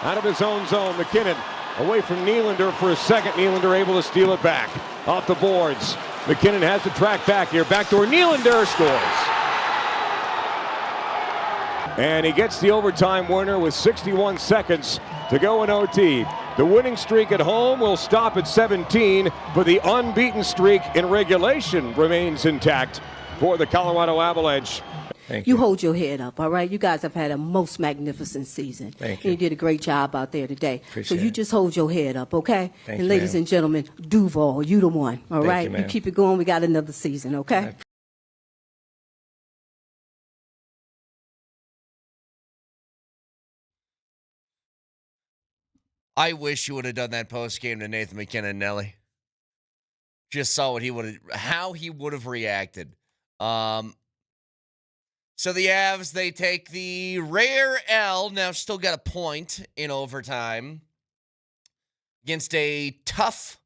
Out of his own zone, MacKinnon away from Nylander for a second. Nylander able to steal it back. Off the boards. MacKinnon has to track back here. Backdoor Nylander scores. And he gets the overtime winner with 61 seconds to go in OT. The winning streak at home will stop at 17, but the unbeaten streak in regulation remains intact for the Colorado Avalanche. Thank you. You hold your head up, all right? You guys have had a most magnificent season. Thank you. You did a great job out there today. Appreciate so you it. just hold your head up, okay? Thank and you, ladies ma'am. and gentlemen, Duval, you the one, all Thank right? you, ma'am. keep it going. We got another season, okay? I wish you would have done that post game to Nathan MacKinnon and Nelly. Just saw what how he would have reacted. So the Avs, they take the rare L, now still got a point in overtime against a tough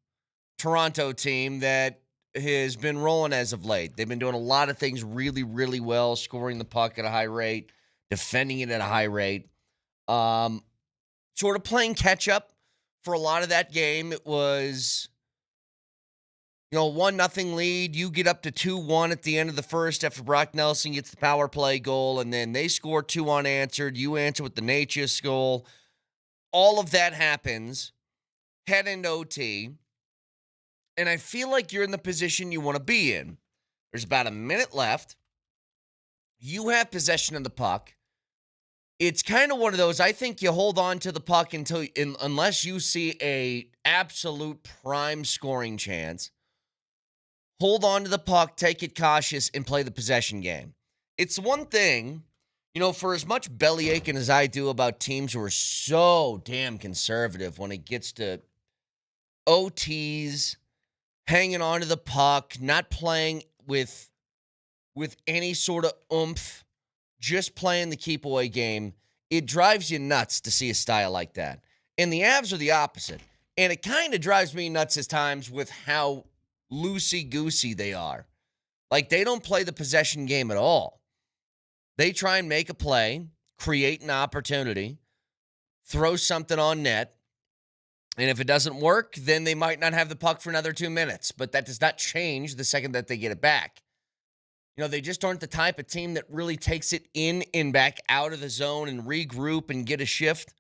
Toronto team that has been rolling as of late. They've been doing a lot of things really, really well, scoring the puck at a high rate, defending it at a high rate. Sort of playing catch-up for a lot of that game. It was, 1-0 lead. You get up to 2-1 at the end of the first after Brock Nelson gets the power play goal, and then they score 2 unanswered. You answer with the Natchez goal. All of that happens. Head into OT. And I feel like you're in the position you want to be in. There's about a minute left. You have possession of the puck. It's kind of one of those, I think you hold on to the puck unless you see a absolute prime scoring chance. Hold on to the puck, take it cautious, and play the possession game. It's one thing, for as much belly aching as I do about teams who are so damn conservative when it gets to OTs, hanging on to the puck, not playing with any sort of oomph, just playing the keep away game, it drives you nuts to see a style like that. And the Avs are the opposite. And it kind of drives me nuts at times with how loosey-goosey they are. Like, they don't play the possession game at all. They try and make a play, create an opportunity, throw something on net, and if it doesn't work, then they might not have the puck for another 2 minutes. But that does not change the second that they get it back. They just aren't the type of team that really takes it in and back out of the zone and regroup and get a shift.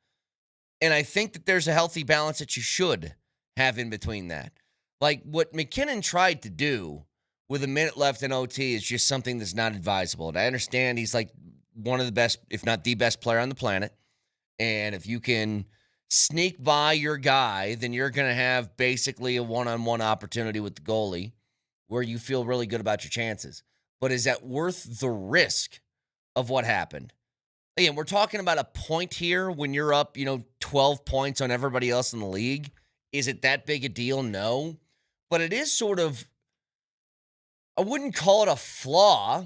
And I think that there's a healthy balance that you should have in between that. Like what MacKinnon tried to do with a minute left in OT is just something that's not advisable. And I understand he's like one of the best, if not the best player on the planet. And if you can sneak by your guy, then you're going to have basically a one-on-one opportunity with the goalie where you feel really good about your chances. But is that worth the risk of what happened? Again, we're talking about a point here when you're up, 12 points on everybody else in the league. Is it that big a deal? No. But it is sort of, I wouldn't call it a flaw,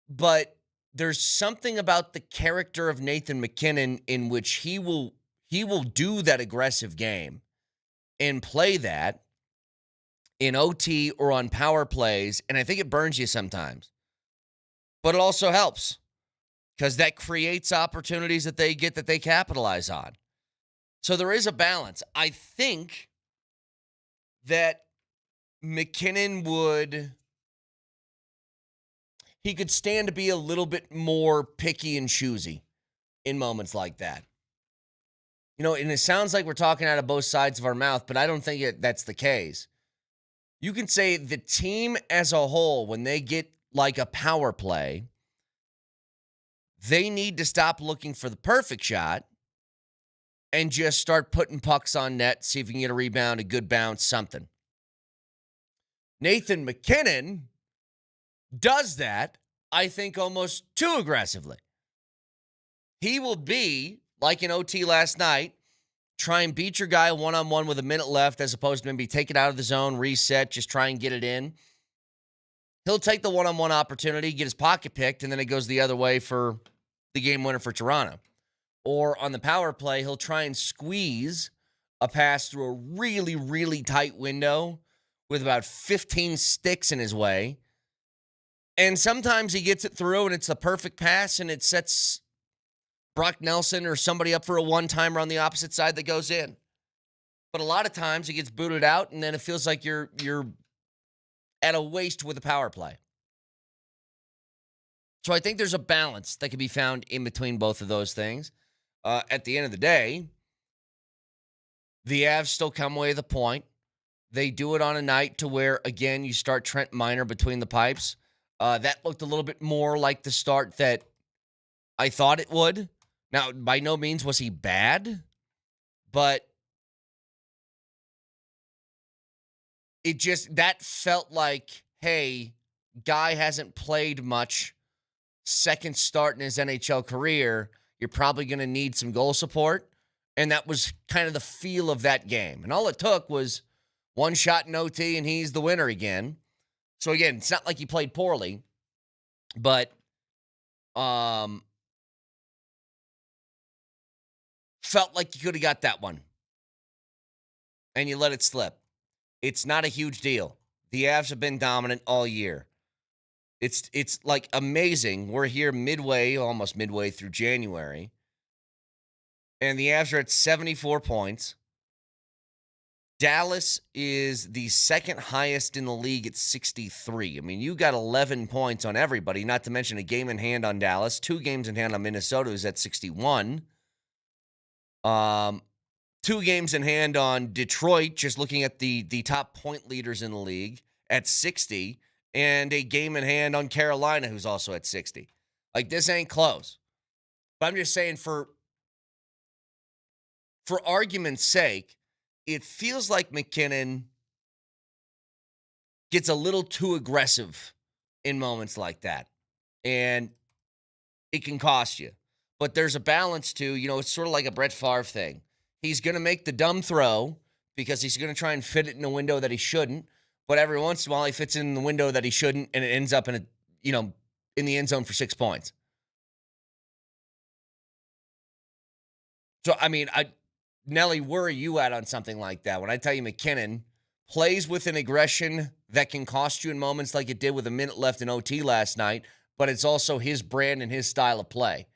but there's something about the character of Nathan MacKinnon in which he will do that aggressive game and play that in OT or on power plays, and I think it burns you sometimes. But it also helps because that creates opportunities that they get that they capitalize on. So there is a balance. I think that MacKinnon he could stand to be a little bit more picky and choosy in moments like that. And it sounds like we're talking out of both sides of our mouth, but I don't think that's the case. You can say the team as a whole, when they get like a power play, they need to stop looking for the perfect shot and just start putting pucks on net, see if you can get a rebound, a good bounce, something. Nathan MacKinnon does that, I think, almost too aggressively. He will be, like in OT last night, try and beat your guy one-on-one with a minute left as opposed to maybe take it out of the zone, reset, just try and get it in. He'll take the one-on-one opportunity, get his pocket picked, and then it goes the other way for the game winner for Toronto. Or on the power play, he'll try and squeeze a pass through a really, really tight window with about 15 sticks in his way. And sometimes he gets it through and it's the perfect pass and it sets Brock Nelson or somebody up for a one-timer on the opposite side that goes in. But a lot of times it gets booted out, and then it feels like you're at a waste with a power play. So I think there's a balance that can be found in between both of those things. At the end of the day, the Avs still come away with a point. They do it on a night to where, again, you start Trent Miner between the pipes. That looked a little bit more like the start that I thought it would. Now, by no means was he bad, but that felt like, hey, guy hasn't played much, second start in his NHL career, you're probably going to need some goal support. And that was kind of the feel of that game. And all it took was one shot in OT, and he's the winner again. So, again, it's not like he played poorly, but felt like you could have got that one. And you let it slip. It's not a huge deal. The Avs have been dominant all year. It's like amazing. We're here almost midway through January. And the Avs are at 74 points. Dallas is the second highest in the league at 63. I mean, you got 11 points on everybody, not to mention a game in hand on Dallas, 2 games in hand on Minnesota, who's at 61. 2 games in hand on Detroit, just looking at the top point leaders in the league, at 60. And a game in hand on Carolina, who's also at 60. Like, this ain't close. But I'm just saying, for argument's sake, it feels like MacKinnon gets a little too aggressive in moments like that. And it can cost you. But there's a balance to, it's sort of like a Brett Favre thing. He's going to make the dumb throw because he's going to try and fit it in a window that he shouldn't. But every once in a while, he fits in the window that he shouldn't, and it ends up in the end zone for 6 points. So, I mean, Nelly, where are you at on something like that? When I tell you MacKinnon plays with an aggression that can cost you in moments like it did with a minute left in OT last night, but it's also his brand and his style of play.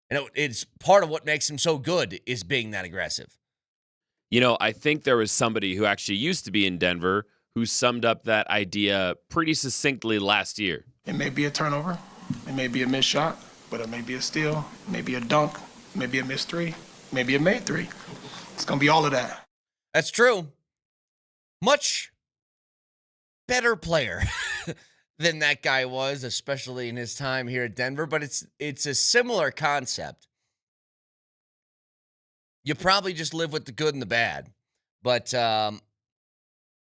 And it's part of what makes him so good is being that aggressive. I think there was somebody who actually used to be in Denver who summed up that idea pretty succinctly last year. It may be a turnover, it may be a missed shot, but it may be a steal, maybe a dunk, maybe a missed 3, maybe a made 3. It's going to be all of that. That's true. Much better player than that guy was, especially in his time here at Denver, but it's a similar concept. You probably just live with the good and the bad. But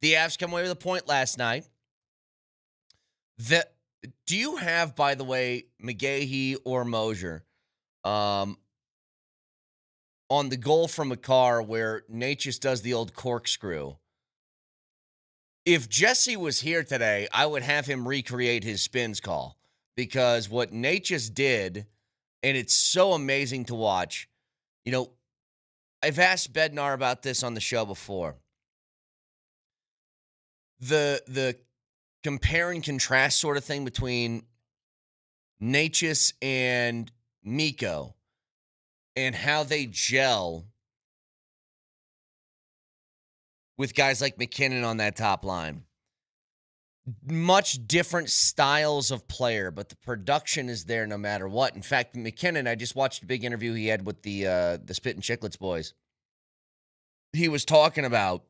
the Avs come away with a point last night. Do you have, by the way, McGahee or Moser on the goal from Makar where Natchez does the old corkscrew? If Jesse was here today, I would have him recreate his spins call, because what Natchez did, and it's so amazing to watch. I've asked Bednar about this on the show before. The compare and contrast sort of thing between Natchez and Mikko and how they gel with guys like MacKinnon on that top line. Much different styles of player, but the production is there no matter what. In fact, MacKinnon, I just watched a big interview he had with the Spit and Chicklets boys. He was talking about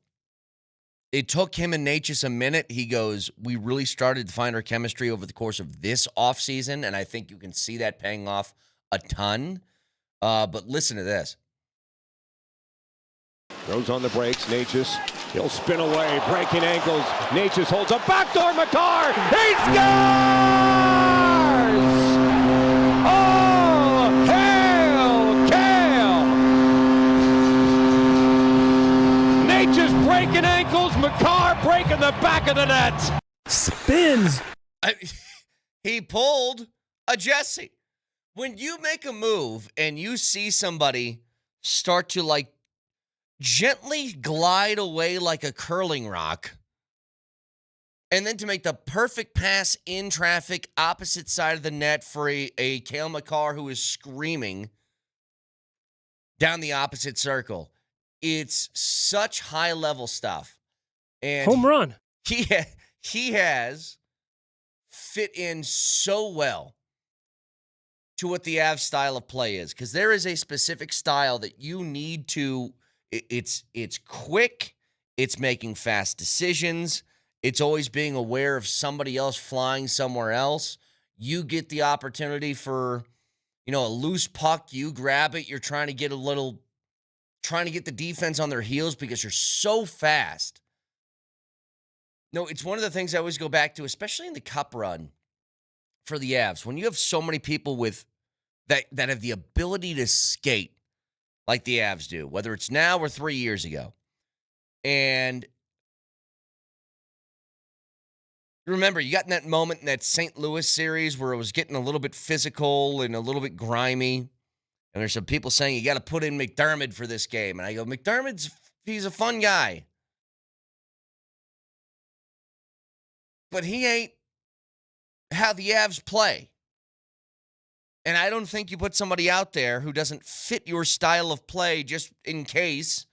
it took him and Natchez a minute. He goes, we really started to find our chemistry over the course of this offseason, and I think you can see that paying off a ton. But listen to this. Goes on the brakes, Natchez. He'll spin away, breaking ankles. Natchez holds a backdoor, Makar! He scores! Oh, hail, Kale! Natchez breaking ankles, Makar breaking the back of the net. Spins. He pulled a Jesse. When you make a move and you see somebody start to gently glide away like a curling rock, and then to make the perfect pass in traffic, opposite side of the net for a Cale Makar who is screaming down the opposite circle. It's such high-level stuff. And Home run. he has fit in so well to what the Avs style of play is, because there is a specific style that you need to. It's quick. It's making fast decisions. It's always being aware of somebody else flying somewhere else. You get the opportunity for, a loose puck. You grab it. You're trying to get the defense on their heels because you're so fast. No, it's one of the things I always go back to, especially in the Cup run for the Avs. When you have so many people with that have the ability to skate like the Avs do, whether it's now or 3 years ago. And remember, you got in that moment in that St. Louis series where it was getting a little bit physical and a little bit grimy. And there's some people saying you got to put in McDermott for this game. And I go, he's a fun guy. But he ain't how the Avs play. And I don't think you put somebody out there who doesn't fit your style of play just in case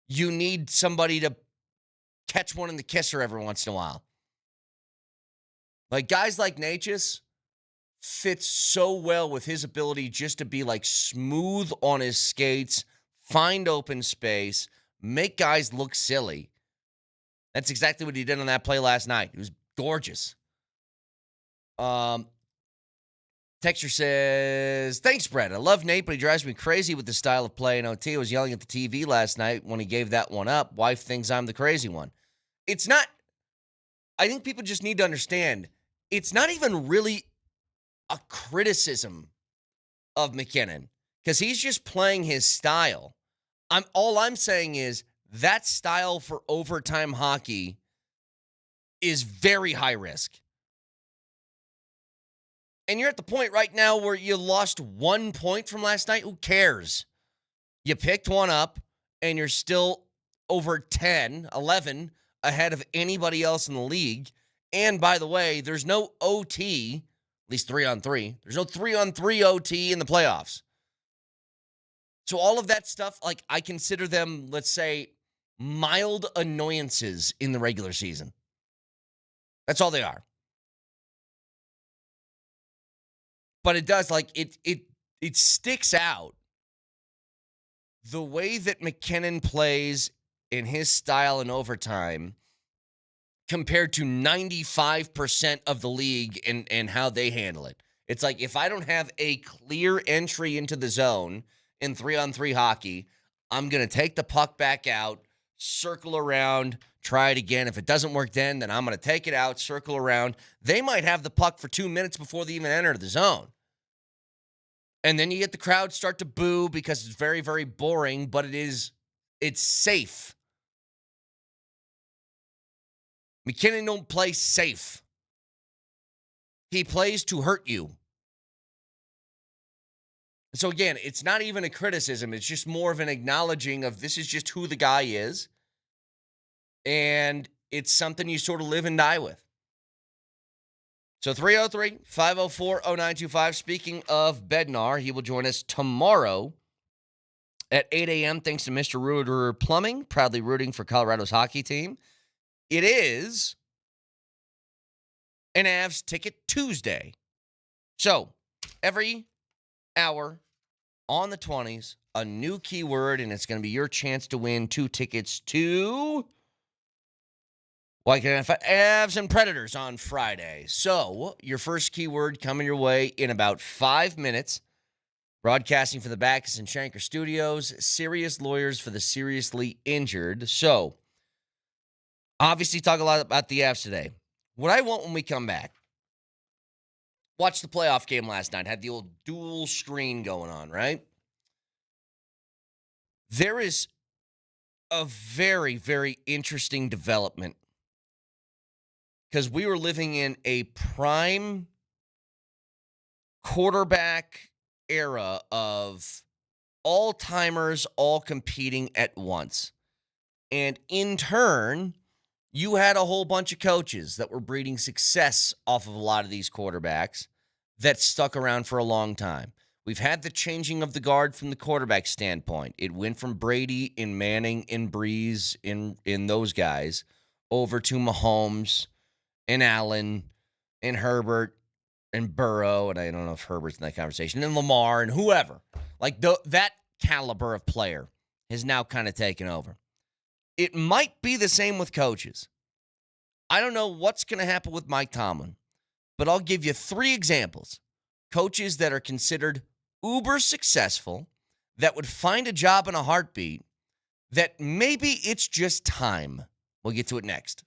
you need somebody to catch one in the kisser every once in a while. Like guys like Natchez fits so well with his ability just to be like smooth on his skates, find open space, make guys look silly. That's exactly what he did on that play last night. It was gorgeous. Texture says, thanks, Brett. I love Nate, but he drives me crazy with the style of play in OT. I was yelling at the TV last night when he gave that one up. Wife thinks I'm the crazy one. It's not, I think people just need to understand, it's not even really a criticism of MacKinnon because he's just playing his style. All I'm saying is that style for overtime hockey is very high risk. And you're at the point right now where you lost 1 point from last night. Who cares? You picked one up, and you're still over 10, 11 ahead of anybody else in the league. And by the way, there's no OT, at least 3-on-3. There's no 3-on-3 OT in the playoffs. So all of that stuff, like I consider them, let's say, mild annoyances in the regular season. That's all they are. But it does, like, it sticks out the way that MacKinnon plays in his style in overtime compared to 95% of the league and how they handle it. It's like, if I don't have a clear entry into the zone in 3-on-3 hockey, I'm going to take the puck back out, circle around, try it again. If it doesn't work then I'm going to take it out, circle around. They might have the puck for 2 minutes before they even enter the zone. And then you get the crowd start to boo because it's very, very boring, but it's safe. MacKinnon don't play safe. He plays to hurt you. So again, it's not even a criticism. It's just more of an acknowledging of this is just who the guy is. And it's something you sort of live and die with. So 303-504-0925. Speaking of Bednar, he will join us tomorrow at 8 a.m. thanks to Mr. Rooter Plumbing, proudly rooting for Colorado's hockey team. It is an Avs Ticket Tuesday. So every hour on the 20s, a new keyword, and it's going to be your chance to win 2 tickets to Avs and Predators on Friday. So, your first keyword coming your way in about 5 minutes. Broadcasting for the Backus and Shanker Studios. Serious lawyers for the seriously injured. So, obviously talk a lot about the Avs today. What I want when we come back, watch the playoff game last night. Had the old dual screen going on, right? There is a very, very interesting development because we were living in a prime quarterback era of all-timers all competing at once. And in turn, you had a whole bunch of coaches that were breeding success off of a lot of these quarterbacks that stuck around for a long time. We've had the changing of the guard from the quarterback standpoint. It went from Brady and Manning and Breeze in those guys over to Mahomes and Allen and Herbert and Burrow, and I don't know if Herbert's in that conversation, and Lamar and whoever. Like that caliber of player has now kind of taken over. It might be the same with coaches. I don't know what's going to happen with Mike Tomlin, but I'll give you 3 examples. Coaches that are considered uber successful, that would find a job in a heartbeat, that maybe it's just time. We'll get to it next.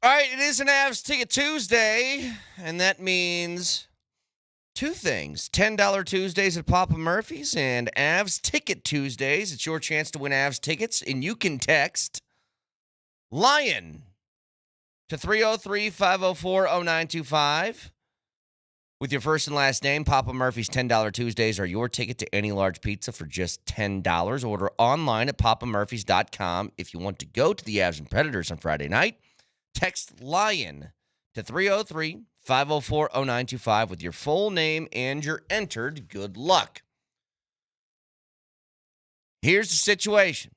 All right, it is an Avs Ticket Tuesday, and that means two things. $10 Tuesdays at Papa Murphy's and Avs Ticket Tuesdays. It's your chance to win Avs tickets, and you can text LION to 303-504-0925 with your first and last name. Papa Murphy's $10 Tuesdays are your ticket to any large pizza for just $10. Order online at papamurphys.com. If you want to go to the Avs and Predators on Friday night, text LION to 303-504-0925 with your full name and you're entered. Good luck. Here's the situation.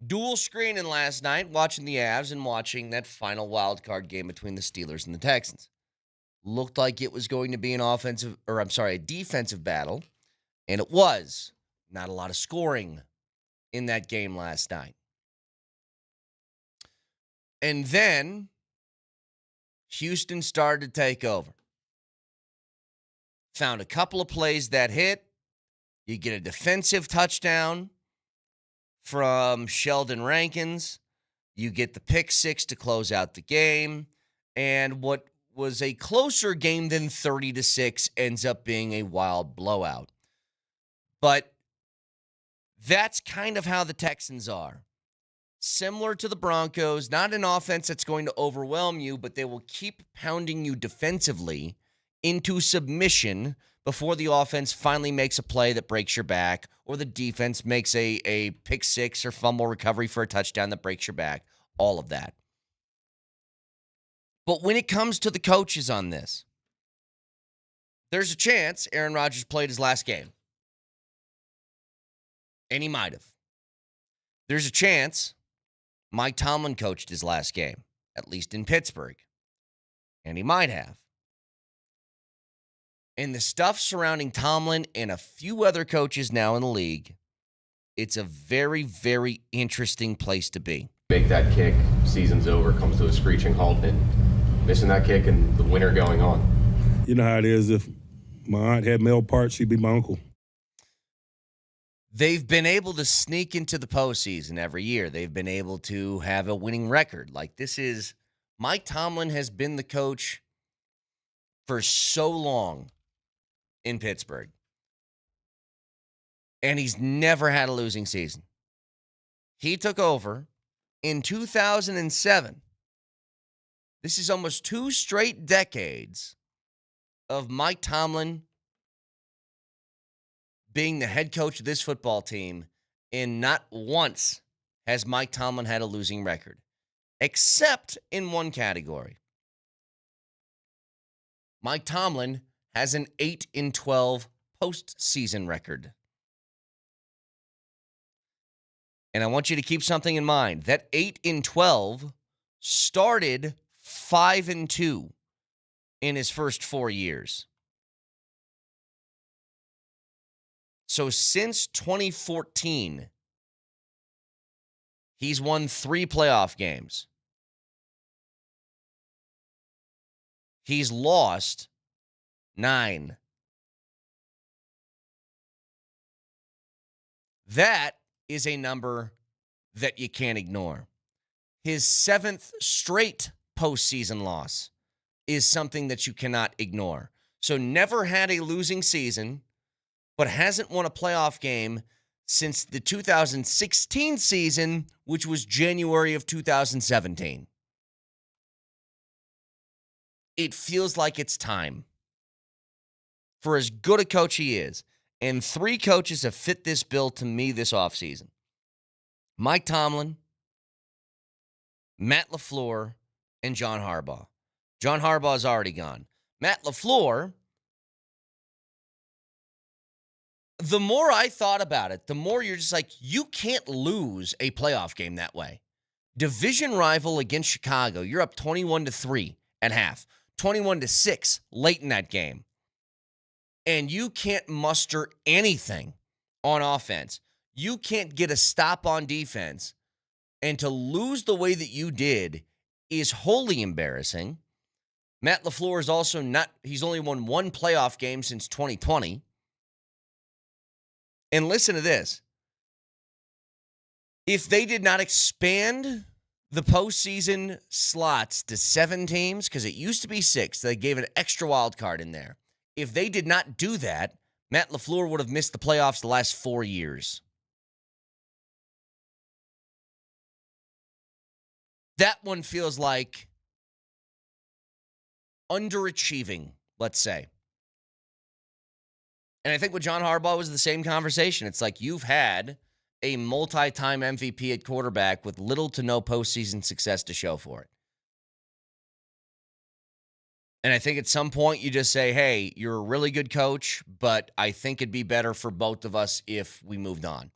Dual screening last night, watching the Avs and watching that final wild card game between the Steelers and the Texans. Looked like it was going to be a defensive battle, and it was. Not a lot of scoring in that game last night. And then Houston started to take over. Found a couple of plays that hit. You get a defensive touchdown from Sheldon Rankins. You get the pick six to close out the game. And what was a closer game than 30-6 ends up being a wild blowout. But that's kind of how the Texans are. Similar to the Broncos, not an offense that's going to overwhelm you, but they will keep pounding you defensively into submission before the offense finally makes a play that breaks your back, or the defense makes a pick six or fumble recovery for a touchdown that breaks your back. All of that. But when it comes to the coaches on this, there's a chance Aaron Rodgers played his last game. And he might have. There's a chance Mike Tomlin coached his last game, at least in Pittsburgh. And he might have. And the stuff surrounding Tomlin and a few other coaches now in the league, it's a very, very interesting place to be. Make that kick, season's over, comes to a screeching halt, and missing that kick and the winter going on. You know how it is. If my aunt had male parts, she'd be my uncle. They've been able to sneak into the postseason every year. They've been able to have a winning record. Like, this is, Mike Tomlin has been the coach for so long in Pittsburgh. And he's never had a losing season. He took over in 2007. This is almost 2 straight decades of Mike Tomlin being the head coach of this football team, and not once has Mike Tomlin had a losing record, except in one category. Mike Tomlin has an 8-12 postseason record. And I want you to keep something in mind. That 8-12 started 5-2 in his first 4 years. So since 2014, he's won 3 playoff games. He's lost 9. That is a number that you can't ignore. His 7th straight postseason loss is something that you cannot ignore. So never had a losing season, but hasn't won a playoff game since the 2016 season, which was January of 2017. It feels like it's time. For as good a coach he is, and 3 coaches have fit this bill to me this offseason. Mike Tomlin, Matt LaFleur, and John Harbaugh. John Harbaugh is already gone. Matt LaFleur, the more I thought about it, the more you're just like, you can't lose a playoff game that way. Division rival against Chicago, you're up 21-3 at half, 21-6 late in that game. And you can't muster anything on offense. You can't get a stop on defense. And to lose the way that you did is wholly embarrassing. Matt LaFleur is also he's only won 1 playoff game since 2020. And listen to this. If they did not expand the postseason slots to 7 teams, because it used to be 6. They gave an extra wild card in there. If they did not do that, Matt LaFleur would have missed the playoffs the last 4 years. That one feels like underachieving, let's say. And I think with John Harbaugh was the same conversation. It's like you've had a multi-time MVP at quarterback with little to no postseason success to show for it. And I think at some point you just say, hey, you're a really good coach, but I think it'd be better for both of us if we moved on.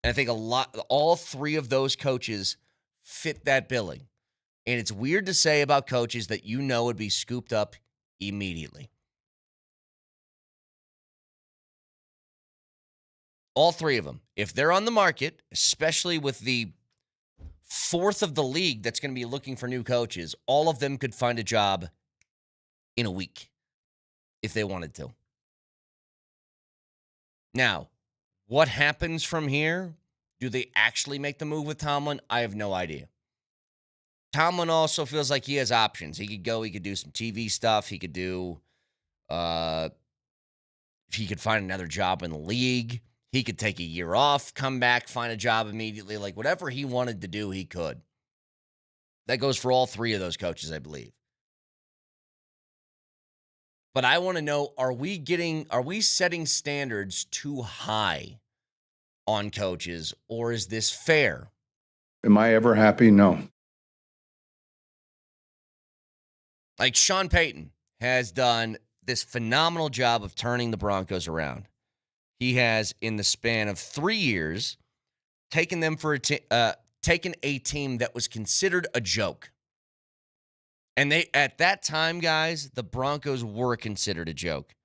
And I think all 3 of those coaches fit that billing. And it's weird to say about coaches that you know would be scooped up immediately. All 3 of them. If they're on the market, especially with the 4th of the league that's going to be looking for new coaches, all of them could find a job in a week if they wanted to. Now, what happens from here? Do they actually make the move with Tomlin? I have no idea. Tomlin also feels like he has options. He could go, he could do some TV stuff. He could do, he could find another job in the league. He could take a year off, come back, find a job immediately. Like whatever he wanted to do, he could. That goes for all 3 of those coaches, I believe. But I want to know, are we setting standards too high on coaches, or is this fair? Am I ever happy? No. Like Sean Payton has done this phenomenal job of turning the Broncos around. He has, in the span of 3 years, taken them for taken a team that was considered a joke. And they, at that time, guys, the Broncos were considered a joke.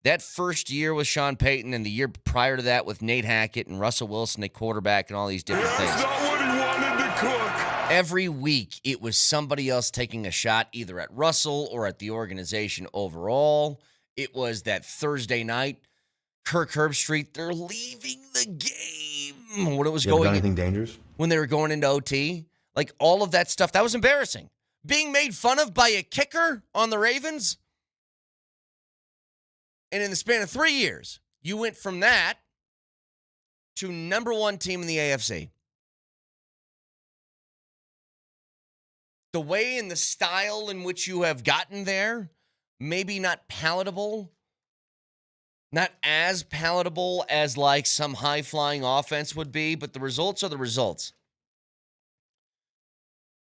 That first year with Sean Payton and the year prior to that with Nate Hackett and Russell Wilson at quarterback and all these different things. That's not what he wanted to cook. Every week, it was somebody else taking a shot either at Russell or at the organization overall. It was that Thursday night, Kirk Herbstreit, they're leaving the game. When it was going, anything dangerous? When they were going into OT, like all of that stuff, that was embarrassing. Being made fun of by a kicker on the Ravens. And in the span of 3 years, you went from that to #1 team in the AFC. The way and the style in which you have gotten there, maybe not palatable, not as palatable as like some high-flying offense would be, but the results are the results.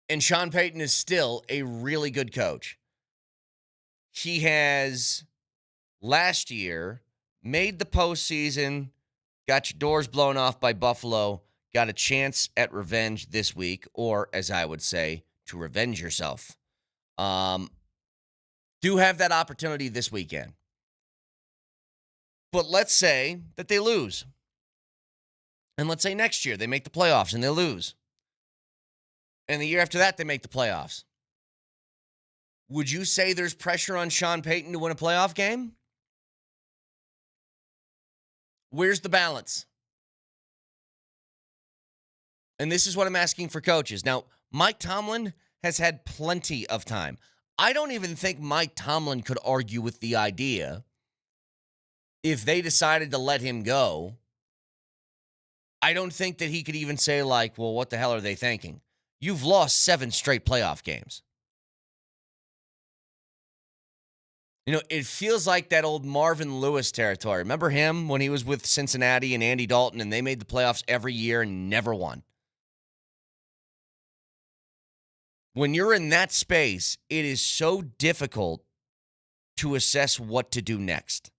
And Sean Payton is still a really good coach. He has, last year, made the postseason, got your doors blown off by Buffalo, got a chance at revenge this week, or as I would say, to revenge yourself. Do have that opportunity this weekend. But let's say that they lose. And let's say next year they make the playoffs and they lose. And the year after that, they make the playoffs. Would you say there's pressure on Sean Payton to win a playoff game? Where's the balance? And this is what I'm asking for coaches. Now, Mike Tomlin has had plenty of time. I don't even think Mike Tomlin could argue with the idea if they decided to let him go. I don't think that he could even say like, well, what the hell are they thinking? You've lost 7 straight playoff games. You know, it feels like that old Marvin Lewis territory. Remember him when he was with Cincinnati and Andy Dalton and they made the playoffs every year and never won? When you're in that space, it is so difficult to assess what to do next.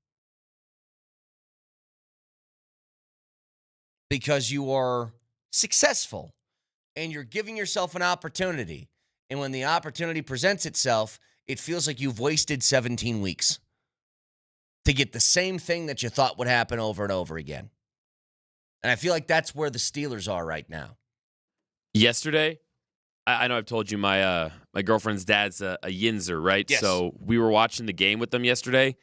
Because you are successful and you're giving yourself an opportunity. And when the opportunity presents itself, it feels like you've wasted 17 weeks to get the same thing that you thought would happen over and over again. And I feel like that's where the Steelers are right now. Yesterday, I know I've told you my girlfriend's dad's a Yinzer, right? Yes. So we were watching the game with them yesterday.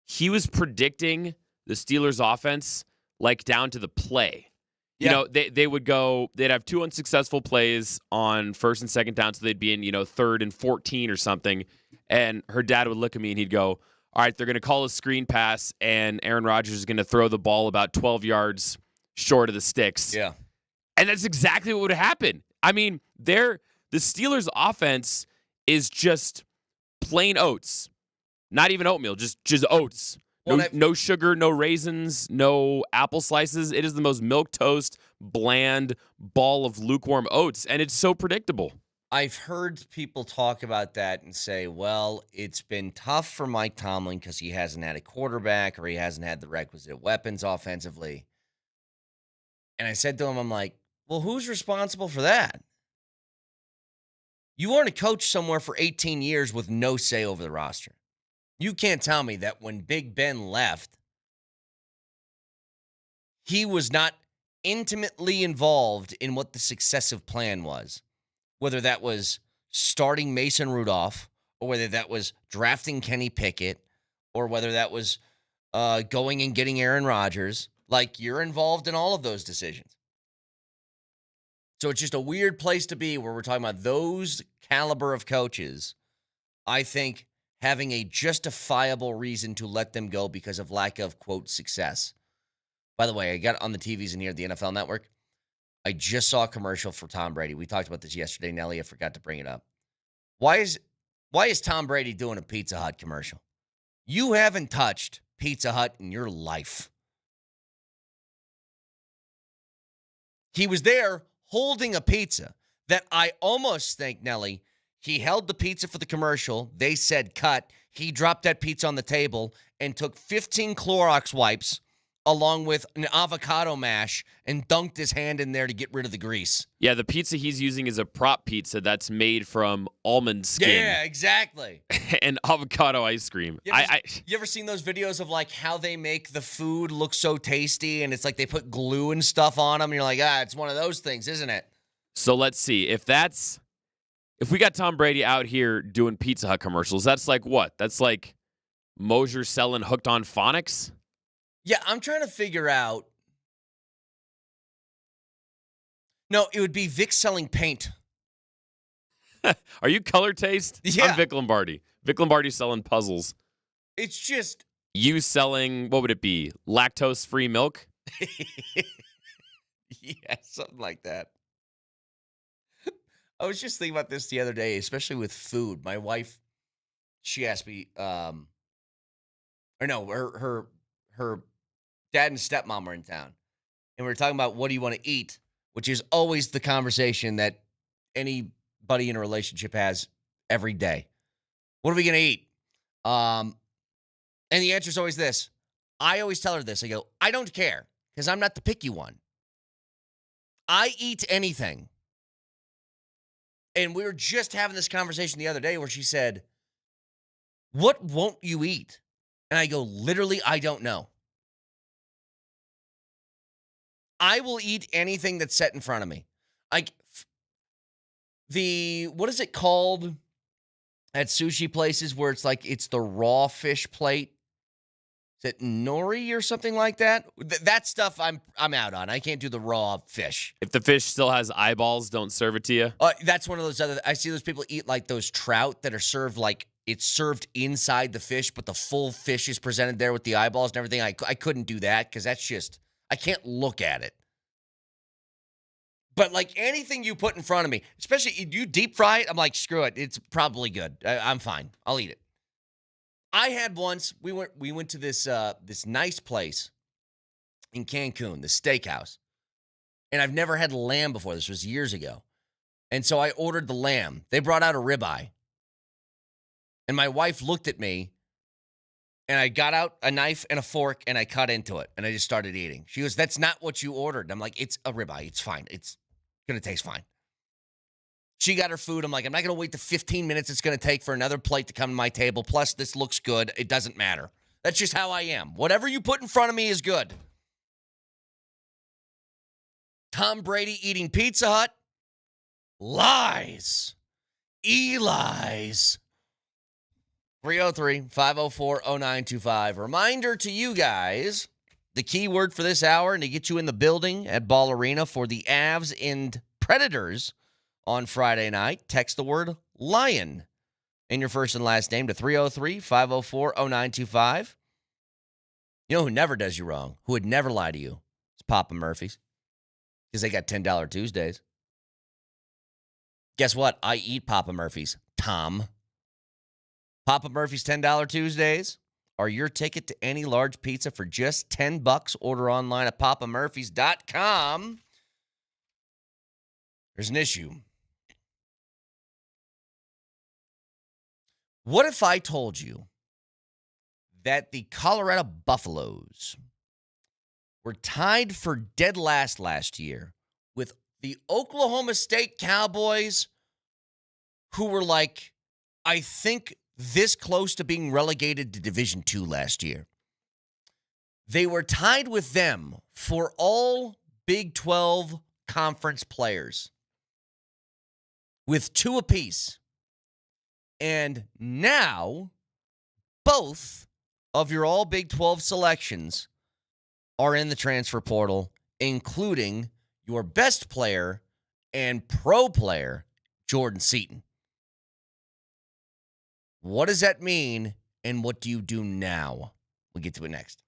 He was predicting the Steelers' offense like down to the play. You know, they'd have 2 unsuccessful plays on first and second down, so they'd be in, third and 14 or something. And her dad would look at me and he'd go, all right, they're going to call a screen pass, and Aaron Rodgers is going to throw the ball about 12 yards short of the sticks. Yeah. And that's exactly what would happen. I mean, the Steelers' offense is just plain oats. Not even oatmeal, just oats. No sugar, no raisins, no apple slices. It is the most milquetoast, bland ball of lukewarm oats, and it's so predictable. I've heard people talk about that and say, well, it's been tough for Mike Tomlin because he hasn't had a quarterback or he hasn't had the requisite weapons offensively. And I said to him, I'm like, well, who's responsible for that? You weren't a coach somewhere for 18 years with no say over the roster. You can't tell me that when Big Ben left, he was not intimately involved in what the successive plan was. Whether that was starting Mason Rudolph, or whether that was drafting Kenny Pickett, or whether that was going and getting Aaron Rodgers. Like, you're involved in all of those decisions. So it's just a weird place to be where we're talking about those caliber of coaches. I think having a justifiable reason to let them go because of lack of, quote, success. By the way, I got on the TVs in here at the NFL Network. I just saw a commercial for Tom Brady. We talked about this yesterday, Nelly. I forgot to bring it up. Why is Tom Brady doing a Pizza Hut commercial? You haven't touched Pizza Hut in your life. He was there holding a pizza that I almost think, Nelly, he held the pizza for the commercial. They said cut. He dropped that pizza on the table and took 15 Clorox wipes along with an avocado mash and dunked his hand in there to get rid of the grease. Yeah, the pizza he's using is a prop pizza that's made from almond skin. Yeah, exactly. And avocado ice cream. You ever seen those videos of like how they make the food look so tasty and it's like they put glue and stuff on them and you're like, it's one of those things, isn't it? So let's see. If we got Tom Brady out here doing Pizza Hut commercials, that's like what? That's like Moser selling Hooked on Phonics? Yeah, I'm trying to figure out. No, it would be Vic selling paint. Are you Color Taste? Yeah. I'm Vic Lombardi. Vic Lombardi selling puzzles. It's just. You selling, what would it be? Lactose-free milk? Yeah, something like that. I was just thinking about this the other day, especially with food. My wife, she asked me, her dad and stepmom were in town. And we were talking about what do you want to eat, which is always the conversation that anybody in a relationship has every day. What are we going to eat? And the answer is always this. I always tell her this. I go, I don't care because I'm not the picky one. I eat anything. And we were just having this conversation the other day where she said, what won't you eat? And I go, literally, I don't know. I will eat anything that's set in front of me. Like what is it called at sushi places where it's like it's the raw fish plate? Is it nori or something like that? That stuff I'm out on. I can't do the raw fish. If the fish still has eyeballs, don't serve it to you. That's one of those other. I see those people eat like those trout that are served like it's served inside the fish, but the full fish is presented there with the eyeballs and everything. I couldn't do that because that's just. I can't look at it. But like anything you put in front of me, especially you deep fry it, I'm like, screw it. It's probably good. I'm fine. I'll eat it. I had once, we went to this nice place in Cancun, the steakhouse. And I've never had lamb before. This was years ago. And so I ordered the lamb. They brought out a ribeye. And my wife looked at me. And I got out a knife and a fork, and I cut into it, and I just started eating. She goes, that's not what you ordered. I'm like, it's a ribeye. It's fine. It's going to taste fine. She got her food. I'm like, I'm not going to wait the 15 minutes it's going to take for another plate to come to my table. Plus, this looks good. It doesn't matter. That's just how I am. Whatever you put in front of me is good. Tom Brady eating Pizza Hut? Lies. Lies. 303-504-0925. Reminder to you guys, The key word for this hour and to get you in the building at Ball Arena for the Avs and Predators on Friday night, text the word Lion in your first and last name to 303-504-0925. You know who never does you wrong, who would never lie to you? It's Papa Murphy's, because they got $10 Tuesdays. Guess what? I eat Papa Murphy's, Tom. Papa Murphy's $10 Tuesdays are your ticket to any large pizza for just $10. Order online at papamurphys.com. There's an issue. What if I told you that the Colorado Buffaloes were tied for dead last year with the Oklahoma State Cowboys, who were like, I think, this close to being relegated to Division II last year? They were tied with them for all Big 12 conference players with 2 apiece. And now, both of your all Big 12 selections are in the transfer portal, including your best player and pro player, Jordan Seaton. What does that mean, and what do you do now? We'll get to it next.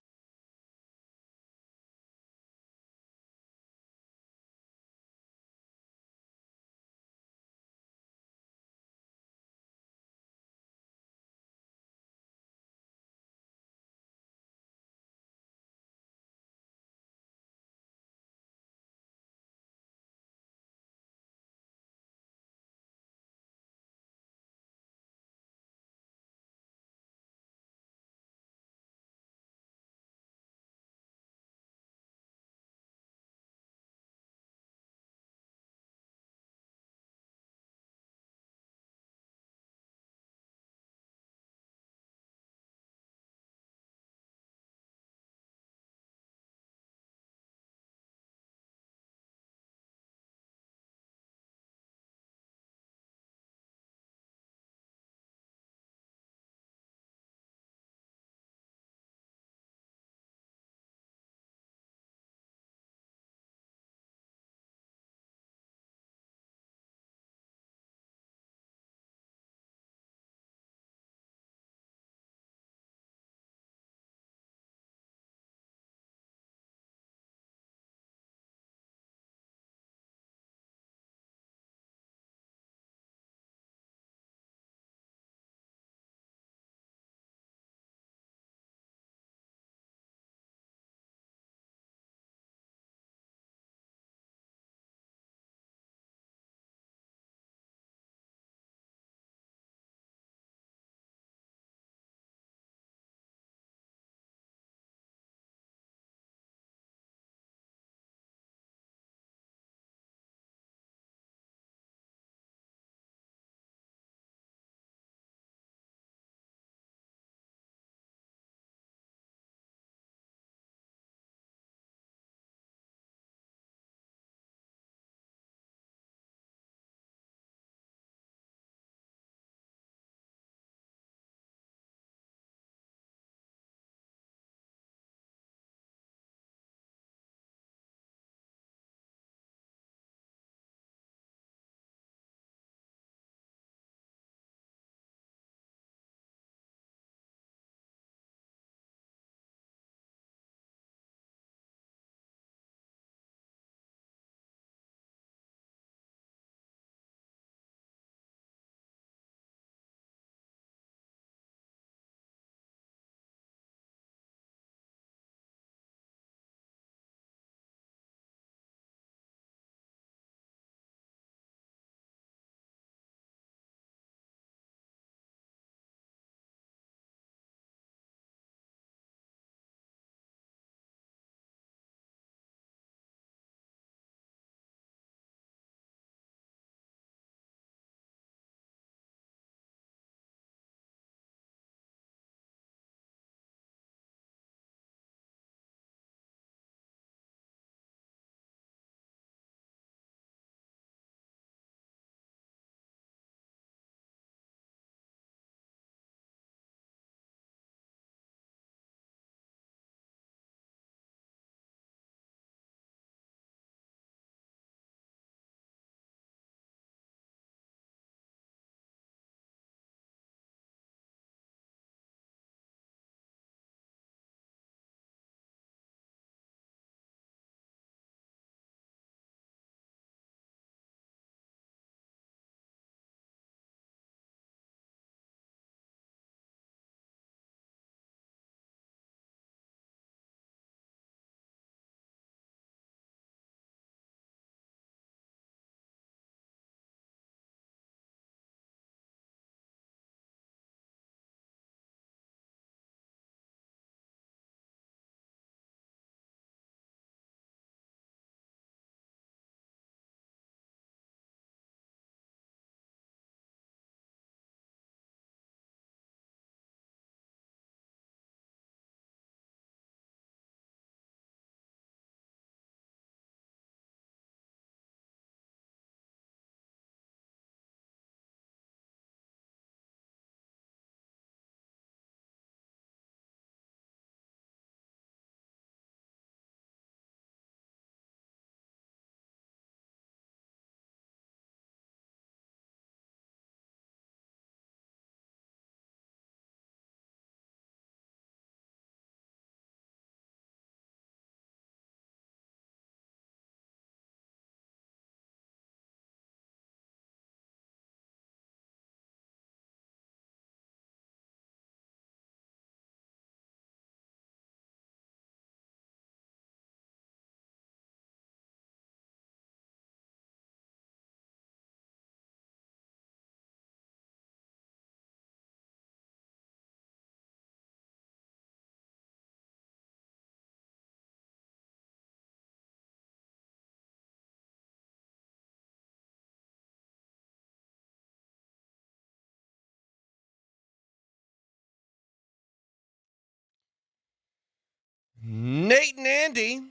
Nate and Andy,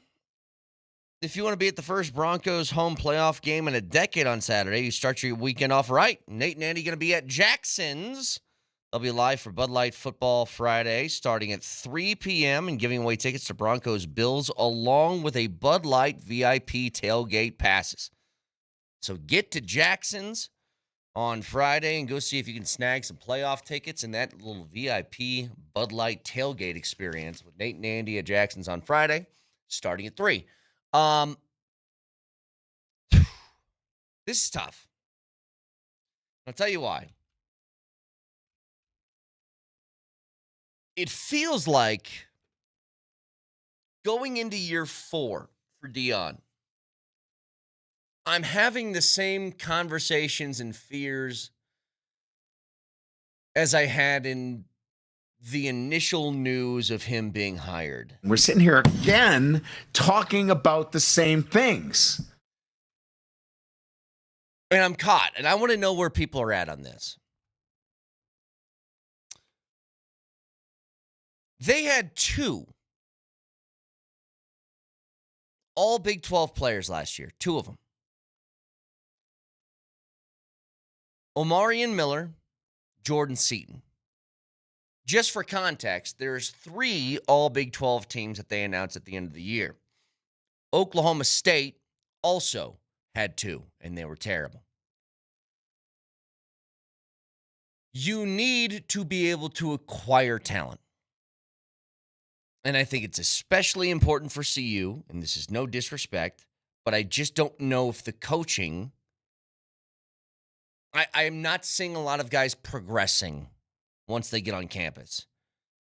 if you want to be at the first Broncos home playoff game in a decade on Saturday, you start your weekend off right. Nate and Andy going to be at Jackson's. They'll be live for Bud Light Football Friday starting at 3 p.m. and giving away tickets to Broncos-Bills along with a Bud Light VIP tailgate passes. So get to Jackson's on Friday and go see if you can snag some playoff tickets and that little VIP Bud Light tailgate experience with Nate and Andy at Jackson's on Friday, starting at 3. This is tough. I'll tell you why. It feels like going into year 4 for Deion, I'm having the same conversations and fears as I had in the initial news of him being hired. We're sitting here again talking about the same things. And I'm caught, and I want to know where people are at on this. They had 2 all Big 12 players last year, 2 of them. Omarion Miller, Jordan Seaton. Just for context, there's 3 all Big 12 teams that they announced at the end of the year. Oklahoma State also had 2, and they were terrible. You need to be able to acquire talent. And I think it's especially important for CU, and this is no disrespect, but I just don't know if the coaching, I am not seeing a lot of guys progressing once they get on campus.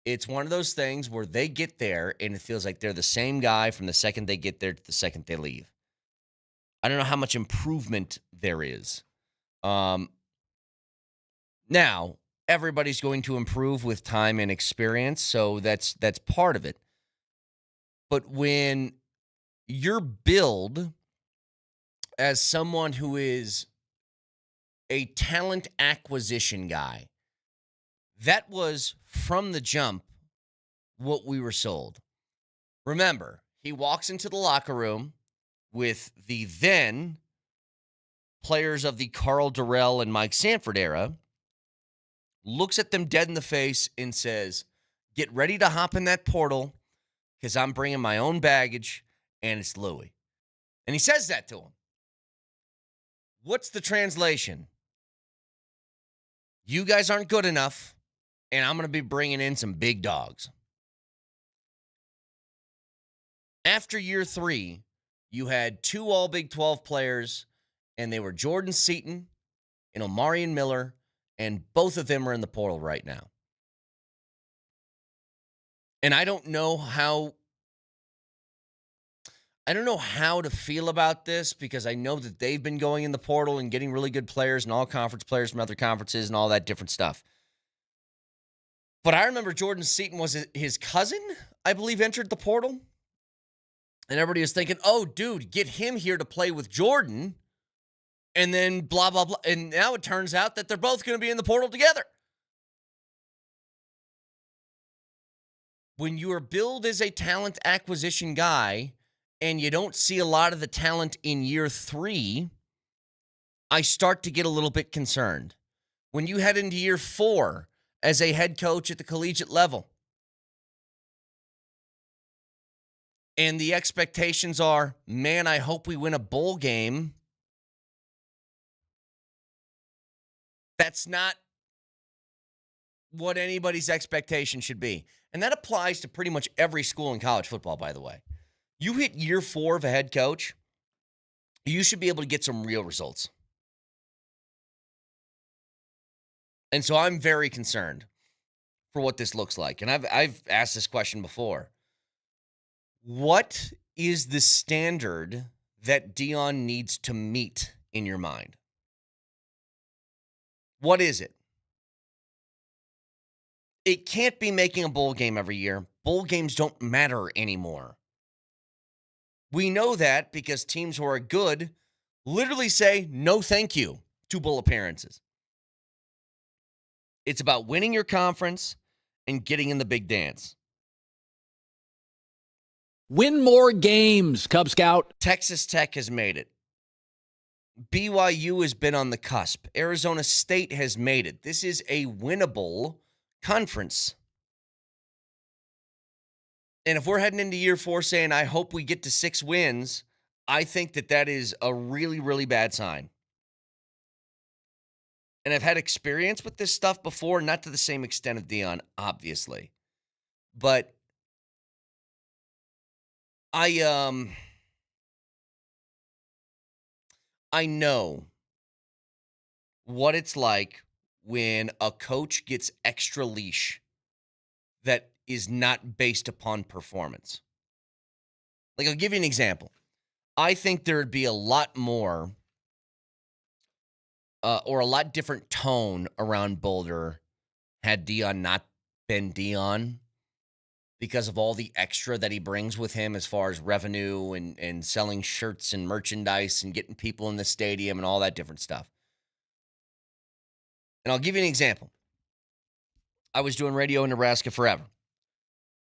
It's one of those things where they get there, and it feels like they're the same guy from the second they get there to the second they leave. I don't know how much improvement there is. Now, everybody's going to improve with time and experience, so that's part of it. But when you're billed as someone who is a talent acquisition guy, that was from the jump what we were sold. Remember, he walks into the locker room with the then players of the Carl Durrell and Mike Sanford era, looks at them dead in the face and says, get ready to hop in that portal because I'm bringing my own baggage and it's Louis. And he says that to him. What's the translation? You guys aren't good enough, and I'm going to be bringing in some big dogs. After year 3, you had 2 all Big 12 players, and they were Jordan Seaton and Omarion Miller, and both of them are in the portal right now. And I don't know how to feel about this because I know that they've been going in the portal and getting really good players and all conference players from other conferences and all that different stuff. But I remember Jordan Seaton was his cousin, I believe, entered the portal. And everybody was thinking, oh, dude, get him here to play with Jordan. And then blah, blah, blah. And now it turns out that they're both going to be in the portal together. When you are billed as a talent acquisition guy and you don't see a lot of the talent in year 3, I start to get a little bit concerned. When you head into year 4 as a head coach at the collegiate level, and the expectations are, man, I hope we win a bowl game. That's not what anybody's expectation should be. And that applies to pretty much every school in college football, by the way. You hit year 4 of a head coach, you should be able to get some real results. And so I'm very concerned for what this looks like. And I've asked this question before. What is the standard that Deion needs to meet in your mind? What is it? It can't be making a bowl game every year. Bowl games don't matter anymore. We know that because teams who are good literally say no thank you to bowl appearances. It's about winning your conference and getting in the big dance. Win more games, Cub Scout. Texas Tech has made it. BYU has been on the cusp. Arizona State has made it. This is a winnable conference. And if we're heading into year 4 saying, I hope we get to 6 wins, I think that is a really, really bad sign. And I've had experience with this stuff before, not to the same extent of Deion, obviously. But I know what it's like when a coach gets extra leash that is not based upon performance. Like, I'll give you an example. I think there would be a lot more or a lot different tone around Boulder had Deion not been Deion, because of all the extra that he brings with him as far as revenue and selling shirts and merchandise and getting people in the stadium and all that different stuff. And I'll give you an example. I was doing radio in Nebraska forever.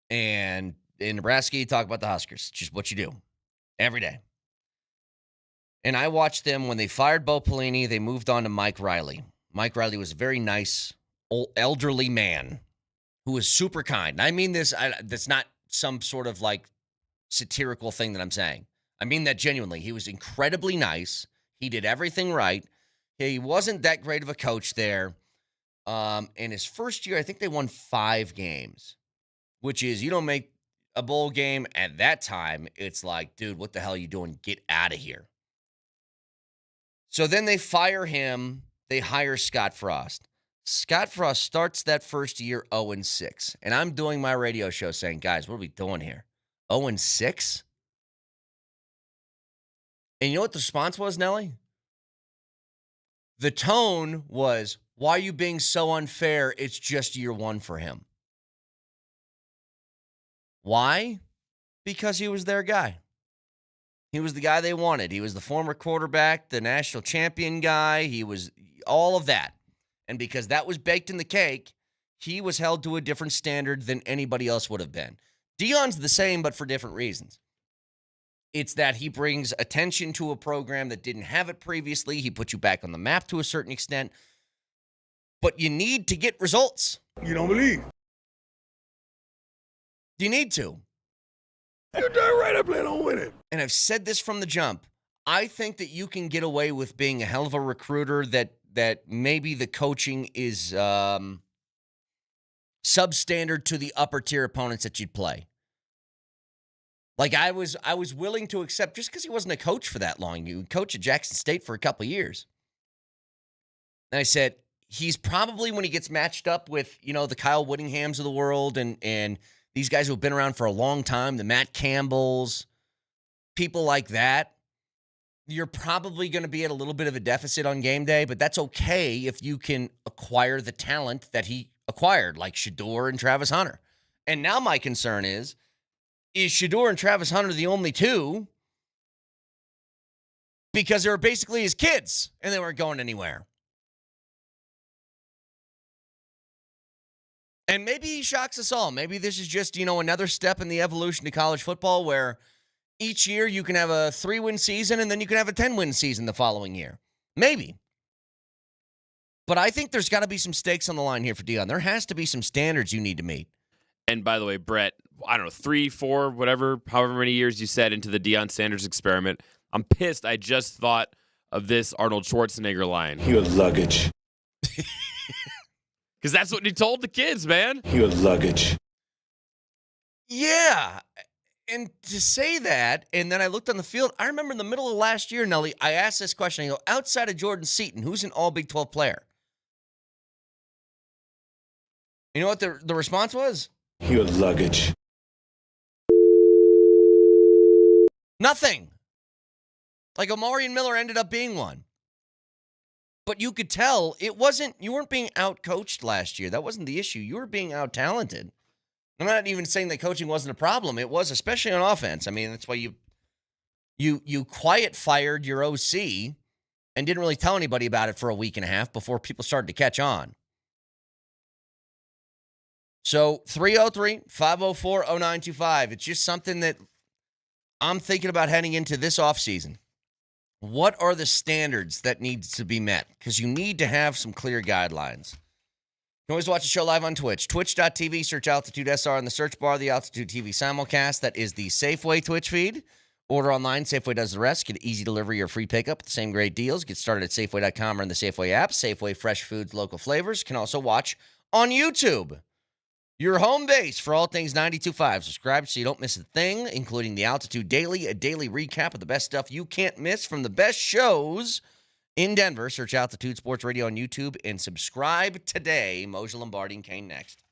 And in Nebraska, you talk about the Huskers. It's just what you do every day. And I watched them when they fired Bo Pelini. They moved on to Mike Riley. Mike Riley was a very nice, old, elderly man who was super kind. I mean this, that's not some sort of like satirical thing that I'm saying. I mean that genuinely. He was incredibly nice. He did everything right. He wasn't that great of a coach there. In his first year, I think they won 5 games, which is, you don't make a bowl game at that time. It's like, dude, what the hell are you doing? Get out of here. So then they fire him. They hire Scott Frost. Scott Frost starts that first year 0-6. And I'm doing my radio show saying, guys, what are we doing here? 0-6? And you know what the response was, Nelly? The tone was, why are you being so unfair? It's just year 1 for him. Why? Because he was their guy. He was the guy they wanted. He was the former quarterback, the national champion guy. He was all of that. And because that was baked in the cake, he was held to a different standard than anybody else would have been. Deion's the same, but for different reasons. It's that he brings attention to a program that didn't have it previously. He puts you back on the map to a certain extent. But you need to get results. You don't believe? You need to. You're darn right I plan on winning. And I've said this from the jump. I think that you can get away with being a hell of a recruiter that maybe the coaching is substandard to the upper tier opponents that you'd play. Like I was willing to accept, just because he wasn't a coach for that long. You coach at Jackson State for a couple of years. And I said, he's probably, when he gets matched up with, the Kyle Whittinghams of the world and these guys who have been around for a long time, the Matt Campbells, people like that, you're probably going to be at a little bit of a deficit on game day, but that's okay if you can acquire the talent that he acquired, like Shedeur and Travis Hunter. And now my concern is Shedeur and Travis Hunter the only two? Because they were basically his kids, and they weren't going anywhere. And maybe he shocks us all. Maybe this is just, another step in the evolution of college football where each year you can have a 3-win season and then you can have a 10-win season the following year. Maybe. But I think there's got to be some stakes on the line here for Deion. There has to be some standards you need to meet. And by the way, Brett, I don't know, 3, 4, whatever, however many years you said into the Deion Sanders experiment, I'm pissed. I just thought of this Arnold Schwarzenegger line. Your luggage. Because that's what he told the kids, man. Your luggage. Yeah. And to say that, and then I looked on the field, I remember in the middle of last year, Nelly, I asked this question. I go, outside of Jordan Seaton, who's an all Big 12 player? You know what the response was? Your luggage. Nothing. Like Omarion Miller ended up being one. But you could tell you weren't being out-coached last year. That wasn't the issue. You were being out-talented. I'm not even saying that coaching wasn't a problem. It was, especially on offense. I mean, that's why you quiet-fired your OC and didn't really tell anybody about it for a week and a half before people started to catch on. So 303-504-0925. It's just something that I'm thinking about heading into this offseason. What are the standards that needs to be met? Because you need to have some clear guidelines. You can always watch the show live on Twitch. Twitch.tv, search Altitude SR in the search bar, the Altitude TV simulcast. That is the Safeway Twitch feed. Order online, Safeway does the rest. Get easy delivery or free pickup with the same great deals. Get started at Safeway.com or in the Safeway app. Safeway, fresh foods, local flavors. You can also watch on YouTube. Your home base for all things 92.5. Subscribe so you don't miss a thing, including the Altitude Daily, a daily recap of the best stuff you can't miss from the best shows in Denver. Search Altitude Sports Radio on YouTube and subscribe today. Moser, Lombardi, and Kane next.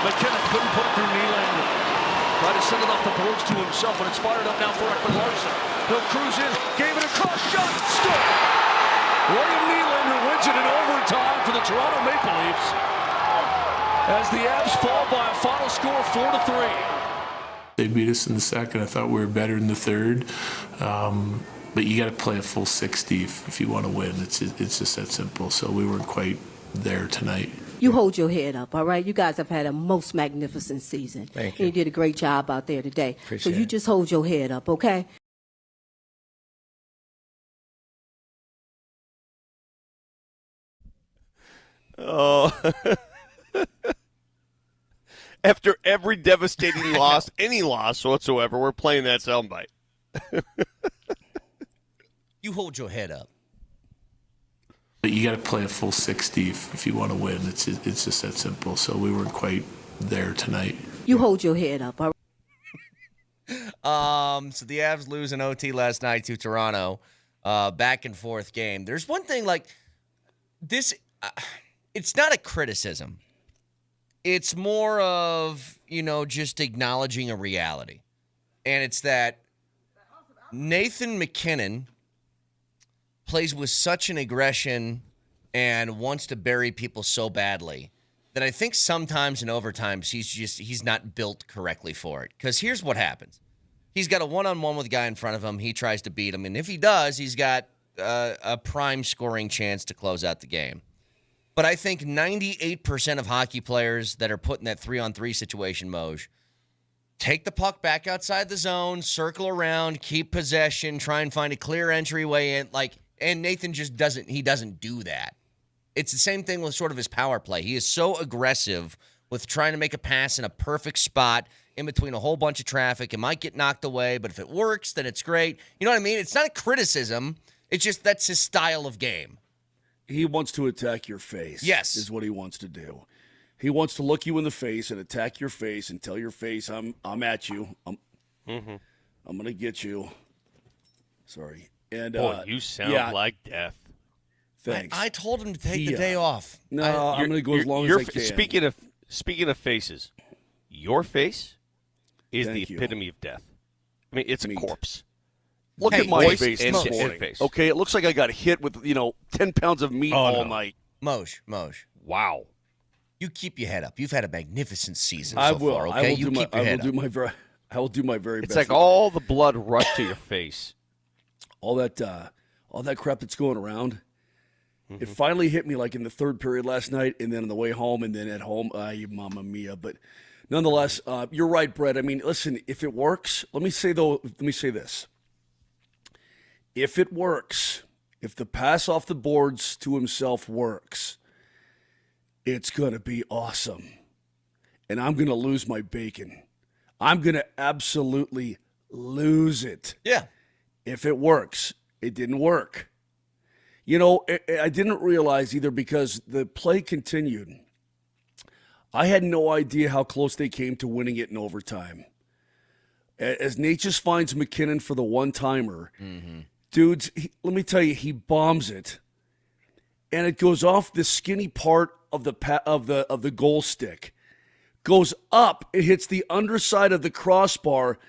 MacKinnon couldn't put it through Nylander. Tried to send it off the boards to himself, and it's fired up now for Ekman Larson. He'll cruise in, gave it a cross shot, score! William Nylander wins it in overtime for the Toronto Maple Leafs as the Avs fall by a final score 4-3. They beat us in the second. I thought we were better in the third. But you got to play a full 60 if you want to win. It's just that simple. So we weren't quite there tonight. You hold your head up, all right? You guys have had a most magnificent season. Thank you. And you did a great job out there today. Appreciate so you just hold your head up, okay? Oh. After every devastating loss, any loss whatsoever, we're playing that soundbite. You hold your head up. But you got to play a full 60 if you want to win. It's just that simple. So we weren't quite there tonight. You hold your head up, all right? So the Avs lose in OT last night to Toronto. Back and forth game. There's one thing like this. It's not a criticism. It's more of, just acknowledging a reality. And it's that Nathan MacKinnon plays with such an aggression and wants to bury people so badly that I think sometimes in overtimes he's not built correctly for it. Because here's what happens. He's got a one-on-one with a guy in front of him. He tries to beat him. And if he does, he's got a prime scoring chance to close out the game. But I think 98% of hockey players that are put in that 3-on-3 situation, Moj, take the puck back outside the zone, circle around, keep possession, try and find a clear entryway in. And Nathan just doesn't do that. It's the same thing with sort of his power play. He is so aggressive with trying to make a pass in a perfect spot in between a whole bunch of traffic. It might get knocked away, but if it works, then it's great. You know what I mean? It's not a criticism. It's just that's his style of game. He wants to attack your face. Yes. Is what he wants to do. He wants to look you in the face and attack your face and tell your face, I'm at you. I'm going to get you. Sorry. And boy, you sound like death. Thanks. I told him to take the day off. No, I'm going to go as long as I can. Speaking of faces, your face is Thank the you. epitome of death. I mean, it's a corpse. Look at my face and this morning. face. Okay, it looks like I got hit with 10 pounds of meat all night. Moj. Wow. You keep your head up. You've had a magnificent season I so will. far, okay? I will You do keep my, your I head will up. do my very. I will do my very It's best. like all the blood rushed to your face. all that crap that's going around. It finally hit me like in the third period last night, and then on the way home, and then at home, mamma mia. But nonetheless, you're right, Brett. I mean, listen, if it works, let me say this. If it works, if the pass off the boards to himself works, it's going to be awesome. And I'm going to lose my bacon. I'm going to absolutely lose it. Yeah. If it works. It didn't work. I didn't realize either because the play continued. I had no idea how close they came to winning it in overtime. As Nate just finds MacKinnon for the one-timer, dudes, let me tell you, he bombs it, and it goes off the skinny part of the goal stick, goes up, it hits the underside of the crossbar,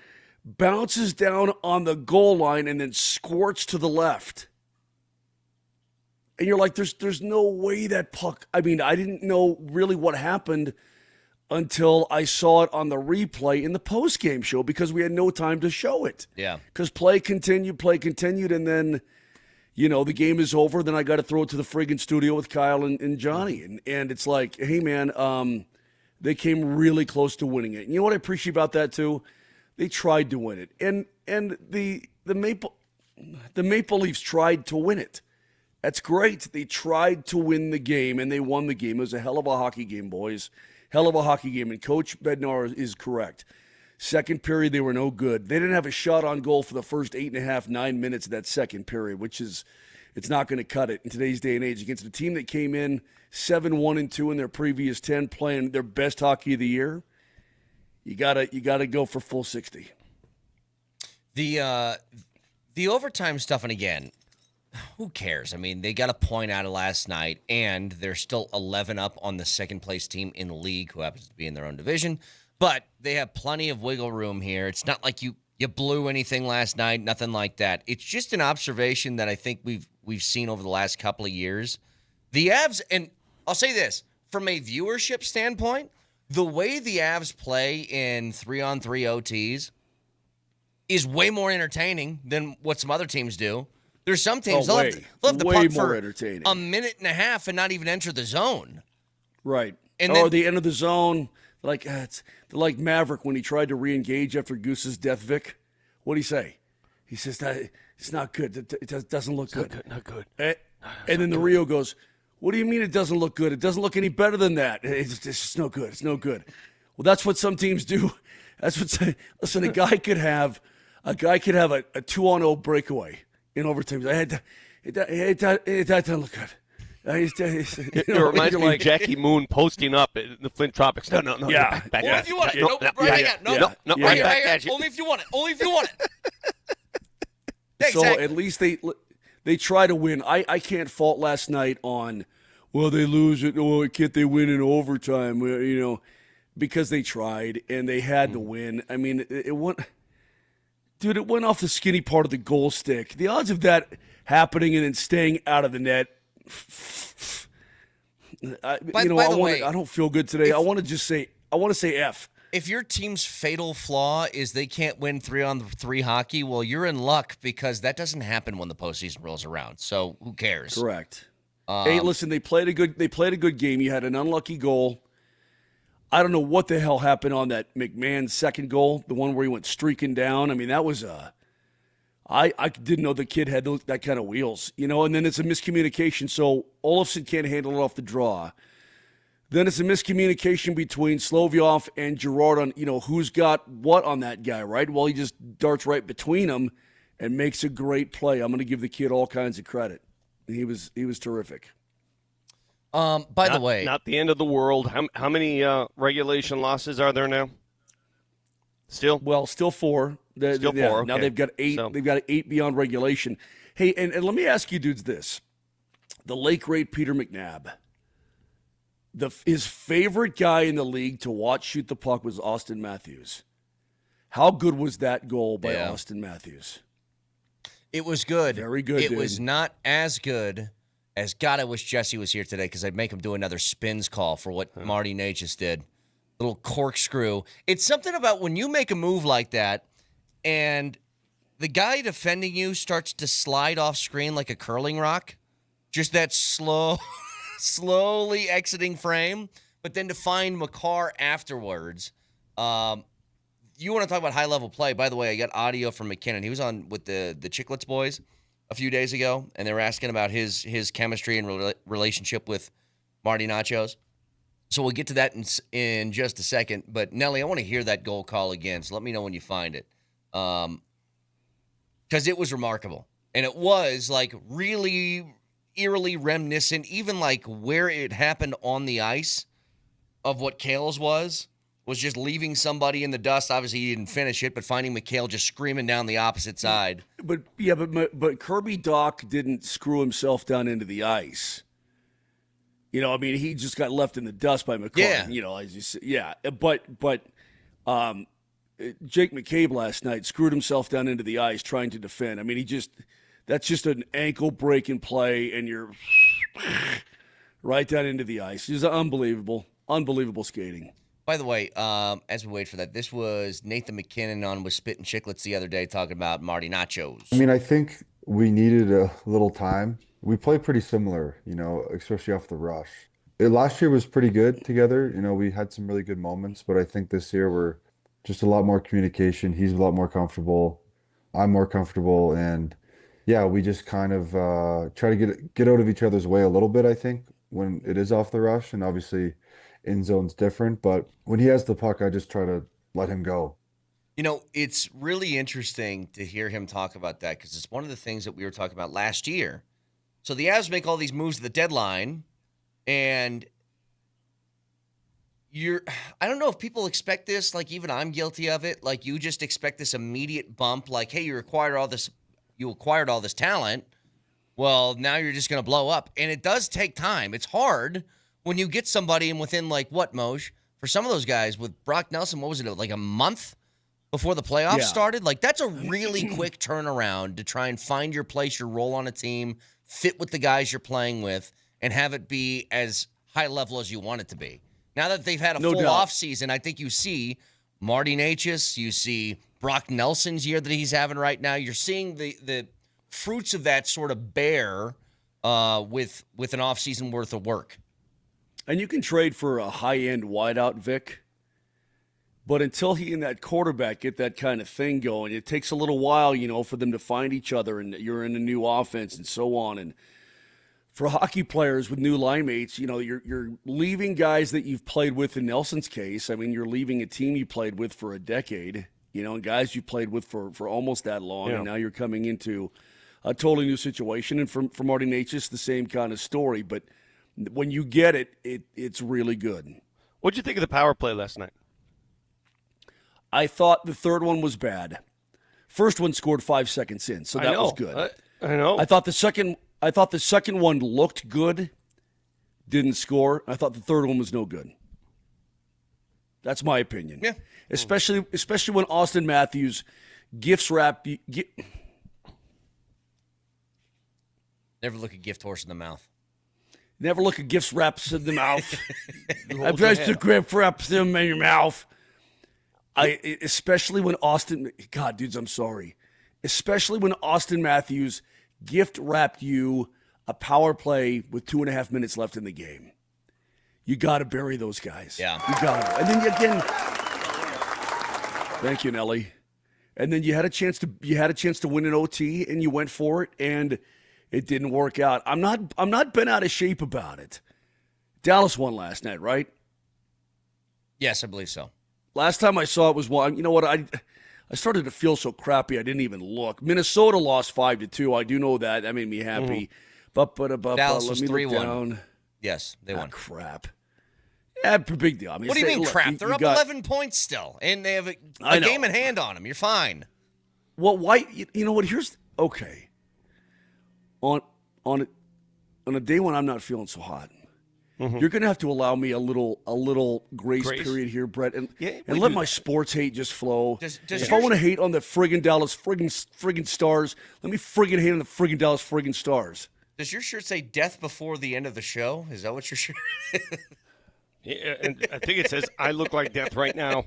bounces down on the goal line, and then squirts to the left. And you're like, there's no way that puck. I mean, I didn't know really what happened until I saw it on the replay in the post-game show because we had no time to show it. Yeah. Because play continued, and then, the game is over. Then I got to throw it to the friggin' studio with Kyle and Johnny. And it's like, hey, man, they came really close to winning it. And you know what I appreciate about that, too? They tried to win it. And the Maple Leafs tried to win it. That's great. They tried to win the game, and they won the game. It was a hell of a hockey game, boys. Hell of a hockey game, and Coach Bednar is correct. Second period, they were no good. They didn't have a shot on goal for the first 8.5, 9 minutes of that second period, which is, it's not going to cut it in today's day and age against a team that came in 7-1-2 in their previous 10, playing their best hockey of the year. You gotta go for full 60. The overtime stuff, and again, who cares? I mean, they got a point out of last night, and they're still 11 up on the second-place team in the league, who happens to be in their own division. But they have plenty of wiggle room here. It's not like you blew anything last night, nothing like that. It's just an observation that I think we've seen over the last couple of years. The Avs, and I'll say this, from a viewership standpoint, the way the Avs play in 3-on-3 OTs is way more entertaining than what some other teams do. There's some teams they'll have the puck for a minute and a half and not even enter the zone. Right. And then, they enter the zone. They're like Maverick when he tried to re-engage after Goose's death Vic. What did he say? He says that it's not good. It doesn't look good. Not good. And then the Rio goes, what do you mean it doesn't look good? It doesn't look any better than that. It's just no good. It's no good. Well, that's what some teams do. That's what. Listen, a guy could have a 2-on-0 breakaway in overtime. It doesn't look good. It reminds me of Jackie Moon posting up at the Flint Tropics. No. Yeah. Back Only if you want it. No, right here. Only if you want it. Only if you want it. So at least they try to win. I can't fault last night on, well, they lose it. Oh, can't they win in overtime? Well, because they tried and they had to win. I mean, it went off the skinny part of the goal stick. The odds of that happening and then staying out of the net. By the way, I don't feel good today. I want to say F. If your team's fatal flaw is they can't win 3-on-3 hockey, well, you're in luck because that doesn't happen when the postseason rolls around. So who cares? Correct. Hey, listen, they played a good game. You had an unlucky goal. I don't know what the hell happened on that McMahon second goal, the one where he went streaking down. I mean, that was I didn't know the kid had that kind of wheels, and then it's a miscommunication. So Olofsson can't handle it off the draw. Then it's a miscommunication between Slovyov and Girard on, who's got what on that guy, right? Well, he just darts right between them and makes a great play. I'm going to give the kid all kinds of credit. He was terrific. By the way, not the end of the world. How many regulation losses are there now? Still 4. Still 4. Okay. Now they've got 8. So. They've got 8 beyond regulation. Hey, and let me ask you dudes this: the late great Peter McNabb, his favorite guy in the league to watch shoot the puck was Austin Matthews. How good was that goal by Austin Matthews? It was good. Very good. It was not as good as God. I wish Jesse was here today because I'd make him do another spins call for what Marty Nate just did. Little corkscrew. It's something about when you make a move like that and the guy defending you starts to slide off screen like a curling rock, just that slowly exiting frame, but then to find McCarr afterwards. You want to talk about high-level play. By the way, I got audio from MacKinnon. He was on with the Chicklets boys a few days ago, and they were asking about his chemistry and relationship with Marty Nachos. So we'll get to that in just a second. But, Nelly, I want to hear that goal call again, so let me know when you find it. Because it was remarkable. And it was, really eerily reminiscent, even, where it happened on the ice of what Kale's was just leaving somebody in the dust. Obviously, he didn't finish it, but finding McHale just screaming down the opposite side. But Kirby Doc didn't screw himself down into the ice. He just got left in the dust by McCarr. Yeah. But Jake McCabe last night screwed himself down into the ice trying to defend. That's just an ankle-breaking play, and you're right down into the ice. It's unbelievable skating. By the way, as we wait for that, this was Nathan MacKinnon on with Spit and Chicklets the other day talking about Marty Nachos. I think we needed a little time. We play pretty similar, especially off the rush. Last year was pretty good together. We had some really good moments, but I think this year we're just a lot more communication. He's a lot more comfortable. I'm more comfortable. And, yeah, we just kind of try to get out of each other's way a little bit, I think, when it is off the rush. And obviously – in zone's different, but when he has the puck, I just try to let him go. It's really interesting to hear him talk about that because it's one of the things that we were talking about last year. So the Avs make all these moves at the deadline, and I don't know if people expect this, even I'm guilty of it, you just expect this immediate bump, hey, you acquired all this talent. well, now you're just going to blow up. And it does take time. It's hard when you get somebody and within, like, what, Moj? For some of those guys, with Brock Nelson, what was it, like a month before the playoffs started? Like, that's a really quick turnaround to try and find your place, your role on a team, fit with the guys you're playing with, and have it be as high level as you want it to be. Now that they've had a full offseason, I think you see Marty Necas, you see Brock Nelson's year that he's having right now. You're seeing the fruits of that sort of bear with an offseason worth of work. And you can trade for a high-end wideout, Vic. But until he and that quarterback get that kind of thing going, it takes a little while, for them to find each other, and you're in a new offense and so on. And for hockey players with new line mates, you're leaving guys that you've played with in Nelson's case. I mean, you're leaving a team you played with for a decade, and guys you played with for almost that long, and now you're coming into a totally new situation. And for Marty Necas, the same kind of story. But when you get it, it's really good. What'd you think of the power play last night? I thought the third one was bad. First one scored 5 seconds in, so that was good. I know. I thought the second one looked good, didn't score. I thought the third one was no good. That's my opinion. Yeah. Especially when Austin Matthews gifts wrap. Never look a gift horse in the mouth. Never look a gift wraps in the mouth. I pressed the gift wraps in your mouth. Especially when Austin. God, dudes, I'm sorry. Especially when Austin Matthews gift wrapped you a power play with 2.5 minutes left in the game. You got to bury those guys. Yeah. You got to. And then again, thank you, Nelly. And then you had a chance to win an OT, and you went for it, and it didn't work out. I'm not bent out of shape about it. Dallas won last night, right? Yes, I believe so. Last time I saw it was one. You know what? I started to feel so crappy I didn't even look. Minnesota lost 5-2. I do know that. That made me happy. But Dallas was let me 3-1. look down. Yes, they won. Crap. Yeah, big deal. I mean, what do you mean crap? They're up 11 points still, and they have a game in hand on them. You're fine. Well, why? You know what? Here's okay. On a day when I'm not feeling so hot, you're going to have to allow me a little grace period here, Brett, and let my sports hate just flow. If I want to hate on the friggin' Dallas friggin' Stars, let me friggin' hate on the friggin' Dallas friggin' Stars. Does your shirt say "Death Before the End of the Show"? Is that what your shirt? Yeah, and I think it says, "I look like death right now."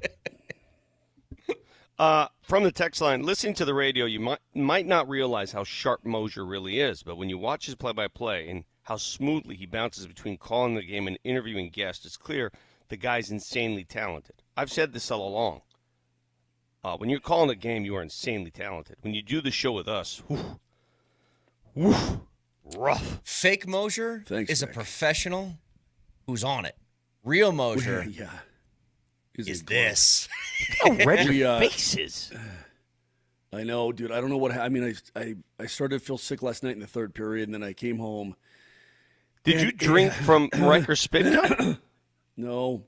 From the text line, listening to the radio, you might not realize how sharp Moser really is, but when you watch his play-by-play and how smoothly he bounces between calling the game and interviewing guests, it's clear the guy's insanely talented. I've said this all along. When you're calling a game, you are insanely talented. When you do the show with us, rough. Fake Moser is a professional who's on it. Real Moser is this. Oh, red faces. I know, dude. I don't know what happened. I mean, I started to feel sick last night in the third period, and then I came home. Did you drink from Riker's spit cup? No.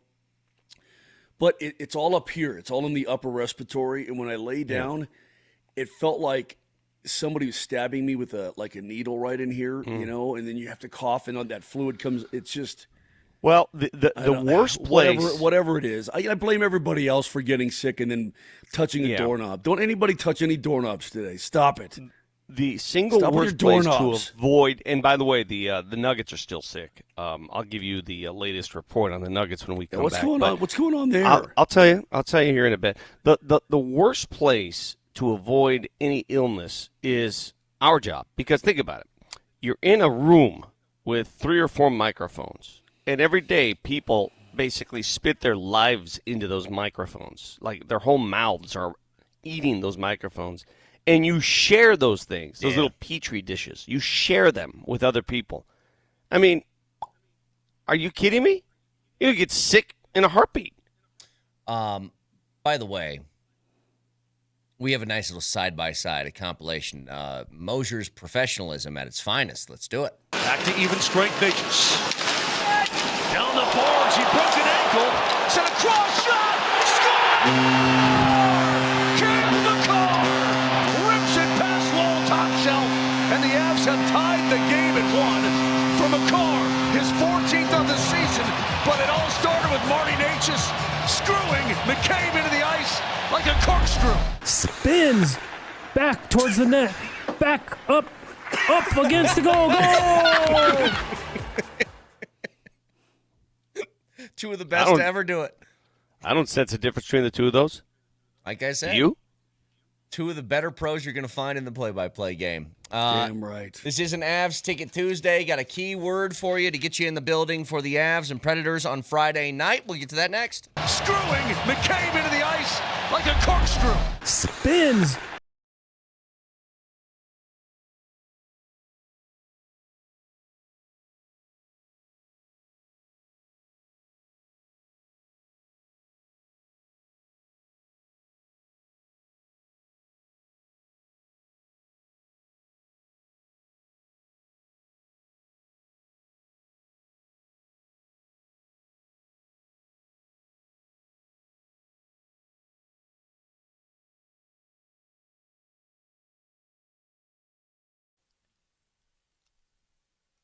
But it's all up here. It's all in the upper respiratory. And when I lay down, it felt like somebody was stabbing me with a needle right in here, and then you have to cough, and that fluid comes. It's just. Well, the worst place. Whatever it is. I blame everybody else for getting sick and then touching a doorknob. Don't anybody touch any doorknobs today. Stop it. The single worst place to avoid, and by the way, the Nuggets are still sick. I'll give you the latest report on the Nuggets when we come back. What's going on there? I'll tell you here in a bit. The worst place to avoid any illness is our job, because think about it. You're in a room with 3 or 4 microphones, and every day people basically spit their lives into those microphones. Like their whole mouths are eating those microphones. And you share those things, those little Petri dishes. You share them with other people. I mean, are you kidding me? You'll get sick in a heartbeat. By the way, we have a nice little side-by-side, a compilation. Moser's professionalism at its finest. Let's do it. Back to even strength Necas. Down the boards, he broke an ankle. Sent a cross shot. Score! Here's the call. Rips it past wall, top shelf, and the Avs have tied the game at 1 for McCarr, his 14th of the season. But it all started with Marty Necas screwing McCabe into the ice like a corkscrew. Spins back towards the net. Back up against the goal. Goal! Two of the best to ever do it. I don't sense a difference between the two of those. Like I said. Do you? Two of the better pros you're going to find in the play-by-play game. Damn right. This is an Avs Ticket Tuesday. Got a key word for you to get you in the building for the Avs and Predators on Friday night. We'll get to that next. Screwing McCabe into the ice like a corkscrew. Spins.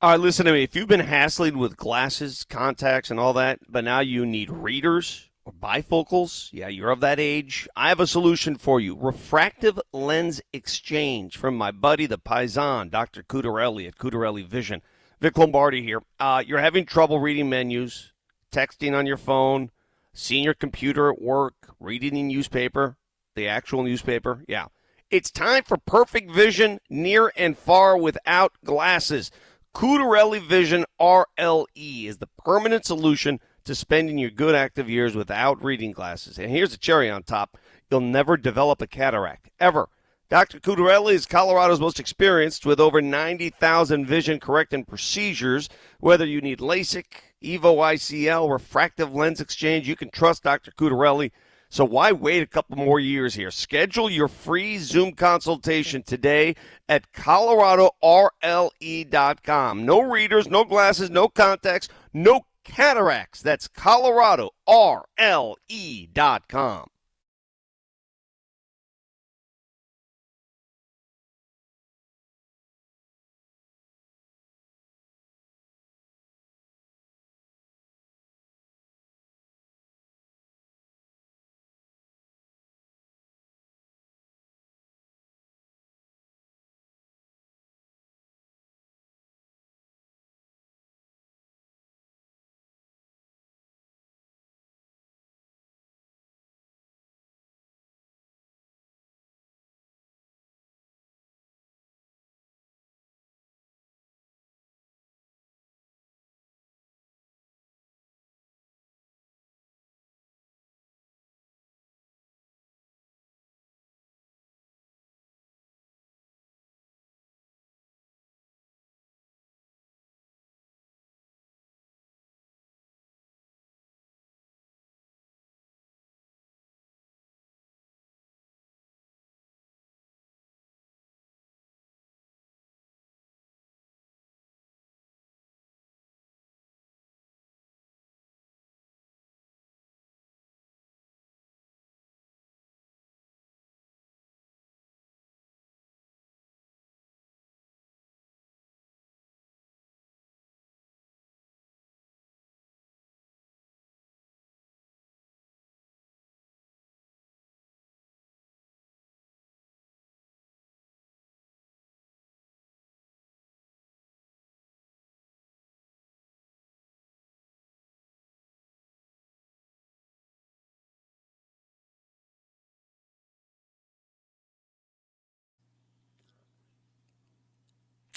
All right, listen to me. If you've been hassling with glasses, contacts, and all that, but now you need readers or bifocals, yeah, you're of that age, I have a solution for you. Refractive Lens Exchange from my buddy, the Paisan, Dr. Cudarelli at Cudarelli Vision. Vic Lombardi here. You're having trouble reading menus, texting on your phone, seeing your computer at work, reading the newspaper, the actual newspaper, yeah. It's time for perfect vision near and far without glasses. Cudarelli Vision RLE is the permanent solution to spending your good active years without reading glasses. And here's the cherry on top. You'll never develop a cataract, ever. Dr. Cudarelli is Colorado's most experienced with over 90,000 vision-correcting procedures. Whether you need LASIK, EVO ICL, refractive lens exchange, you can trust Dr. Cudarelli. So why wait a couple more years here? Schedule your free Zoom consultation today at coloradorle.com. No readers, no glasses, no contacts, no cataracts. That's coloradorle.com.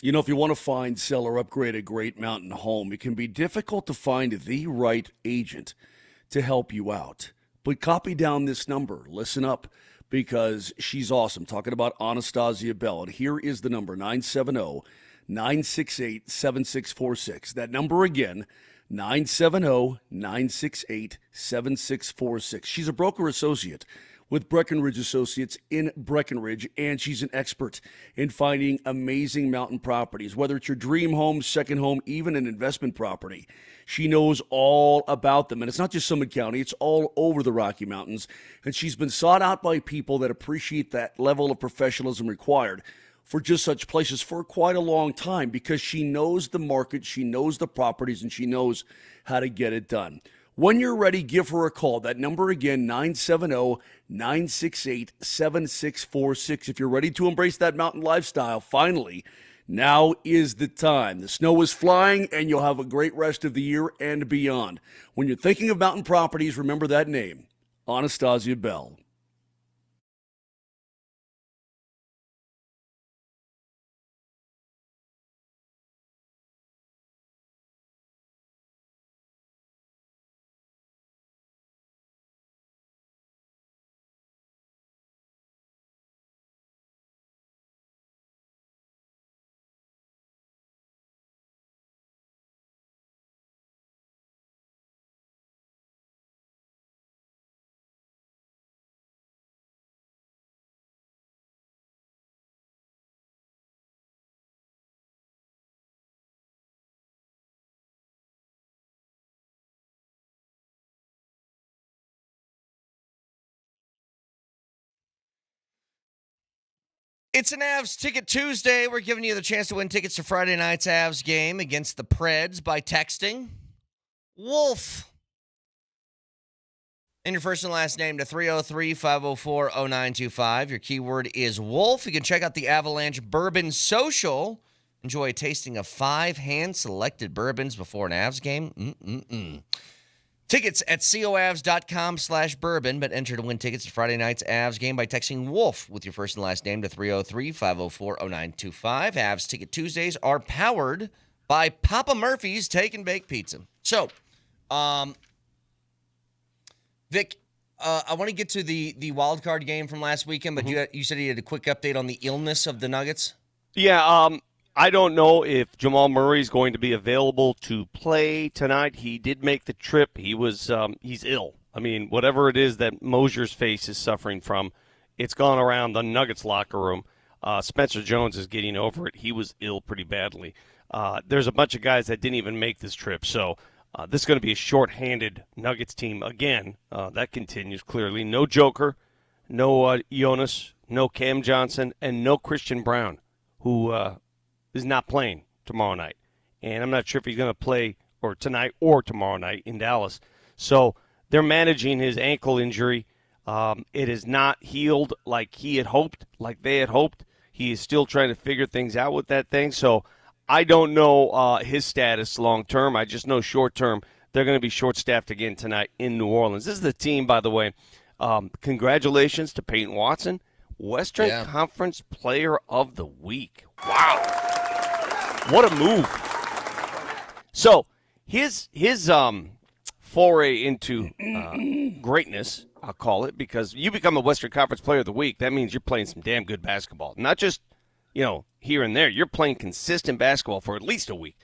You know, if you want to find, sell, or upgrade a Great Mountain home, it can be difficult to find the right agent to help you out. But copy down this number. Listen up, because she's awesome. Talking about Anastasia Bell. And here is the number, 970-968-7646. That number again, 970-968-7646. She's a broker associate with Breckenridge Associates in Breckenridge, and she's an expert in finding amazing mountain properties. Whether it's your dream home, second home, even an investment property, she knows all about them. And it's not just Summit County, it's all over the Rocky Mountains. And she's been sought out by people that appreciate that level of professionalism required for just such places for quite a long time because she knows the market, she knows the properties, and she knows how to get it done. When you're ready, give her a call. That number again, 970-968-7646. If you're ready to embrace that mountain lifestyle, finally, now is the time. The snow is flying, and you'll have a great rest of the year and beyond. When you're thinking of mountain properties, remember that name, Anastasia Bell. It's an Avs Ticket Tuesday. We're giving you the chance to win tickets to Friday night's Avs game against the Preds by texting Wolf and your first and last name to 303-504-0925. Your keyword is Wolf. You can check out the Avalanche Bourbon Social. Enjoy a tasting of 5 hand-selected bourbons before an Avs game. Tickets at coavs.com/bourbon, but enter to win tickets to Friday night's Avs game by texting Wolf with your first and last name to 303-504-0925. Avs Ticket Tuesdays are powered by Papa Murphy's Take and Bake Pizza. So, Vic, I want to get to the wild card game from last weekend, but you said you had a quick update on the illness of the Nuggets? Yeah, I don't know if Jamal Murray is going to be available to play tonight. He did make the trip. He's ill. I mean, whatever it is that Moser's face is suffering from, it's gone around the Nuggets locker room. Spencer Jones is getting over it. He was ill pretty badly. There's a bunch of guys that didn't even make this trip. So this is going to be a shorthanded Nuggets team again. That continues clearly. No Joker, no Jonas, no Cam Johnson, and no Christian Brown, who is not playing tomorrow night. And I'm not sure if he's going to play or tonight or tomorrow night in Dallas. So they're managing his ankle injury. It is not healed like he had hoped, like they had hoped. He is still trying to figure things out with that thing. So I don't know his status long term. I just know short term they're going to be short-staffed again tonight in New Orleans. This is the team, by the way. Congratulations to Payton Watson, Western Conference Player of the Week. Wow. What a move. So his foray into greatness, I'll call it, because you become a Western Conference Player of the Week, that means you're playing some damn good basketball. Not just, here and there. You're playing consistent basketball for at least a week.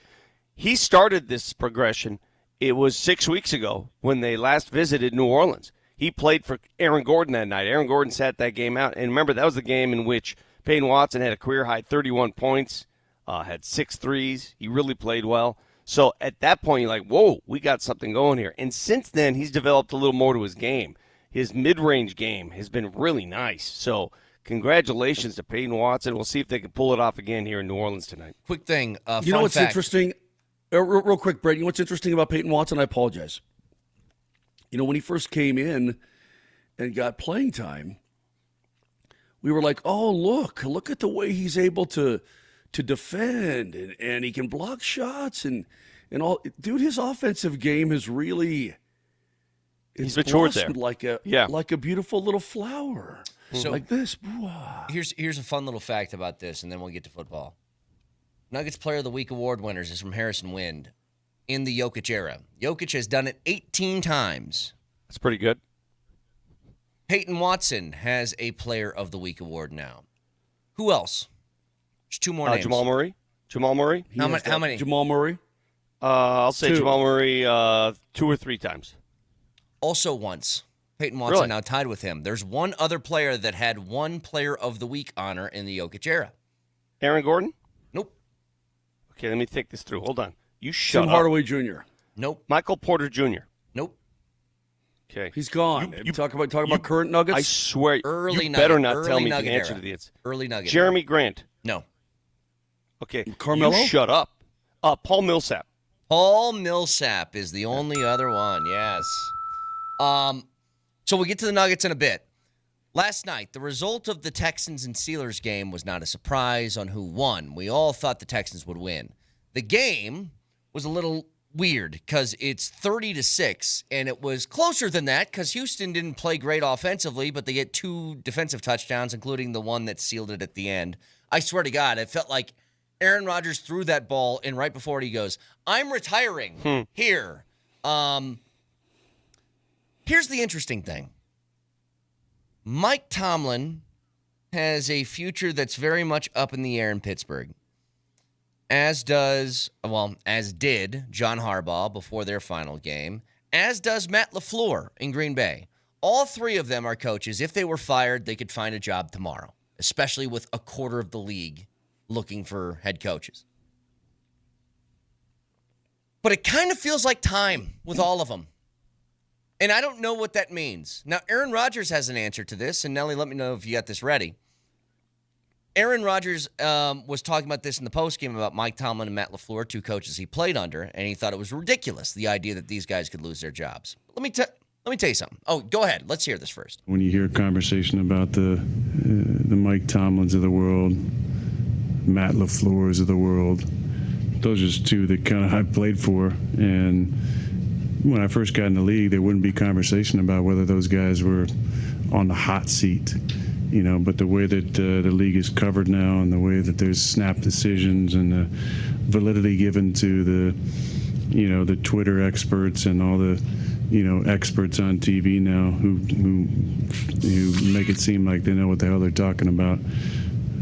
He started this progression, it was 6 weeks ago when they last visited New Orleans. He played for Aaron Gordon that night. Aaron Gordon sat that game out. And remember, that was the game in which Payton Watson had a career-high 31 points, had 6 threes. He really played well. So at that point, you're like, whoa, we got something going here. And since then, he's developed a little more to his game. His mid-range game has been really nice. So congratulations to Payton Watson. We'll see if they can pull it off again here in New Orleans tonight. Quick thing. You know what's interesting? Real quick, Brett, you know what's interesting about Payton Watson? I apologize. When he first came in and got playing time, we were like, oh, look at the way he's able to defend, and he can block shots and all. Dude, his offensive game has really he's matured there. like a beautiful little flower. So like this. Here's a fun little fact about this, and then we'll get to football. Nuggets Player of the Week award winners is from Harrison Wind in the Jokic era. Jokic has done it 18 times. That's pretty good. Payton Watson has a Player of the Week award now. Who else? There's 2 more names. Jamal Murray. How many? Jamal Murray. I'll say 2. Jamal Murray 2 or 3 times. Also once. Payton Watson now tied with him. There's one other player that had 1 Player of the Week honor in the Jokic era. Aaron Gordon? Nope. Okay, let me think this through. Hold on. You shut Tim up. Hardaway Jr. Nope. Michael Porter Jr. Nope. Okay. He's gone. You talk about current Nuggets? I swear, Early you better nugget, not tell me the nugget answer era. to this. Early nugget. Jeremy era. Grant. No. Okay. Carmelo? You shut up. Paul Millsap. Paul Millsap is the only other one, yes. So we'll get to the Nuggets in a bit. Last night, the result of the Texans and Steelers game was not a surprise on who won. We all thought the Texans would win. The game was a little weird because it's 30-6, and it was closer than that because Houston didn't play great offensively, but they get 2 defensive touchdowns, including the one that sealed it at the end. I swear to God, it felt like Aaron Rodgers threw that ball, and right before it, he goes, I'm retiring here. Here's the interesting thing. Mike Tomlin has a future that's very much up in the air in Pittsburgh. As did John Harbaugh before their final game, as does Matt LaFleur in Green Bay. All 3 of them are coaches. If they were fired, they could find a job tomorrow, especially with a quarter of the league looking for head coaches. But it kind of feels like time with all of them. And I don't know what that means. Now, Aaron Rodgers has an answer to this, and Nelly, let me know if you got this ready. Aaron Rodgers was talking about this in the postgame about Mike Tomlin and Matt LaFleur, 2 coaches he played under, and he thought it was ridiculous, the idea that these guys could lose their jobs. Let me tell you something. Oh, go ahead. Let's hear this first. When you hear a conversation about the Mike Tomlins of the world, Matt LaFleurs of the world, those are just 2 that kind of I played for. And when I first got in the league, there wouldn't be conversation about whether those guys were on the hot seat. But the way that the league is covered now and the way that there's snap decisions and the validity given to the Twitter experts and all the, experts on TV now who make it seem like they know what the hell they're talking about.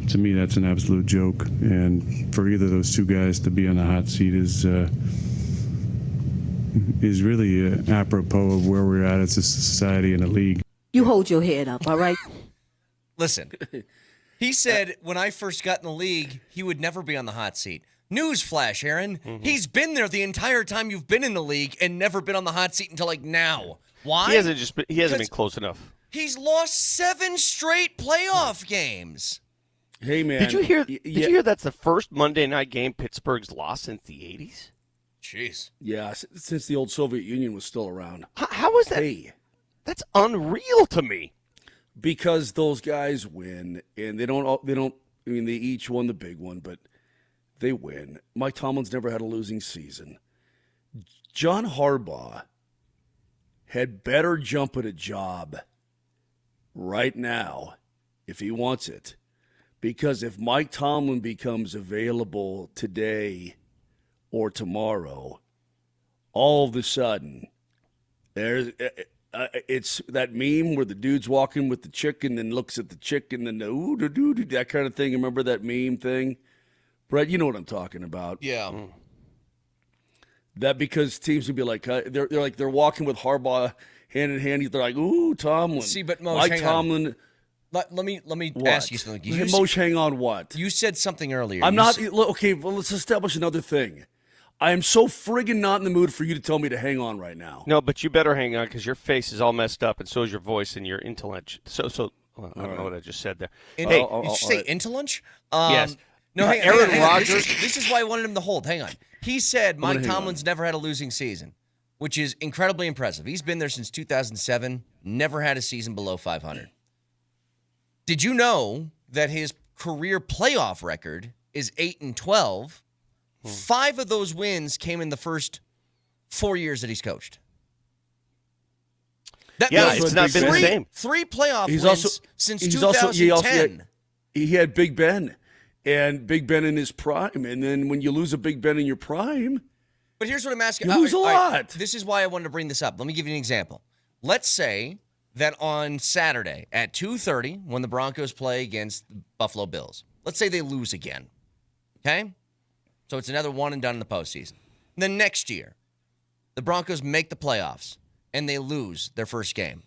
To me, that's an absolute joke. And for either of those 2 guys to be on the hot seat is really apropos of where we're at as a society and a league. You hold your head up, all right? Listen, he said when I first got in the league, he would never be on the hot seat. Newsflash, Aaron. Mm-hmm. He's been there the entire time you've been in the league and never been on the hot seat until like now. Why? He hasn't been close enough. He's lost 7 straight playoff games. Hey, man. Did you hear that's the first Monday night game Pittsburgh's lost since the 80s? Jeez. Yeah, since the old Soviet Union was still around. How is that? Hey. That's unreal to me. Because those guys win, and they each won the big one, but they win. Mike Tomlin's never had a losing season. John Harbaugh had better jump at a job right now if he wants it. Because if Mike Tomlin becomes available today or tomorrow, all of a sudden, it's that meme where the dude's walking with the chick and then looks at the chick and then that kind of thing. Remember that meme thing? Brett, you know what I'm talking about. Yeah. That because teams would be like, they're walking with Harbaugh hand in hand. They're like, ooh, Tomlin. See, but Moj, Mike Tomlin. Let me ask you something. Moj, hang on what? You said something earlier. Okay, well, let's establish another thing. I am so friggin' not in the mood for you to tell me to hang on right now. No, but you better hang on because your face is all messed up, and so is your voice and your intellect. I don't know what I just said there. Did you say intellect? Yes. No, Aaron Rodgers. This is why I wanted him to hold. Hang on. He said Mike Tomlin's never had a losing season, which is incredibly impressive. He's been there since 2007, never had a season below 500. Did you know that his career playoff record is 8-12? 5 of those wins came in the first 4 years that he's coached. It's not been the same. 3 playoff wins since 2010. He had Big Ben, and Big Ben in his prime. And then when you lose a Big Ben in your prime, but here's what I'm asking. You lose a lot. This is why I wanted to bring this up. Let me give you an example. Let's say that on Saturday at 2:30, when the Broncos play against the Buffalo Bills, let's say they lose again. Okay? So it's another one and done in the postseason. And then next year, the Broncos make the playoffs and they lose their first game.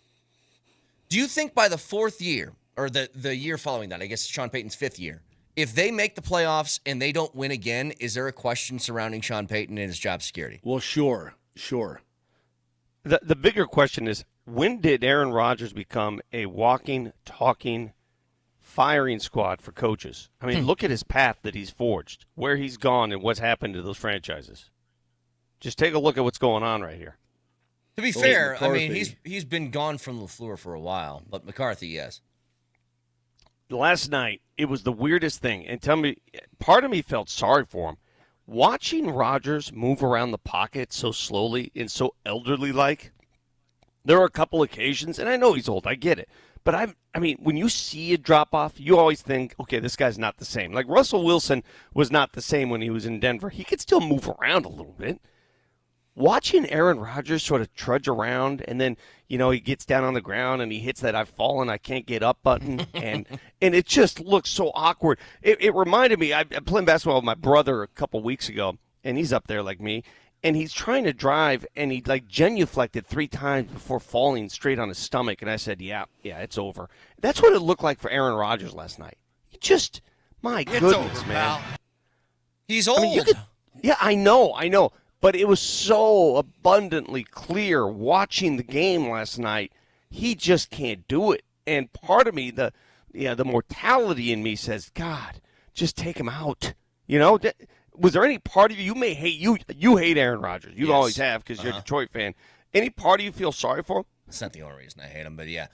Do you think by the 4th year, or the year following that, I guess Sean Payton's 5th year, if they make the playoffs and they don't win again, is there a question surrounding Sean Payton and his job security? Well, sure. The bigger question is, when did Aaron Rodgers become a walking, talking, firing squad for coaches? I mean, look at his path that he's forged, where he's gone, and what's happened to those franchises. Just take a look at what's going on right here. To be fair, I mean, he's been gone from LaFleur for a while, but McCarthy, yes. Last night, it was the weirdest thing. And tell me, part of me felt sorry for him. Watching Rodgers move around the pocket so slowly and so elderly-like, there were a couple occasions, and I know he's old, I get it. But I mean, when you see a drop-off, you always think, okay, this guy's not the same. Like Russell Wilson was not the same when he was in Denver. He could still move around a little bit. Watching Aaron Rodgers sort of trudge around, and then, you know, he gets down on the ground and he hits that "I've fallen, I can't get up" button, and it just looks so awkward. It reminded me, I'm playing basketball with my brother a couple weeks ago, and he's up there like me, and he's trying to drive, and he like genuflected 3 times before falling straight on his stomach, and I said, yeah, it's over. That's what it looked like for Aaron Rodgers last night. He just, my goodness, over, man. pal. He's old. I mean, yeah, I know. But it was so abundantly clear watching the game last night, he just can't do it. And part of me, the mortality in me says, God, just take him out. You know, was there any part of you may hate you hate Aaron Rodgers? You always have because you're a Detroit fan. Any part of you feel sorry for him? That's not the only reason I hate him, but yeah.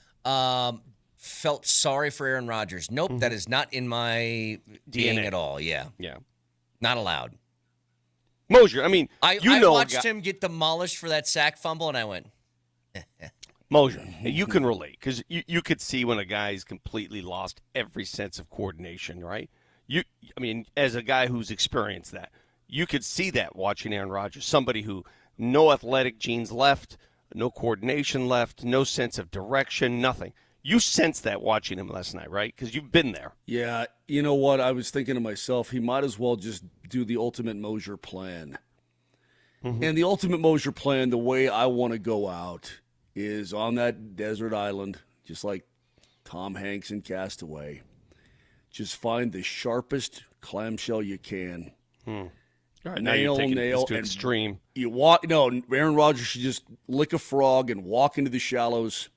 Felt sorry for Aaron Rodgers. Nope, that is not in my being at all. Yeah. Not allowed. Moser, I mean, I watched him get demolished for that sack fumble, and I went, Moser, you can relate because you could see when a guy's completely lost every sense of coordination, right? I mean, as a guy who's experienced that, you could see that watching Aaron Rodgers, somebody who no athletic genes left, no coordination left, no sense of direction, nothing. You sensed that watching him last night, right? Because you've been there. Yeah, you know what? I was thinking to myself, he might as well just do the ultimate Moser plan. And the ultimate Moser plan, the way I want to go out, is on that desert island, just like Tom Hanks in Castaway. Just find the sharpest clamshell you can. All right, now you're taking this to extreme. You walk. No, Aaron Rodgers should just lick a frog and walk into the shallows.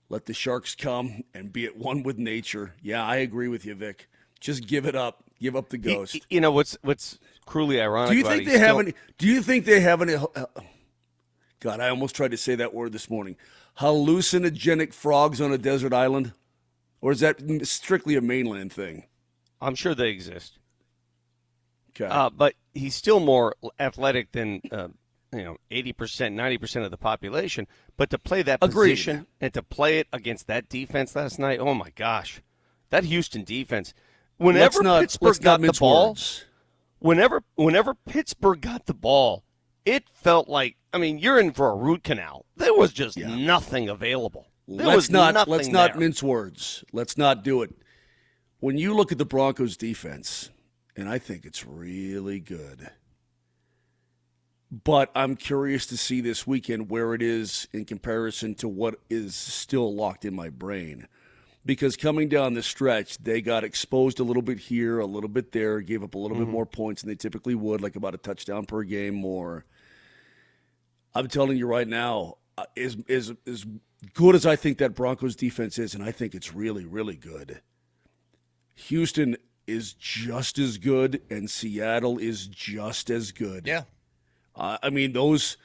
Let the sharks come and be at one with nature. Yeah, I agree with you, Vic. Just give it up. Give up the ghost. You know what's cruelly ironic? Do you think they have any? Do you think they have any? God, I almost tried to say that word this morning. Hallucinogenic frogs on a desert island, or is that strictly a mainland thing? I'm sure they exist. Okay, but he's still more athletic than 80%, 90% of the population. But to play that position and to play it against that defense last night, oh my gosh, that Houston defense. Whenever Pittsburgh got the ball, whenever Pittsburgh got the ball, it felt like, I mean, you're in for a root canal. There was just nothing available. Let's not mince words. Let's not do it. When you look at the Broncos defense, and I think it's really good, but I'm curious to see this weekend where it is in comparison to what is still locked in my brain. Because coming down the stretch, they got exposed a little bit here, a little bit there, gave up a little bit more points than they typically would, like about a touchdown per game more. I'm telling you right now, as good as I think that Broncos defense is, and I think it's really, really good, Houston is just as good, and Seattle is just as good. Yeah. I mean, those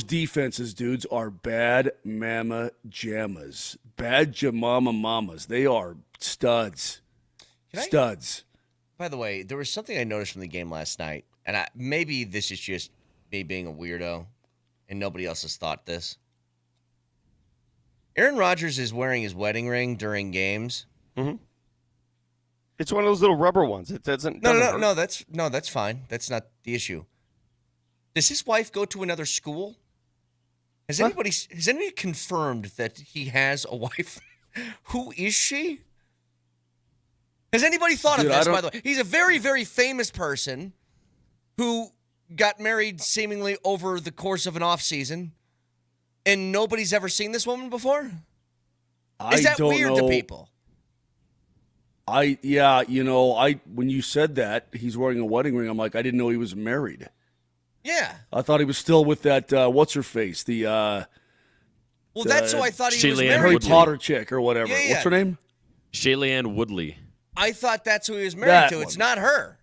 defenses, dudes, are bad mama jammas. Bad jamama mamas. They are studs. Studs. By the way, there was something I noticed from the game last night, and maybe this is just me being a weirdo, and nobody else has thought this. Aaron Rodgers is wearing his wedding ring during games. It's one of those little rubber ones. It doesn't. No. That's fine. That's not the issue. Does his wife go to another school? Has anybody confirmed that he has a wife? Who is she? Has anybody thought of this, by the way? He's a very, very famous person who got married seemingly over the course of an off-season, and nobody's ever seen this woman before? Is that weird to people? When you said that, he's wearing a wedding ring, I'm like, I didn't know he was married. Yeah. I thought he was still with that, what's-her-face, the Well, that's who I thought he was Shaylee married Harry to. Potter chick or whatever. Yeah, yeah. What's her name? Shaylee Woodley. I thought that's who he was married That to. It's one. not her.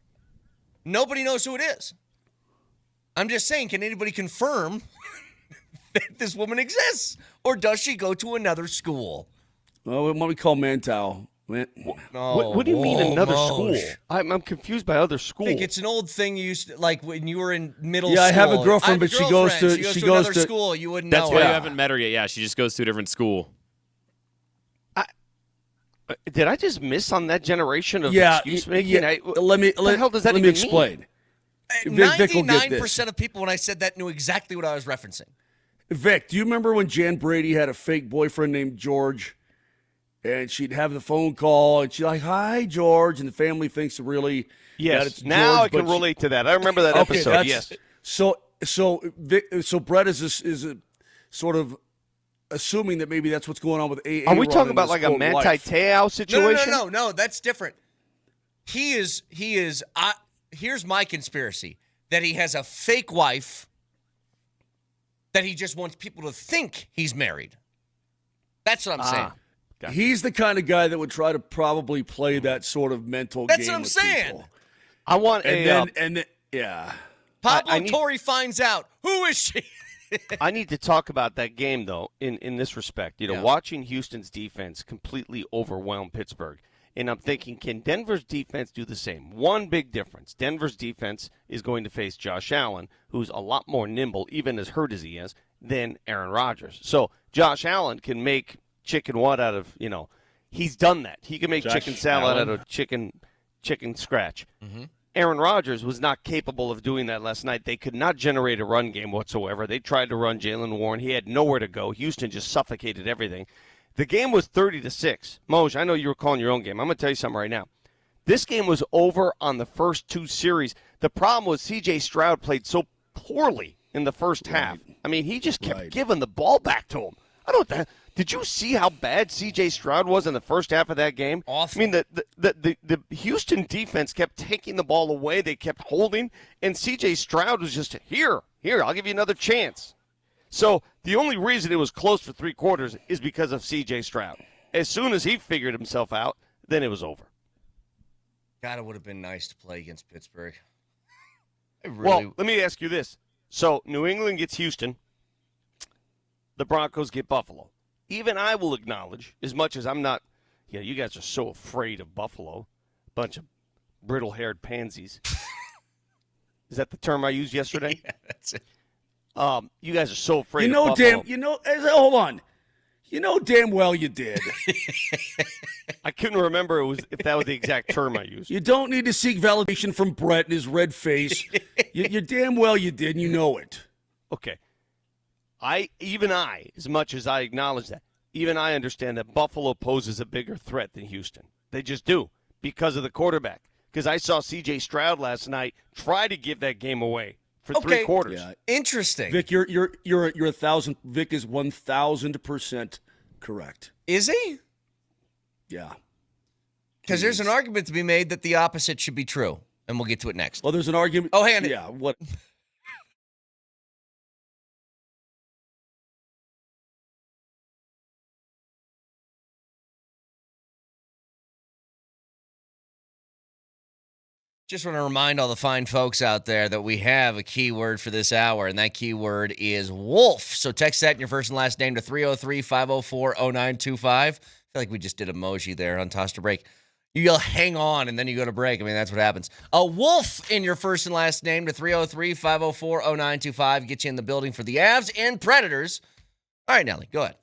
Nobody knows who it is. I'm just saying, can anybody confirm that this woman exists? Or does she go to another school? Well, what we call Mantow. What do you mean another school? I'm confused by other schools. I think it's an old thing you used to, like when you were in middle Yeah, school. I have a girlfriend, but she goes to another school. You wouldn't That's know why her. you haven't met her yet. Yeah, she just goes to a different school. Did I just miss on that generation of excuse making? Yeah. Let me explain. Vic will get this. 99% of people, when I said that, knew exactly what I was referencing. Vic, do you remember when Jan Brady had a fake boyfriend named George? And she'd have the phone call, and she's like, "Hi, George," and the family thinks really that Yes, it's now George, I can but relate to that. I remember that episode. Yes. So Brett is a sort of assuming that maybe that's what's going on with A. Are we talking about like a Manti Te'o situation? No, that's different. He is. Here's my conspiracy: that he has a fake wife. That he just wants people to think he's married. That's what I'm saying. He's the kind of guy that would try to probably play that sort of mental game. That's what I'm with saying. people. I want Pablo Torre finds out. Who is she? I need to talk about that game, though, in this respect. Watching Houston's defense completely overwhelm Pittsburgh. And I'm thinking, can Denver's defense do the same? One big difference. Denver's defense is going to face Josh Allen, who's a lot more nimble, even as hurt as he is, than Aaron Rodgers. So Josh Allen can make chicken what out of, he's done that. He can make chicken salad out of chicken scratch. Mm-hmm. Aaron Rodgers was not capable of doing that last night. They could not generate a run game whatsoever. They tried to run Jaylen Warren. He had nowhere to go. Houston just suffocated everything. The game was 30-6. Moj, I know you were calling your own game. I'm going to tell you something right now. This game was over on the first two series. The problem was C.J. Stroud played so poorly in the first half. I mean, he just kept giving the ball back to him. Did you see how bad C.J. Stroud was in the first half of that game? Awful. I mean, the Houston defense kept taking the ball away. They kept holding, and C.J. Stroud was just, here, I'll give you another chance. So the only reason it was close for three quarters is because of C.J. Stroud. As soon as he figured himself out, then it was over. God, it would have been nice to play against Pittsburgh. Well, let me ask you this. So New England gets Houston. The Broncos get Buffalo. Even I will acknowledge, as much as I'm not, you guys are so afraid of Buffalo, bunch of brittle-haired pansies. Is that the term I used yesterday? Yeah, that's it. You guys are so afraid of Buffalo. Hold on. You know damn well you did. I couldn't remember if that was the exact term I used. You don't need to seek validation from Brett and his red face. you damn well you did, and you know it. Okay. As much as I acknowledge that, even I understand that Buffalo poses a bigger threat than Houston. They just do because of the quarterback. Because I saw C.J. Stroud last night try to give that game away for three quarters. Yeah. Interesting. Vic, you're 1,000. Vic is 1,000% correct. Is he? Yeah. Because there's an argument to be made that the opposite should be true, and we'll get to it next. Well, there's an argument. Oh, hang on. Yeah. What? Just want to remind all the fine folks out there that we have a keyword for this hour, and that keyword is wolf. So text that in your first and last name to 303-504-0925. I feel like we just did emoji there on Toss to Break. You yell, hang on, and then you go to break. I mean, that's what happens. A wolf in your first and last name to 303-504-0925. Get you in the building for the Avs and Predators. All right, Nelly, go ahead.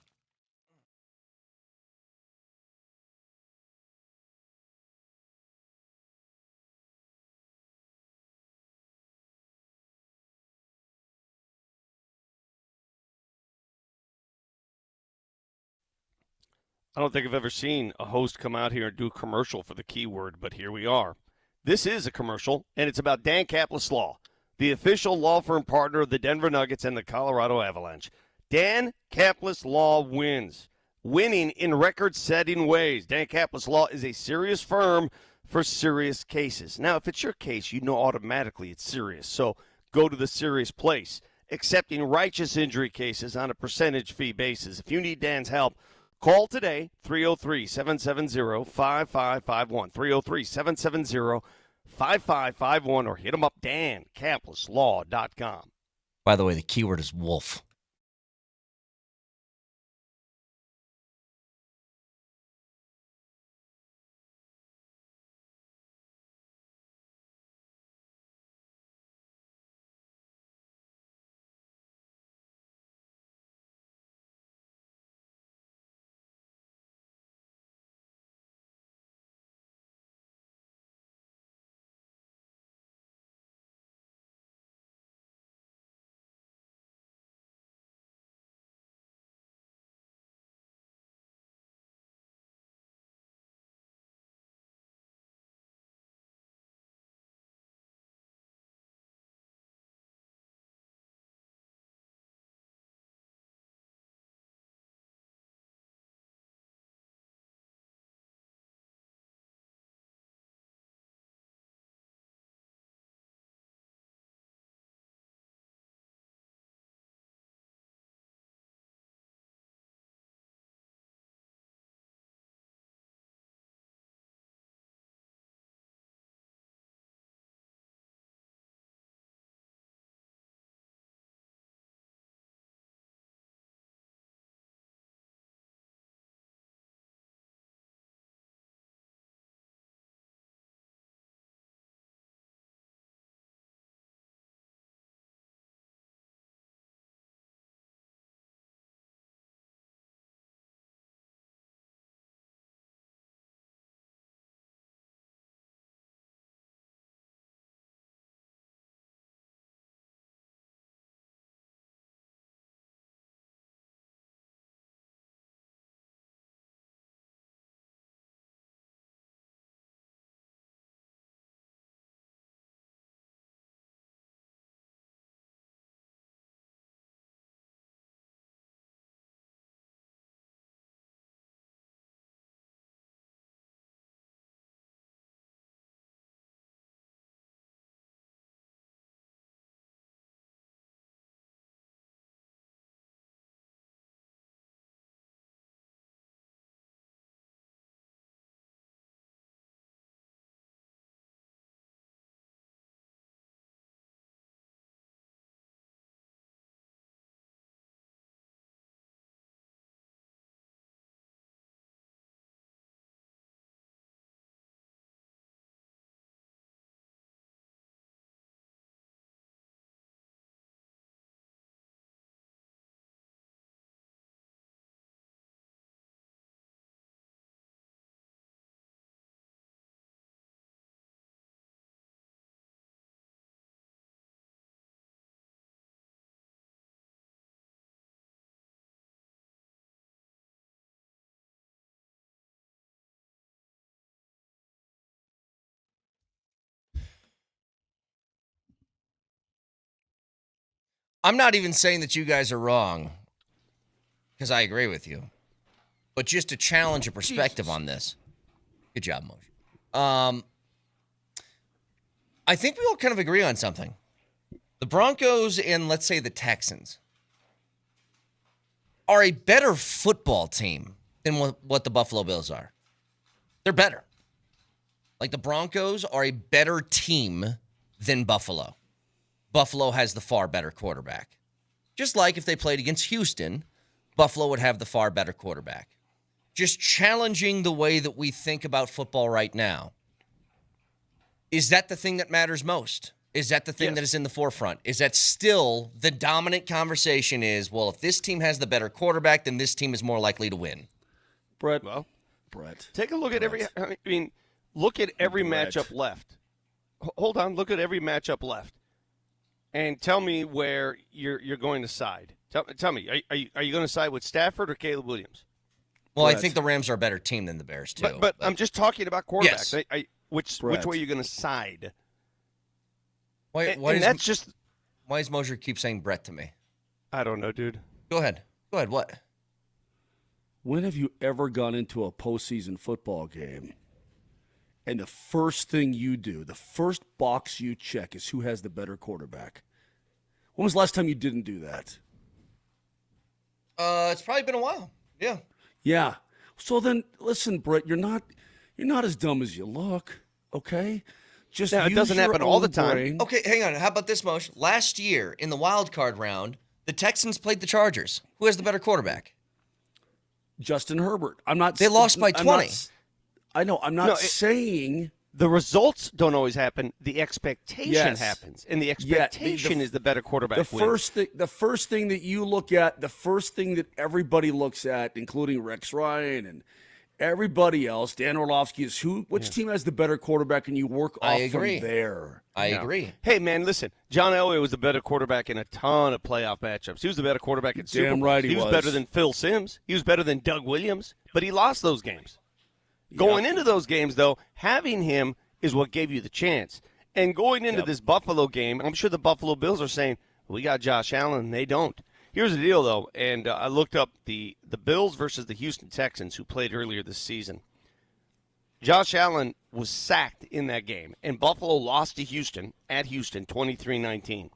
I don't think I've ever seen a host come out here and do a commercial for the keyword, but here we are. This is a commercial, and it's about Dan Kaplis Law, the official law firm partner of the Denver Nuggets and the Colorado Avalanche. Dan Kaplis Law wins, winning in record-setting ways. Dan Kaplis Law is a serious firm for serious cases. Now, if it's your case, you know automatically it's serious, so go to the serious place. accepting righteous injury cases on a percentage fee basis. If you need Dan's help, call today, 303-770-5551, 303-770-5551, or hit him up, DanCampleslaw.com. By the way, the keyword is wolf. I'm not even saying that you guys are wrong, because I agree with you. But just to challenge a perspective on this. Good job, Moser. I think we all kind of agree on something. The Broncos and, let's say, the Texans are a better football team than what the Buffalo Bills are. They're better. Like, the Broncos are a better team than Buffalo. Buffalo has the far better quarterback. Just like if they played against Houston, Buffalo would have the far better quarterback. Just challenging the way that we think about football right now. Is that the thing that matters most? Is that the thing that is in the forefront? Is that still the dominant conversation is, well, if this team has the better quarterback, then this team is more likely to win? Brett. Take a look at look at every matchup left. Hold on, look at every matchup left. And tell me where you're going to side. Tell me, are you going to side with Stafford or Caleb Williams? Well, I think the Rams are a better team than the Bears, too. But I'm just talking about quarterbacks. Yes. Which way are you going to side? Why does Moser keep saying Brett to me? I don't know, dude. Go ahead. What? When have you ever gone into a postseason football game and the first thing you do, the first box you check is who has the better quarterback? When was the last time you didn't do that? It's probably been a while. Yeah. Yeah. So then, listen, Brett, you're not as dumb as you look. Okay. Just it doesn't happen all the time. Brain. Okay, hang on. How about this, Mosh? Last year in the wild card round, the Texans played the Chargers. Who has the better quarterback? Justin Herbert. They lost by 20. I know. I'm not saying the results don't always happen. The expectation happens, and the expectation is the better quarterback. The first thing that you look at, the first thing that everybody looks at, including Rex Ryan and everybody else, Dan Orlovsky, is which team has the better quarterback, and you work off from there. I agree. Hey, man, listen. John Elway was the better quarterback in a ton of playoff matchups. He was the better quarterback in Super Bowls. Right he was better than Phil Simms. He was better than Doug Williams, but he lost those games. Going into those games, though, having him is what gave you the chance. And going into this Buffalo game, I'm sure the Buffalo Bills are saying, we got Josh Allen, and they don't. Here's the deal, though, and I looked up the Bills versus the Houston Texans, who played earlier this season. Josh Allen was sacked in that game, and Buffalo lost to Houston at Houston 23-19.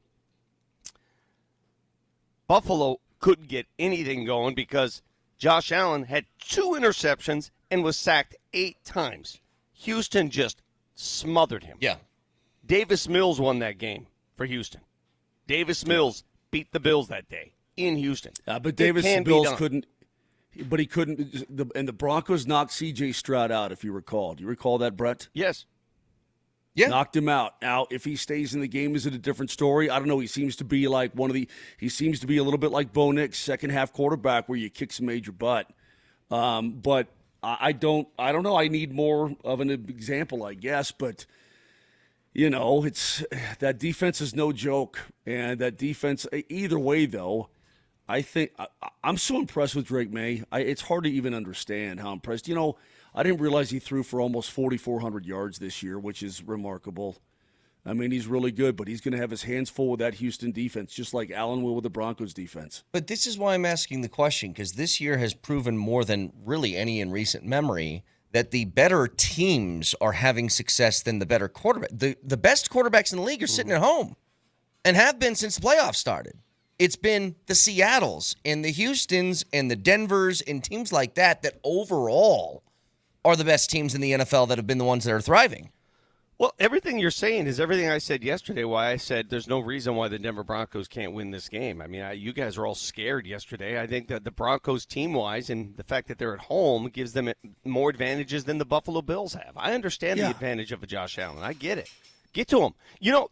Buffalo couldn't get anything going because Josh Allen had 2 interceptions and was sacked 8 times. Houston just smothered him. Yeah. Davis Mills won that game for Houston. Davis Mills beat the Bills that day in Houston. But Davis Mills couldn't. But he couldn't. And the Broncos knocked C.J. Stroud out, if you recall. Do you recall that, Brett? Yes. Yeah. Knocked him out. Now, if he stays in the game, is it a different story? I don't know. He seems to be like he seems to be a little bit like Bo Nix, second half quarterback where you kick some major butt. But I don't know. I need more of an example, I guess. But, it's that defense is no joke. And that defense, either way, though, I think I'm so impressed with Drake May. It's hard to even understand how impressed. I didn't realize he threw for almost 4,400 yards this year, which is remarkable. I mean, he's really good, but he's going to have his hands full with that Houston defense, just like Allen will with the Broncos defense. But this is why I'm asking the question, because this year has proven more than really any in recent memory that the better teams are having success than the better quarterback. The best quarterbacks in the league are sitting at home and have been since the playoffs started. It's been the Seattles and the Houstons and the Denvers and teams like that overall are the best teams in the NFL that have been the ones that are thriving. Well, everything you're saying is everything I said yesterday, why I said there's no reason why the Denver Broncos can't win this game. I mean, you guys are all scared yesterday. I think that the Broncos team-wise and the fact that they're at home gives them more advantages than the Buffalo Bills have. I understand the advantage of a Josh Allen. I get it. Get to him.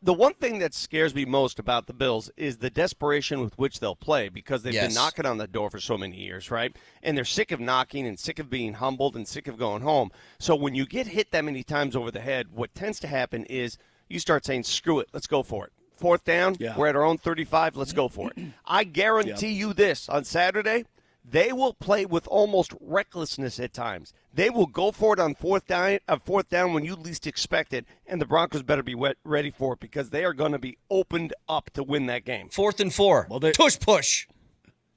The one thing that scares me most about the Bills is the desperation with which they'll play because they've been knocking on the door for so many years, right? And they're sick of knocking and sick of being humbled and sick of going home. So when you get hit that many times over the head, what tends to happen is you start saying, screw it, let's go for it. 4th down, we're at our own 35, let's go for it. I guarantee you this, on Saturday, they will play with almost recklessness at times. They will go for it on 4th down when you least expect it, and the Broncos better be ready for it because they are going to be opened up to win that game. 4th and 4. Well, push.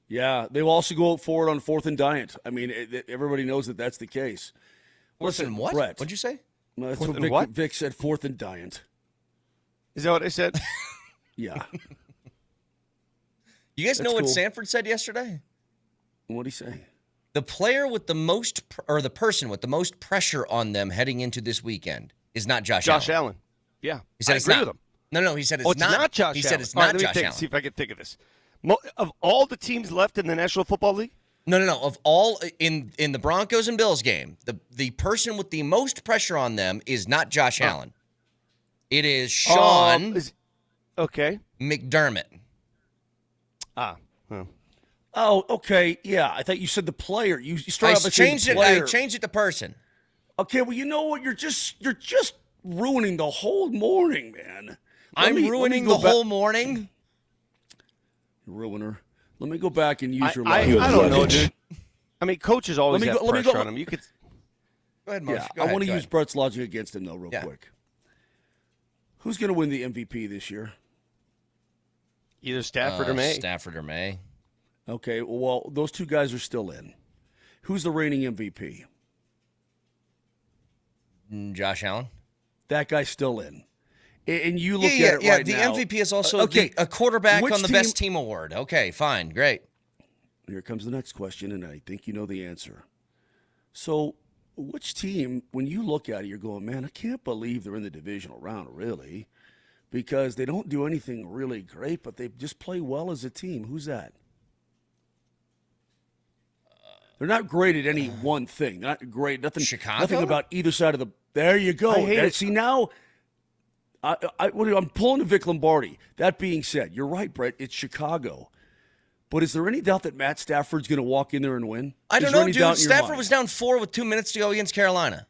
Yeah, they will also go for it on 4th and Diant. I mean, everybody knows that that's the case. Listen, what? Brett, What'd you say? That's what Vic said, 4th and Diant. Is that what I said? Yeah. You guys know what Sanford said yesterday? What'd he say? The player with the most, or the person with the most pressure on them heading into this weekend is not Josh Allen. Josh Allen. Yeah. He said I it's agree not. with him. No, he said it's not Josh Allen. He said it's All right, not Josh Allen. See if I can think of this. Of all the teams left in the National Football League? No. Of all in the Broncos and Bills game, the person with the most pressure on them is not Josh Allen. It is Sean McDermott. Oh, okay. Yeah, I thought you said the player. You started off by saying the player. I changed it to person. Okay, well, you know what? You're just ruining the whole morning, man. I'm ruining the whole morning? Ruiner. Let me go back and use your line. I don't know, dude. I mean, coaches always have pressure on him. You could. Go ahead, Moshe. Yeah, I want to use Brett's logic against him, though, real quick. Who's going to win the MVP this year? Either Stafford or May. Stafford or May. Okay, well, those two guys are still in. Who's the reigning MVP? Josh Allen. That guy's still in. And you look at it right the now. MVP is also a quarterback on the best team award. Okay, fine, great. Here comes the next question, and I think you know the answer. So, which team, when you look at it, you're going, man, I can't believe they're in the divisional round, really, because they don't do anything really great, but they just play well as a team. Who's that? They're not great at any one thing. Not great. Chicago? Nothing about either side of the. There you go. I hate it. See now, I'm pulling to Vic Lombardi. That being said, you're right, Brett. It's Chicago. But is there any doubt that Matt Stafford's going to walk in there and win? I don't know, dude. Stafford was down 4 with 2 minutes to go against Carolina.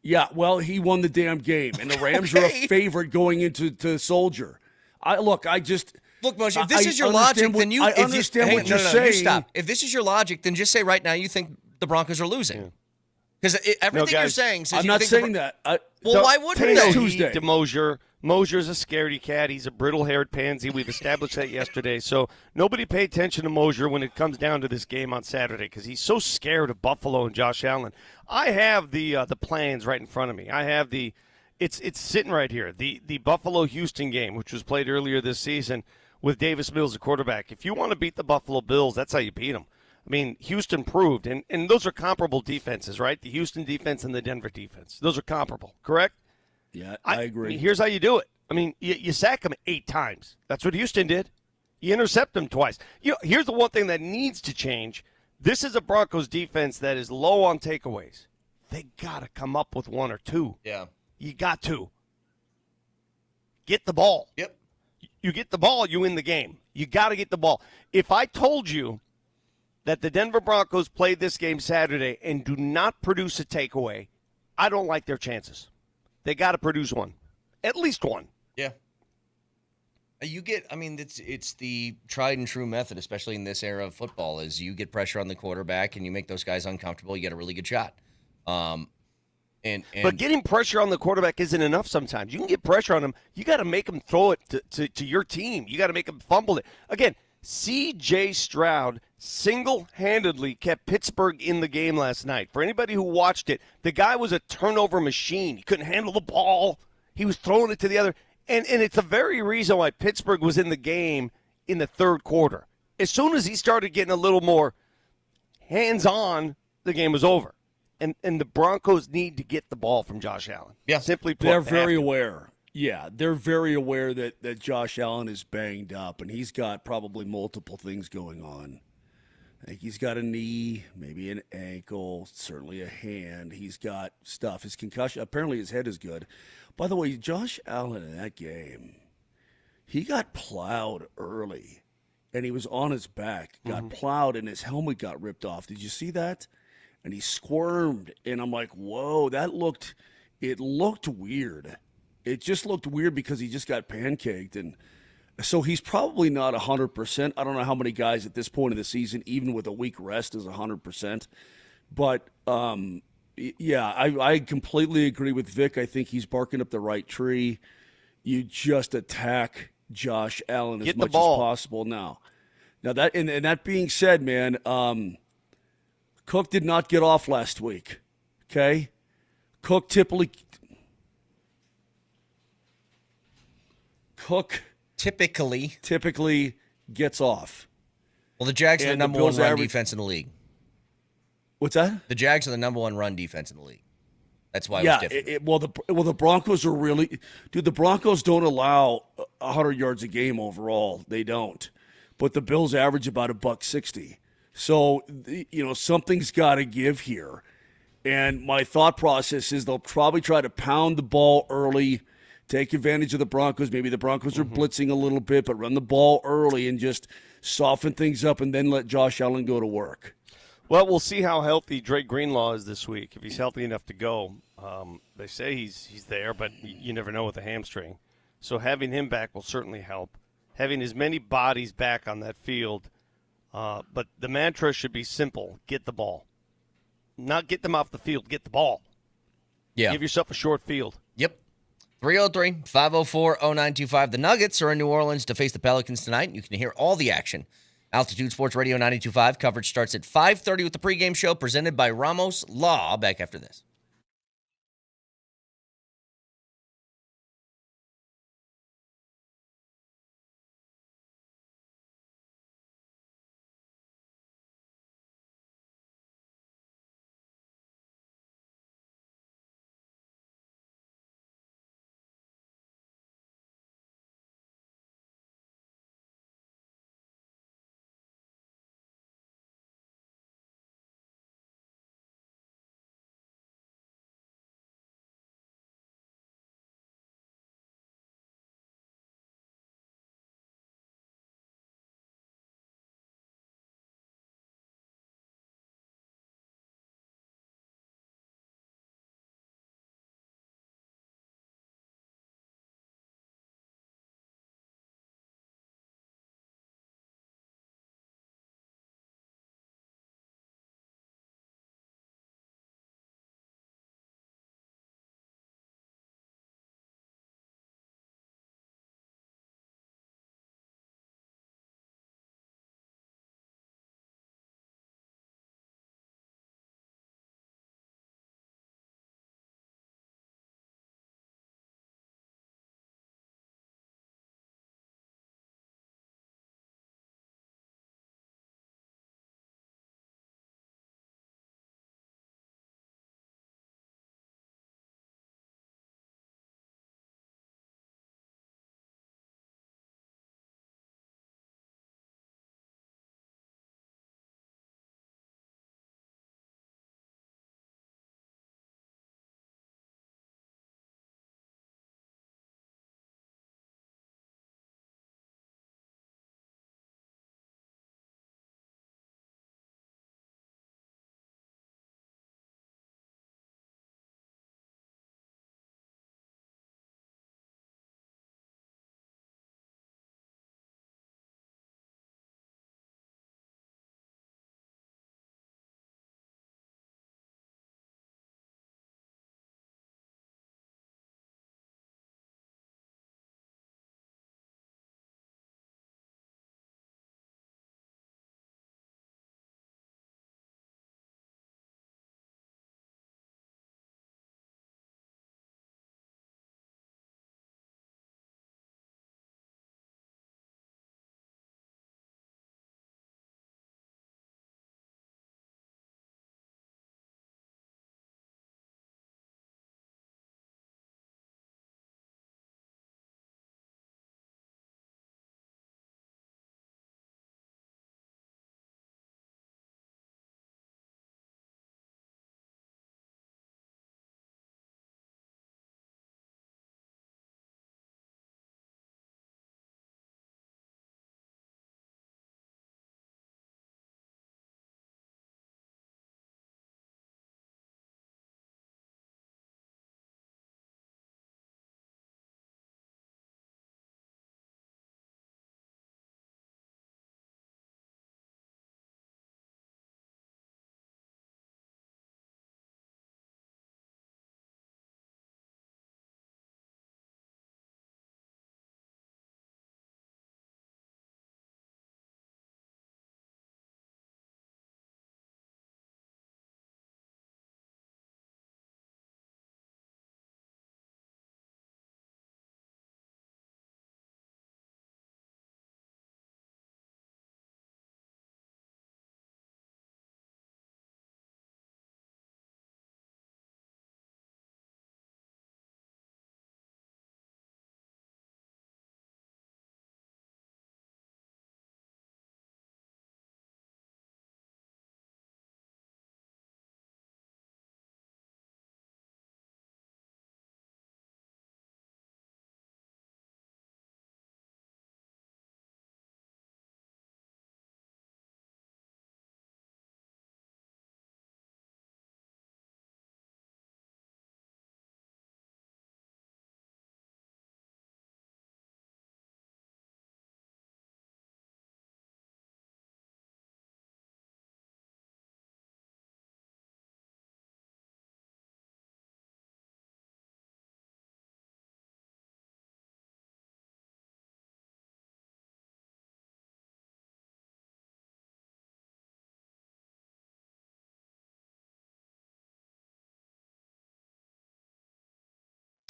Yeah, well, he won the damn game, and the Rams are a favorite going into Soldier. Look, Moser, if this is your logic, then you understand what you're saying. You stop. If this is your logic, then just say right now you think the Broncos are losing. Because everything you're saying says I'm not saying that. Well, why wouldn't they? Tuesday. To Moser. Moser's a scaredy cat. He's a brittle-haired pansy. We've established that yesterday. So nobody pay attention to Moser when it comes down to this game on Saturday because he's so scared of Buffalo and Josh Allen. I have the plans right in front of me. I have it's sitting right here. The Buffalo-Houston game, which was played earlier this season with Davis Mills, the quarterback. If you want to beat the Buffalo Bills, that's how you beat them. I mean, Houston proved, and those are comparable defenses, right? The Houston defense and the Denver defense. Those are comparable, correct? Yeah, I agree. I mean, here's how you do it. I mean, you sack them 8 times. That's what Houston did. You intercept them twice. Here's the one thing that needs to change. This is a Broncos defense that is low on takeaways. They got to come up with 1 or 2. Yeah. You got to. Get the ball. Yep. You get the ball, you win the game. You got to get the ball. If I told you that the Denver Broncos played this game Saturday and do not produce a takeaway, I don't like their chances. They got to produce one, at least one. Yeah. It's the tried and true method, especially in this era of football, is you get pressure on the quarterback and you make those guys uncomfortable. You get a really good shot. But getting pressure on the quarterback isn't enough sometimes. You can get pressure on him. You got to make him throw it to your team. You got to make him fumble it. Again, C.J. Stroud single-handedly kept Pittsburgh in the game last night. For anybody who watched it, the guy was a turnover machine. He couldn't handle the ball. He was throwing it to the other. And it's the very reason why Pittsburgh was in the game in the third quarter. As soon as he started getting a little more hands-on, the game was over. And the Broncos need to get the ball from Josh Allen. Yeah. Simply put, they're very aware. Yeah, they're very aware that Josh Allen is banged up, and he's got probably multiple things going on. I think he's got a knee, maybe an ankle, certainly a hand. He's got stuff. His concussion, apparently his head is good. By the way, Josh Allen in that game, he got plowed early, and he was on his back, got plowed, and his helmet got ripped off. Did you see that? And he squirmed, and I'm like, whoa, it looked weird. It just looked weird because he just got pancaked, and so he's probably not 100%. I don't know how many guys at this point of the season, even with a week rest, is 100%. But, yeah, I completely agree with Vic. I think he's barking up the right tree. You just attack Josh Allen as much as possible now. Now, that being said, man, Cook did not get off last week, okay? Cook typically gets off. Well, the Jags are the number one run defense in the league. What's that? The Jags are the number one run defense in the league. That's why it was different. The Broncos are really – dude, the Broncos don't allow 100 yards a game overall. They don't. But the Bills average about $160. So, something's got to give here. And my thought process is they'll probably try to pound the ball early, take advantage of the Broncos. Maybe the Broncos are blitzing a little bit, but run the ball early and just soften things up and then let Josh Allen go to work. Well, we'll see how healthy Drake Greenlaw is this week, if he's healthy enough to go. They say he's there, but you never know with a hamstring. So having him back will certainly help. Having as many bodies back on that field. But the mantra should be simple. Get the ball. Not get them off the field. Get the ball. Yeah. Give yourself a short field. Yep. 303-504-0925. The Nuggets are in New Orleans to face the Pelicans tonight. You can hear all the action. Altitude Sports Radio 92.5. Coverage starts at 5:30 with the pregame show presented by Ramos Law. Back after this.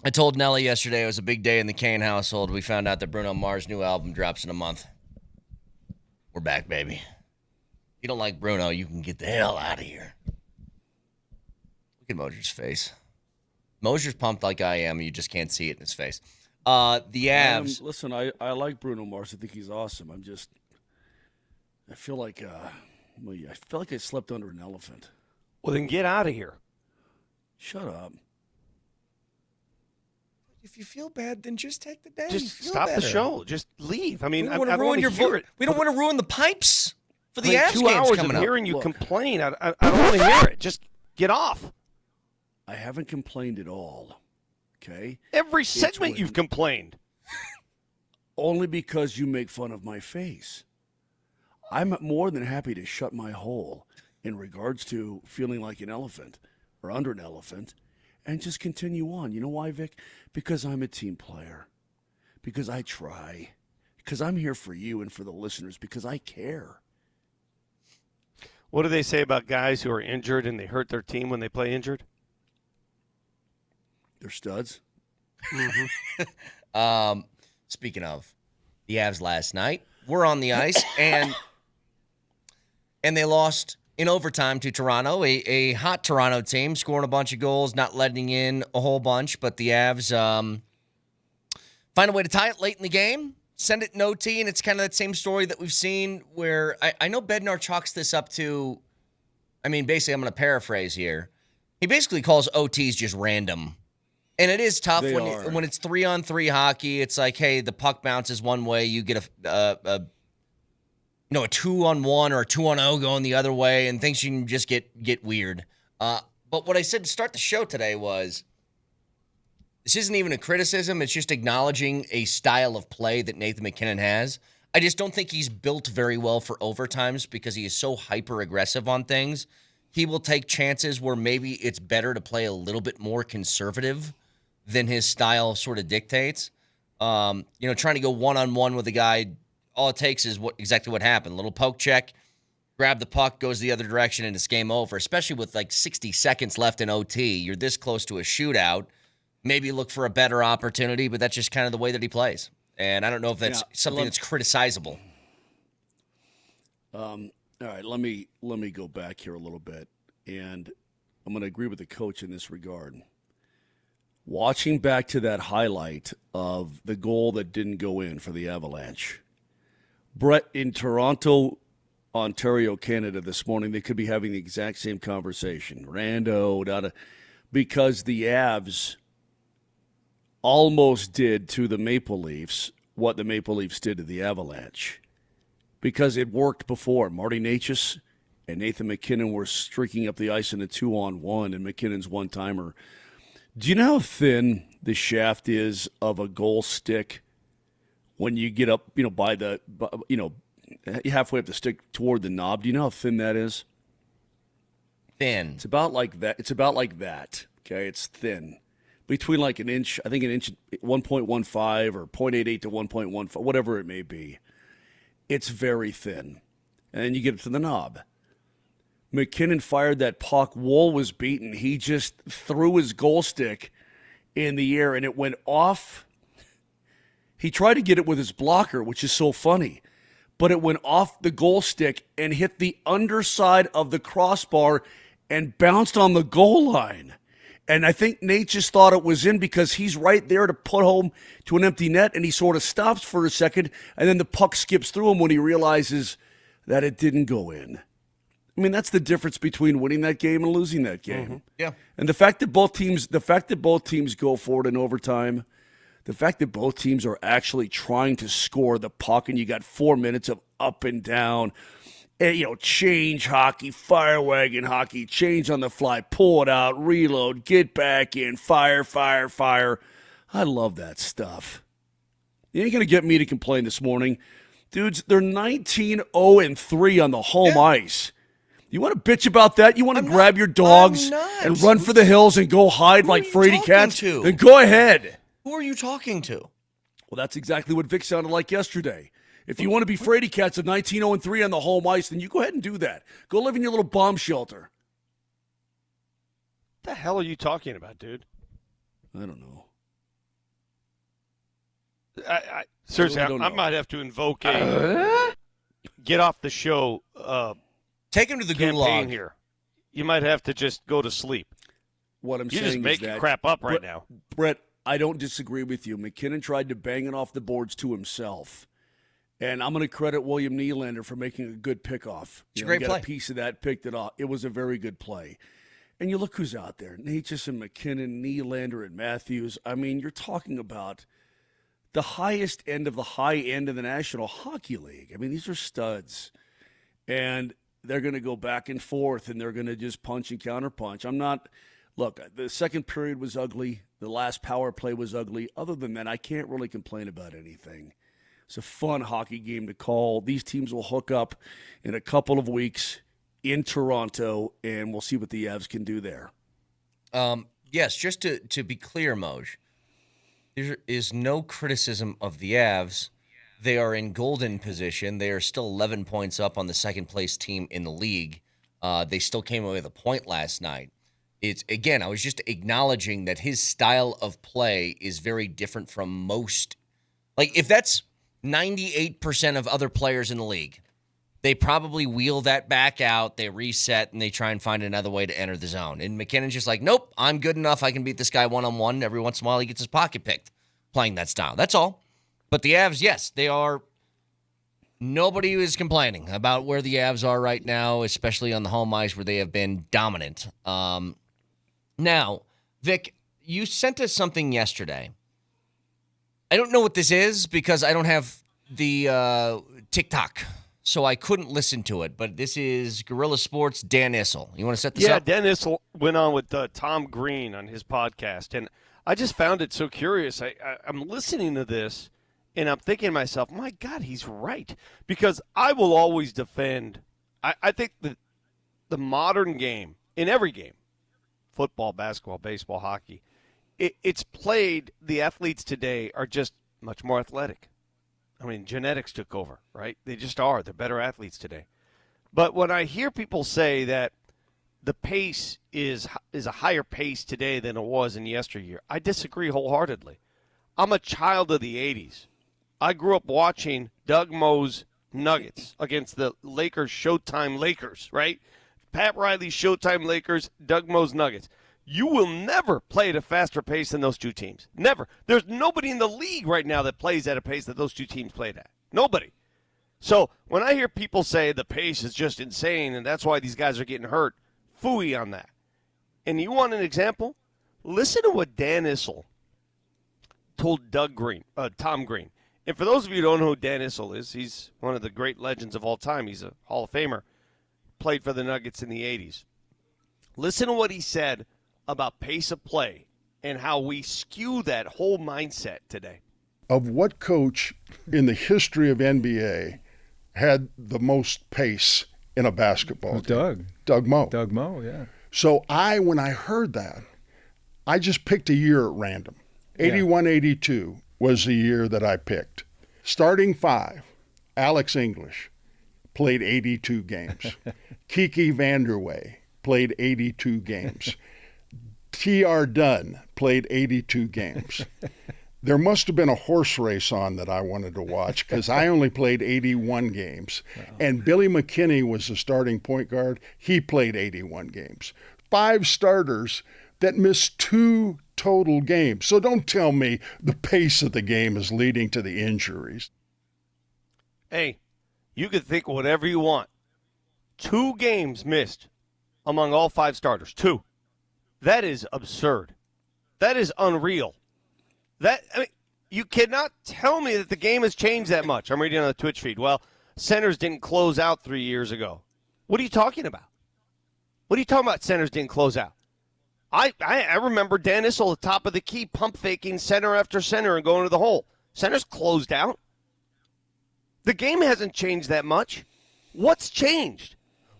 I told Nelly yesterday it was a big day in the Kane household. We found out that Bruno Mars' new album drops in a month. We're back, baby. If you don't like Bruno, you can get the hell out of here. Look at Moser's face. Moser's pumped like I am. You just can't see it in his face. The Avs. Listen, I like Bruno Mars. I think he's awesome. I feel like I slept under an elephant. Well, then get out of here. Shut up. If you feel bad, then just take the day. Just stop the show. Just leave. I mean, we don't want to ruin your voice. We don't want to ruin the pipes for the Avs 2 games hours coming of up. hearing you complain. I don't want to hear it. Just get off. I haven't complained at all. Okay? Every segment you've complained. Only because you make fun of my face. I'm more than happy to shut my hole in regards to feeling like an elephant or under an elephant and just continue on. You know why, Vic? Because I'm a team player. Because I try. Because I'm here for you and for the listeners. Because I care. What do they say about guys who are injured and they hurt their team when they play injured? They're studs. Mm-hmm. Speaking of, the Avs last night were on the ice and they lost in overtime to Toronto, a hot Toronto team, scoring a bunch of goals, not letting in a whole bunch, but the Avs find a way to tie it late in the game, send it in OT, and it's kind of that same story that we've seen where I know Bednar chalks this up to, basically I'm going to paraphrase here. He basically calls OTs just random. And it is tough when it's 3-on-3 hockey. It's like, hey, the puck bounces one way, you get a 2-on-1 or a 2-on-0 going the other way, and things can just get weird. But what I said to start the show today was, this isn't even a criticism. It's just acknowledging a style of play that Nathan MacKinnon has. I just don't think he's built very well for overtimes because he is so hyper-aggressive on things. He will take chances where maybe it's better to play a little bit more conservative than his style sort of dictates. Trying to go one-on-one with a guy, all it takes is exactly what happened. A little poke check, grab the puck, goes the other direction, and it's game over, especially with like 60 seconds left in OT. You're this close to a shootout. Maybe look for a better opportunity, but that's just kind of the way that he plays. And I don't know if that's something that's criticizable. All right, let me go back here a little bit, and I'm going to agree with the coach in this regard. Watching back to that highlight of the goal that didn't go in for the Avalanche, Brett, in Toronto, Ontario, Canada this morning, they could be having the exact same conversation. Rando, because the Avs almost did to the Maple Leafs what the Maple Leafs did to the Avalanche. Because it worked before. Marty Necas and Nathan MacKinnon were streaking up the ice in a 2-on-1, and McKinnon's one-timer. Do you know how thin the shaft is of a goal stick when you get up, halfway up the stick toward the knob? Do you know how thin that is? Thin. It's about like that. Okay, it's thin. Between like an inch, I think an inch, 1.15 or 0.88 to 1.15, whatever it may be. It's very thin. And then you get it to the knob. MacKinnon fired that puck. Woll was beaten. He just threw his goal stick in the air, and it went off. He tried to get it with his blocker, which is so funny. But it went off the goal stick and hit the underside of the crossbar and bounced on the goal line. And I think Nate just thought it was in because he's right there to put home to an empty net, and he sort of stops for a second, and then the puck skips through him when he realizes that it didn't go in. That's the difference between winning that game and losing that game. Mm-hmm. Yeah. And the fact that both teams go forward in overtime, the fact that both teams are actually trying to score the puck, and you got 4 minutes of up and down, and, change hockey, fire wagon hockey, change on the fly, pull it out, reload, get back in, fire, fire, fire. I love that stuff. You ain't going to get me to complain this morning. Dudes, they're 19-0-3 on the home ice. You want to bitch about that? You want to grab your dogs and run for the hills and go hide like fraidy cats? Then go ahead. Who are you talking to? Well, that's exactly what Vic sounded like yesterday. If you want to be fraidy cats of 19-0-3 on the home ice, then you go ahead and do that. Go live in your little bomb shelter. What the hell are you talking about, dude? I don't know. Seriously, I might have to invoke a get off the show. Take him to the campaign gulag here. You might have to just go to sleep. What I'm You're saying just making is that crap up right now. Brett, I don't disagree with you. MacKinnon tried to bang it off the boards to himself. And I'm going to credit William Nylander for making a good pickoff. It's a great got play. A piece of that, picked it off. It was a very good play. And you look who's out there. Natchez and MacKinnon, Nylander and Matthews. I mean, you're talking about the highest end of the high end of the National Hockey League. I mean, these are studs. And they're going to go back and forth, and they're going to just punch and counterpunch. Look, the second period was ugly. The last power play was ugly. Other than that, I can't really complain about anything. It's a fun hockey game to call. These teams will hook up in a couple of weeks in Toronto, and we'll see what the Avs can do there. Yes, just to be clear, Moj, there is no criticism of the Avs. They are in golden position. They are still 11 points up on the second-place team in the league. They still came away with a point last night. Again, I was just acknowledging that his style of play is very different from most. Like, if that's 98% of other players in the league, they probably wheel that back out, they reset, and they try and find another way to enter the zone. And MacKinnon's just like, nope, I'm good enough. I can beat this guy one-on-one. Every once in a while, he gets his pocket picked playing that style. That's all. But the Avs, yes, they are. Nobody is complaining about where the Avs are right now, especially on the home ice where they have been dominant. Now, Vic, you sent us something yesterday. I don't know what this is because I don't have the TikTok, so I couldn't listen to it. But this is Guerrilla Sports' Dan Issel. You want to set this up? Yeah, Dan Issel went on with Tom Green on his podcast, and I just found it so curious. I'm listening to this, and I'm thinking to myself, my God, he's right. Because I will always defend, I think that the modern game, in every game, football, basketball, baseball, hockey, it's played, the athletes today are just much more athletic. I mean, genetics took over, right? They just are. They're better athletes today. But when I hear people say that the pace is a higher pace today than it was in yesteryear, I disagree wholeheartedly. I'm a child of the 80s. I grew up watching Doug Moe's Nuggets against the Lakers, Showtime Lakers, right? Pat Riley's Showtime Lakers, Doug Moe's Nuggets. You will never play at a faster pace than those two teams. Never. There's nobody in the league right now that plays at a pace that those two teams played at. Nobody. So when I hear people say the pace is just insane and that's why these guys are getting hurt, phooey on that. And you want an example? Listen to what Dan Issel told Tom Green. And for those of you who don't know who Dan Issel is, he's one of the great legends of all time. He's a Hall of Famer. Played for the Nuggets in the 80s. Listen to what he said about pace of play and how we skew that whole mindset today. Of what coach in the history of NBA had the most pace in a basketball game? Doug Moe. Doug Moe, yeah. So when I heard that, I just picked a year at random. 81-82 was the year that I picked. Starting five, Alex English played 82 games. Kiki Vanderway played 82 games. T.R. Dunn played 82 games. There must have been a horse race on that I wanted to watch because I only played 81 games. Wow. And Billy McKinney was the starting point guard. He played 81 games. 5 starters that missed 2 total games. So don't tell me the pace of the game is leading to the injuries. Hey, you can think whatever you want. 2 games missed among all 5 starters. 2. That is absurd. That is unreal. You cannot tell me that the game has changed that much. I'm reading on the Twitch feed. Well, centers didn't close out 3 years ago. What are you talking about? What are you talking about centers didn't close out? I remember Dan Issel at the top of the key pump faking center after center and going to the hole. Centers closed out. The game hasn't changed that much. What's changed?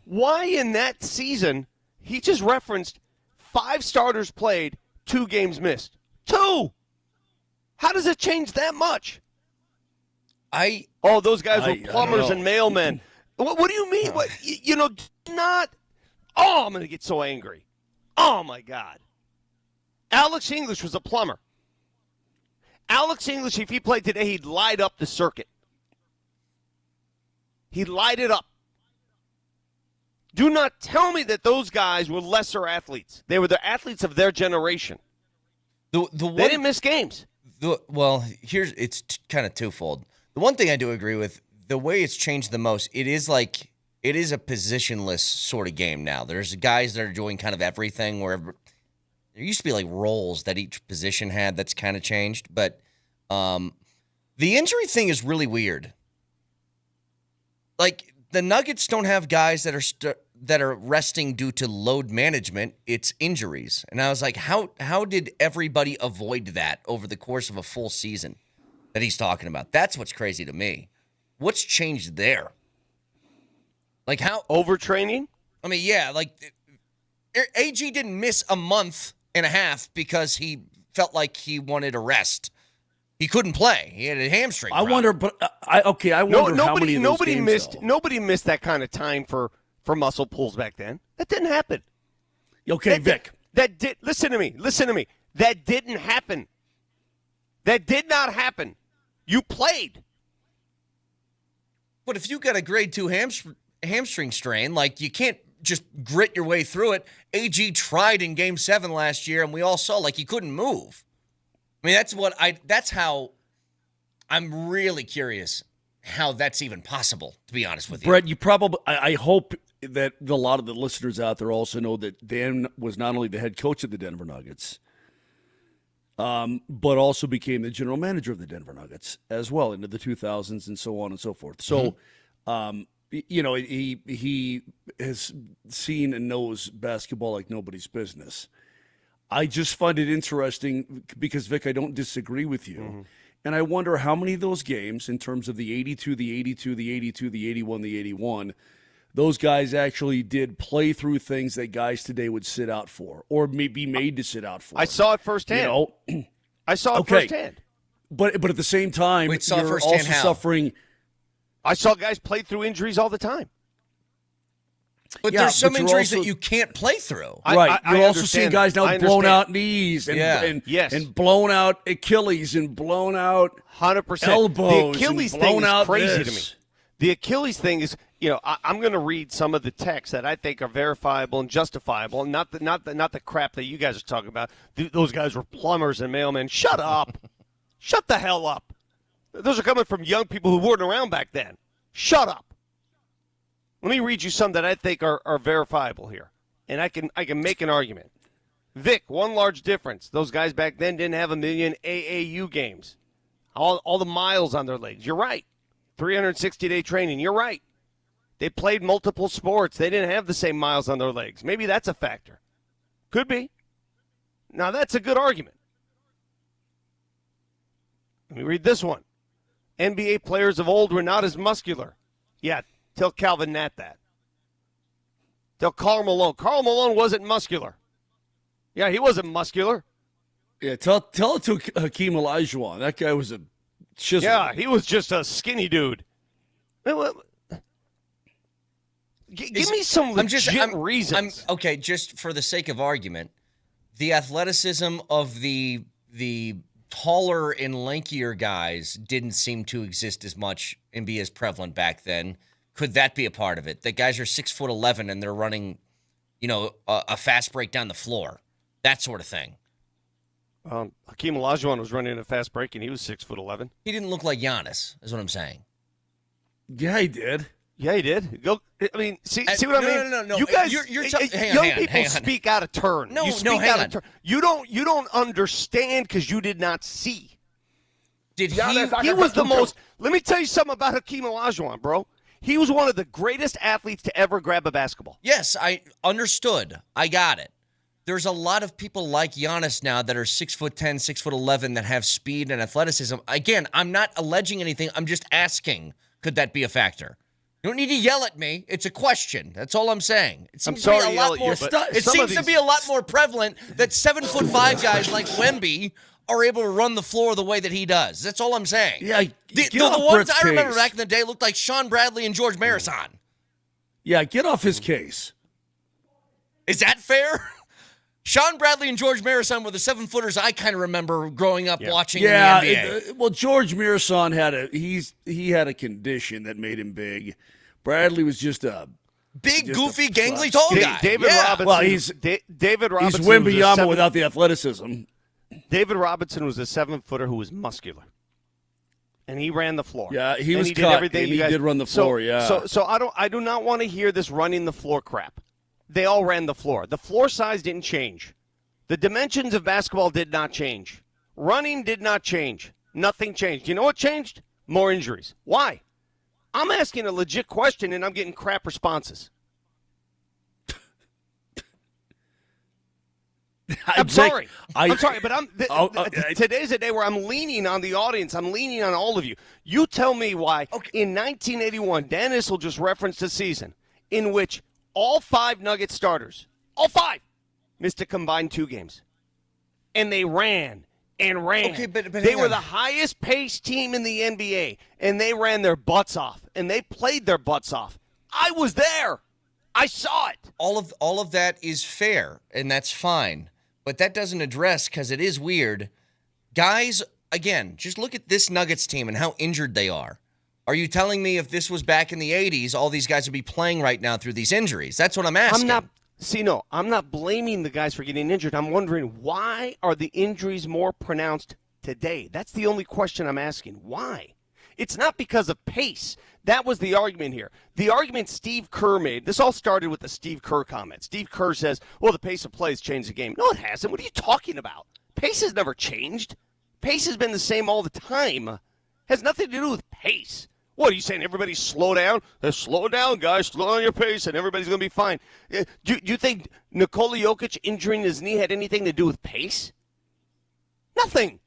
Why in that season, he just referenced 5 starters played, 2 games missed. 2! How does it change that much? Those guys were plumbers and mailmen. What do you mean? Not. Oh, I'm going to get so angry. Oh, my God. Alex English was a plumber. Alex English, if he played today, he'd light up the circuit. He'd light it up. Do not tell me that those guys were lesser athletes. They were the athletes of their generation. They didn't miss games. It's kind of twofold. The one thing I do agree with, the way it's changed the most, it is a positionless sort of game now. There's guys that are doing kind of everything where there used to be like roles that each position had. That's kind of changed. But the injury thing is really weird. Like, the Nuggets don't have guys that are resting due to load management. It's injuries. And I was like, how did everybody avoid that over the course of a full season that he's talking about? That's what's crazy to me. What's changed there? Like, how overtraining? I mean, yeah, like AG didn't miss a month and a half because he felt like he wanted a rest. He couldn't play. He had a hamstring problem. I wonder, but I wonder how many of those games, missed. Nobody missed that kind of time for muscle pulls back then. That didn't happen. Okay, Vic. Listen to me. That didn't happen. That did not happen. You played. But if you got a grade 2 hamstring strain, like, you can't just grit your way through it. AG tried in Game 7 last year, and we all saw, like, he couldn't move. I mean, that's how I'm really curious how that's even possible, to be honest with you. Brett, I hope that a lot of the listeners out there also know that Dan was not only the head coach of the Denver Nuggets, but also became the general manager of the Denver Nuggets as well into the 2000s and so on and so forth. So, he has seen and knows basketball like nobody's business. I just find it interesting because, Vic, I don't disagree with you. Mm-hmm. And I wonder how many of those games, in terms of the 82, the 82, the 82, the 81, the 81, those guys actually did play through things that guys today would sit out for or be made to sit out for. I saw it firsthand. I saw it firsthand. But at the same time, you're also suffering. I saw guys play through injuries all the time. But there's some injuries that you can't play through. Right. You're also seeing guys now blown out knees and blown out Achilles and blown out 100% elbows. The Achilles and blown thing out is crazy this. to me. The Achilles thing is, I'm going to read some of the texts that I think are verifiable and justifiable, and not the crap that you guys are talking about. Those guys were plumbers and mailmen. Shut up. Shut the hell up. Those are coming from young people who weren't around back then. Shut up. Let me read you some that I think are verifiable here, and I can make an argument. Vic, one large difference. Those guys back then didn't have a million AAU games. All the miles on their legs. You're right. 360-day training. You're right. They played multiple sports. They didn't have the same miles on their legs. Maybe that's a factor. Could be. Now, that's a good argument. Let me read this one. NBA players of old were not as muscular. Yeah, tell Calvin Nat that. Tell Karl Malone. Karl Malone wasn't muscular. Yeah, he wasn't muscular. Yeah, tell it to Hakeem Olajuwon. That guy was a chisel. Yeah, he was just a skinny dude. Give me some legit reasons. Okay, just for the sake of argument, the athleticism of the taller and lankier guys didn't seem to exist as much and be as prevalent back then. Could that be a part of it? That guys are 6'11" and they're running, a fast break down the floor, that sort of thing. Hakeem Olajuwon was running a fast break and he was 6'11". He didn't look like Giannis, is what I'm saying. Yeah, he did. Yeah, he did. See what I mean? No. You guys, young people speak out of turn. No, you speak hang out on. of turn. You don't understand because you did not see. Did he was the most. Let me tell you something about Hakeem Olajuwon, bro. He was one of the greatest athletes to ever grab a basketball. Yes, I understood. I got it. There's a lot of people like Giannis now that are 6'10", 6'11", that have speed and athleticism. Again, I'm not alleging anything. I'm just asking, could that be a factor? You don't need to yell at me. It's a question. That's all I'm saying. It seems to be a lot more prevalent that 7'5" guys like Wemby are able to run the floor the way that he does. That's all I'm saying. Yeah, the ones I remember back in the day looked like Sean Bradley and George Marathon. Yeah, get off his case. Is that fair? Sean Bradley and George Marason were the 7-footers I kind of remember growing up watching in the NBA. Well, George Marason had a condition that made him big. Bradley was just a big, goofy, gangly, tall guy. David Robinson. Well, David Robinson. He's Wembanyama without the athleticism. David Robinson was a 7-footer who was muscular, and he ran the floor. Yeah, he was did cut, everything. and he did run the floor. So I do not want to hear this running the floor crap. They all ran the floor. The floor size didn't change. The dimensions of basketball did not change. Running did not change. Nothing changed. You know what changed? More injuries. Why? I'm asking a legit question, and I'm getting crap responses. I'm sorry, but today's a day where I'm leaning on the audience. I'm leaning on all of you. You tell me why in 1981, Dan Issel just referenced a season in which all 5 Nuggets starters, all 5, missed a combined 2 games. And they ran and ran. Okay, but they were the highest paced team in the NBA, and they ran their butts off, and they played their butts off. I was there. I saw it. All of that is fair, and that's fine. But that doesn't address, because it is weird. Guys, again, just look at this Nuggets team and how injured they are. Are you telling me if this was back in the 80s, all these guys would be playing right now through these injuries? That's what I'm asking. I'm not blaming the guys for getting injured. I'm wondering, why are the injuries more pronounced today? That's the only question I'm asking. Why? It's not because of pace. That was the argument here. The argument Steve Kerr made, this all started with the Steve Kerr comment. Steve Kerr says, well, the pace of play has changed the game. No, it hasn't. What are you talking about? Pace has never changed. Pace has been the same all the time. Has nothing to do with pace. What, are you saying everybody slow down? Slow down, guys. Slow down your pace, and everybody's going to be fine. Do you think Nikola Jokic injuring his knee had anything to do with pace? Nothing.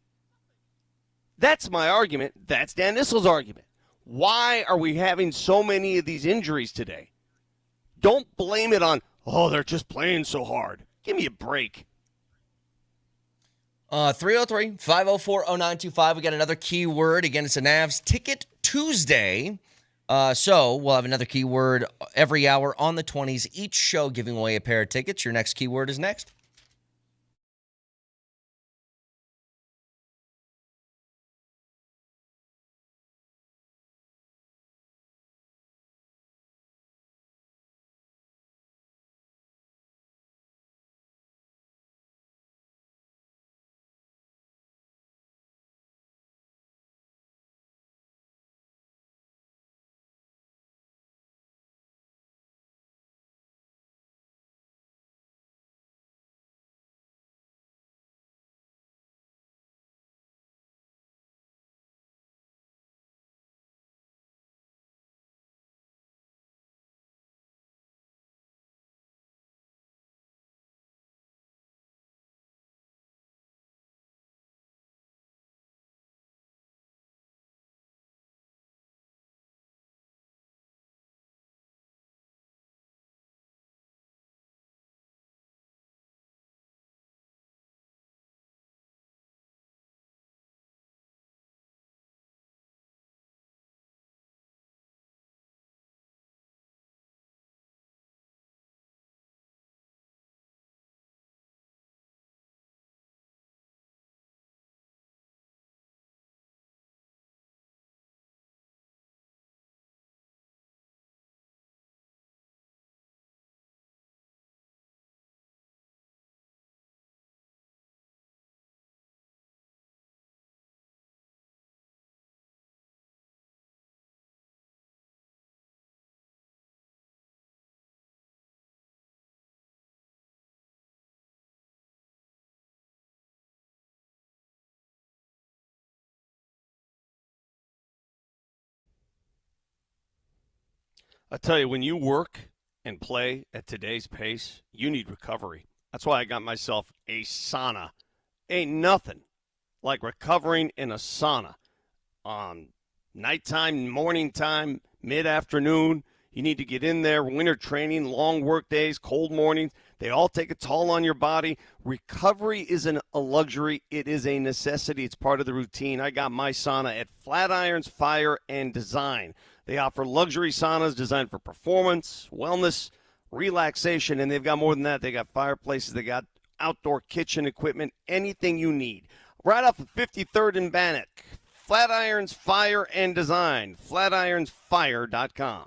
That's my argument. That's Dan Issel's argument. Why are we having so many of these injuries today? Don't blame it on, they're just playing so hard. Give me a break. 303-504-0925. We got another keyword. Again, it's a Navs Ticket Tuesday. So we'll have another keyword every hour on the 20s, each show giving away a pair of tickets. Your next keyword is next. I tell you, when you work and play at today's pace, you need recovery. That's why I got myself a sauna. Ain't nothing like recovering in a sauna on nighttime, morning time, mid-afternoon. You need to get in there. Winter training, long work days, cold mornings. They all take a toll on your body. Recovery isn't a luxury. It is a necessity. It's part of the routine. I got my sauna at Flatirons Fire and Design. They offer luxury saunas designed for performance, wellness, relaxation, and they've got more than that. They got fireplaces. They got outdoor kitchen equipment, anything you need. Right off of 53rd and Bannock. Flatirons Fire and Design. FlatironsFire.com.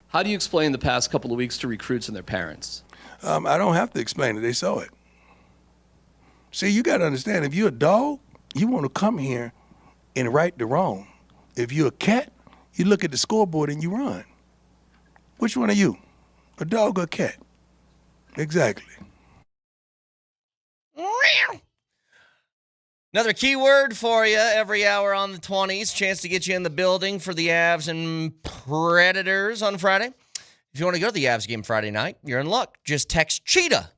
How do you explain the past couple of weeks to recruits and their parents? I don't have to explain it. They saw it. See, you got to understand, if you're a dog, you want to come here and right the wrong. If you're a cat, you look at the scoreboard and you run. Which one are you, a dog or a cat? Exactly. Another keyword for you every hour on the 20s. Chance to get you in the building for the Avs and Predators on Friday. If you want to go to the Avs game Friday night, you're in luck. Just text Cheetah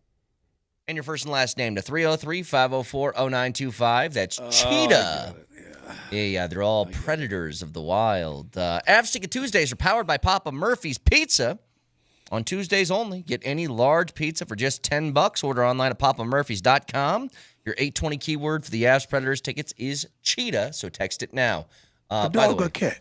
and your first and last name to 303-504-0925. That's Cheetah. Yeah, they're all Predators of the Wild. Avs Ticket Tuesdays are powered by Papa Murphy's Pizza. On Tuesdays only, get any large pizza for just $10. Order online at papamurphys.com. Your 820 keyword for the Avs Predators tickets is Cheetah, so text it now. A dog or a cat?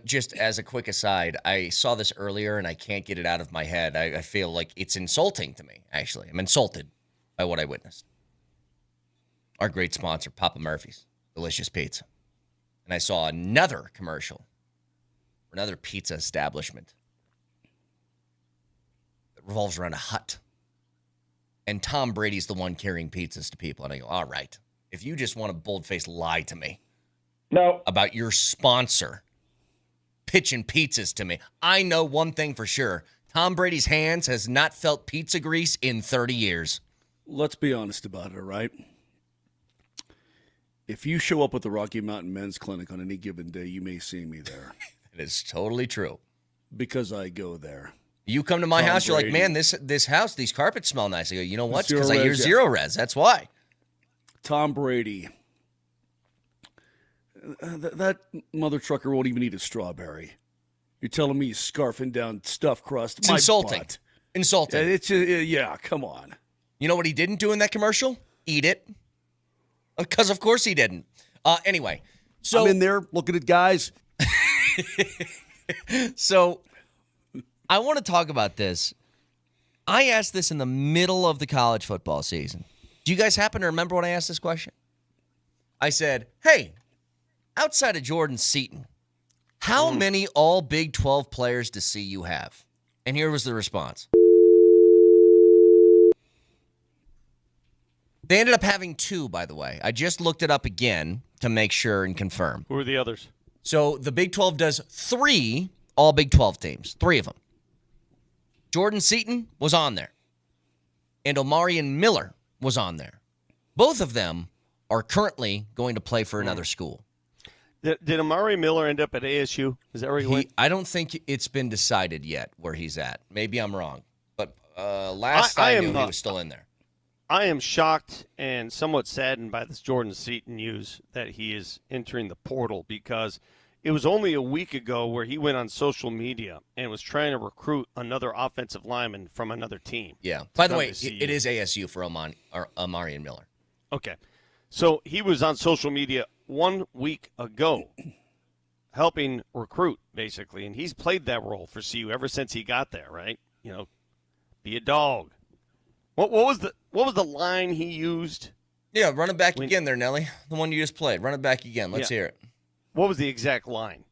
Just as a quick aside, I saw this earlier and I can't get it out of my head. I feel like it's insulting to me, actually. I'm insulted by what I witnessed. Our great sponsor, Papa Murphy's, delicious pizza. And I saw another commercial for another pizza establishment that revolves around a hut. And Tom Brady's the one carrying pizzas to people. And I go, all right, if you just want to bold-faced lie to me about your sponsor, pitching pizzas to me. I know one thing for sure. Tom Brady's hands has not felt pizza grease in 30 years. Let's be honest about it, all right? If you show up at the Rocky Mountain Men's Clinic on any given day, you may see me there. It is totally true. Because I go there. You come to my house, you're like, man, this house, these carpets smell nice. I go, you know what? Because I use Zero Res. That's why. Tom Brady. That mother trucker won't even eat a strawberry. You're telling me he's scarfing down stuffed crust? It's insulting. Insulting. Yeah, come on. You know what he didn't do in that commercial? Eat it. Because of course he didn't. Anyway, so I'm in there looking at guys. So I want to talk about this. I asked this in the middle of the college football season. Do you guys happen to remember when I asked this question? I said, hey, outside of Jordan Seaton, how many all Big 12 players does CU have? And here was the response. They ended up having 2, by the way. I just looked it up again to make sure and confirm. Who are the others? So the Big 12 does 3 all Big 12 teams, 3 of them. Jordan Seaton was on there. And Omarion Miller was on there. Both of them are currently going to play for another school. Did Amari Miller end up at ASU? Is that where he went? I don't think it's been decided yet where he's at. Maybe I'm wrong. But last I knew, he was still in there. I am shocked and somewhat saddened by this Jordan Seaton news that he is entering the portal, because it was only a week ago where he went on social media and was trying to recruit another offensive lineman from another team. Yeah. By the way, it is ASU for Omarion Miller. Okay. So he was on social media 1 week ago helping recruit, basically, and he's played that role for CU ever since he got there, right? You know, be a dog. What was the line he used? Yeah, run it back again there, Nelly. The one you just played. Run it back again. Let's hear it. What was the exact line?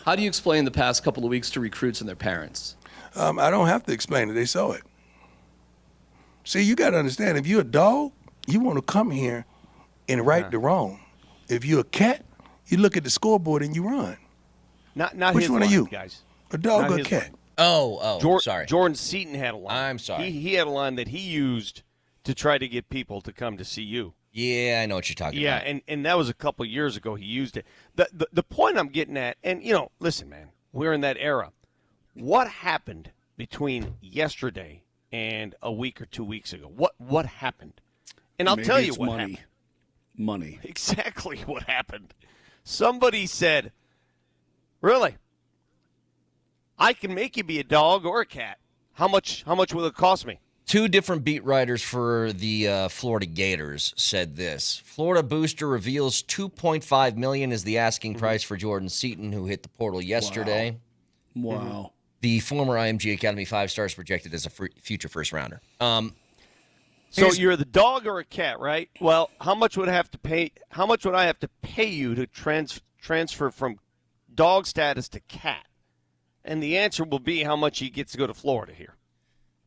How do you explain the past couple of weeks to recruits and their parents? I don't have to explain it. They saw it. See, you got to understand, if you're a dog, you want to come here and right the wrong. If you're a cat, you look at the scoreboard and you run. Not Which his one line, are you? guys. A dog Not or a his cat? line. Sorry. Jordan Seaton had a line. I'm sorry. He had a line that he used to try to get people to come to CU. Yeah, I know what you're talking about. Yeah, and that was a couple years ago he used it. The point I'm getting at, and, you know, listen, man, we're in that era. What happened between yesterday and a week or 2 weeks ago? What happened? And I'll tell you what happened. Money. Exactly what happened. Somebody said, really? I can make you be a dog or a cat. How much will it cost me? 2 different beat writers for the Florida Gators said this. Florida Booster reveals $2.5 million is the asking price for Jordan Seaton, who hit the portal yesterday. Wow. The former IMG Academy 5-star is projected as a future first rounder. So you're the dog or a cat, right? Well, how much would I have to pay? How much would I have to pay you to transfer from dog status to cat? And the answer will be how much he gets to go to Florida here.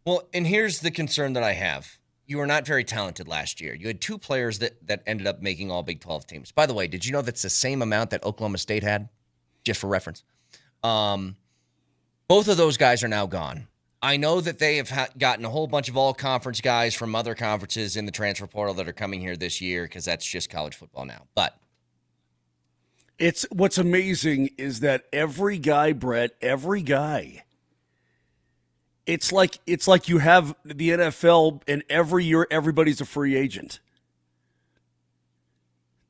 Well, and here's the concern that I have. You were not very talented last year. You had 2 players that ended up making all Big 12 teams. By the way, did you know that's the same amount that Oklahoma State had? Just for reference. Both of those guys are now gone. I know that they have gotten a whole bunch of all-conference guys from other conferences in the transfer portal that are coming here this year, because that's just college football now. But it's what's amazing is that every guy, Brett, every guy. It's like you have the NFL, and every year everybody's a free agent.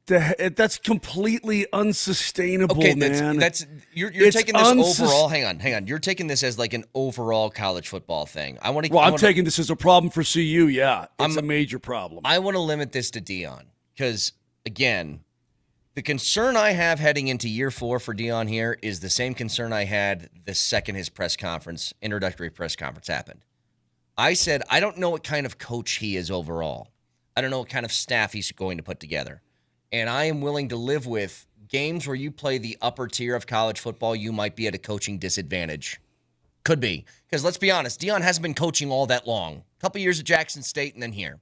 That's completely unsustainable, man. You're taking this overall. Hang on. You're taking this as like an overall college football thing. I'm taking this as a problem for CU. Yeah, it's a major problem. I want to limit this to Deion because, again, the concern I have heading into year 4 for Deion here is the same concern I had the second his introductory press conference happened. I said, I don't know what kind of coach he is overall. I don't know what kind of staff he's going to put together. And I am willing to live with games where you play the upper tier of college football, you might be at a coaching disadvantage. Could be. Because let's be honest, Deion hasn't been coaching all that long. A couple years at Jackson State and then here.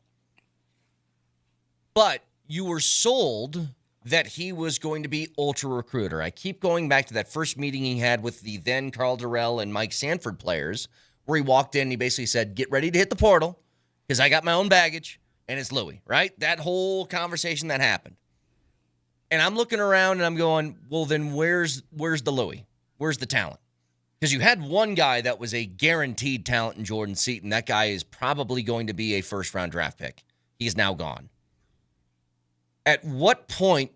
But you were sold that he was going to be ultra recruiter. I keep going back to that first meeting he had with the then Carl Durrell and Mike Sanford players, where he walked in and he basically said, get ready to hit the portal because I got my own baggage and it's Louis, right? That whole conversation that happened. And I'm looking around and I'm going, well, then where's the Louis? Where's the talent? Because you had one guy that was a guaranteed talent in Jordan Seaton. That guy is probably going to be a first-round draft pick. He's now gone. At what point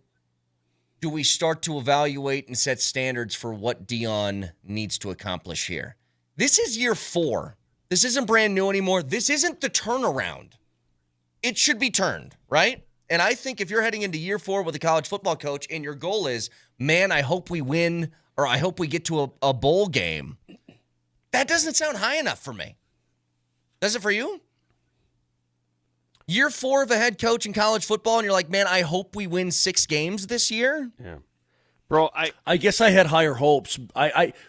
do we start to evaluate and set standards for what Deion needs to accomplish here? This is year 4. This isn't brand new anymore. This isn't the turnaround. It should be turned, right? And I think if you're heading into year 4 with a college football coach and your goal is, man, I hope we win or I hope we get to a bowl game, that doesn't sound high enough for me. Does it for you? Year 4 of a head coach in college football, and you're like, man, I hope we win 6 games this year? Yeah. Bro, I guess I had higher hopes.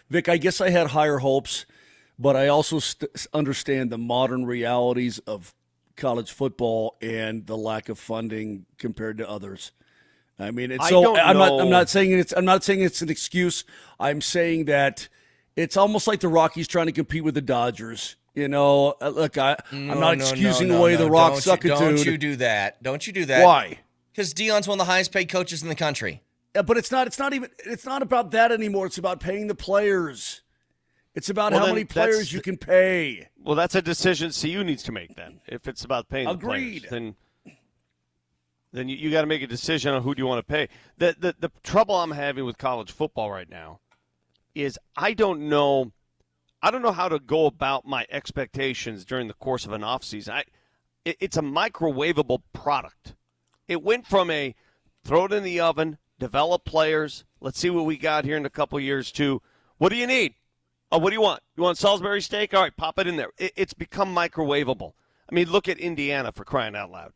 Vic, I guess I had higher hopes, but I also understand the modern realities of college football and the lack of funding compared to others. I mean, I'm not saying it's an excuse. I'm saying that it's almost like the Rockies trying to compete with the Dodgers. You know, look, I'm not excusing away the Rock suckitude. Don't you do that. Don't you do that. Why? Because Deion's one of the highest paid coaches in the country. Yeah, but it's not about that anymore. It's about paying the players. It's about how many players you can pay. Well, that's a decision CU needs to make then. If it's about paying the Agreed. players, then you got to make a decision on who do you want to pay. The trouble I'm having with college football right now is I don't know how to go about my expectations during the course of an offseason. It's a microwavable product. It went from a throw it in the oven, develop players, let's see what we got here in a couple of years, to what do you need? Oh, what do you want? You want Salisbury steak? All right, pop it in there. It's become microwavable. I mean, look at Indiana, for crying out loud.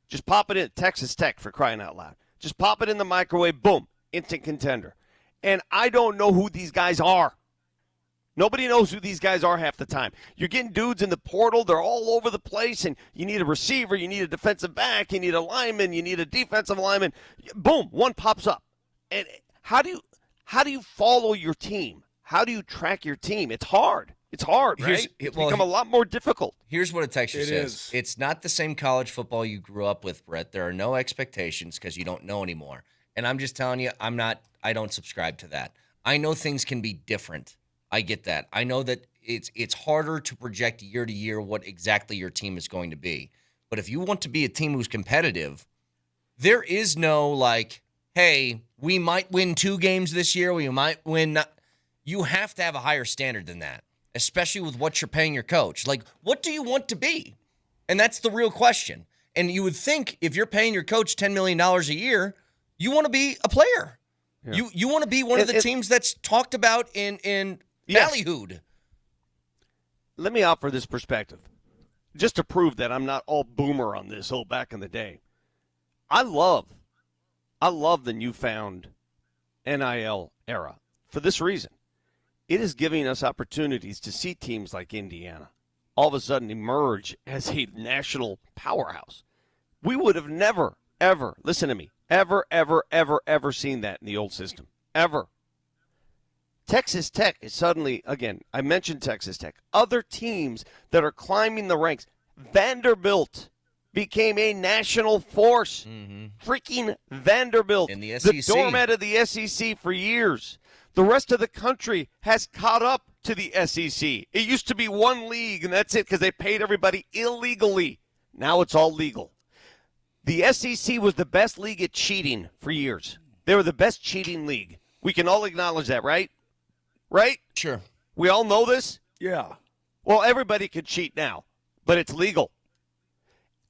Just pop it in. Texas Tech, for crying out loud. Just pop it in the microwave, boom, instant contender. And I don't know who these guys are. Nobody knows who these guys are half the time. You're getting dudes in the portal. They're all over the place, and you need a receiver, you need a defensive back, you need a lineman, you need a defensive lineman. Boom, one pops up. And how do you follow your team? How do you track your team? It's hard. It's hard, right? It's become a lot more difficult. Here's what a texture says. is. It's not the same college football you grew up with, Brett. There are no expectations because you don't know anymore. And I'm just telling you, I don't subscribe to that. I know things can be different. I get that. I know that it's harder to project year to year what exactly your team is going to be. But if you want to be a team who's competitive, there is no like, hey, we might win 2 games this year. We might win. You have to have a higher standard than that, especially with what you're paying your coach. Like, what do you want to be? And that's the real question. And you would think if you're paying your coach $10 million a year, you want to be a player. Yeah. You want to be one of the teams that's talked about in ballyhooed. Let me offer this perspective, just to prove that I'm not all boomer on this whole back in the day. I love the newfound NIL era for this reason. It is giving us opportunities to see teams like Indiana all of a sudden emerge as a national powerhouse. We would have never, ever, listen to me, ever seen that in the old system. Ever. Texas Tech is suddenly, again, I mentioned Texas Tech, other teams that are climbing the ranks. Vanderbilt became a national force. Freaking Vanderbilt. In the SEC. The doormat of the SEC for years. The rest of the country has caught up to the SEC. It used to be one league, and that's it, because they paid everybody illegally. Now it's all legal. The SEC was the best league at cheating for years. They were the best cheating league. We can all acknowledge that, right? Right? Sure. We all know this? Yeah. Well, everybody can cheat now, but it's legal.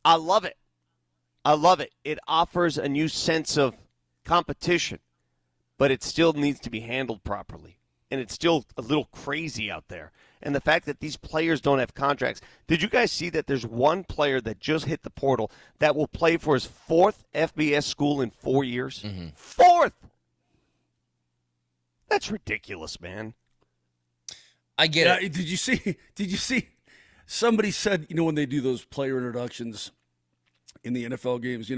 I love it. I love it. It offers a new sense of competition, but it still needs to be handled properly. And it's still a little crazy out there. And the fact that these players don't have contracts. Did you guys see that there's one player that just hit the portal that will play for his 4th FBS school in 4 years? 4th! That's ridiculous, man. I get it. Did you see somebody said, when they do those player introductions in the NFL games,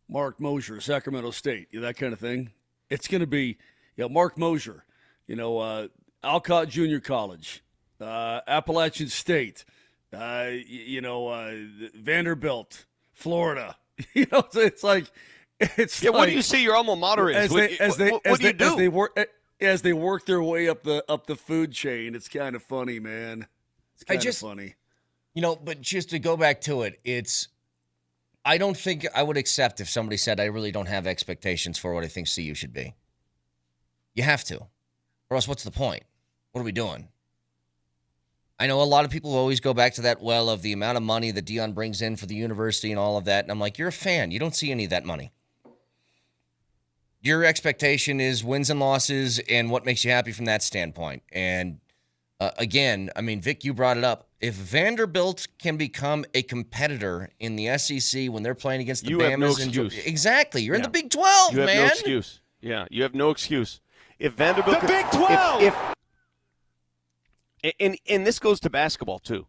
Mark Moser, Sacramento State, that kind of thing. It's going to be, Mark Moser, Alcott Junior College, Appalachian State, Vanderbilt, Florida. It's like what do you see your alma mater is? What do you do? As they work their way up the food chain, it's kind of funny, man. It's kind of funny. But just to go back to it, I don't think I would accept if somebody said, I really don't have expectations for what I think CU should be. You have to. Or else what's the point? What are we doing? I know a lot of people always go back to that well of the amount of money that Deion brings in for the university and all of that. And I'm like, you're a fan. You don't see any of that money. Your expectation is wins and losses and what makes you happy from that standpoint. And again, Vic, you brought it up. If Vanderbilt can become a competitor in the SEC when they're playing against the you Bamas, have no excuse. Exactly. You're in the Big 12, you have man. No excuse. Yeah, you have no excuse. If Vanderbilt, the Big 12. And this goes to basketball too.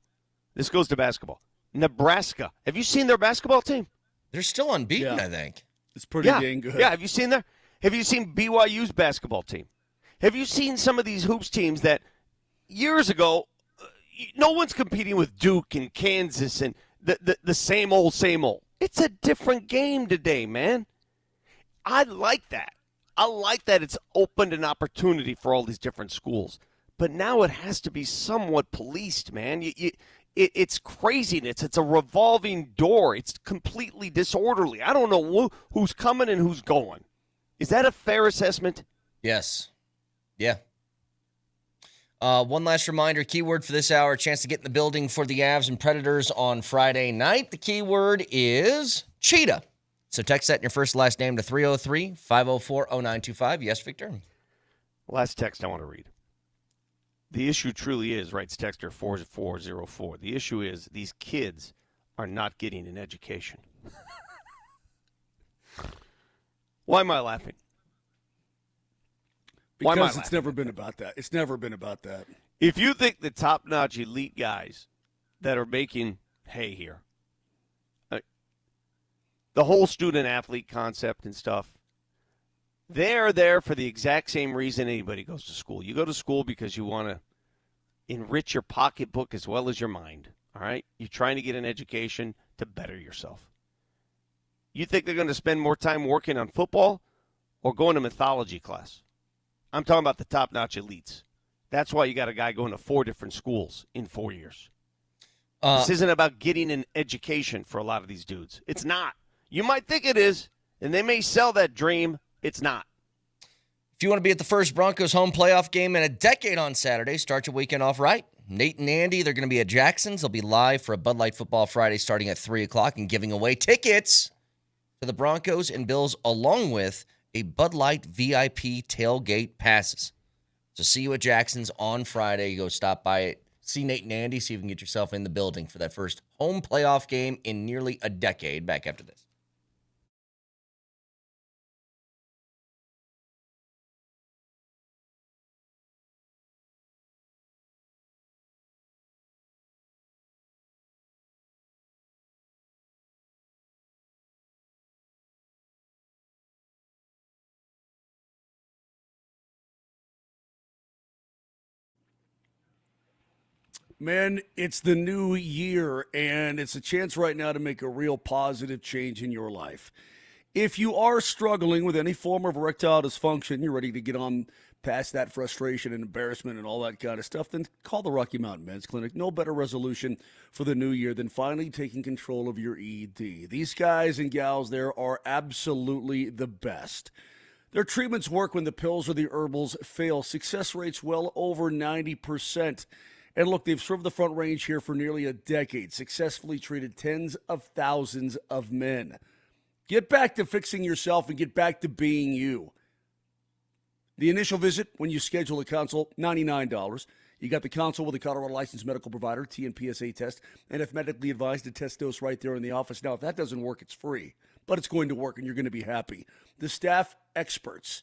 Nebraska. Have you seen their basketball team? They're still unbeaten, I think. It's pretty dang good. Yeah, have you seen BYU's basketball team? Have you seen some of these hoops teams that years ago, no one's competing with Duke and Kansas and the same old. It's a different game today, man. I like that. It's opened an opportunity for all these different schools. But now it has to be somewhat policed, man. It's craziness. It's a revolving door. It's completely disorderly. I don't know who's coming and who's going. Is that a fair assessment? Yes. Yeah. One last reminder, keyword for this hour, chance to get in the building for the Avs and Predators on Friday night. The keyword is cheetah. So text that in your first and last name to 303-504-0925. Yes, Victor? Last text I want to read. The issue truly is, writes texter 4404, the issue is these kids are not getting an education. Why am I laughing? Because it's never been about that. It's never been about that. If you think the top-notch elite guys that are making hay here, the whole student-athlete concept and stuff, they're there for the exact same reason anybody goes to school. You go to school because you want to enrich your pocketbook as well as your mind, all right? You're trying to get an education to better yourself. You think they're going to spend more time working on football or going to mythology class? I'm talking about the top-notch elites. That's why you got a guy going to 4 different schools in 4 years. This isn't about getting an education for a lot of these dudes. It's not. You might think it is, and they may sell that dream. It's not. If you want to be at the first Broncos home playoff game in a decade on Saturday, start your weekend off right. Nate and Andy, they're going to be at Jackson's. They'll be live for a Bud Light Football Friday starting at 3 o'clock and giving away tickets to the Broncos and Bills along with a Bud Light VIP tailgate passes. So see you at Jackson's on Friday. You go stop by it. See Nate and Andy. See if you can get yourself in the building for that first home playoff game in nearly a decade. Back after this. Man, it's the new year, and it's a chance right now to make a real positive change in your life. If you are struggling with any form of erectile dysfunction, you're ready to get on past that frustration and embarrassment and all that kind of stuff, then call the Rocky Mountain Men's Clinic. No better resolution for the new year than finally taking control of your ED. These guys and gals there are absolutely the best. Their treatments work when the pills or the herbals fail. Success rates well over 90%. And look, they've served the Front Range here for nearly a decade, successfully treated tens of thousands of men. Get back to fixing yourself and get back to being you. The initial visit, when you schedule a consult, $99. You got the consult with a Colorado licensed medical provider, TNPSA test, and if medically advised, a test dose right there in the office. Now, if that doesn't work, it's free, but it's going to work and you're going to be happy. The staff, experts.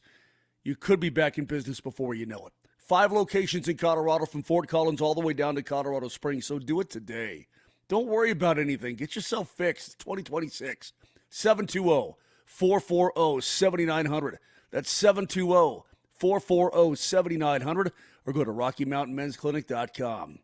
You could be back in business before you know it. 5 locations in Colorado from Fort Collins all the way down to Colorado Springs, so do it today. Don't worry about anything. Get yourself fixed. It's 2026. 720-440-7900. That's 720-440-7900, or go to RockyMountainMen'sClinic.com.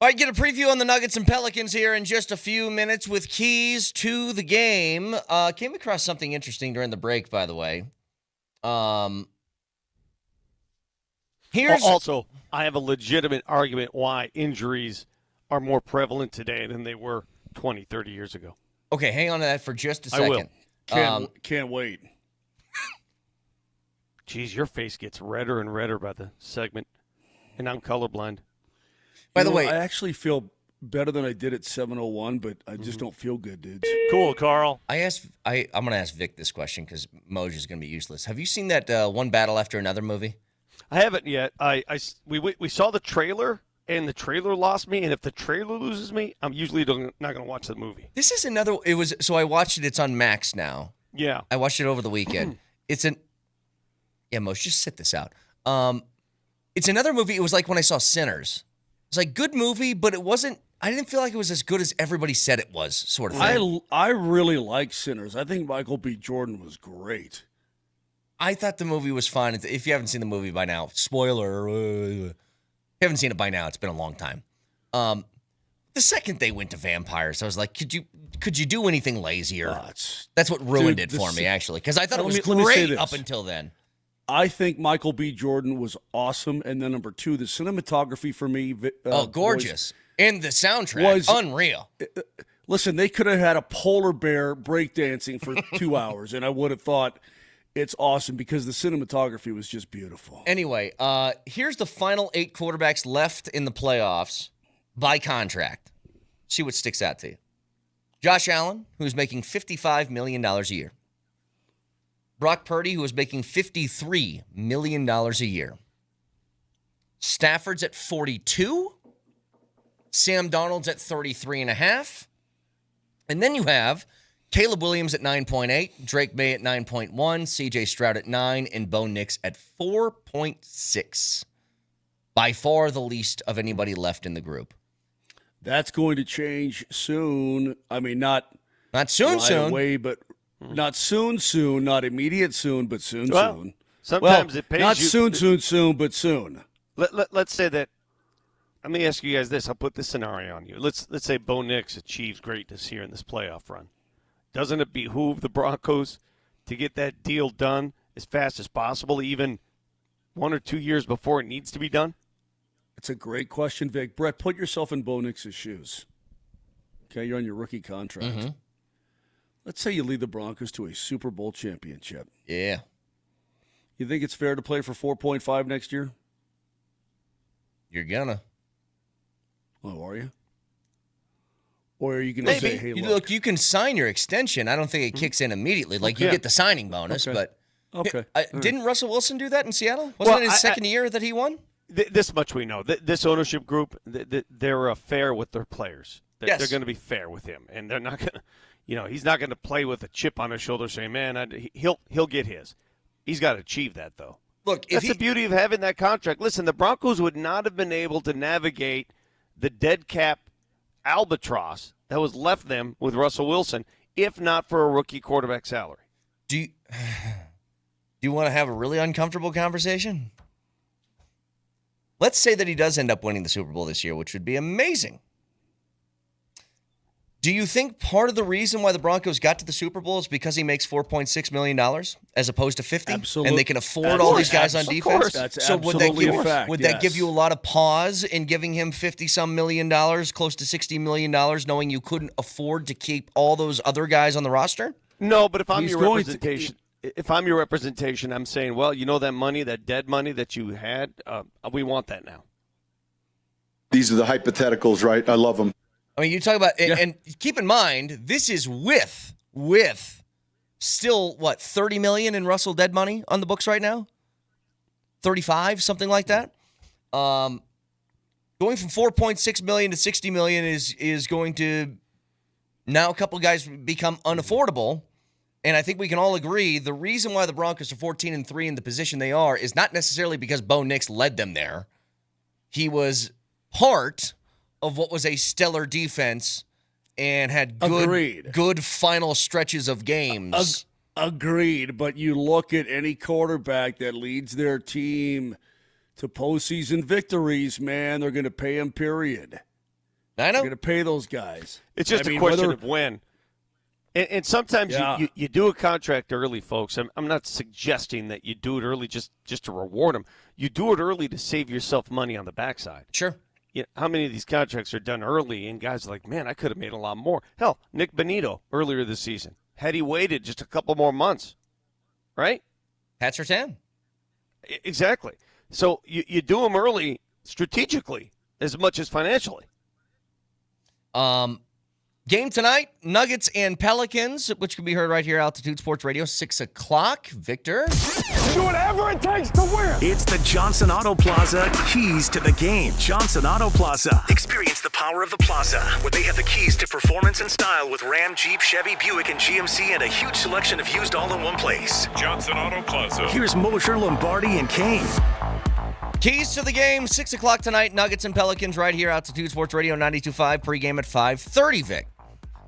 All right, get a preview on the Nuggets and Pelicans here in just a few minutes with keys to the game. Came across something interesting during the break, by the way. Here's also, I have a legitimate argument why injuries are more prevalent today than they were 20, 30 years ago. Okay, hang on to that for just a second. I will. Can't wait. Geez, your face gets redder and redder by the segment, and I'm colorblind. By the way, I actually feel better than I did at 7:01, but I just don't feel good, dudes. Cool, Carl. I'm going to ask Vic this question because Moser's going to be useless. Have you seen that One Battle After Another movie? I haven't yet. We saw the trailer, and the trailer lost me. And if the trailer loses me, I'm usually not going to watch the movie. This is another. So I watched it. It's on Max now. Yeah, I watched it over the weekend. Yeah, Moser, just sit this out. It's another movie. It was like when I saw Sinners. It's like good movie, but it wasn't. I didn't feel like it was as good as everybody said it was, sort of thing. I really like Sinners. I think Michael B. Jordan was great. I thought the movie was fine. If you haven't seen the movie by now, spoiler. If you haven't seen it by now, it's been a long time. The second they went to vampires, I was like, could you do anything lazier? That's what ruined it for me, actually, because I thought it was great up until then. I think Michael B. Jordan was awesome, and then number two, the cinematography for me. Gorgeous. And the soundtrack, unreal. Listen, they could have had a polar bear breakdancing for 2 hours, and I would have thought it's awesome because the cinematography was just beautiful. Anyway, here's the final 8 quarterbacks left in the playoffs by contract. See what sticks out to you. Josh Allen, who's making $55 million a year. Brock Purdy, who is making $53 million a year. Stafford's at 42. Sam Darnold's at 33.5. And then you have Caleb Williams at 9.8, Drake May at 9.1, CJ Stroud at 9, and Bo Nix at 4.6. By far the least of anybody left in the group. That's going to change soon. I mean, not soon, away, but not soon, not immediate soon, but soon. Sometimes it pays not you. soon, but soon. Let's say that. Let me ask you guys this. I'll put this scenario on you. Let's say Bo Nix achieves greatness here in this playoff run. Doesn't it behoove the Broncos to get that deal done as fast as possible, even 1 or 2 years before it needs to be done? It's a great question, Vic. Brett, put yourself in Bo Nix's shoes. Okay, you're on your rookie contract. Mm-hmm. Let's say you lead the Broncos to a Super Bowl championship. Yeah. You think it's fair to play for 4.5 next year? You're gonna. Oh, are you? Or are you going to say, hey, look, you can sign your extension. I don't think it kicks in immediately. Like, you get the signing bonus, but didn't Russell Wilson do that in Seattle? Wasn't it his second year that he won? This much we know. This ownership group, they're fair with their players. They're going to be fair with him. And they're not going to, he's not going to play with a chip on his shoulder saying, man, he'll get his. He's got to achieve that, though. Look, that's the beauty of having that contract. Listen, the Broncos would not have been able to navigate the dead cap albatross that was left them with Russell Wilson if not for a rookie quarterback salary. Do you want to have a really uncomfortable conversation? Let's say that he does end up winning the Super Bowl this year, which would be amazing. Do you think part of the reason why the Broncos got to the Super Bowl is because he makes $4.6 million as opposed to $50? Absolutely. And they can afford all these guys on defense? That's so absolutely a fact. Would that give you a lot of pause in giving him $50-some million, close to $60 million, knowing you couldn't afford to keep all those other guys on the roster? No, but if I'm your representation, I'm saying, well, that money, that dead money that you had, we want that now. These are the hypotheticals, right? I love them. I mean, you talk about, and keep in mind, this is with still, $30 million in Russell dead money on the books right now? 35, something like that? Going from $4.6 million to $60 million is going to, now a couple guys become unaffordable. And I think we can all agree the reason why the Broncos are 14-3 in the position they are is not necessarily because Bo Nix led them there. He was part of what was a stellar defense and had good final stretches of games. Agreed, but you look at any quarterback that leads their team to postseason victories, man, they're going to pay him, period. I know. They're going to pay those guys. It's just a question of when. And sometimes you do a contract early, folks. I'm not suggesting that you do it early just to reward them. You do it early to save yourself money on the backside. Sure. How many of these contracts are done early, and guys are like, man, I could have made a lot more. Hell, Nick Bonito earlier this season. Had he waited just a couple more months, right? Pat Surtain. Exactly. So you do them early strategically as much as financially. Game tonight, Nuggets and Pelicans, which can be heard right here, Altitude Sports Radio, 6 o'clock. Victor? Do whatever it takes to win. It's the Johnson Auto Plaza keys to the game. Johnson Auto Plaza. Experience the power of the plaza, where they have the keys to performance and style with Ram, Jeep, Chevy, Buick, and GMC, and a huge selection of used all in one place. Johnson Auto Plaza. Here's Moser, Lombardi, and Kane. Keys to the game, 6 o'clock tonight, Nuggets and Pelicans right here, Altitude Sports Radio 92.5, pregame at 5:30, Vic.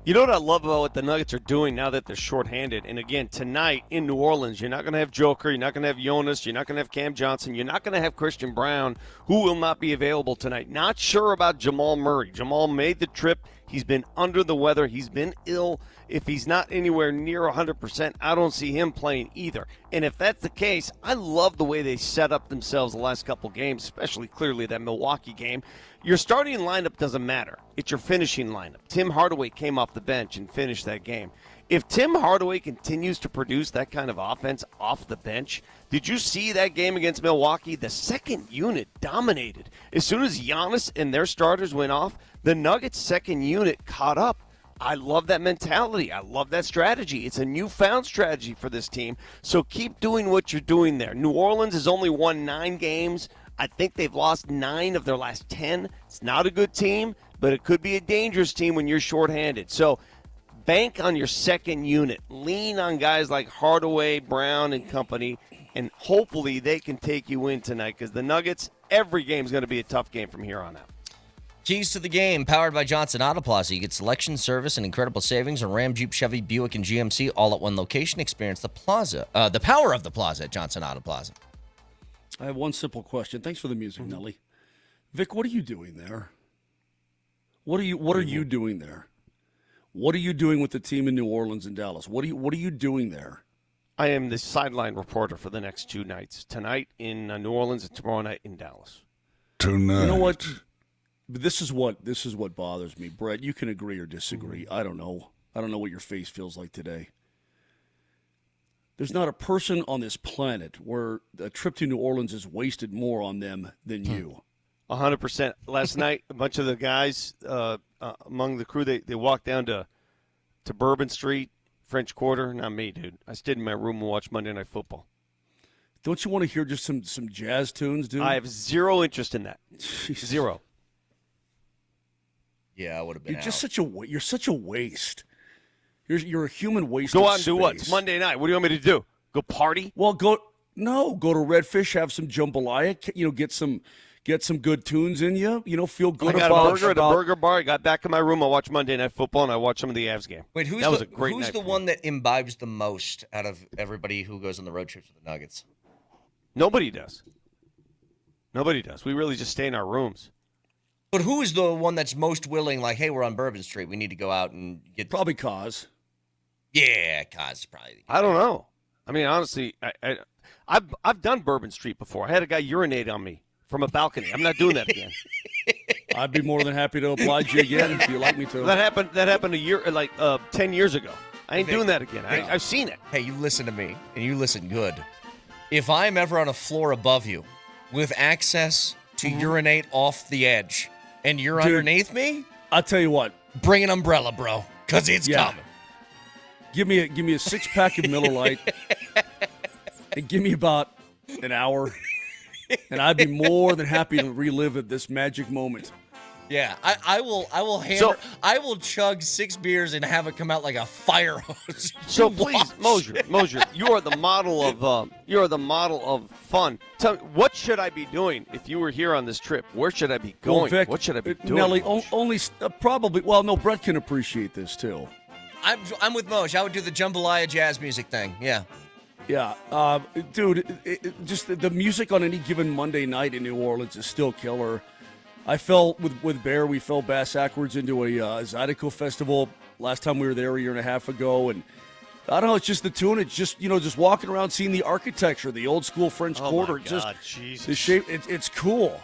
You know what I love about what the Nuggets are doing now that they're shorthanded? And again, tonight in New Orleans, you're not going to have Joker, you're not going to have Jonas, you're not going to have Cam Johnson, you're not going to have Christian Brown, who will not be available tonight. Not sure about Jamal Murray. Jamal made the trip. He's been under the weather. He's been ill. If he's not anywhere near 100%, I don't see him playing either. And if that's the case, I love the way they set up themselves the last couple games, especially clearly that Milwaukee game. Your starting lineup doesn't matter. It's your finishing lineup. Tim Hardaway came off the bench and finished that game. If Tim Hardaway continues to produce that kind of offense off the bench, did you see that game against Milwaukee? The second unit dominated. As soon as Giannis and their starters went off, the Nuggets' second unit caught up. I love that mentality. I love that strategy. It's a newfound strategy for this team. So keep doing what you're doing there. New Orleans has only won 9 games. I think they've lost 9 of their last 10. It's not a good team, but it could be a dangerous team when you're shorthanded. So bank on your second unit. Lean on guys like Hardaway, Brown, and company, and hopefully they can take you in tonight because the Nuggets, every game is going to be a tough game from here on out. Keys to the game, powered by Johnson Auto Plaza. You get selection, service, and incredible savings on Ram, Jeep, Chevy, Buick, and GMC all at one location. Experience the plaza, the power of the plaza at Johnson Auto Plaza. I have one simple question. Thanks for the music, Nelly. Vic, what are you doing there? What are you doing there? What are you doing with the team in New Orleans and Dallas? What are you doing there? I am the sideline reporter for the next 2 nights. Tonight in New Orleans and tomorrow night in Dallas. Tonight. You know what? This is what bothers me, Brett. You can agree or disagree. I don't know. I don't know what your face feels like today. There's not a person on this planet where a trip to New Orleans is wasted more on them than you. 100%. Last night, a bunch of the guys among the crew, they walked down to Bourbon Street, French Quarter. Not me, dude. I stayed in my room and watched Monday Night Football. Don't you want to hear just some jazz tunes, dude? I have zero interest in that. Zero. Yeah, I would have been. You're such a waste. You're a human waste. Go of out and do what? It's Monday night. What do you want me to do? Go party? Well, go to Redfish, have some jambalaya. Get some good tunes in you. Feel good I got about a burger at a burger bar. I got back in my room. I watched Monday Night Football, and I watched some of the Avs game. Wait, who's the one that imbibes the most out of everybody who goes on the road trips with the Nuggets? Nobody does. Nobody does. We really just stay in our rooms. But who is the one that's most willing, like, hey, we're on Bourbon Street. We need to go out and get... Probably Kaz. Yeah, Kaz is probably... I don't know. I mean, honestly, I've done Bourbon Street before. I had a guy urinate on me from a balcony. I'm not doing that again. I'd be more than happy to oblige you again if you like me to. That happened a year, 10 years ago. I ain't doing that again. I've seen it. Hey, you listen to me, and you listen good. If I'm ever on a floor above you with access to urinate off the edge, and you're underneath me, I'll tell you what. Bring an umbrella, bro, because it's coming. Give me a 6-pack of Miller Lite, and give me about an hour, and I'd be more than happy to relive this magic moment. Yeah, I will hammer. I will chug 6 beers and have it come out like a fire hose. So please, Moser, you are the model of fun. Tell me, what should I be doing if you were here on this trip? Where should I be going? Well, Vic, what should I be doing? Nelly, only probably. Well, no, Brett can appreciate this too. I'm with Moj. I would do the jambalaya jazz music thing. Yeah. Yeah, dude, just the music on any given Monday night in New Orleans is still killer. I fell with Bear. We fell bass backwards into a Zydeco festival last time we were there a year and a half ago, and I don't know. It's just the tune. It's just just walking around, seeing the architecture, the old school French Quarter. My God, Jesus. The shape. It's cool.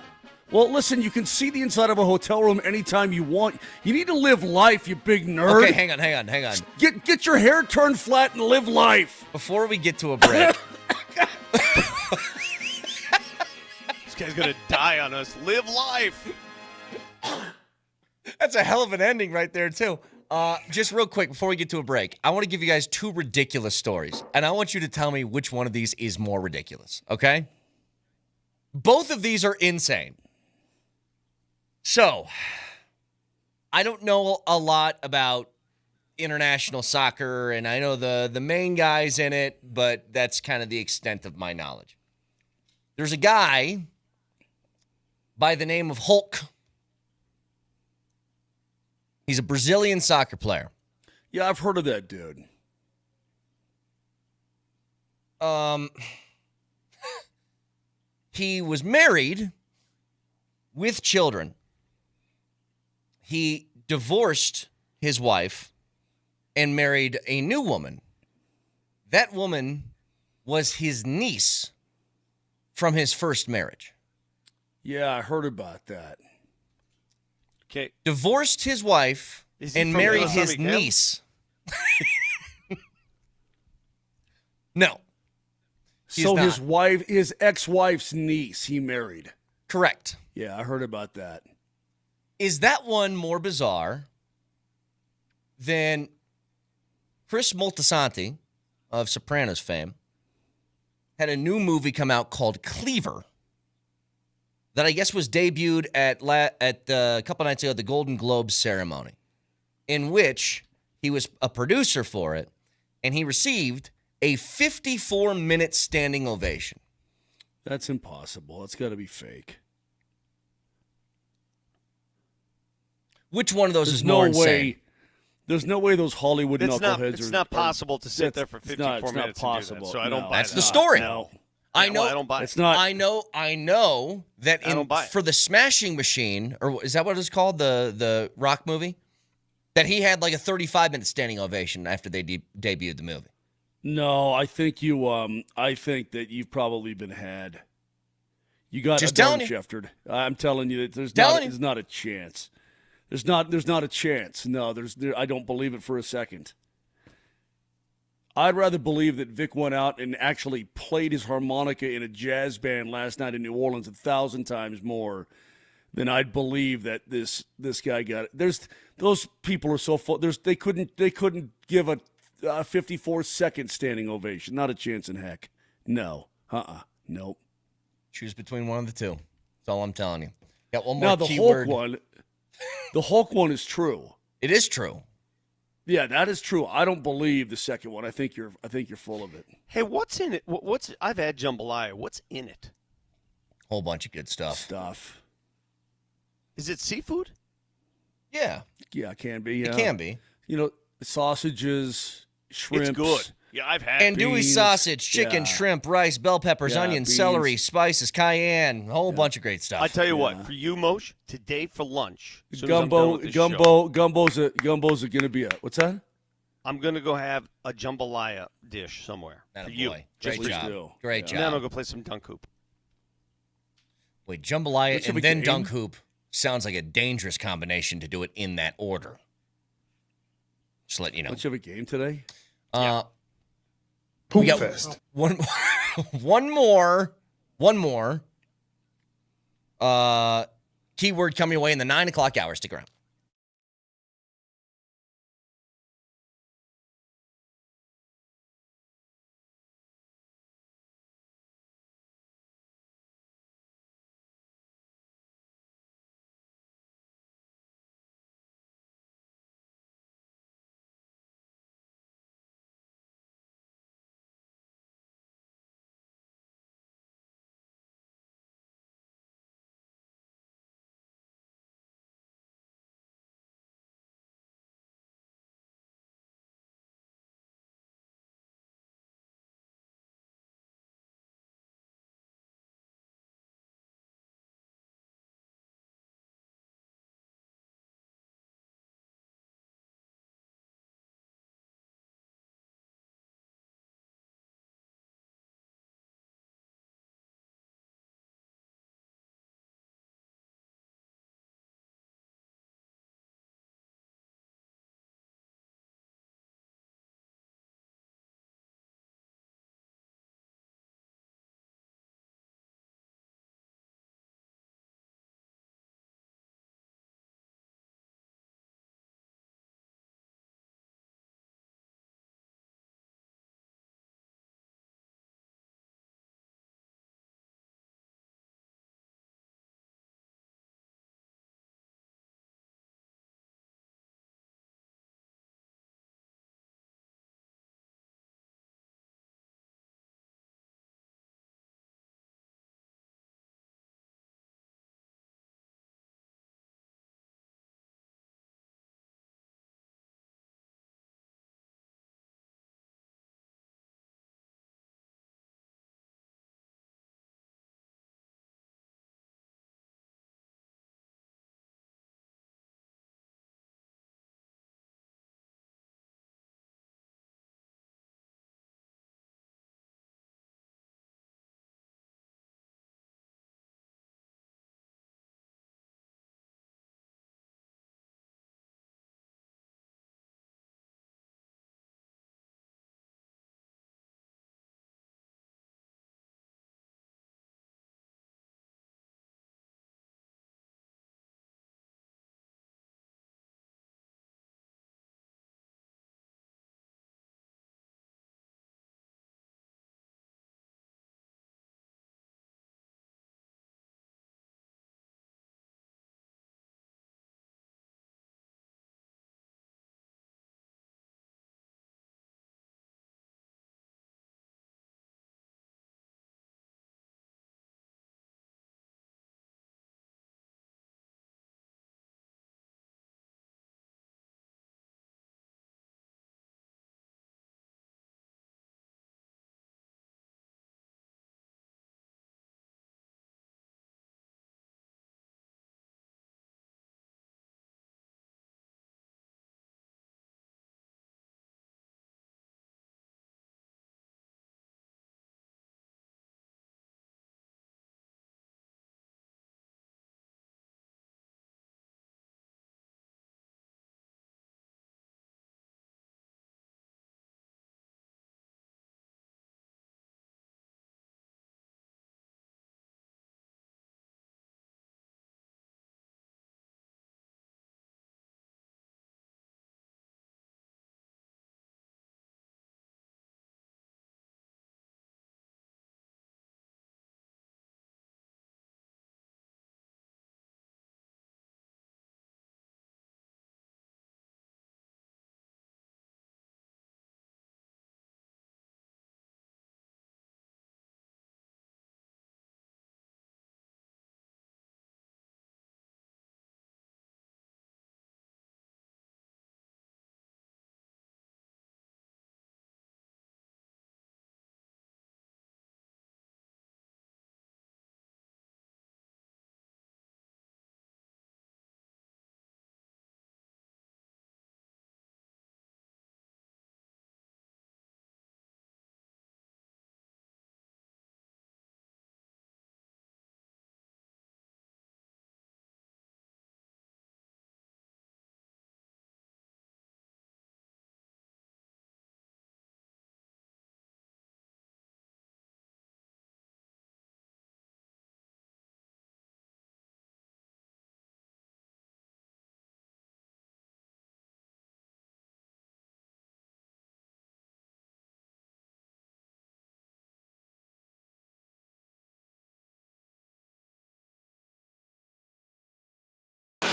Well, listen, you can see the inside of a hotel room anytime you want. You need to live life, you big nerd. Okay, hang on. Get your hair turned flat and live life. Before we get to a break. This guy's going to die on us. Live life. That's a hell of an ending right there, too. Just real quick, before we get to a break, I want to give you guys 2 ridiculous stories, and I want you to tell me which one of these is more ridiculous, okay? Both of these are insane. So, I don't know a lot about international soccer, and I know the main guys in it, but that's kind of the extent of my knowledge. There's a guy by the name of Hulk. He's a Brazilian soccer player. Yeah, I've heard of that dude. He was married with children. He divorced his wife and married a new woman. That woman was his niece from his first marriage. Yeah, I heard about that. Okay. Divorced his wife Is he and from married Yosemite his Camp? niece. No. He's So not. his ex-wife's niece, he married. Correct. Yeah, I heard about that. Is that one more bizarre than Chris Moltisanti of Sopranos fame had a new movie come out called Cleaver that I guess was debuted at a couple nights ago at the Golden Globes ceremony, in which he was a producer for it, and he received a 54-minute standing ovation. That's impossible. That's got to be fake. Which one of those There's is more no way. insane? There's no way those Hollywood It's not, knuckleheads it's are. not possible to sit there for it's 54 not, it's minutes not and do that, possible. so I don't No, buy That's that. the story. No. I Yeah, know. well, I don't buy it. It's not. I know that I don't buy it. for the Smashing Machine, or is that what it's called, the rock movie? That he had like a 35-minute standing ovation after they debuted the movie. No, I think you. I think that you've probably been had. You got Just a darn telling you. Schefter. I'm telling you that there's not a chance. There's not a chance. No, I don't believe it for a second. I'd rather believe that Vic went out and actually played his harmonica in a jazz band last night in New Orleans 1,000 times more than I'd believe that this guy got it. Those people are so full. They couldn't give a 54-second standing ovation. Not a chance in heck. No. Nope. Choose between one of the two. That's all I'm telling you. Got one more Now the keyword. Hulk one. The Hulk one is true. It is true. Yeah, that is true. I don't believe the second one. I think you're full of it. Hey, what's in it? I've had jambalaya. What's in it? Whole bunch of good stuff. Is it seafood? Yeah. Yeah, it can be. Yeah. It can be. You know, sausages, shrimps. It's good. Yeah, I've had Andouille beans. sausage, chicken, Yeah. shrimp, rice, bell peppers, Yeah, onions, beans. celery, spices, cayenne, a whole bunch of great stuff. I tell you what, for you, Moshe, today for lunch, as soon as I'm done Gumbo, with this show, gumbo's gonna be a what's that? I'm going to go have a jambalaya dish somewhere Atta for you. boy. Just Great for job. you. Great And then job. I'll go play some dunk hoop. Wait, jambalaya Let's have and a then game. dunk hoop sounds like a dangerous combination to do it in that order. Just let you know. Don't you have a game today? We got one more keyword coming away in the 9 o'clock hour. Stick around.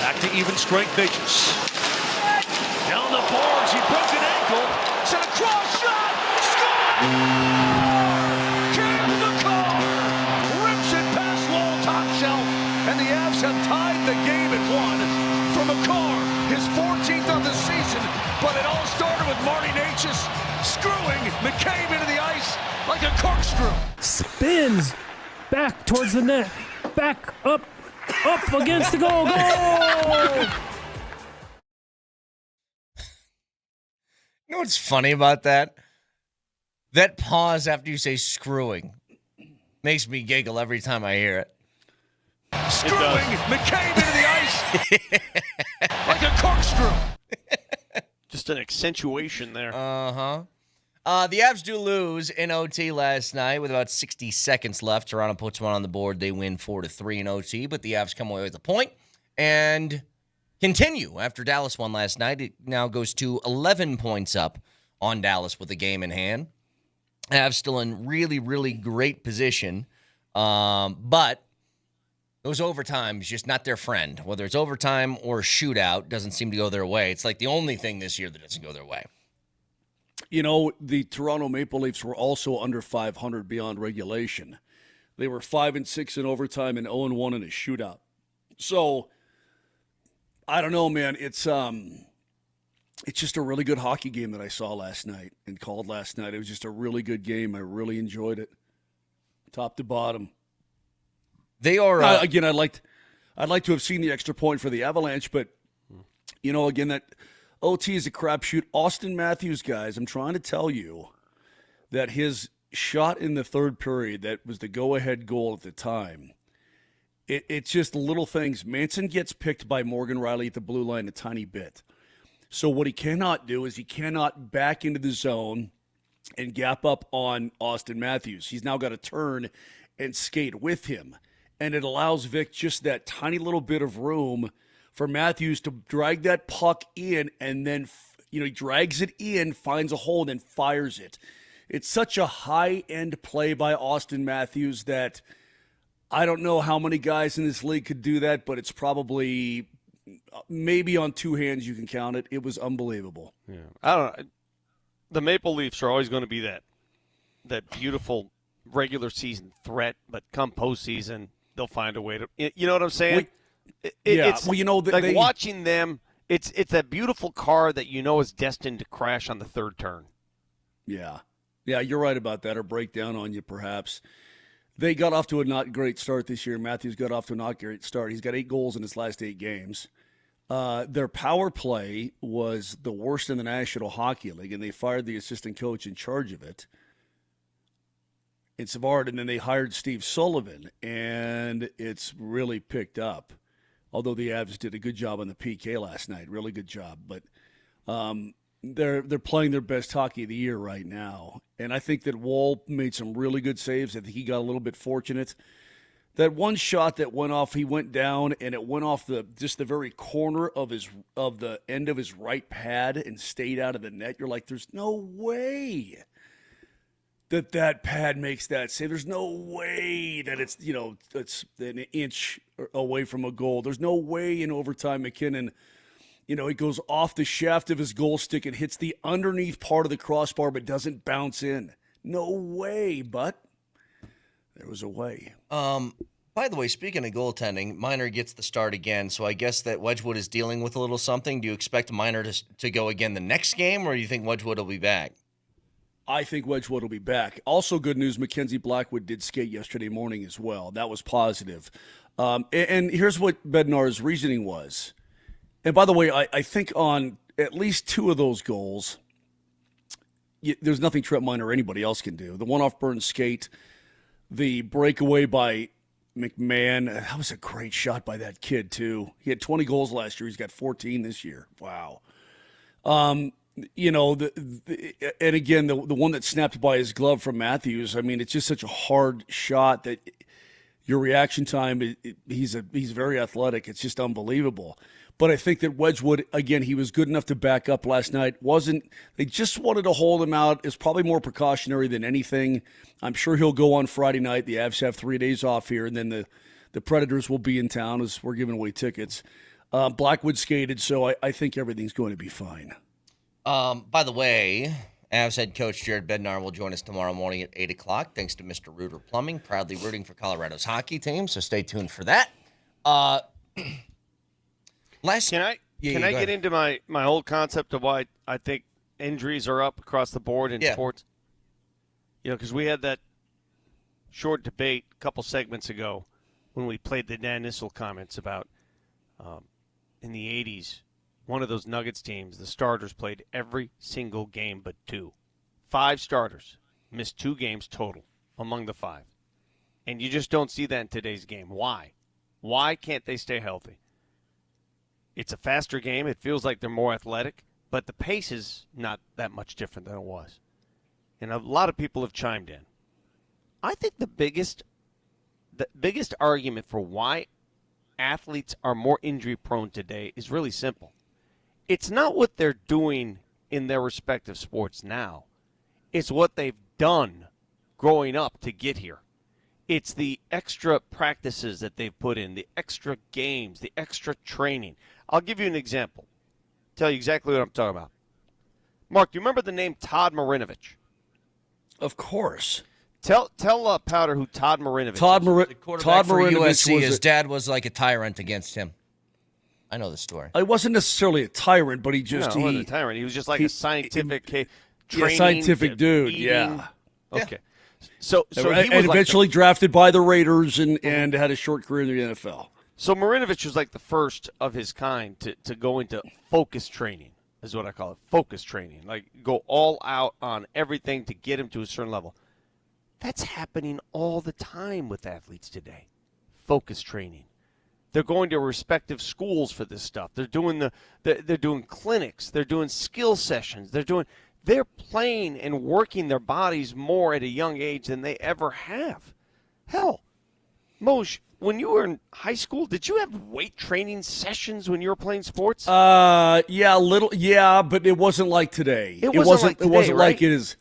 Back to even strength Natchez. Down the boards, he broke an ankle. Sent a cross shot. Score! Kane the car. Rips it past wall, top shelf. And the Avs have tied the game at 1 for McCarr. His 14th of the season. But it all started with Marty Natchez screwing McCabe into the ice like a corkscrew. Spins back towards the net. Back up against the goal. Goal! You know what's funny about that? That pause after you say screwing makes me giggle every time I hear it. Screwing McCabe into the ice like a corkscrew. Just an accentuation there. Uh-huh. The Avs do lose in OT last night with about 60 seconds left. Toronto puts one on the board. They win 4-3 in OT, but the Avs come away with a point and continue. After Dallas won last night, it now goes to 11 points up on Dallas with a game in hand. Avs still in really, really great position, but those overtimes just not their friend. Whether it's overtime or shootout, doesn't seem to go their way. It's like the only thing this year that doesn't go their way. You know, the Toronto Maple Leafs were also under 500 beyond regulation. They were 5-6 in overtime and 0-1 in a shootout. So, I don't know, man. It's just a really good hockey game that I saw last night and called last night. It was just a really good game. I really enjoyed it, top to bottom. They are again. I'd like to have seen the extra point for the Avalanche, but you know, again, that OT is a crapshoot. Austin Matthews, guys, I'm trying to tell you that his shot in the third period, that was the go-ahead goal at the time. It's just little things. Manson gets picked by Morgan Riley at the blue line a tiny bit. So what he cannot do is he cannot back into the zone and gap up on Austin Matthews. He's now got to turn and skate with him. And it allows Vic just that tiny little bit of room for Matthews to drag that puck in, and then, he drags it in, finds a hole, and then fires it. It's such a high-end play by Austin Matthews that I don't know how many guys in this league could do that, but it's probably maybe on two hands you can count it. It was unbelievable. Yeah, I don't know. The Maple Leafs are always going to be that beautiful regular season threat, but come postseason, they'll find a way to. You know what I'm saying? It's watching them. It's that beautiful car that you know is destined to crash on the third turn. Yeah, you're right about that, or break down on you perhaps. They got off to a not great start this year. Matthews got off to a not great start. He's got 8 goals in his last 8 games. Their power play was the worst in the National Hockey League, and they fired the assistant coach in charge of it in Savard, and then they hired Steve Sullivan, and it's really picked up. Although the Avs did a good job on the PK last night, really good job. But they're playing their best hockey of the year right now. And I think that Wall made some really good saves. I think he got a little bit fortunate. That one shot that went off, he went down, and it went off the very corner of the end of his right pad and stayed out of the net. You're like, there's no way that pad makes that save. There's no way that it's an inch away from a goal. There's no way in overtime MacKinnon, it goes off the shaft of his goal stick and hits the underneath part of the crossbar but doesn't bounce in. No way, but there was a way. By the way, speaking of goaltending, Minor gets the start again, so I guess that Wedgwood is dealing with a little something. Do you expect Minor to go again the next game, or do you think Wedgwood will be back? I think Wedgwood will be back. Also good news, Mackenzie Blackwood did skate yesterday morning as well. That was positive. And here's what Bednar's reasoning was. And by the way, I think on at least 2 of those goals, there's nothing Trent Minor or anybody else can do. The one-off Burns skate, the breakaway by McMahon, that was a great shot by that kid, too. He had 20 goals last year. He's got 14 this year. Wow. And again, the one that snapped by his glove from Matthews, I mean, it's just such a hard shot that your reaction time, he's very athletic. It's just unbelievable. But I think that Wedgwood, again, he was good enough to back up last night. They just wanted to hold him out. It's probably more precautionary than anything. I'm sure he'll go on Friday night. The Avs have 3 days off here, and then the Predators will be in town as we're giving away tickets. Blackwood skated, so I think everything's going to be fine. By the way, Avs head coach Jared Bednar will join us tomorrow morning at 8 o'clock, thanks to Mr. Rooter Plumbing, proudly rooting for Colorado's hockey team, so stay tuned for that. Can I get into my whole concept of why I think injuries are up across the board in sports? Because we had that short debate a couple segments ago when we played the Dan Issel comments about in the 80s, one of those Nuggets teams, the starters played every single game but 2. 5 starters missed 2 games total among the 5. And you just don't see that in today's game. Why? Why can't they stay healthy? It's a faster game. It feels like they're more athletic, but the pace is not that much different than it was. And a lot of people have chimed in. I think the biggest argument for why athletes are more injury prone today is really simple. It's not what they're doing in their respective sports now. It's what they've done growing up to get here. It's the extra practices that they've put in, the extra games, the extra training. I'll give you an example. Tell you exactly what I'm talking about. Mark, do you remember the name Todd Marinovich? Of course. Tell Powder who Todd Marinovich is. Todd Marinovich for USC. was His dad was like a tyrant against him. I know the story. I wasn't necessarily a tyrant, but he just he wasn't a tyrant. He was just like a scientific training, scientific dude. eating. Yeah. Okay. So he and was eventually drafted by the Raiders and had a short career in the NFL. So Marinovich was like the first of his kind to go into focus training, is what I call it. Focus training. Like go all out on everything to get him to a certain level. That's happening all the time with athletes today. Focus training. They're going to respective schools for this stuff. They're doing they're doing clinics. They're doing skill sessions. They're playing and working their bodies more at a young age than they ever have. Hell, Moj, when you were in high school, did you have weight training sessions when you were playing sports? Yeah, but it wasn't like today. It wasn't like it is.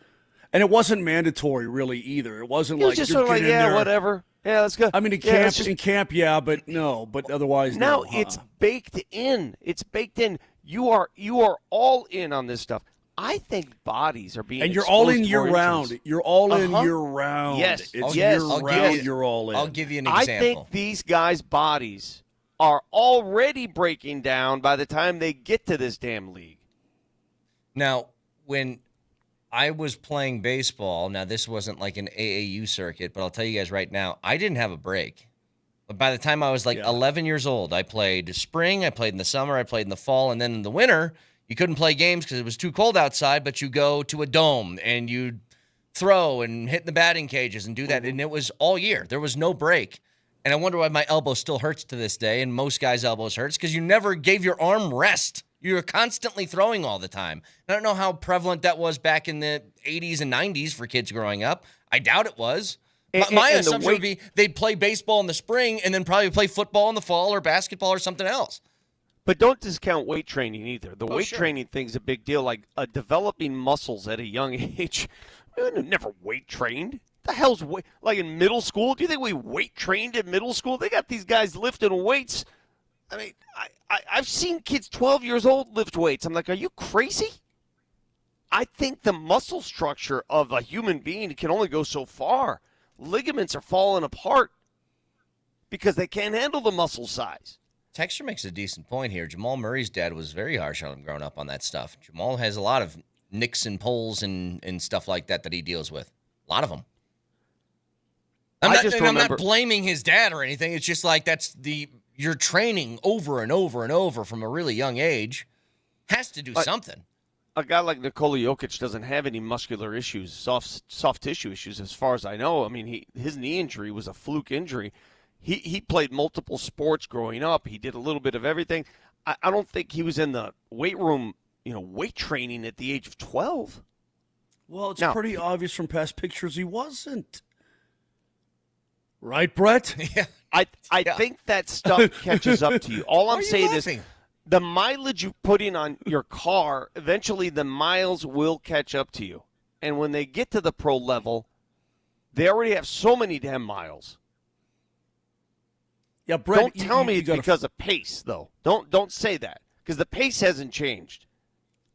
And it wasn't mandatory, really, either. It wasn't like just you're sort of like, there. whatever. Yeah, let's go. I mean, in camp, but no. But otherwise, now no. it's baked in. It's baked in. You are all in on this stuff. I think bodies are being and you're all in year more round. injuries. You're all in year round. Yes, it's yes. year round. You're all in. I'll give you an example. I think these guys' bodies are already breaking down by the time they get to this damn league. Now, when I was playing baseball, now this wasn't like an AAU circuit, but I'll tell you guys right now, I didn't have a break. But by the time I was 11 years old, I played spring, I played in the summer, I played in the fall, and then in the winter, you couldn't play games because it was too cold outside, but you go to a dome and you throw and hit in the batting cages and do that, and it was all year. There was no break. And I wonder why my elbow still hurts to this day, and most guys' elbows hurts, because you never gave your arm rest. You were constantly throwing all the time. I don't know how prevalent that was back in the 80s and 90s for kids growing up. I doubt it was. My assumption would be they'd play baseball in the spring and then probably play football in the fall or basketball or something else. But don't discount weight training either. The weight training thing's a big deal. Like developing muscles at a young age. I never weight trained. The hell's weight? Like in middle school? Do you think we weight trained in middle school? They got these guys lifting weights. I mean, I've seen kids 12 years old lift weights. I'm like, are you crazy? I think the muscle structure of a human being can only go so far. Ligaments are falling apart because they can't handle the muscle size. Texture makes a decent point here. Jamal Murray's dad was very harsh on him growing up on that stuff. Jamal has a lot of nicks and pulls and stuff like that he deals with. A lot of them. I'm not blaming his dad or anything. It's just like you're training over and over and over from a really young age. Has to do something. A guy like Nikola Jokic doesn't have any muscular issues, soft tissue issues, as far as I know. I mean, his knee injury was a fluke injury. He played multiple sports growing up. He did a little bit of everything. I don't think he was in the weight room, weight training at the age of 12. Well, it's pretty obvious from past pictures he wasn't. Right, Brett? Yeah. I think that stuff catches up to you. All I'm saying is the mileage you put in on your car, eventually the miles will catch up to you. And when they get to the pro level, they already have so many damn miles. Yeah, Brett, don't tell me it's because of pace, though. Don't say that, because the pace hasn't changed.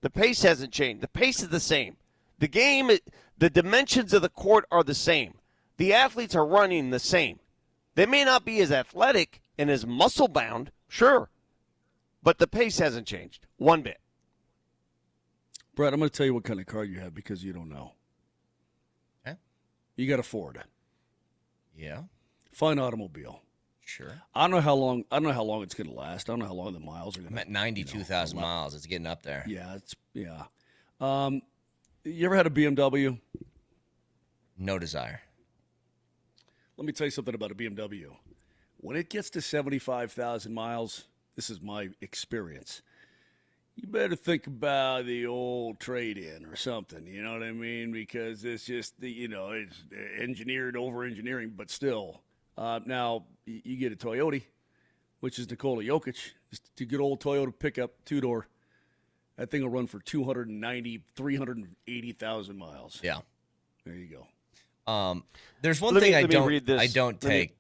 The pace hasn't changed. The pace is the same. The game, the dimensions of the court are the same. The athletes are running the same. They may not be as athletic and as muscle-bound, sure, but the pace hasn't changed one bit. Brett, I'm going to tell you what kind of car you have because you don't know. Okay. You got a Ford. Yeah. Fine automobile. Sure. I don't know how long it's going to last. I don't know how long the miles are going to. I'm at 92,000 miles. It's getting up there. Yeah, you ever had a BMW? No desire. Let me tell you something about a BMW. When it gets to 75,000 miles, this is my experience. You better think about the old trade-in or something. You know what I mean? Because it's just it's engineered over engineering, but still. Now you get a Toyota, which is Nikola Jokic, just a good old Toyota pickup, 2-door. That thing will run for 380,000 miles. Yeah. There you go. There's one thing I don't take.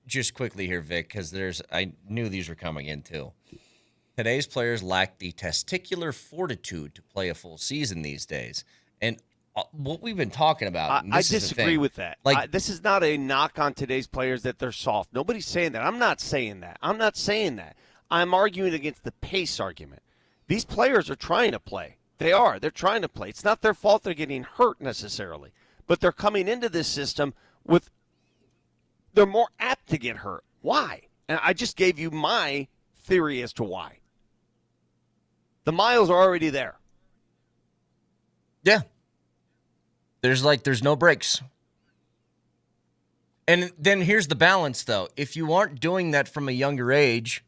Just quickly here, Vic, because I knew these were coming in too. Today's players lack the testicular fortitude to play a full season these days, and what we've been talking about. I disagree with that. This is not a knock on today's players that they're soft. Nobody's saying that. I'm not saying that. I'm arguing against the pace argument. These players are trying to play. They are. They're trying to play. It's not their fault they're getting hurt necessarily, but they're coming into this system with. They're more apt to get hurt. Why? And I just gave you my theory as to why. The miles are already there. Yeah. There's no breaks. And then here's the balance, though. If you aren't doing that from a younger age,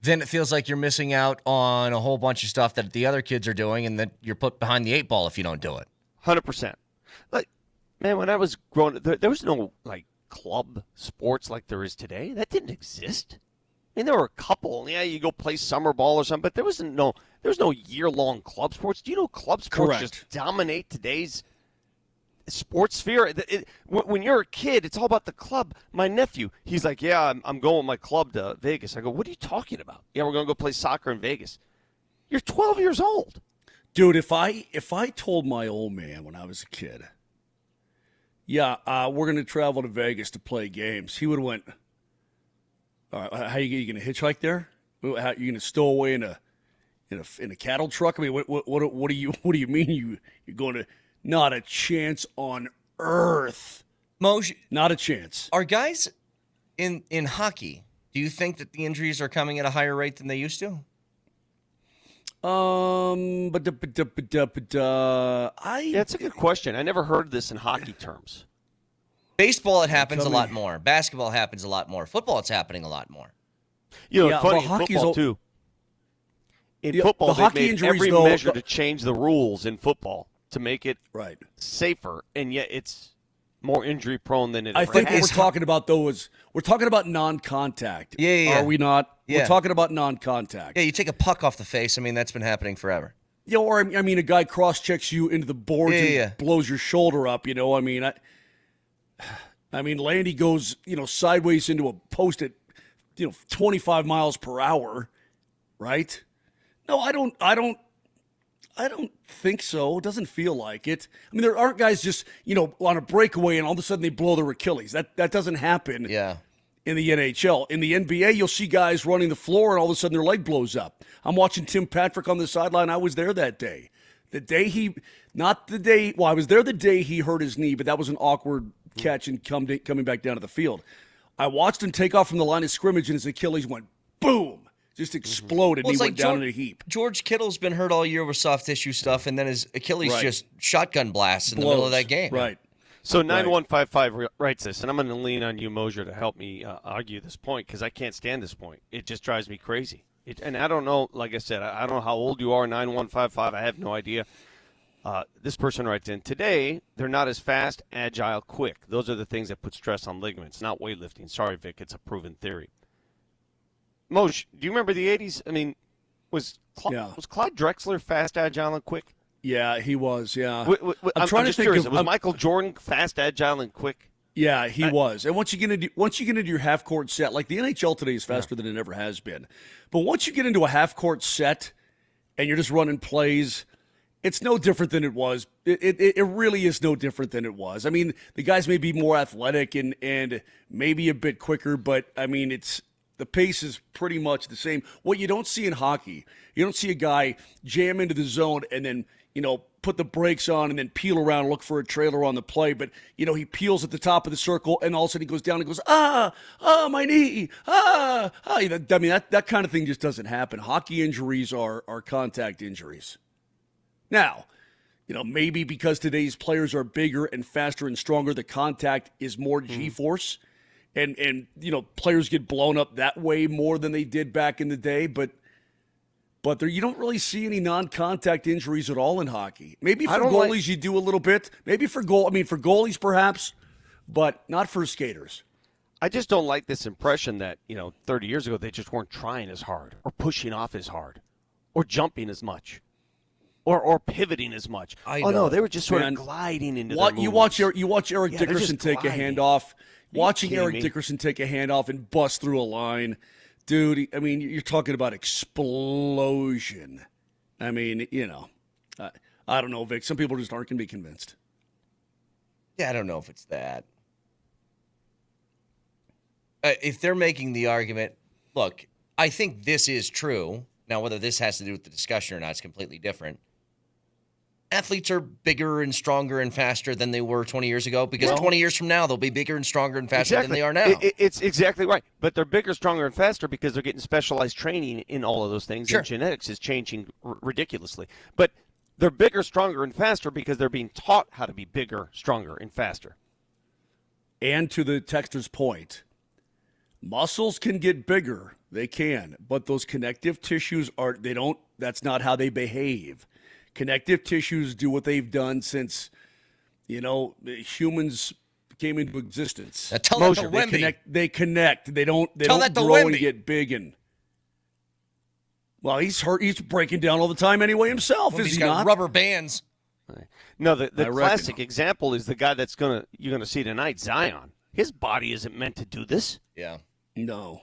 then it feels like you're missing out on a whole bunch of stuff that the other kids are doing, and that you're put behind the 8 ball if you don't do it. 100%. Like, man, when I was growing up, there was no, club sports like there is today. That didn't exist. I mean, there were a couple. Yeah, you go play summer ball or something, but there was no year-long club sports. Do you know club sports just dominate today's sports sphere? When you're a kid, it's all about the club. My nephew, he's like, yeah, I'm going with my club to Vegas. I go, what are you talking about? Yeah, we're going to go play soccer in Vegas. You're 12 years old. Dude, if I told my old man when I was a kid, yeah, we're going to travel to Vegas to play games, he would have went, all right, how you going to hitchhike there? How you going to stow away in a cattle truck? I mean, what do you mean you're going to? Not a chance on earth. Moser, not a chance. Are guys in hockey? Do you think that the injuries are coming at a higher rate than they used to? That's a good question. I never heard this in hockey terms. Baseball, it happens a lot more. Basketball happens a lot more. Football, it's happening a lot more. It's funny, in football, too. In football, they made every measure to change the rules in football to make it safer, and yet it's more injury prone than it ever I think has. what we're talking about, though, is we're talking about non-contact. Yeah. Are we not? Yeah. We're talking about non-contact. Yeah, you take a puck off the face. I mean, that's been happening forever. Or I mean, a guy cross-checks you into the boards and blows your shoulder up. I mean, Landy goes, sideways into a post at, 25 miles per hour, right? No, I don't think so. It doesn't feel like it. I mean, there aren't guys just, on a breakaway and all of a sudden they blow their Achilles. That doesn't happen in the NHL. In the NBA, you'll see guys running the floor and all of a sudden their leg blows up. I'm watching Tim Patrick on the sideline. I was there that day. I was there the day he hurt his knee, but that was an awkward catch and coming back down to the field. I watched him take off from the line of scrimmage and his Achilles went boom. Just exploded, and he went down in a heap. George Kittle's been hurt all year with soft tissue stuff, and then his Achilles just shotgun blasts in the middle of that game. Right. So 9155 writes this, and I'm going to lean on you, Moser, to help me argue this point, because I can't stand this point. It just drives me crazy. And I don't know, like I said, I don't know how old you are, 9155. I have no idea. This person writes in, today, they're not as fast, agile, quick. Those are the things that put stress on ligaments, not weightlifting. Sorry, Vic, it's a proven theory. Moj, do you remember the 80s? I mean, was Clyde Drexler fast, agile, and quick? Yeah, he was, yeah. I'm just curious. Was Michael Jordan fast, agile, and quick? Yeah, he was. And once you get into your half court set, like the NHL today is faster than it ever has been. But once you get into a half court set and you're just running plays, it's no different than it was. It really is no different than it was. I mean, the guys may be more athletic and maybe a bit quicker, but I mean, the pace is pretty much the same. What you don't see in hockey, you don't see a guy jam into the zone and then, put the brakes on and then peel around and look for a trailer on the play. But, he peels at the top of the circle and all of a sudden he goes down and goes, my knee, I mean, that kind of thing just doesn't happen. Hockey injuries are contact injuries. Now, maybe because today's players are bigger and faster and stronger, the contact is more G-force. And players get blown up that way more than they did back in the day. But you don't really see any non-contact injuries at all in hockey. Maybe for goalies you do a little bit. Maybe for for goalies perhaps, but not for skaters. I just don't like this impression that, 30 years ago they just weren't trying as hard or pushing off as hard or jumping as much or pivoting as much. No, they were just sort of gliding into their moves. You watch Eric Dickerson take a handoff. Watching Eric Dickerson take a handoff and bust through a line. Dude, I mean, you're talking about explosion. I mean, I don't know, Vic. Some people just aren't going to be convinced. Yeah, I don't know if it's that. If they're making the argument, look, I think this is true. Now, whether this has to do with the discussion or not is completely different. Athletes are bigger and stronger and faster than they were 20 years ago because 20 years from now, they'll be bigger and stronger and faster than they are now. It's exactly right. But they're bigger, stronger, and faster because they're getting specialized training in all of those things. Sure. And genetics is changing ridiculously. But they're bigger, stronger, and faster because they're being taught how to be bigger, stronger, and faster. And to the texter's point, muscles can get bigger. They can. But those connective tissues that's not how they behave. Connective tissues do what they've done since, humans came into existence. Tell that to Wemby. They connect. They don't Tell that to grow Wemby. and get big. Well, he's hurt. He's breaking down all the time anyway himself. Well, is he's he got not? rubber bands. No, the classic example is the guy you're gonna see tonight, Zion. His body isn't meant to do this. Yeah. No.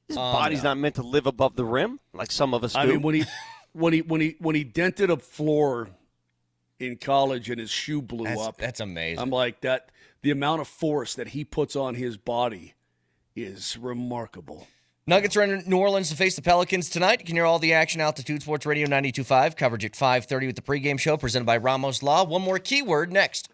His body's not meant to live above the rim like some of us do. I mean, when he dented a floor in college and his shoe blew up. That's amazing. I'm like that. The amount of force that he puts on his body is remarkable. Nuggets are in New Orleans to face the Pelicans tonight. You can hear all the action Altitude Sports Radio 92.5. Coverage at 5:30 with the pregame show presented by Ramos Law. One more keyword next.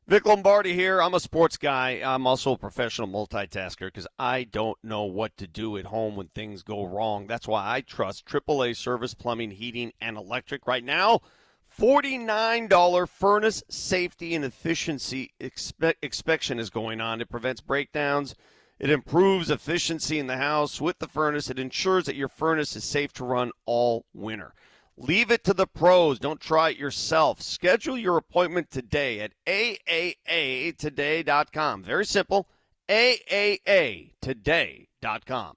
Vic Lombardi here. I'm a sports guy. I'm also a professional multitasker because I don't know what to do at home when things go wrong. That's why I trust AAA Service Plumbing, Heating, and Electric. Right now, $49 furnace safety and efficiency inspection is going on. It prevents breakdowns. It improves efficiency in the house. With the furnace, it ensures that your furnace is safe to run all winter. Leave it to the pros. Don't try it yourself. Schedule your appointment today at AAAtoday.com. Very simple, AAAtoday.com.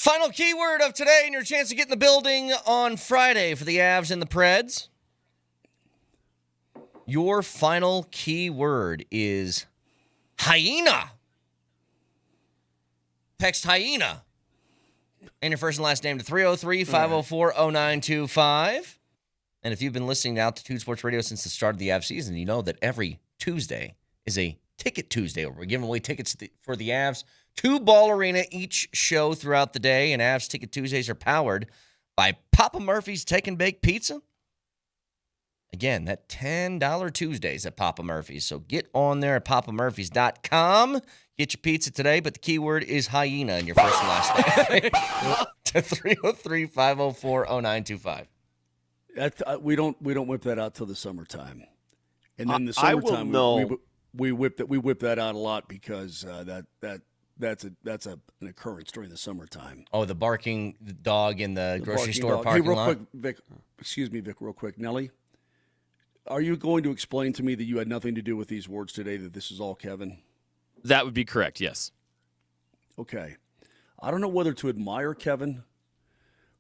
Final keyword of today and your chance to get in the building on Friday for the Avs and the Preds. Your final keyword is hyena. Text hyena and your first and last name to 303-504-0925. And if you've been listening now to Toon Sports Radio since the start of the Avs season, you know that every Tuesday is a Ticket Tuesday where we're giving away tickets for the Avs to Ball Arena each show throughout the day. And Avs Ticket Tuesdays are powered by Papa Murphy's Take and Bake Pizza. Again, that $10 Tuesdays at Papa Murphy's. So get on there at papamurphys.com. Get your pizza today, but the keyword is hyena in your first and last name. To 303-504-0925. We don't whip that out till the summertime, and then the summertime we whip that out a lot because that's an occurrence during the summertime. Oh, the barking dog in the grocery store parking lot. Quick, Vic. Excuse me, Vic. Real quick, Nelly. Are you going to explain to me that you had nothing to do with these words today? That this is all Kevin? That would be correct. Yes. Okay. I don't know whether to admire Kevin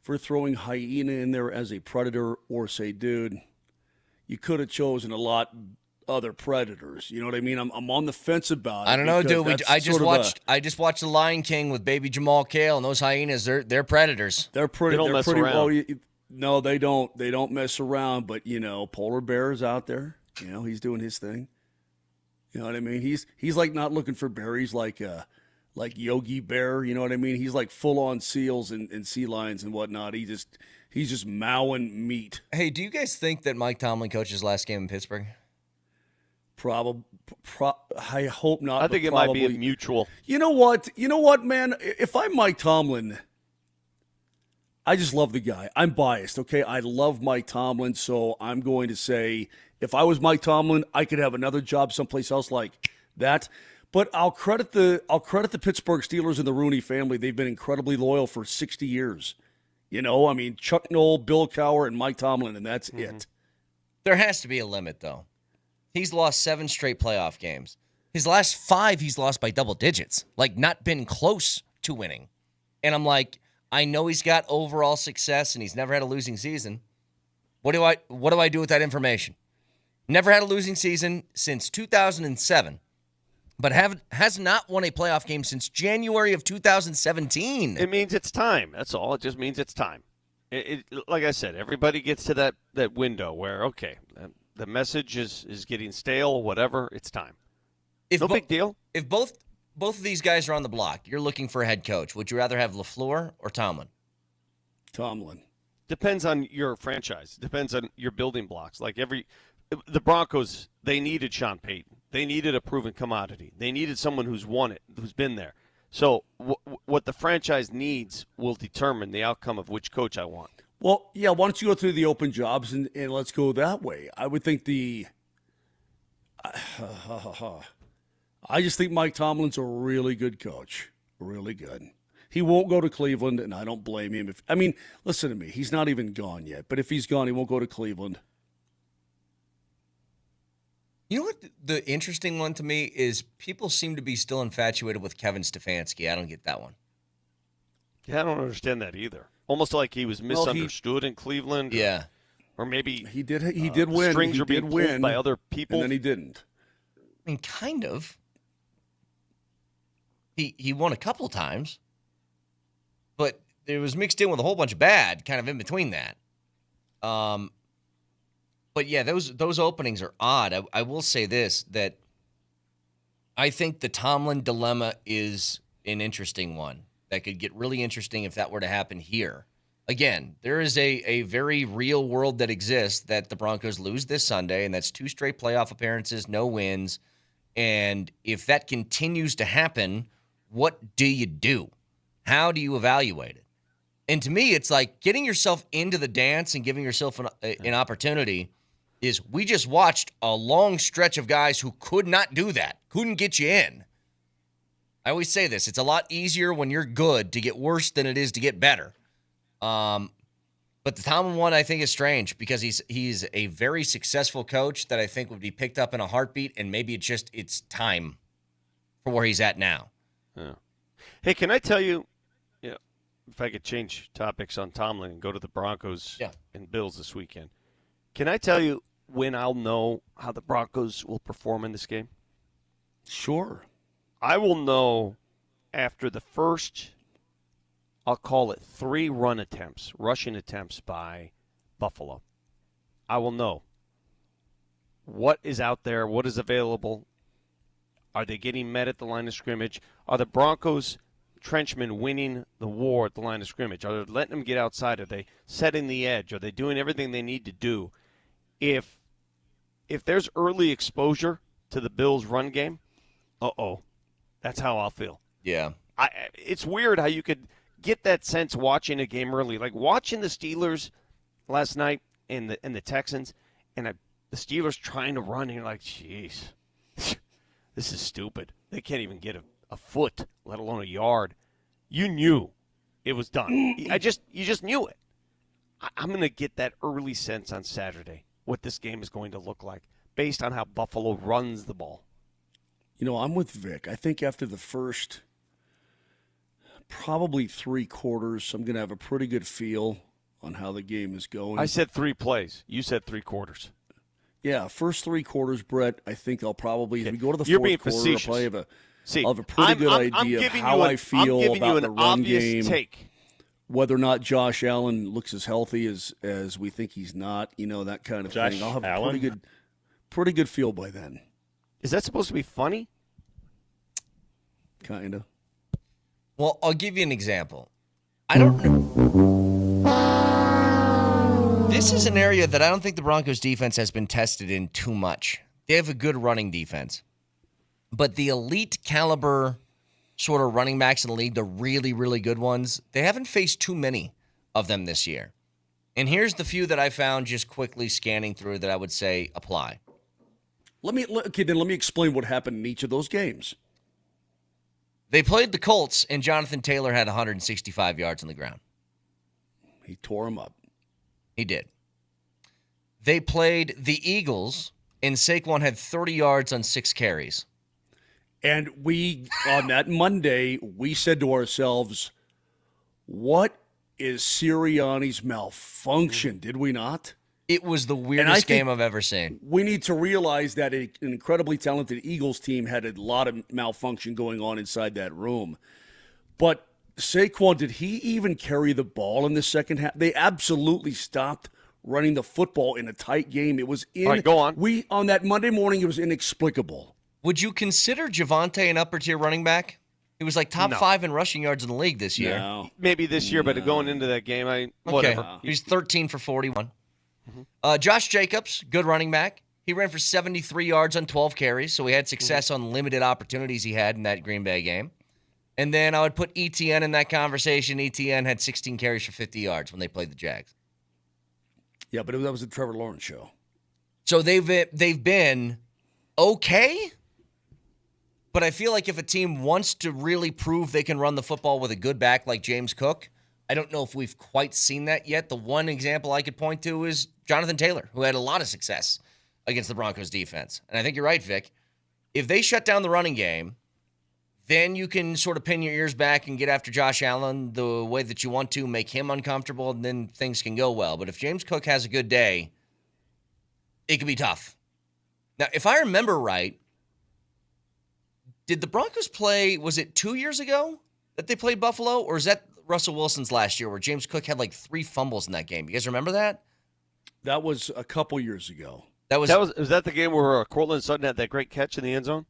for throwing hyena in there as a predator or say, dude, you could have chosen a lot other predators. You know what I mean? I'm on the fence about it. I don't know, dude. I just watched The Lion King with baby Jamal Cale, and those hyenas, they're predators. They're pretty. They don't mess pretty around. well. No, they don't. They don't mess around. But polar bear's out there. He's doing his thing. You know what I mean? He's like not looking for berries like Yogi Bear. You know what I mean? He's like full on seals and sea lions and whatnot. He's just mowing meat. Hey, do you guys think that Mike Tomlin coached his last game in Pittsburgh? I hope not. I think it might be mutual. You know what, man? If I'm Mike Tomlin, I just love the guy. I'm biased, okay? I love Mike Tomlin, so I'm going to say if I was Mike Tomlin, I could have another job someplace else like that. But I'll credit the Pittsburgh Steelers and the Rooney family. They've been incredibly loyal for 60 years. Chuck Noll, Bill Cowher, and Mike Tomlin, and that's it. There has to be a limit, though. He's lost 7 straight playoff games. His last 5, he's lost by double digits, like not been close to winning. And I'm like, I know he's got overall success and he's never had a losing season. What do I do with that information? Never had a losing season since 2007, but has not won a playoff game since January of 2017. It means it's time. That's all. It just means it's time. Like I said, everybody gets to that window where, okay, the message is getting stale or whatever. It's time. No big deal. If both of these guys are on the block, you're looking for a head coach. Would you rather have LaFleur or Tomlin? Tomlin. Depends on your franchise. Depends on your building blocks. Like the Broncos, they needed Sean Payton. They needed a proven commodity. They needed someone who's won it, who's been there. So what the franchise needs will determine the outcome of which coach I want. Well, yeah, why don't you go through the open jobs and let's go that way. I would think I just think Mike Tomlin's a really good coach. Really good. He won't go to Cleveland, and I don't blame him. Listen to me. He's not even gone yet. But if he's gone, he won't go to Cleveland. You know what the interesting one to me is people seem to be still infatuated with Kevin Stefanski. I don't get that one. Yeah, I don't understand that either. Almost like he was misunderstood in Cleveland. Yeah. Or maybe he did win. Strings are being pulled by other people. And then he didn't. Kind of. He won a couple times, but it was mixed in with a whole bunch of bad kind of in between that. But yeah, those openings are odd. I will say this, that I think the Tomlin dilemma is an interesting one that could get really interesting if that were to happen here. Again, there is a very real world that exists that the Broncos lose this Sunday, and that's 2 straight playoff appearances, no wins. And if that continues to happen, what do you do? How do you evaluate it? And to me, it's like getting yourself into the dance and giving yourself an opportunity is we just watched a long stretch of guys who could not do that, couldn't get you in. I always say this, it's a lot easier when you're good to get worse than it is to get better. But the Tomlin one I think is strange because he's a very successful coach that I think would be picked up in a heartbeat, and maybe it's time for where he's at now. Yeah. Hey, can I tell you, if I could change topics on Tomlin and go to the Broncos and Bills this weekend. Can I tell you when I'll know how the Broncos will perform in this game? Sure. I will know after the first, I'll call it 3 rushing attempts by Buffalo. I will know what is out there, what is available. Are they getting met at the line of scrimmage? Are the Broncos trenchmen winning the war at the line of scrimmage? Are they letting them get outside? Are they setting the edge? Are they doing everything they need to do? If there's early exposure to the Bills' run game, that's how I'll feel. Yeah. It's weird how you could get that sense watching a game early. Like watching the Steelers last night and the Texans, and the Steelers trying to run, and you're like, jeez, this is stupid. They can't even get a foot, let alone a yard. You knew it was done. You just knew it. I'm going to get that early sense on Saturday what this game is going to look like based on how Buffalo runs the ball. You know, I'm with Vic. I think after the first probably 3 quarters, I'm going to have a pretty good feel on how the game is going. I said 3 plays. You said 3 quarters. Yeah, first 3 quarters, Brett, I think I'll probably, as we go to the You're fourth being quarter, facetious. I'll have a pretty good idea of how I feel about the run game. Take. Whether or not Josh Allen looks as healthy as we think he's not, that kind of thing. I'll have a pretty good feel by then. Is that supposed to be funny? Kind of. Well, I'll give you an example. I don't know. This is an area that I don't think the Broncos defense has been tested in too much. They have a good running defense. But the elite caliber sort of running backs in the league, the really, really good ones, they haven't faced too many of them this year. And here's the few that I found just quickly scanning through that I would say apply. Let me explain what happened in each of those games. They played the Colts, and Jonathan Taylor had 165 yards on the ground. He tore them up. He did. They played the Eagles, and Saquon had 30 yards on 6 carries. And we, on that Monday, we said to ourselves, what is Sirianni's malfunction? Did we not? It was the weirdest game I've ever seen. We need to realize that an incredibly talented Eagles team had a lot of malfunction going on inside that room. But Saquon, did he even carry the ball in the second half? They absolutely stopped running the football in a tight game. It was All right, go on. On that Monday morning, it was inexplicable. Would you consider Javonte an upper-tier running back? He was like top 5 in rushing yards in the league this year. No. Maybe this year, but going into that game, whatever. Okay. He's 13 for 41. Josh Jacobs, good running back. He ran for 73 yards on 12 carries, so he had success on limited opportunities he had in that Green Bay game. And then I would put ETN in that conversation. ETN had 16 carries for 50 yards when they played the Jags. Yeah, but that was the Trevor Lawrence show. So they've been okay. But I feel like if a team wants to really prove they can run the football with a good back like James Cook, I don't know if we've quite seen that yet. The one example I could point to is Jonathan Taylor, who had a lot of success against the Broncos defense. And I think you're right, Vic. If they shut down the running game, then you can sort of pin your ears back and get after Josh Allen the way that you want to, make him uncomfortable, and then things can go well. But if James Cook has a good day, it can be tough. Now, if I remember right, did the Broncos play, was it 2 years ago that they played Buffalo? Or is that Russell Wilson's last year where James Cook had like 3 fumbles in that game? You guys remember that? That was a couple years ago. Was that the game where Cortland Sutton had that great catch in the end zone?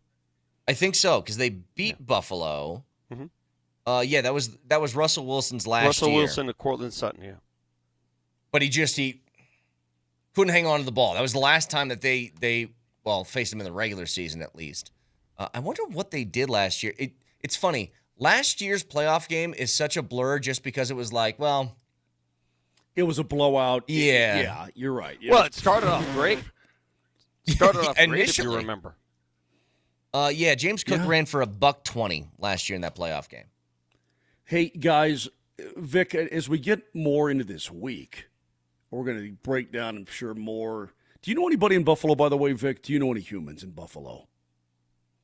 I think so, because they beat Buffalo. Mm-hmm. Yeah, that was Russell Wilson's last year. Russell Wilson to Cortland Sutton, yeah. But he couldn't hang on to the ball. That was the last time that they faced him in the regular season at least. I wonder what they did last year. It's funny. Last year's playoff game is such a blur just because it was like, well, it was a blowout. Yeah. Yeah, you're right. Yeah. Well, it started off great. Great, if you remember. Yeah, James Cook ran for $120 last year in that playoff game. Hey, guys, Vic, as we get more into this week, we're going to break down, I'm sure, more. Do you know anybody in Buffalo, by the way, Vic? Do you know any humans in Buffalo?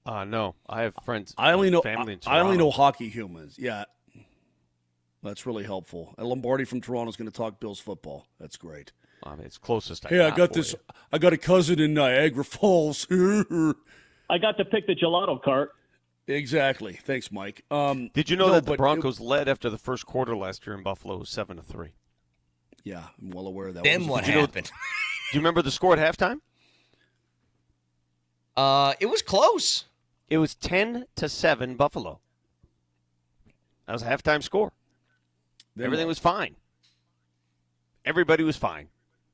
No, I have friends. I only know family in I only know hockey humans. Yeah. That's really helpful. And Lombardi from Toronto is going to talk Bills football. That's great. I mean, it's closest. Hey, I got this. I got a cousin in Niagara Falls. I got to pick the gelato cart. Exactly. Thanks, Mike. Did you know that the Broncos led after the first quarter last year in Buffalo 7-3? Yeah, I'm well aware of that. Then what happened? Do you remember the score at halftime? It was close. It was 10-7 Buffalo. That was a halftime score. Everything was fine. Everybody was fine.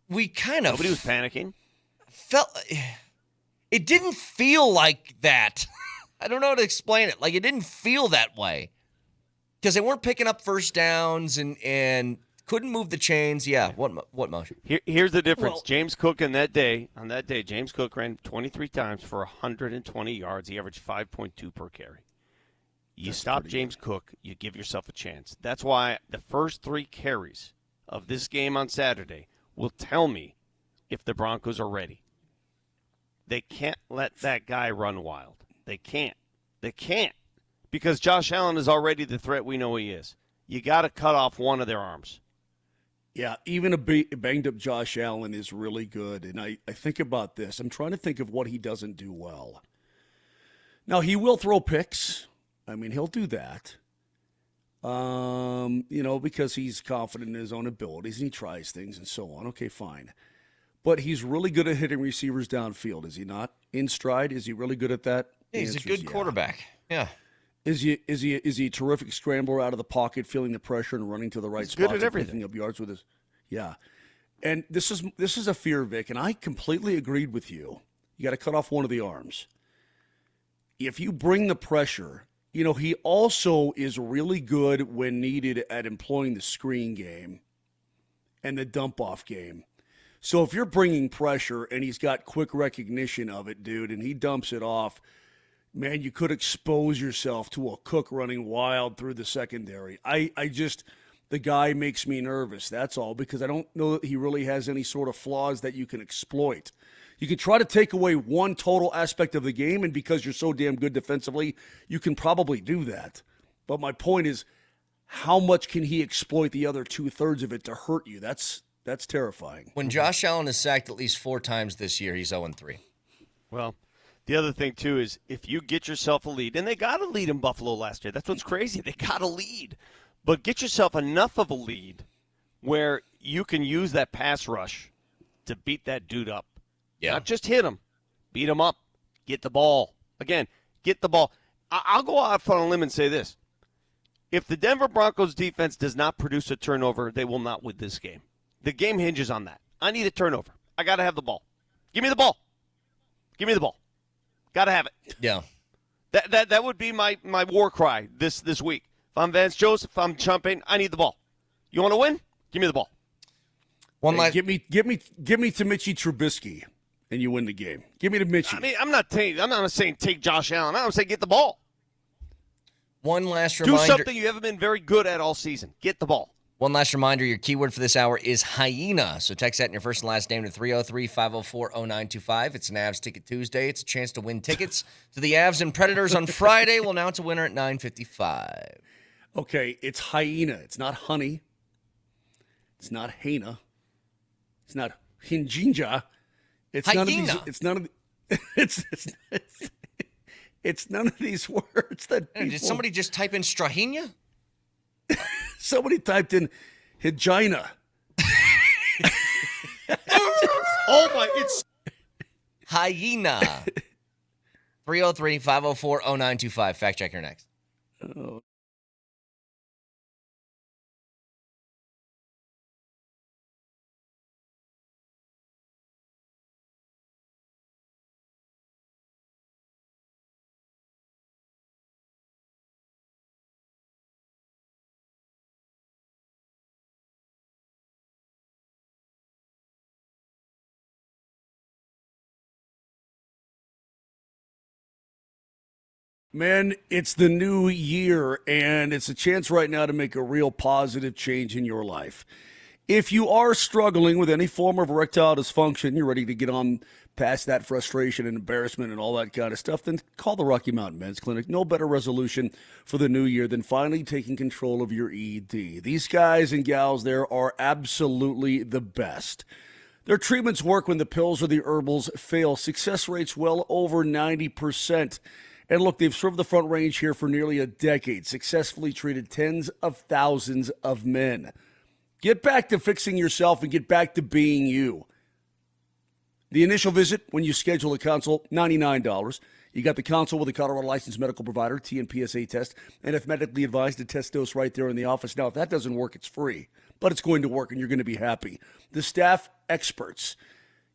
We kind of nobody was panicking. It didn't feel like that. I don't know how to explain it. Like, it didn't feel that way because they weren't picking up first downs and couldn't move the chains. Yeah, what motion? Here's the difference. James Cook on that day, James Cook ran 23 times for 120 yards. He averaged 5.2 per carry. You stop James Cook, you give yourself a chance. That's why the first 3 carries of this game on Saturday will tell me if the Broncos are ready. They can't let that guy run wild. They can't. They can't. Because Josh Allen is already the threat we know he is. You got to cut off one of their arms. Yeah, even a banged-up Josh Allen is really good. And I think about this. I'm trying to think of what he doesn't do well. Now, he will throw picks. I mean, he'll do that. Because he's confident in his own abilities and he tries things and so on. Okay, fine. But he's really good at hitting receivers downfield, is he not? In stride, is he really good at that? Yeah, he's a good quarterback. Yeah. Is he a terrific scrambler out of the pocket, feeling the pressure and running to the right spot, good at everything, picking up yards with his? Yeah. And this is a fear, Vic, and I completely agreed with you. You got to cut off one of the arms. If you bring the pressure, he also is really good when needed at employing the screen game and the dump-off game. So if you're bringing pressure and he's got quick recognition of it, dude, and he dumps it off, man, you could expose yourself to a Cook running wild through the secondary. The guy makes me nervous, that's all, because I don't know that he really has any sort of flaws that you can exploit. You can try to take away one total aspect of the game, and because you're so damn good defensively, you can probably do that. But my point is, how much can he exploit the other 2/3 of it to hurt you? That's terrifying. When Josh Allen is sacked at least 4 times this year, he's 0-3. Well, the other thing, too, is if you get yourself a lead, and they got a lead in Buffalo last year. That's what's crazy. They got a lead. But get yourself enough of a lead where you can use that pass rush to beat that dude up. Yeah. Not just hit him. Beat him up. Get the ball. Again, get the ball. I'll go off on a limb and say this. If the Denver Broncos defense does not produce a turnover, they will not win this game. The game hinges on that. I need a turnover. I got to have the ball. Give me the ball. Give me the ball. Got to have it. Yeah. That would be my war cry this week. If I'm Vance Joseph, if I'm Champagne, I need the ball. You want to win? Give me the ball. Give me to Mitchie Trubisky, and you win the game. Give me to Mitchie. I mean, I'm not saying take Josh Allen. I'm saying get the ball. One last reminder. Do something you haven't been very good at all season. Get the ball. One last reminder, your keyword for this hour is hyena. So text that in your first and last name to 303-504-0925. It's an Avs Ticket Tuesday. It's a chance to win tickets to the Avs and Predators on Friday. We'll announce a winner at 9:55. Okay, it's hyena. It's not honey. It's not hyena. It's not hinjinja. It's hyena. None of these. It's none of. It's none of these words that. Did somebody just type in strahina? Somebody typed in hygina. Oh my! It's hyena. 303-504-0925. Fact checker next. Oh. Man, it's the new year, and it's a chance right now to make a real positive change in your life. If you are struggling with any form of erectile dysfunction, you're ready to get on past that frustration and embarrassment and all that kind of stuff, then call the Rocky Mountain Men's Clinic. No better resolution for the new year than finally taking control of your ED. These guys and gals there are absolutely the best. Their treatments work when the pills or the herbals fail. Success rates well over 90%. And look, they've served the Front Range here for nearly a decade, successfully treated tens of thousands of men. Get back to fixing yourself and get back to being you. The initial visit, when you schedule a consult, $99. You got the consult with a Colorado licensed medical provider, TNPSA test, and if medically advised, a test dose right there in the office. Now, if that doesn't work, it's free, but it's going to work and you're going to be happy. The staff, experts.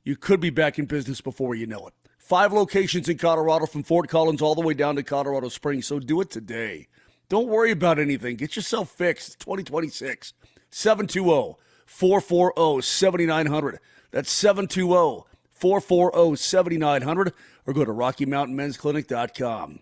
You could be back in business before you know it. 5 locations in Colorado, from Fort Collins all the way down to Colorado Springs, so do it today. Don't worry about anything. Get yourself fixed. It's 2026. 720-440-7900. That's 720-440-7900, or go to RockyMountainMen'sClinic.com.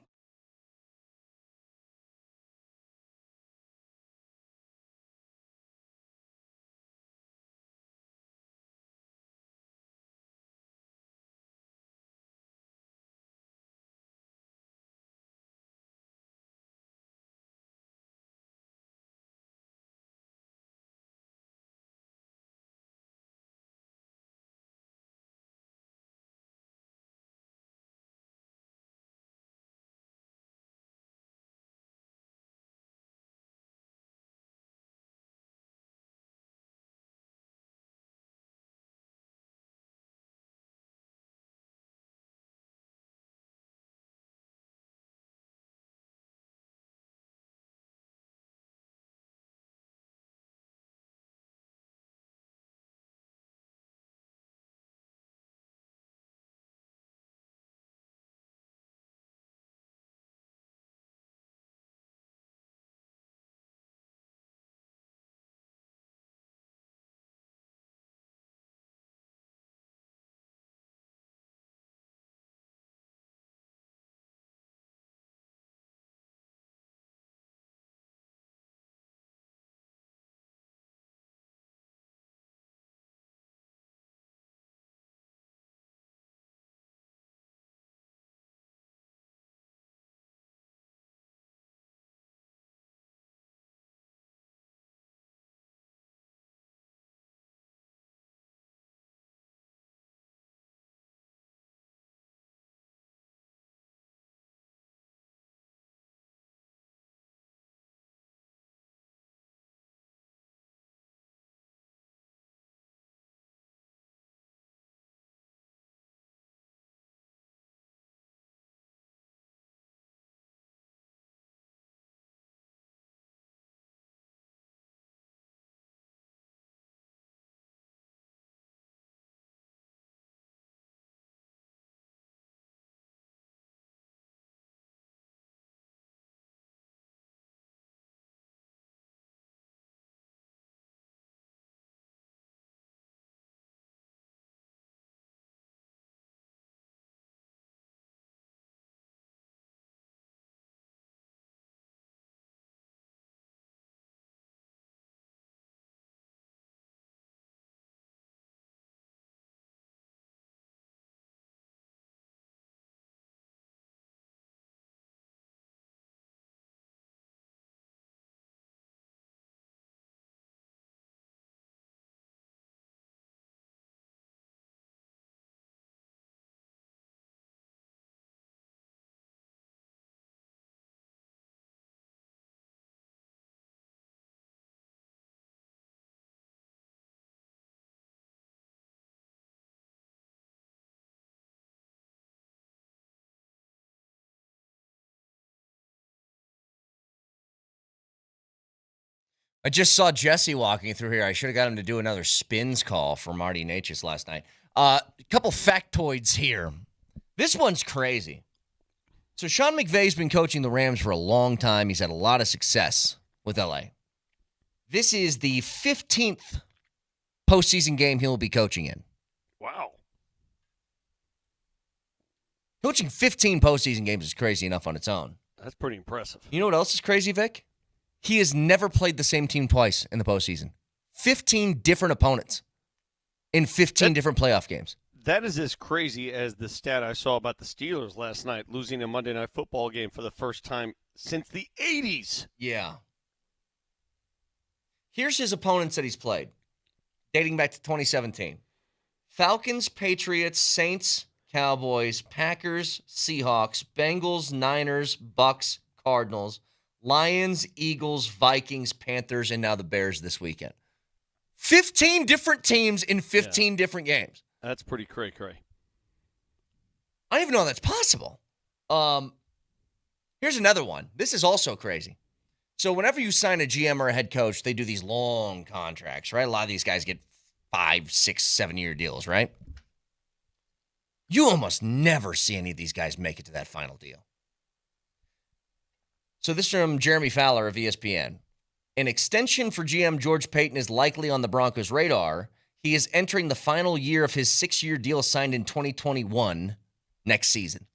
I just saw Jesse walking through here. I should have got him to do another spins call for Marty Natchez last night. A couple factoids here. This one's crazy. So Sean McVay's been coaching the Rams for a long time. He's had a lot of success with LA. This is the 15th postseason game he'll be coaching in. Wow. Coaching 15 postseason games is crazy enough on its own. That's pretty impressive. You know what else is crazy, Vic? He has never played the same team twice in the postseason. 15 different opponents in 15 different playoff games. That is as crazy as the stat I saw about the Steelers last night, losing a Monday Night Football game for the first time since the 80s. Yeah. Here's his opponents that he's played, dating back to 2017. Falcons, Patriots, Saints, Cowboys, Packers, Seahawks, Bengals, Niners, Bucks, Cardinals, Lions, Eagles, Vikings, Panthers, and now the Bears this weekend. 15 different teams in 15 different games. That's pretty cray-cray. I don't even know how that's possible. Here's another one. This is also crazy. So whenever you sign a GM or a head coach, they do these long contracts, right? A lot of these guys get 5, 6, 7-year deals, right? You almost never see any of these guys make it to that final deal. So this is from Jeremy Fowler of ESPN. An extension for GM George Payton is likely on the Broncos' radar. He is entering the final year of his 6-year deal signed in 2021 next season.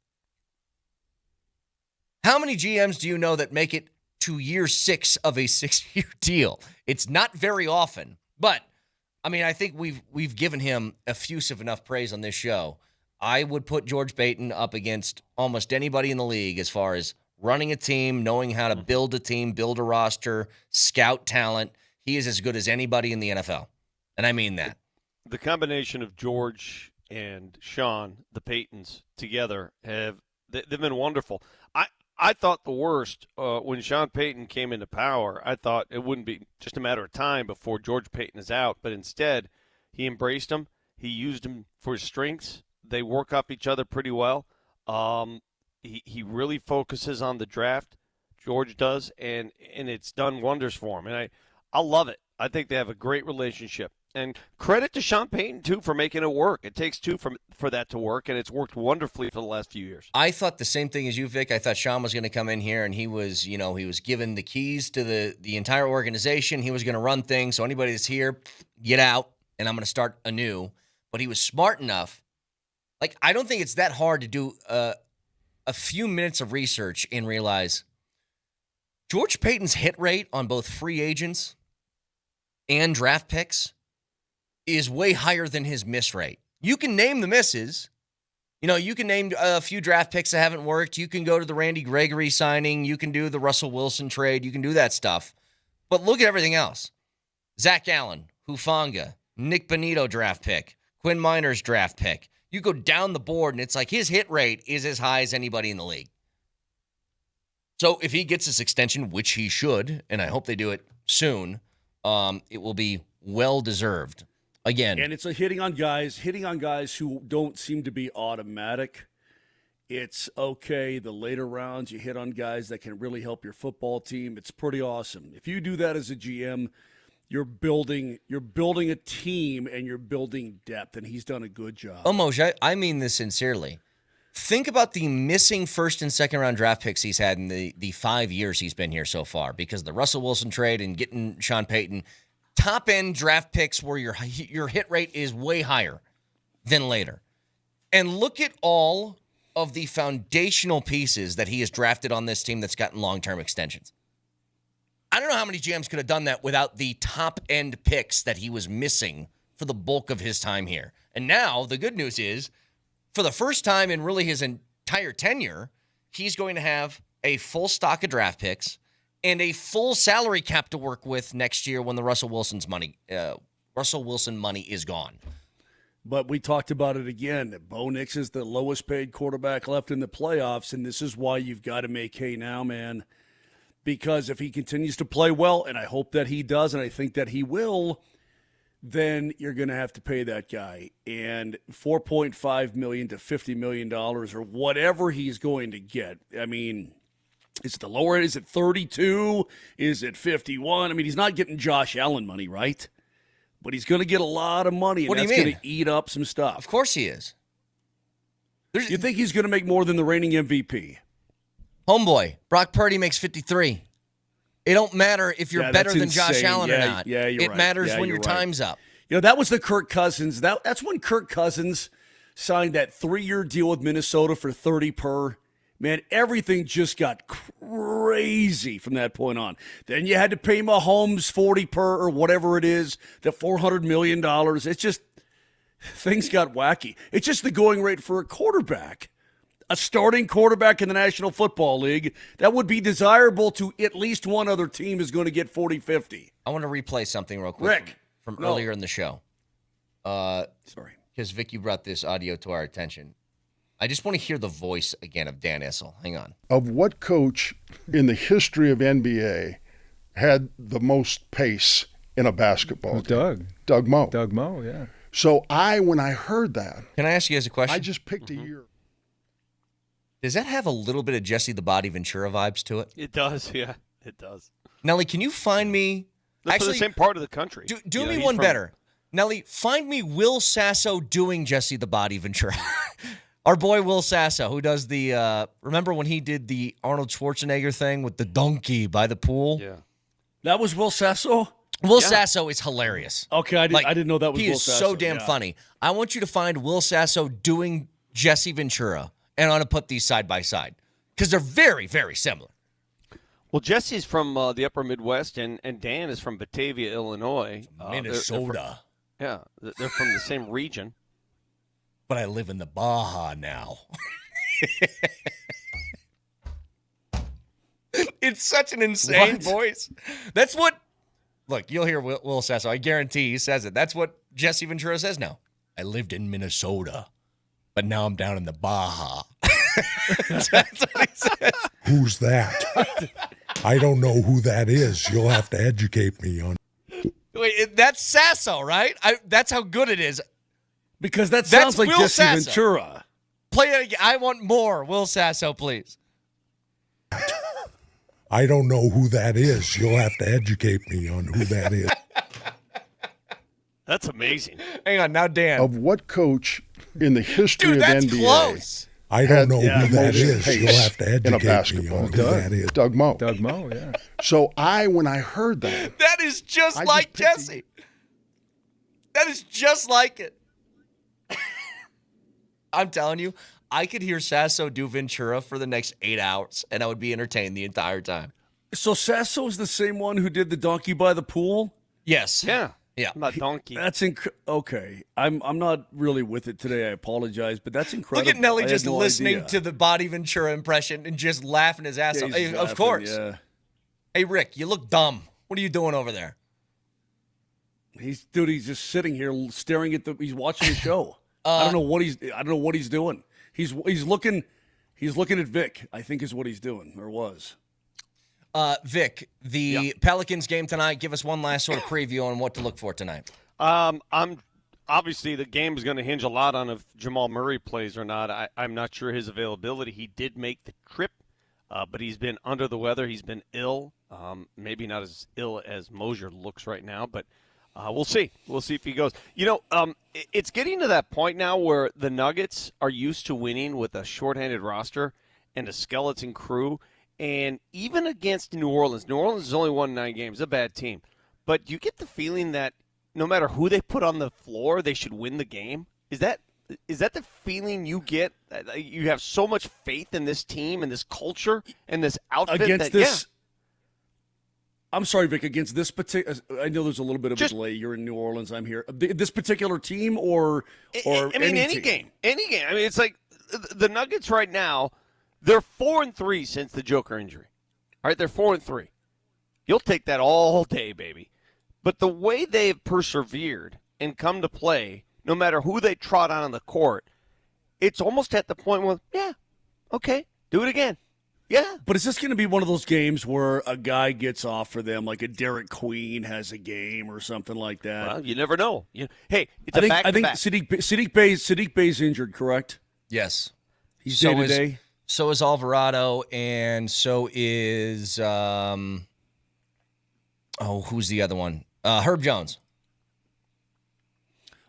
How many GMs do you know that make it to year 6 of a 6-year deal? It's not very often, but I mean, I think we've given him effusive enough praise on this show. I would put George Payton up against almost anybody in the league as far as running a team, knowing how to build a team, build a roster, scout talent. He is as good as anybody in the NFL. And I mean that. The combination of George and Sean, the Paytons, together they've been wonderful. I thought the worst when Sean Payton came into power. I thought it wouldn't be just a matter of time before George Payton is out, but instead he embraced him. He used him for his strengths. They work off each other pretty well. He really focuses on the draft. George does, and it's done wonders for him. And I love it. I think they have a great relationship. And credit to Sean Payton, too, for making it work. It takes two for that to work, and it's worked wonderfully for the last few years. I thought the same thing as you, Vic. I thought Sean was going to come in here, and he was given the keys to the entire organization. He was going to run things. So anybody that's here, get out, and I'm going to start anew. But he was smart enough. Like, I don't think it's that hard to do a few minutes of research and realize George Payton's hit rate on both free agents and draft picks is way higher than his miss rate. You can name the misses. You can name a few draft picks that haven't worked. You can go to the Randy Gregory signing. You can do the Russell Wilson trade. You can do that stuff. But look at everything else. Zach Allen, Hufanga, Nick Bonito draft pick, Quinn Miners draft pick. You go down the board, and it's like his hit rate is as high as anybody in the league. So if he gets this extension, which he should, and I hope they do it soon, it will be well-deserved. Again. And it's hitting on guys who don't seem to be automatic. It's okay. The later rounds, you hit on guys that can really help your football team. It's pretty awesome. If you do that as a GM, you're building a team and you're building depth, and he's done a good job. Moser, I mean this sincerely. Think about the missing first and second round draft picks he's had in the 5 years he's been here so far, because of the Russell Wilson trade and getting Sean Payton. Top-end draft picks where your hit rate is way higher than later. And look at all of the foundational pieces that he has drafted on this team that's gotten long-term extensions. I don't know how many GMs could have done that without the top-end picks that he was missing for the bulk of his time here. And now the good news is, for the first time in really his entire tenure, he's going to have a full stock of draft picks and a full salary cap to work with next year when the Russell Wilson money is gone. But we talked about it again. Bo Nix is the lowest paid quarterback left in the playoffs, and this is why you've got to make hay now, man. Because if he continues to play well, and I hope that he does, and I think that he will, then you're going to have to pay that guy. And $4.5 million to $50 million or whatever he's going to get. I mean, is it the lower end? Is it 32? Is it 51? I mean, he's not getting Josh Allen money, right? But he's going to get a lot of money, and what do you that's mean? going to eat up some stuff. Of course he is. You think he's going to make more than the reigning MVP? Homeboy, Brock Purdy makes 53. It don't matter if you're better than Josh Allen or not. Yeah, you're right. It matters when your right. time's up. That was the Kirk Cousins. That's when Kirk Cousins signed that 3-year deal with Minnesota for $30 per. Man, everything just got crazy from that point on. Then you had to pay Mahomes $40 per or whatever it is, the $400 million. It's just things got wacky. It's just the going rate for a quarterback. A starting quarterback in the National Football League, that would be desirable to at least one other team is going to get 40-50. I want to replay something real quick Rick, from earlier in the show. Sorry. Because, Vic, you brought this audio to our attention. I just want to hear the voice again of Dan Issel. Hang on. Of what coach in the history of NBA had the most pace in a basketball game? Doug Moe. Doug Moe, yeah. So when I heard that. Can I ask you guys a question? I just picked a year. Does that have a little bit of Jesse the Body Ventura vibes to it? It does, yeah. It does. Nelly, can you find me... That's actually, the same part of the country. Do me one better. Nelly, find me Will Sasso doing Jesse the Body Ventura. Our boy Will Sasso, who does the... remember when he did the Arnold Schwarzenegger thing with the donkey by the pool? Yeah. That was Will Sasso? Will Sasso is hilarious. Okay, I didn't know that was Will Sasso. He is so damn funny. I want you to find Will Sasso doing Jesse Ventura, and I want to put these side by side because they're very, very similar. Well, Jesse's from the upper Midwest, and Dan is from Batavia, Illinois. Minnesota. They're from the same region. But I live in the Baja now. It's such an insane voice. That's what... Look, you'll hear Will Sasso. I guarantee he says it. That's what Jesse Ventura says now. I lived in Minnesota, but now I'm down in the Baja. That's what he says. Who's that? I don't know who that is. You'll have to educate me on. Wait, that's Sasso, right? That's how good it is. Because that sounds like Will Jesse Sasso. Ventura. Play it again. I want more. Will Sasso, please. I don't know who that is. You'll have to educate me on who that is. That's amazing. Hang on, now Dan. Of what coach in the history of NBA? Close. I don't know who that is. You'll have to educate me on who that is. Doug Moe. Doug Moe, yeah. So when I heard that. That is just like Jesse. That is just like it. I'm telling you, I could hear Sasso do Ventura for the next 8 hours, and I would be entertained the entire time. So Sasso is the same one who did the donkey by the pool? Yes. Yeah. Yeah. Not donkey. That's okay. I'm not really with it today. I apologize, but that's incredible. Look at Nelly just listening to the Body Ventura impression and just laughing his ass off. Hey, of course. Yeah. Hey, Rick, you look dumb. What are you doing over there? He's just sitting here staring at he's watching the show. I don't know what he's doing. He's looking at Vic, I think is what he's doing, or was. Vic, the Pelicans game tonight, give us one last sort of preview on what to look for tonight. I'm obviously the game is going to hinge a lot on if Jamal Murray plays or not. I'm not sure his availability. He did make the trip, but he's been under the weather. He's been ill. Maybe not as ill as Moser looks right now, but we'll see. We'll see if he goes. It's getting to that point now where the Nuggets are used to winning with a shorthanded roster and a skeleton crew. And even against New Orleans has only won 9 games, a bad team. But you get the feeling that no matter who they put on the floor, they should win the game. Is that the feeling you get? You have so much faith in this team and this culture and this outfit I'm sorry, Vic, against this particular – I know there's a little bit of a delay. You're in New Orleans. I'm here. This particular team or any game. Any game. I mean, it's like the Nuggets right now, they're 4-3 since the Joker injury. All right, they're 4-3. You'll take that all day, baby. But the way they've persevered and come to play, no matter who they trot on the court, it's almost at the point where, yeah, okay, do it again. Yeah. But is this going to be one of those games where a guy gets off for them, like a Derek Queen has a game or something like that? Well, you never know. Hey, it's a back-to-back. I think Sadiq Bey's injured, correct? Yes. He's day-to-day? So is Alvarado, and so is who's the other one? Herb Jones.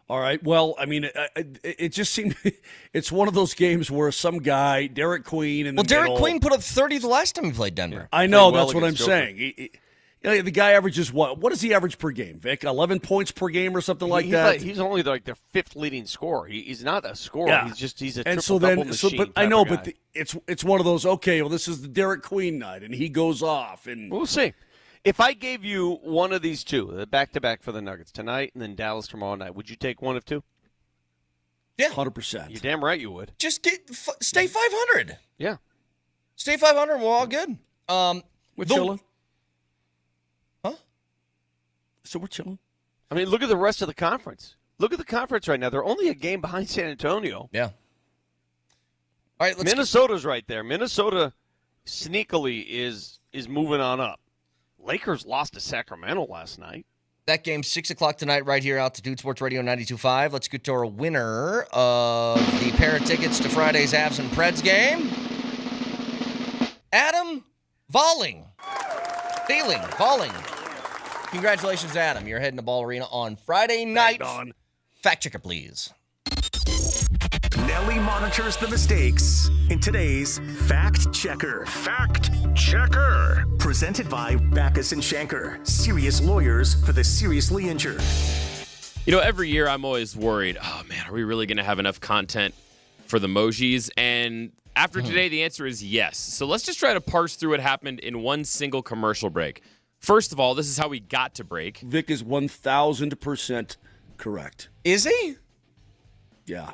All right. Well, I mean, it just seemed it's one of those games where some guy, Derek Queen, Derek Queen put up 30 the last time he played Denver. I know. That's what I'm saying. The guy averages what? What does he average per game, Vic? 11 points per game or something like that? He's only like their 5th leading scorer. He's not a scorer. Yeah. He's a triple-double machine. But I know, but it's one of those. Okay, well, this is the Derek Queen night, and he goes off, and we'll see. If I gave you one of these two, the back-to-back for the Nuggets tonight and then Dallas tomorrow night, would you take one of two? Yeah. 100%. You're damn right you would. Just stay 500. Yeah. Stay 500. We're all good. We're chilling. Huh? So we're chilling. I mean, look at the rest of the conference. Look at the conference right now. They're only a game behind San Antonio. Yeah. All right, Minnesota's right there. Minnesota sneakily is moving on up. Lakers lost to Sacramento last night. That game's 6 o'clock tonight right here, Altitude Sports Radio 92.5. Let's get to our winner of the pair of tickets to Friday's Avs and Preds game. Adam Volling. Congratulations, Adam. You're heading to Ball Arena on Friday night. Fact checker, please. Nelly monitors the mistakes in today's Fact Checker. Fact Checker. Presented by Backus and Shanker, serious lawyers for the seriously injured. You know, every year I'm always worried, oh man, are we really going to have enough content for the Mojis? And after today, the answer is yes. So let's just try to parse through what happened in one single commercial break. First of all, this is how we got to break. Vic is 1,000% correct. Is he? Yeah.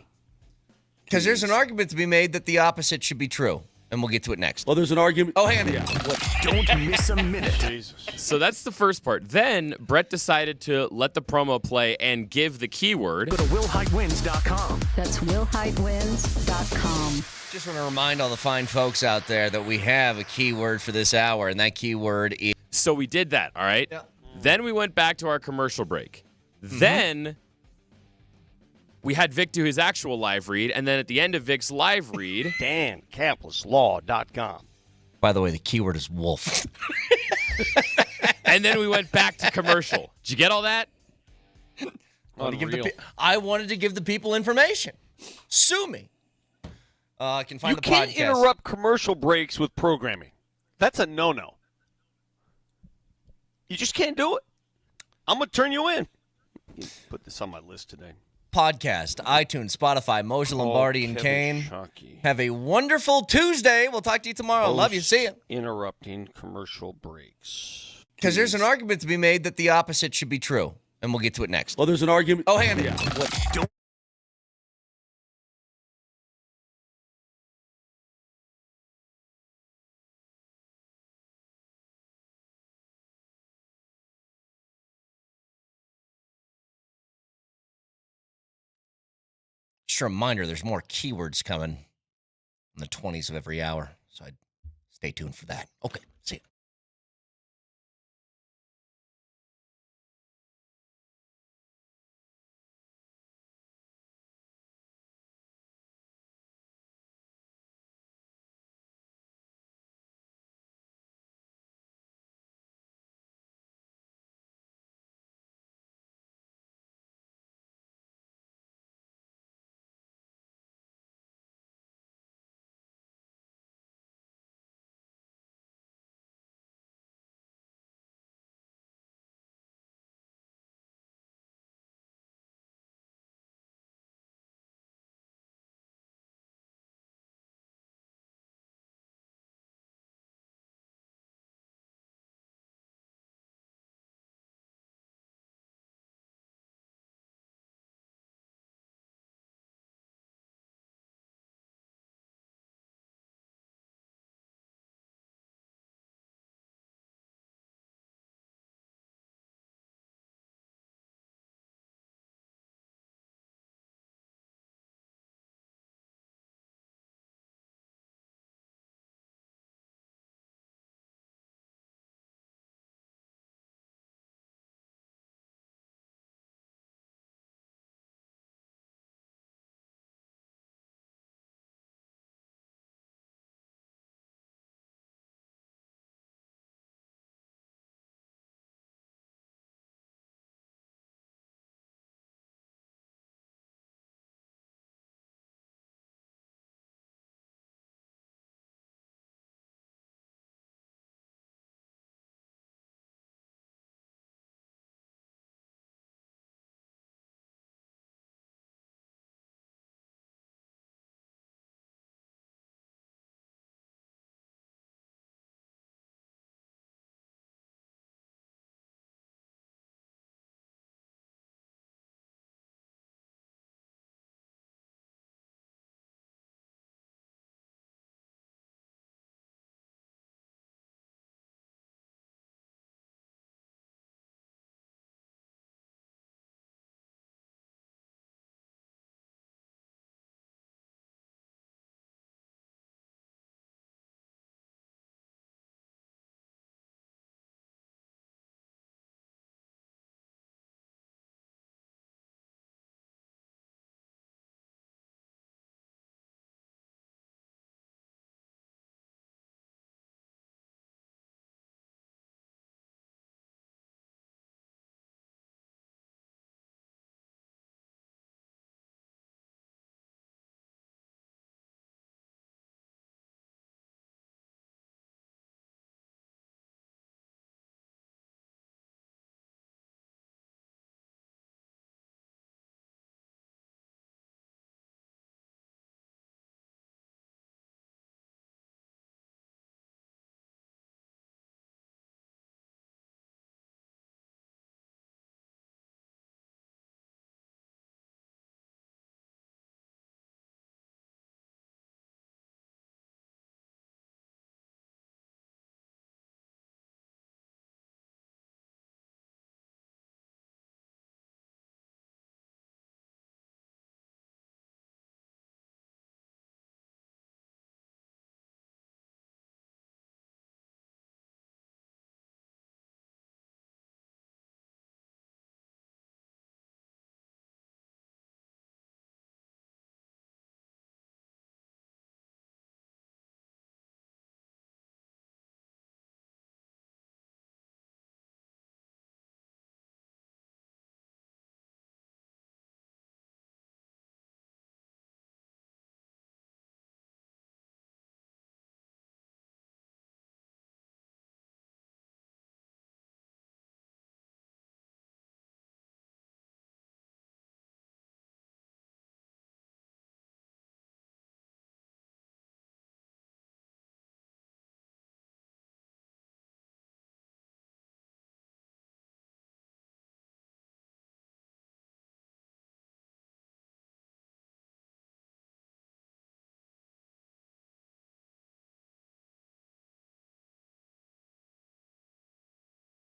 Because there's an argument to be made that the opposite should be true, and we'll get to it next. Well, there's an argument. Oh, hang on. Yeah. Don't miss a minute. Jesus. So that's the first part. Then Brett decided to let the promo play and give the keyword. Go to willheightwins.com. That's willheightwins.com. Just want to remind all the fine folks out there that we have a keyword for this hour, and that keyword is... So we did that, all right? Yeah. Then we went back to our commercial break. Then we had Vic do his actual live read, and then at the end of Vic's live read... DanCaplislaw.com. By the way, the keyword is wolf. And then we went back to commercial. Did you get all that? I wanted to give the people information. Sue me. I can find You the can't podcast. interrupt commercial breaks with programming. That's a no-no. You just can't do it. I'm going to turn you in. Put this on my list today. Podcast, iTunes, Spotify, Moser, Lombardi, and Kane. Have a wonderful Tuesday. We'll talk to you tomorrow. Love you. See you. Interrupting commercial breaks. Because there's an argument to be made that the opposite should be true, and we'll get to it next. Well, there's an argument. Oh, hang on. Yeah. Don't Just a reminder, there's more keywords coming in the 20s of every hour, so I'd stay tuned for that. Okay, see you.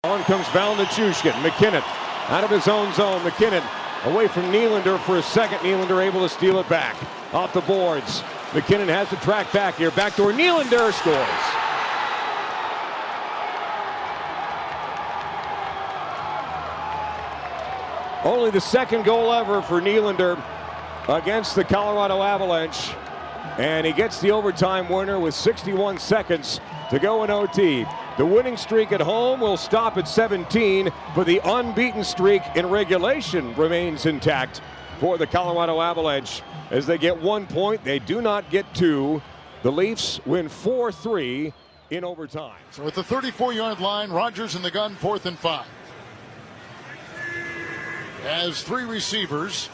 On comes Valnichushkin. MacKinnon out of his own zone. MacKinnon away from Nylander for a second. Nylander able to steal it back. Off the boards. MacKinnon has to track back here. Backdoor Nylander scores. Only the second goal ever for Nylander against the Colorado Avalanche. And he gets the overtime winner with 61 seconds to go in OT. The winning streak at home will stop at 17, but the unbeaten streak in regulation remains intact for the Colorado Avalanche. As they get 1 point, they do not get two. The Leafs win 4-3 in overtime. So at the 34-yard line, Rogers in the gun, 4th and 5. As three receivers,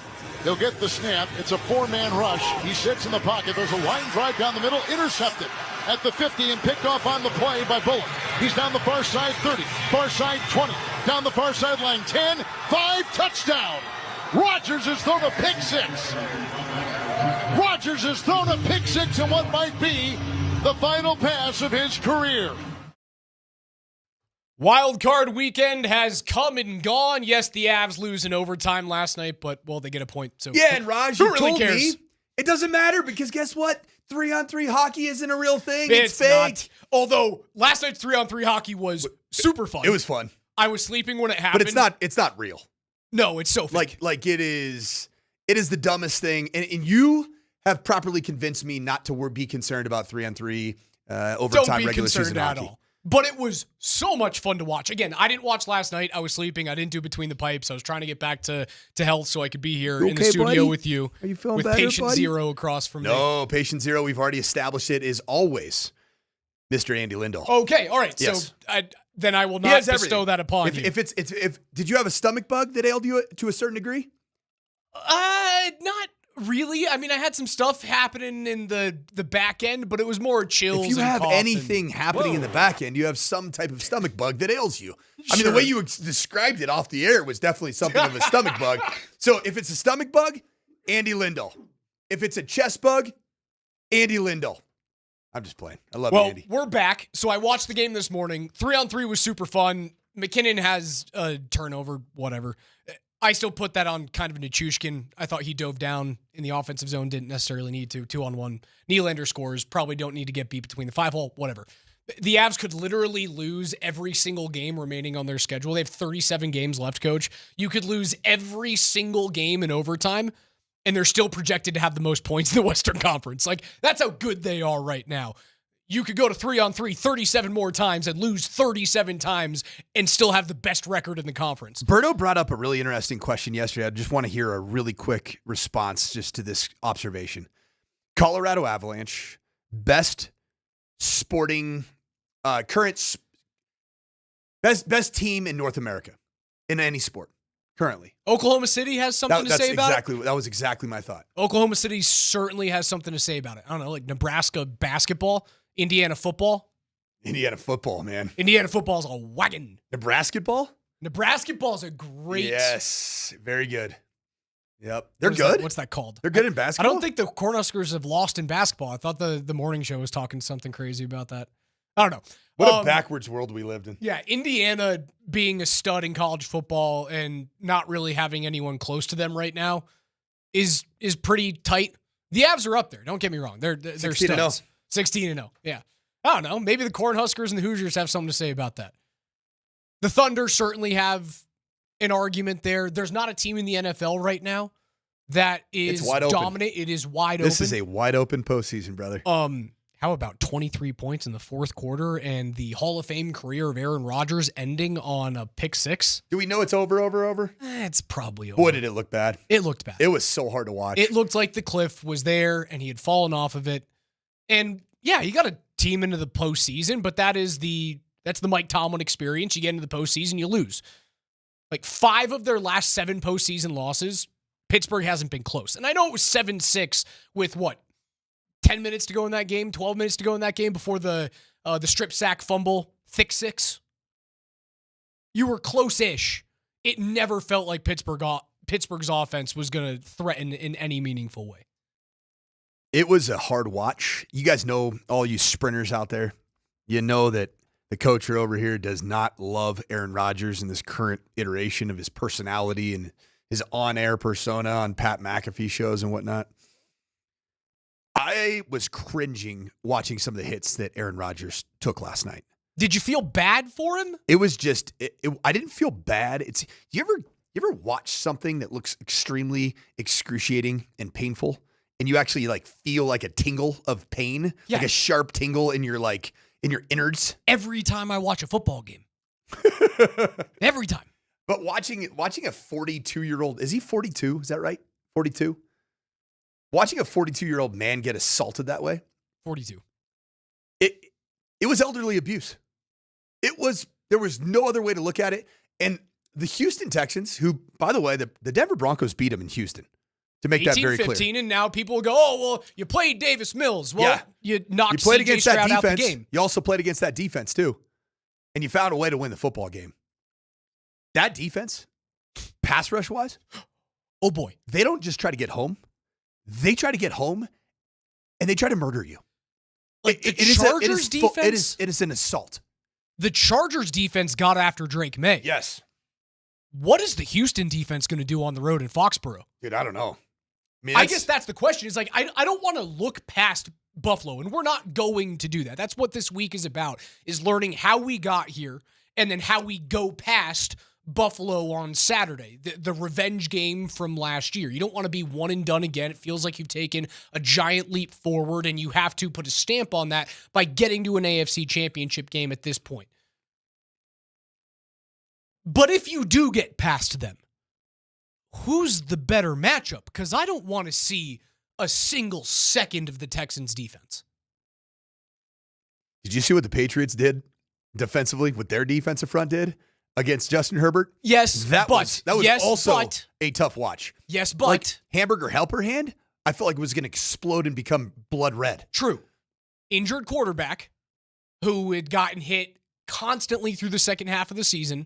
they'll get the snap. It's a four-man rush. He sits in the pocket. There's a line drive down the middle, intercepted at the 50 and picked off on the play by Bullock. He's down the far side 30, far side 20, down the far sideline 10, 5, touchdown. Rogers has thrown a pick six. Rogers has thrown a pick six in what might be the final pass of his career. Wild card weekend has come and gone. Yes, the Avs lose in overtime last night, but, well, they get a point. So yeah, and Raj, who you really told cares? me it doesn't matter because guess what? 3-on-3 hockey isn't a real thing. It's fake. not. Although last night's 3-on-3 hockey was super fun. It was fun. I was sleeping when it happened. But it's not real. No, it's so fake. Like it is the dumbest thing. And you have properly convinced me not to be concerned about 3-on-3 overtime regular season hockey. At all. But it was so much fun to watch. Again, I didn't watch last night. I was sleeping. I didn't do Between the Pipes. I was trying to get back to health so I could be here in the studio buddy? with you. Are you feeling with better, Patient buddy? Zero across from me. No, Patient Zero, we've already established it, is always Mr. Andy Lindahl. Okay, all right. Yes. So then I will not bestow that upon you. If did you have a stomach bug that ailed you to a certain degree? Not really. I mean, I had some stuff happening in the back end, but it was more chills. If you and have cough anything happening in the back end, you have some type of stomach bug that ails you. I mean, the way you described it off the air was definitely something of a stomach bug. So if it's a stomach bug, Andy Lindahl. If it's a chest bug, Andy Lindahl. I'm just playing. I love Andy. We're back. So I watched the game this morning. 3-on-3 was super fun. MacKinnon has a turnover, whatever. I still put that on kind of a Nichushkin. I thought he dove down in the offensive zone, didn't necessarily need to. 2-on-1. Nylander scores, probably don't need to get beat between the 5-hole, whatever. The Avs could literally lose every single game remaining on their schedule. They have 37 games left, Coach. You could lose every single game in overtime, and they're still projected to have the most points in the Western Conference. Like, that's how good they are right now. You could go to 3-on-3 37 more times and lose 37 times and still have the best record in the conference. Berto brought up a really interesting question yesterday. I just want to hear a really quick response just to this observation. Colorado Avalanche, best sporting, best team in North America in any sport currently. Oklahoma City has something to say about it? That was exactly my thought. Oklahoma City certainly has something to say about it. I don't know, like Nebraska basketball, Indiana football. Indiana football, man. Indiana football's a wagon. Nebraska ball? Nebraska ball's a great. Yes, very good. Yep, they're What's good. What's that called? They're good in basketball. I don't think the Cornhuskers have lost in basketball. I thought the morning show was talking something crazy about that. I don't know. What a backwards world we lived in. Yeah, Indiana being a stud in college football and not really having anyone close to them right now is pretty tight. The Avs are up there. Don't get me wrong. They're 16-0. 16-0. Yeah. I don't know. Maybe the Cornhuskers and the Hoosiers have something to say about that. The Thunder certainly have an argument there. There's not a team in the NFL right now that is dominant. It is wide open. This is a wide open postseason, brother. How about 23 points in the fourth quarter and the Hall of Fame career of Aaron Rodgers ending on a pick six? Do we know it's over? It's probably over. Boy, did it look bad. It looked bad. It was so hard to watch. It looked like the cliff was there and he had fallen off of it. And yeah, you got a team into the postseason, but that's the Mike Tomlin experience. You get into the postseason, you lose. Like 5 of their last 7 postseason losses, Pittsburgh hasn't been close. And I know it was 7-6 with 10 minutes to go in that game, 12 minutes to go in that game before the strip sack fumble, thick 6. You were close-ish. It never felt like Pittsburgh's offense was going to threaten in any meaningful way. It was a hard watch. You guys know, all you sprinters out there, you know that The coach over here does not love Aaron Rodgers in this current iteration of his personality and his on-air persona on Pat McAfee shows and whatnot. I was cringing watching some of the hits that Aaron Rodgers took last night. Did you feel bad for him? It was just, I didn't feel bad. It's you ever watch something that looks extremely excruciating and painful, and you actually like feel like a tingle of pain, like a sharp tingle in your innards? Every time I watch a football game. Every time. But watching a 42-year-old, is he 42? Is that right? 42? Watching a 42-year-old man get assaulted that way? 42. It was elderly abuse. There was no other way to look at it. And the Houston Texans, who, by the way, the Denver Broncos beat them in Houston, to make that very clear. 18-15, and now people will go, oh, well, you played Davis Mills. Well, you knocked played CJ against Stroud that defense. out the game. You also played against that defense, too. And you found a way to win the football game. That defense, pass rush-wise, oh, boy. They don't just try to get home. They try to get home, and they try to murder you. Like the Chargers defense? It is an assault. The Chargers defense got after Drake May. Yes. What is the Houston defense going to do on the road in Foxborough? Dude, I don't know. I guess that's the question. It's like, I don't want to look past Buffalo, and we're not going to do that. That's what this week is about, is learning how we got here and then how we go past Buffalo on Saturday, the revenge game from last year. You don't want to be one and done again. It feels like you've taken a giant leap forward, and you have to put a stamp on that by getting to an AFC championship game at this point. But if you do get past them, who's the better matchup? Because I don't want to see a single second of the Texans' defense. Did you see what the Patriots did defensively, what their defensive front did against Justin Herbert? Yes, that was also a tough watch. Yes, but like hamburger helper hand, I felt like it was going to explode and become blood red. True. Injured quarterback who had gotten hit constantly through the second half of the season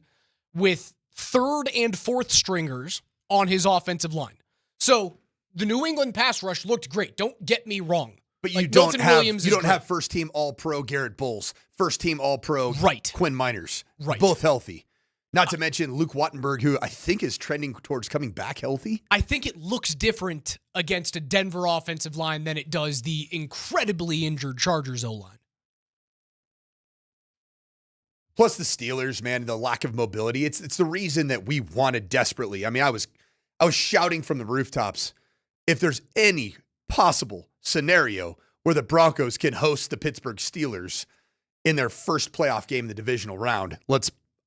with third and fourth stringers on his offensive line. So the New England pass rush looked great. Don't get me wrong. But you don't have first team All-Pro Garrett Bowles, first team All-Pro Quinn Miners, both healthy. Not to mention Luke Wattenberg, who I think is trending towards coming back healthy. I think it looks different against a Denver offensive line than it does the incredibly injured Chargers O-line. Plus the Steelers, man, the lack of mobility. It's the reason that we wanted desperately. I mean, I was shouting from the rooftops, if there's any possible scenario where the Broncos can host the Pittsburgh Steelers in their first playoff game in the divisional round,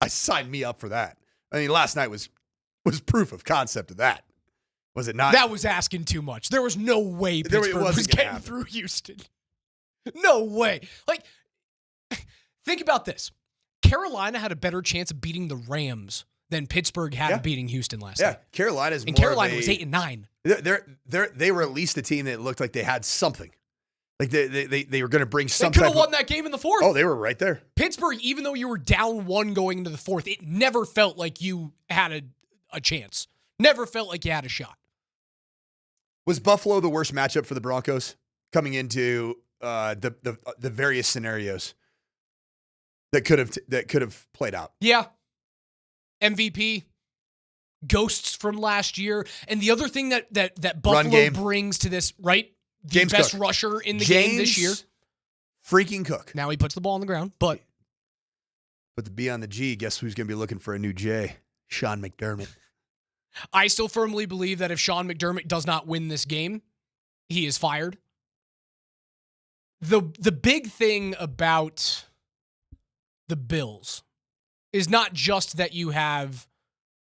I signed me up for that. I mean, last night was proof of concept of that. Was it not? That was asking too much. There was no way Pittsburgh was getting through Houston. No way. Like, think about this. Carolina had a better chance of beating the Rams than Pittsburgh had of beating Houston last night. Carolina was 8-9. They were at least a team that looked like they had something. Like they were going to bring some. They could have won that game in the fourth. Oh, they were right there. Pittsburgh, even though you were down one going into the fourth, it never felt like you had a chance. Never felt like you had a shot. Was Buffalo the worst matchup for the Broncos coming into the various scenarios that could have played out? Yeah. MVP, ghosts from last year, and the other thing that Buffalo brings to this, right? The James best Cook. rusher in the game this year. Freaking Cook. Now he puts the ball on the ground, but the B on the G, guess who's going to be looking for a new J? Sean McDermott. I still firmly believe that if Sean McDermott does not win this game, he is fired. The big thing about the Bills is not just that you have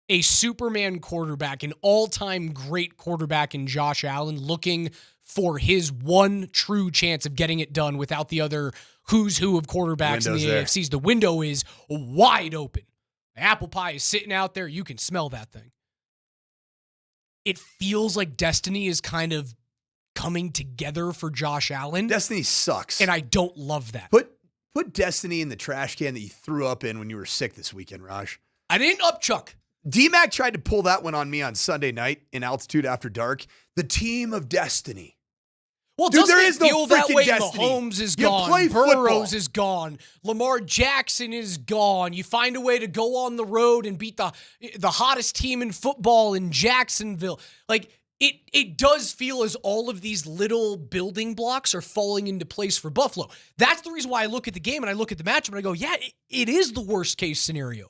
a Superman quarterback, an all-time great quarterback in Josh Allen, looking for his one true chance of getting it done without the other who's who of quarterbacks in the AFCs. The window is wide open. The apple pie is sitting out there. You can smell that thing. It feels like destiny is kind of coming together for Josh Allen. Destiny sucks. And I don't love that. Put destiny in the trash can that you threw up in when you were sick this weekend, Raj. I didn't upchuck. DMac tried to pull that one on me on Sunday night in Altitude After Dark. The team of destiny. Well, Dude, doesn't there it is no feel that freaking way? destiny. Mahomes is You gone. play Burrows football. is gone. Lamar Jackson is gone. You find a way to go on the road and beat the hottest team in football in Jacksonville. Like, it does feel as all of these little building blocks are falling into place for Buffalo. That's the reason why I look at the game and I look at the matchup and I go, yeah, it is the worst case scenario.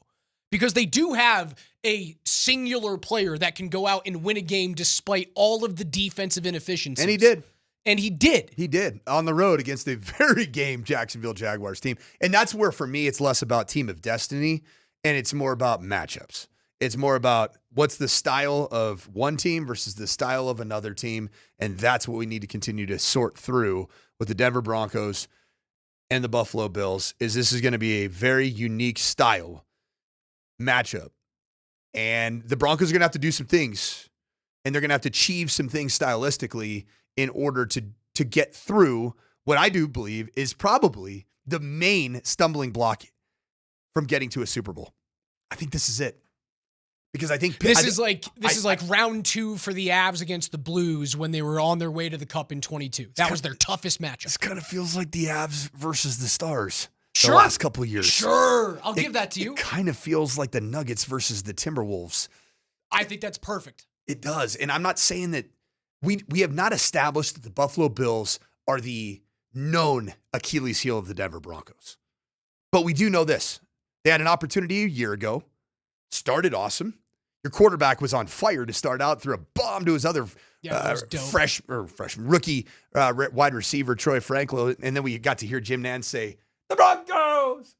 Because they do have a singular player that can go out and win a game despite all of the defensive inefficiencies. And he did. And he did. He did on the road against a very game Jacksonville Jaguars team. And that's where, for me, it's less about team of destiny and it's more about matchups. It's more about what's the style of one team versus the style of another team. And that's what we need to continue to sort through with the Denver Broncos and the Buffalo Bills. This is going to be a very unique style matchup. And the Broncos are going to have to do some things. And they're going to have to achieve some things stylistically in order to get through what I do believe is probably the main stumbling block from getting to a Super Bowl. I think this is it. Because I think this is like round 2 for the Avs against the Blues when they were on their way to the Cup in 22. That was their toughest matchup. This kind of feels like the Avs versus the Stars the Sure. last couple of years. Sure. I'll give that to you. It kind of feels like the Nuggets versus the Timberwolves. I think that's perfect. It does. And I'm not saying that we have not established that the Buffalo Bills are the known Achilles heel of the Denver Broncos. But we do know this. They had an opportunity a year ago, started awesome. Your quarterback was on fire to start out, threw a bomb to his other rookie wide receiver, Troy Franklin. And then we got to hear Jim Nantz say, the Broncos.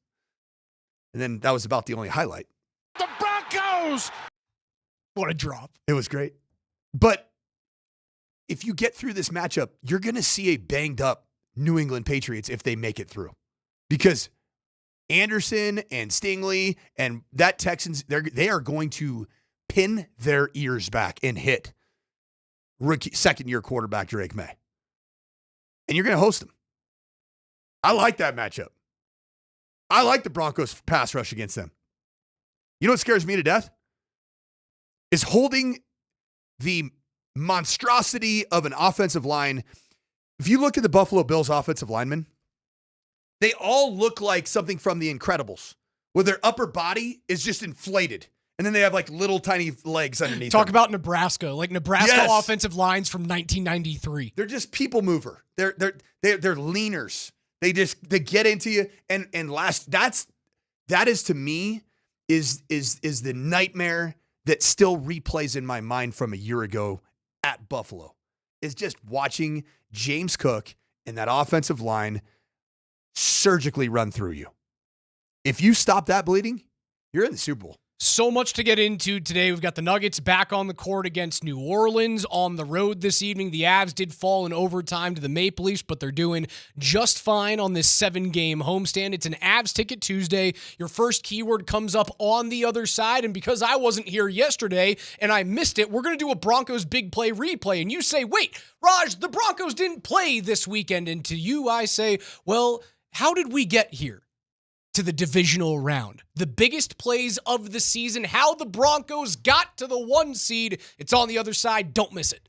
And then that was about the only highlight. The Broncos! What a drop. It was great. But if you get through this matchup, you're going to see a banged up New England Patriots if they make it through. Because Anderson and Stingley and that Texans, they are going to pin their ears back and hit second-year quarterback Drake May. And you're going to host them. I like that matchup. I like the Broncos pass rush against them. You know what scares me to death? Is holding the monstrosity of an offensive line. If you look at the Buffalo Bills offensive linemen, they all look like something from The Incredibles, where their upper body is just inflated. And then they have like little tiny legs underneath. Talk about Nebraska, like Nebraska Yes. offensive lines from 1993. They're just people mover. They're leaners. They get into you. And that is to me is the nightmare that still replays in my mind from a year ago at Buffalo. Is just watching James Cook and that offensive line surgically run through you. If you stop that bleeding, you're in the Super Bowl. So much to get into today. We've got the Nuggets back on the court against New Orleans on the road this evening. The Avs did fall in overtime to the Maple Leafs, but they're doing just fine on this 7-game homestand. It's an Avs Ticket Tuesday. Your first keyword comes up on the other side, and because I wasn't here yesterday and I missed it, we're going to do a Broncos big play replay. And you say, wait, Raj, the Broncos didn't play this weekend. And to you, I say, well, how did we get here? To the divisional round. The biggest plays of the season, how the Broncos got to the 1 seed. It's on the other side. Don't miss it.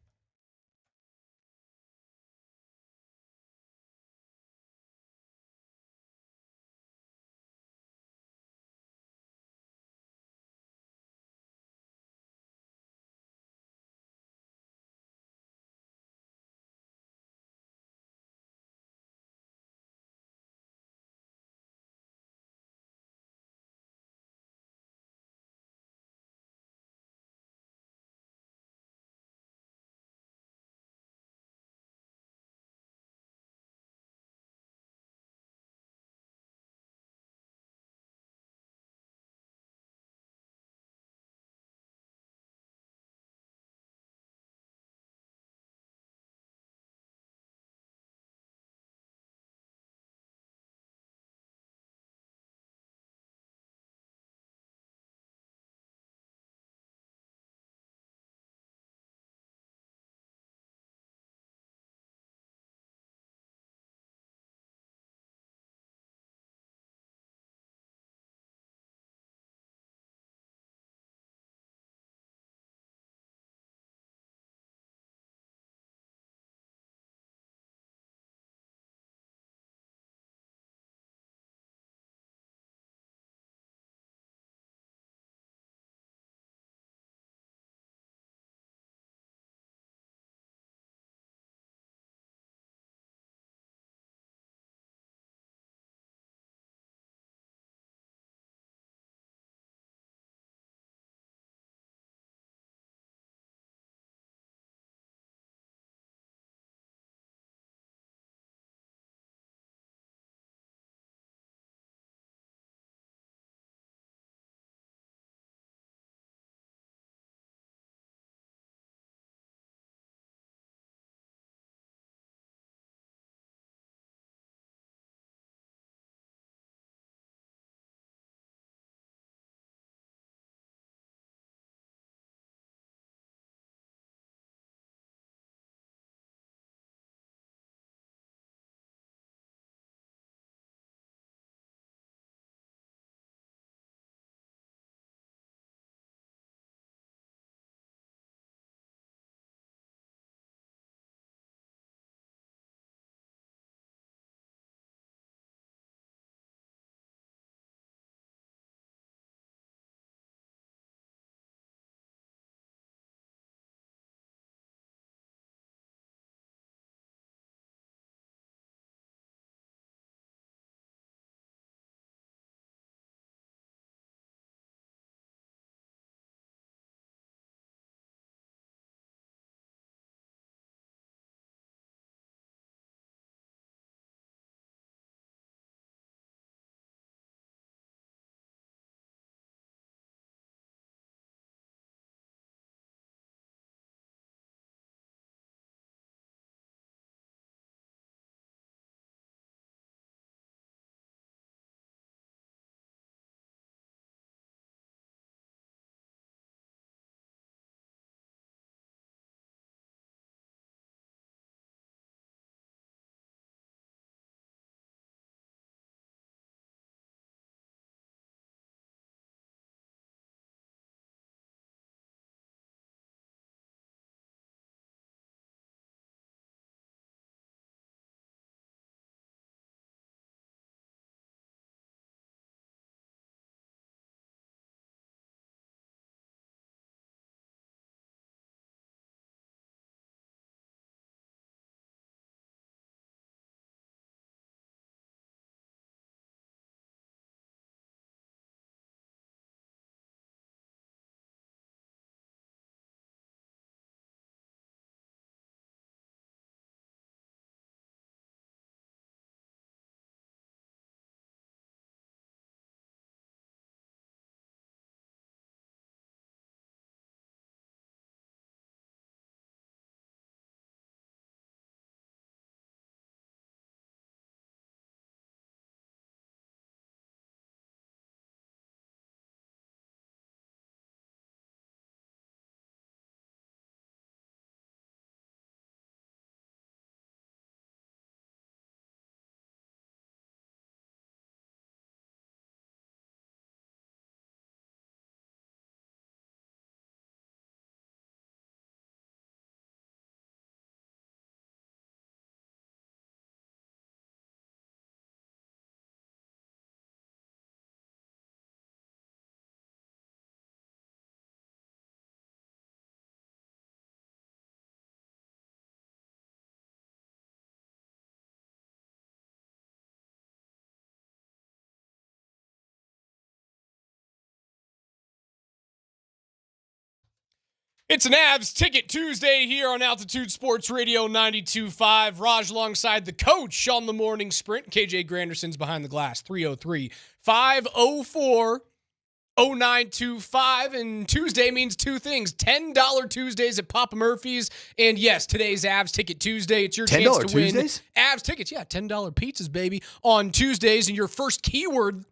It's an Avs Ticket Tuesday here on Altitude Sports Radio 92.5. Raj alongside the coach on the morning sprint. KJ Granderson's behind the glass, 303-504-0925. And Tuesday means two things. $10 Tuesdays at Papa Murphy's. And yes, today's Avs Ticket Tuesday. It's your chance to Tuesdays? win Avs tickets. Yeah, $10 pizzas, baby, on Tuesdays. And your first keyword,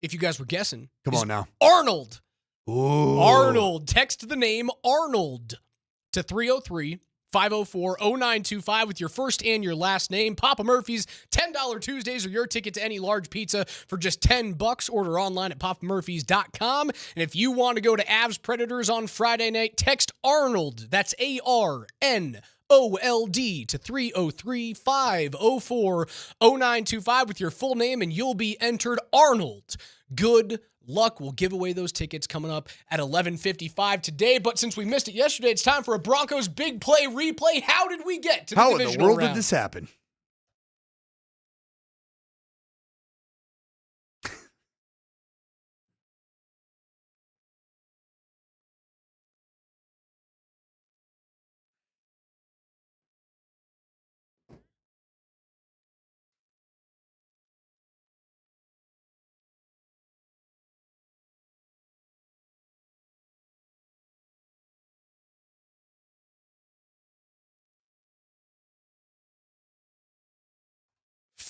if you guys were guessing, Come on now. Arnold. Ooh. Arnold. Text the name Arnold to 303-504-0925 with your first and your last name. Papa Murphy's $10 Tuesdays are your ticket to any large pizza for just $10. Order online at papamurphys.com. And if you want to go to Avs Predators on Friday night, text Arnold. That's ARNOLD to 303-504-0925 with your full name, and you'll be entered. Arnold. Good luck. We'll give away those tickets coming up at 11:55 today. But since we missed it yesterday, it's time for a Broncos big play replay. How did we get to the divisional round? How in the world did this happen?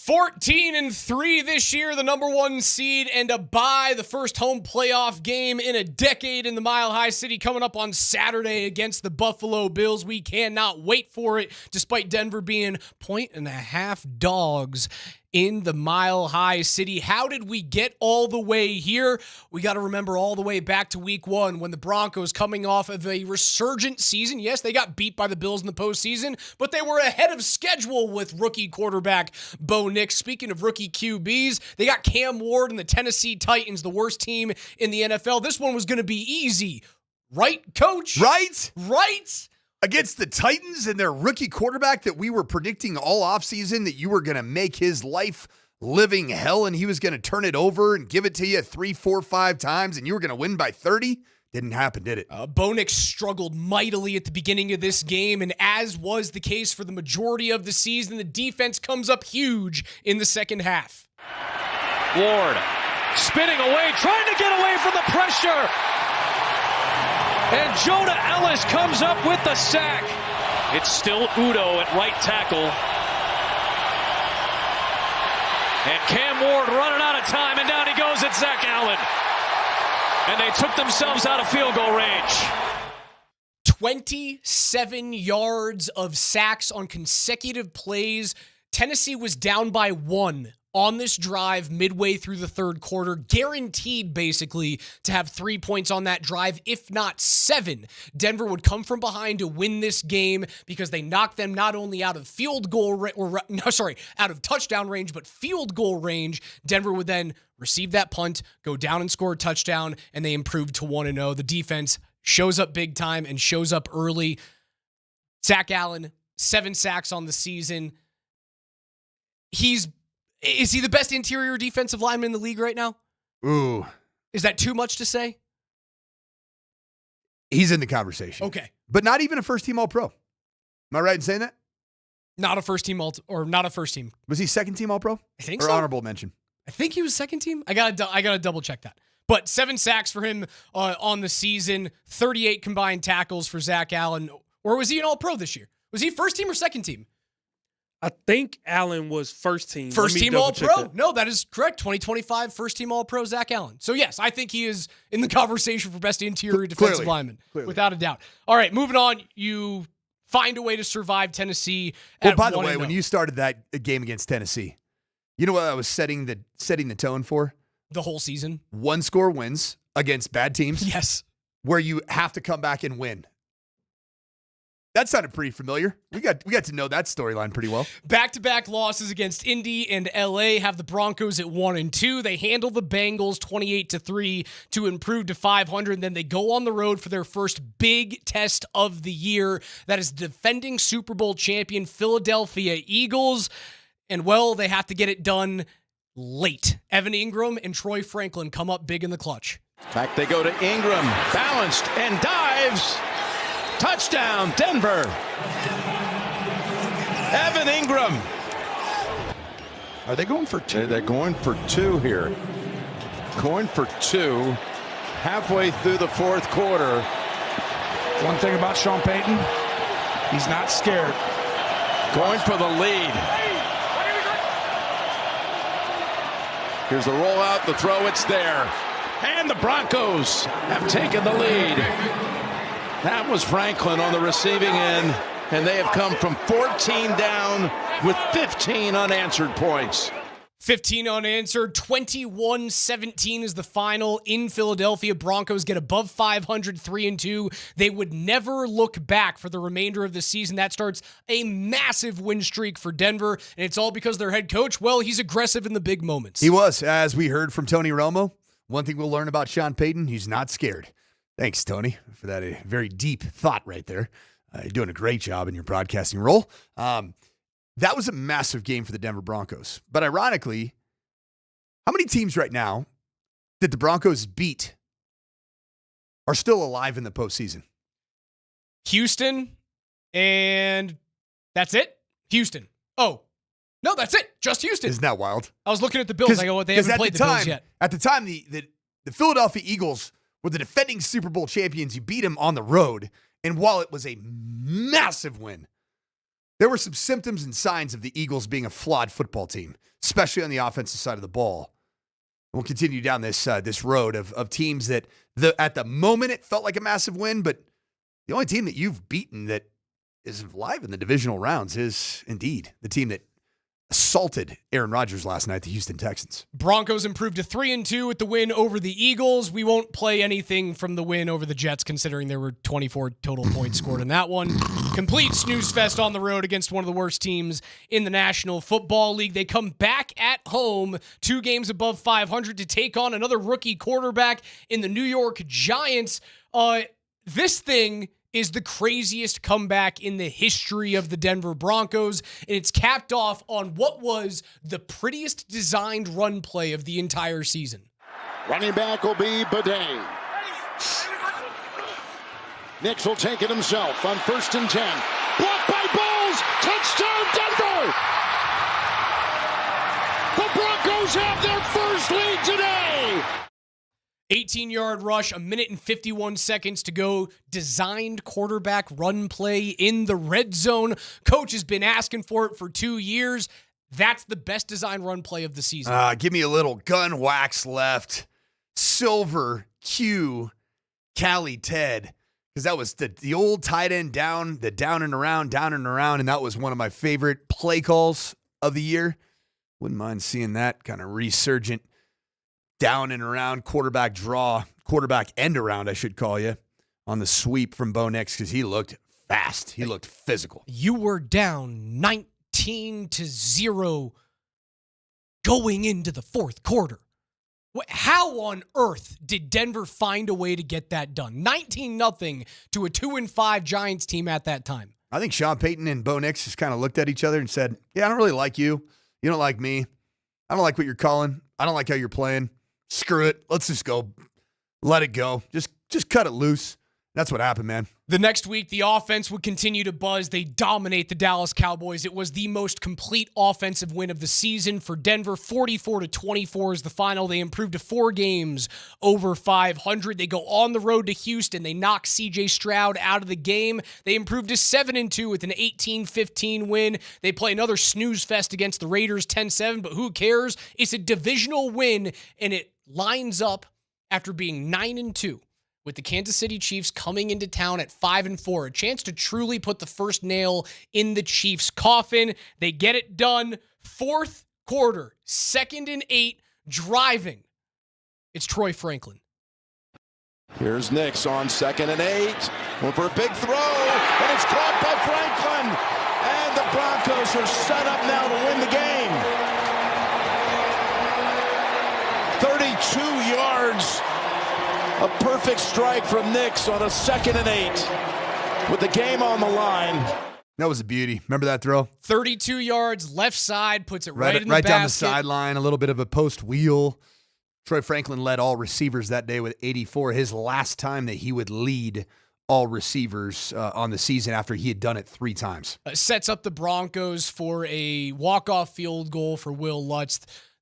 $14-3 this year, the number one seed and a bye. The first home playoff game in a decade in the Mile High City coming up on Saturday against the Buffalo Bills. We cannot wait for it, despite Denver being 1.5 dogs in the Mile High City. How did we get all the way here? We got to remember all the way back to week 1 when the Broncos, coming off of a resurgent season. Yes, they got beat by the Bills in the postseason, but they were ahead of schedule with rookie quarterback Bo Nix. Speaking of rookie QBs, they got Cam Ward and the Tennessee Titans, the worst team in the NFL. This one was going to be easy. Right, Coach? Right? Right? Against the Titans and their rookie quarterback that we were predicting all offseason that you were going to make his life living hell and he was going to turn it over and give it to you 3, 4, 5 times and you were going to win by 30. Didn't happen, did it? Bo Nix struggled mightily at the beginning of this game, and as was the case for the majority of the season, the defense comes up huge in the second half. Ward spinning away, trying to get away from the pressure. And Jonah Ellis comes up with the sack. It's still Udo at right tackle. And Cam Ward running out of time, and down he goes at Zach Allen. And they took themselves out of field goal range. 27 yards of sacks on consecutive plays. Tennessee was down by 1 on this drive midway through the third quarter, guaranteed basically to have 3 points on that drive, if not 7. Denver would come from behind to win this game because they knocked them not only out of out of touchdown range, but field goal range. Denver would then receive that punt, go down and score a touchdown, and they improved to 1-0. The defense shows up big time and shows up early. Zach Allen, 7 sacks on the season. Is he the best interior defensive lineman in the league right now? Ooh. Is that too much to say? He's in the conversation. Okay. But not even a first-team All-Pro. Am I right in saying that? Not a first team not a first team. Was he second-team All-Pro? I think or so. Or honorable mention? I think he was second team. I gotta double check that. But 7 sacks for him on the season, 38 combined tackles for Zach Allen. Or was he an All-Pro this year? Was he first team or second team? I think Allen was first team. First team All-Pro? No, that is correct. 2025 first team All-Pro Zach Allen. So yes, I think he is in the conversation for best interior defensive lineman. Clearly. Without a doubt. All right, moving on. You find a way to survive Tennessee. Well, by the way, when you started that game against Tennessee, you know what I was setting the tone for? The whole season. 1-score wins against bad teams. Yes. Where you have to come back and win. That sounded pretty familiar. We got to know that storyline pretty well. Back-to-back losses against Indy and LA have the Broncos at 1-2. They handle the Bengals 28-3 to improve to 500. And then they go on the road for their first big test of the year. That is defending Super Bowl champion Philadelphia Eagles. And well, they have to get it done late. Evan Ingram and Troy Franklin come up big in the clutch. Back they go to Ingram, balanced and dives. Touchdown, Denver. Evan Ingram. Are they going for two? They're going for two here. Going for two halfway through the fourth quarter. One thing about Sean Payton, he's not scared. Going for the lead. Here's the rollout, the throw, it's there. And the Broncos have taken the lead. That was Franklin on the receiving end, and they have come from 14 down with 15 unanswered points. 15 unanswered, 21-17 is the final in Philadelphia. Broncos get above 500, 3-2. They would never look back for the remainder of the season. That starts a massive win streak for Denver, and it's all because their head coach, well, he's aggressive in the big moments. He was, as we heard from Tony Romo. One thing we'll learn about Sean Payton, he's not scared. Thanks, Tony, for that very deep thought right there. You're doing a great job in your broadcasting role. That was a massive game for the Denver Broncos. But ironically, how many teams right now that the Broncos beat are still alive in the postseason? Houston, and that's it? Houston. Oh, no, that's it. Just Houston. Isn't that wild? I was looking at the Bills. I go, they haven't played the Bills yet. At the time, the Philadelphia Eagles were the defending Super Bowl champions. You beat them on the road. And while it was a massive win, there were some symptoms and signs of the Eagles being a flawed football team, especially on the offensive side of the ball. We'll continue down this road of teams that at the moment it felt like a massive win, but the only team that you've beaten that is alive in the divisional rounds is indeed the team that assaulted Aaron Rodgers last night, the Houston Texans. Broncos improved to 3-2 with the win over the Eagles. We won't play anything from the win over the Jets, considering there were 24 total points scored in that one. Complete snooze fest on the road against one of the worst teams in the National Football League. They come back at home, 2 games above 500 to take on another rookie quarterback in the New York Giants. This thing is the craziest comeback in the history of the Denver Broncos, and it's capped off on what was the prettiest designed run play of the entire season. Running back will be Bidet. Nix will take it himself on 1st and 10. Blocked by Bowles. Touchdown, Denver! The Broncos have their first lead today! 18-yard rush, 1 minute and 51 seconds to go. Designed quarterback run play in the red zone. Coach has been asking for it for 2 years. That's the best design run play of the season. Give me a little gun wax left. Silver Q Cali Ted. Because that was the old tight end down, the down and around, and that was one of my favorite play calls of the year. Wouldn't mind seeing that kind of resurgent down and around quarterback draw, quarterback end around, I should call you, on the sweep from Bo Nix because he looked fast. He looked physical. You were down 19-0 going into the fourth quarter. How on earth did Denver find a way to get that done? 19-0 to a 2-5 Giants team at that time. I think Sean Payton and Bo Nix just kind of looked at each other and said, yeah, I don't really like you. You don't like me. I don't like what you're calling. I don't like how you're playing. Screw it. Let's just go. Let it go. Just cut it loose. That's what happened, man. The next week, the offense would continue to buzz. They dominate the Dallas Cowboys. It was the most complete offensive win of the season for Denver. 44-24 is the final. They improved to 4 games over 500. They go on the road to Houston. They knock C.J. Stroud out of the game. They improved to 7-2 with an 18-15 win. They play another snooze fest against the Raiders, 10-7, but who cares? It's a divisional win, and it lines up after being 9-2. With the Kansas City Chiefs coming into town at 5-4, a chance to truly put the first nail in the Chiefs' coffin. They get it done. Fourth quarter, 2nd and 8, driving. It's Troy Franklin. Here's Nix on 2nd and 8. Going for a big throw, and it's caught by Franklin. And the Broncos are set up now to win the game. 32 yards. A perfect strike from Nix on a 2nd and 8 with the game on the line. That was a beauty. Remember that throw? 32 yards, left side, puts it right in the basket. Right down the sideline, a little bit of a post wheel. Troy Franklin led all receivers that day with 84. His last time that he would lead all receivers on the season after he had done it 3 times. Sets up the Broncos for a walk-off field goal for Will Lutz.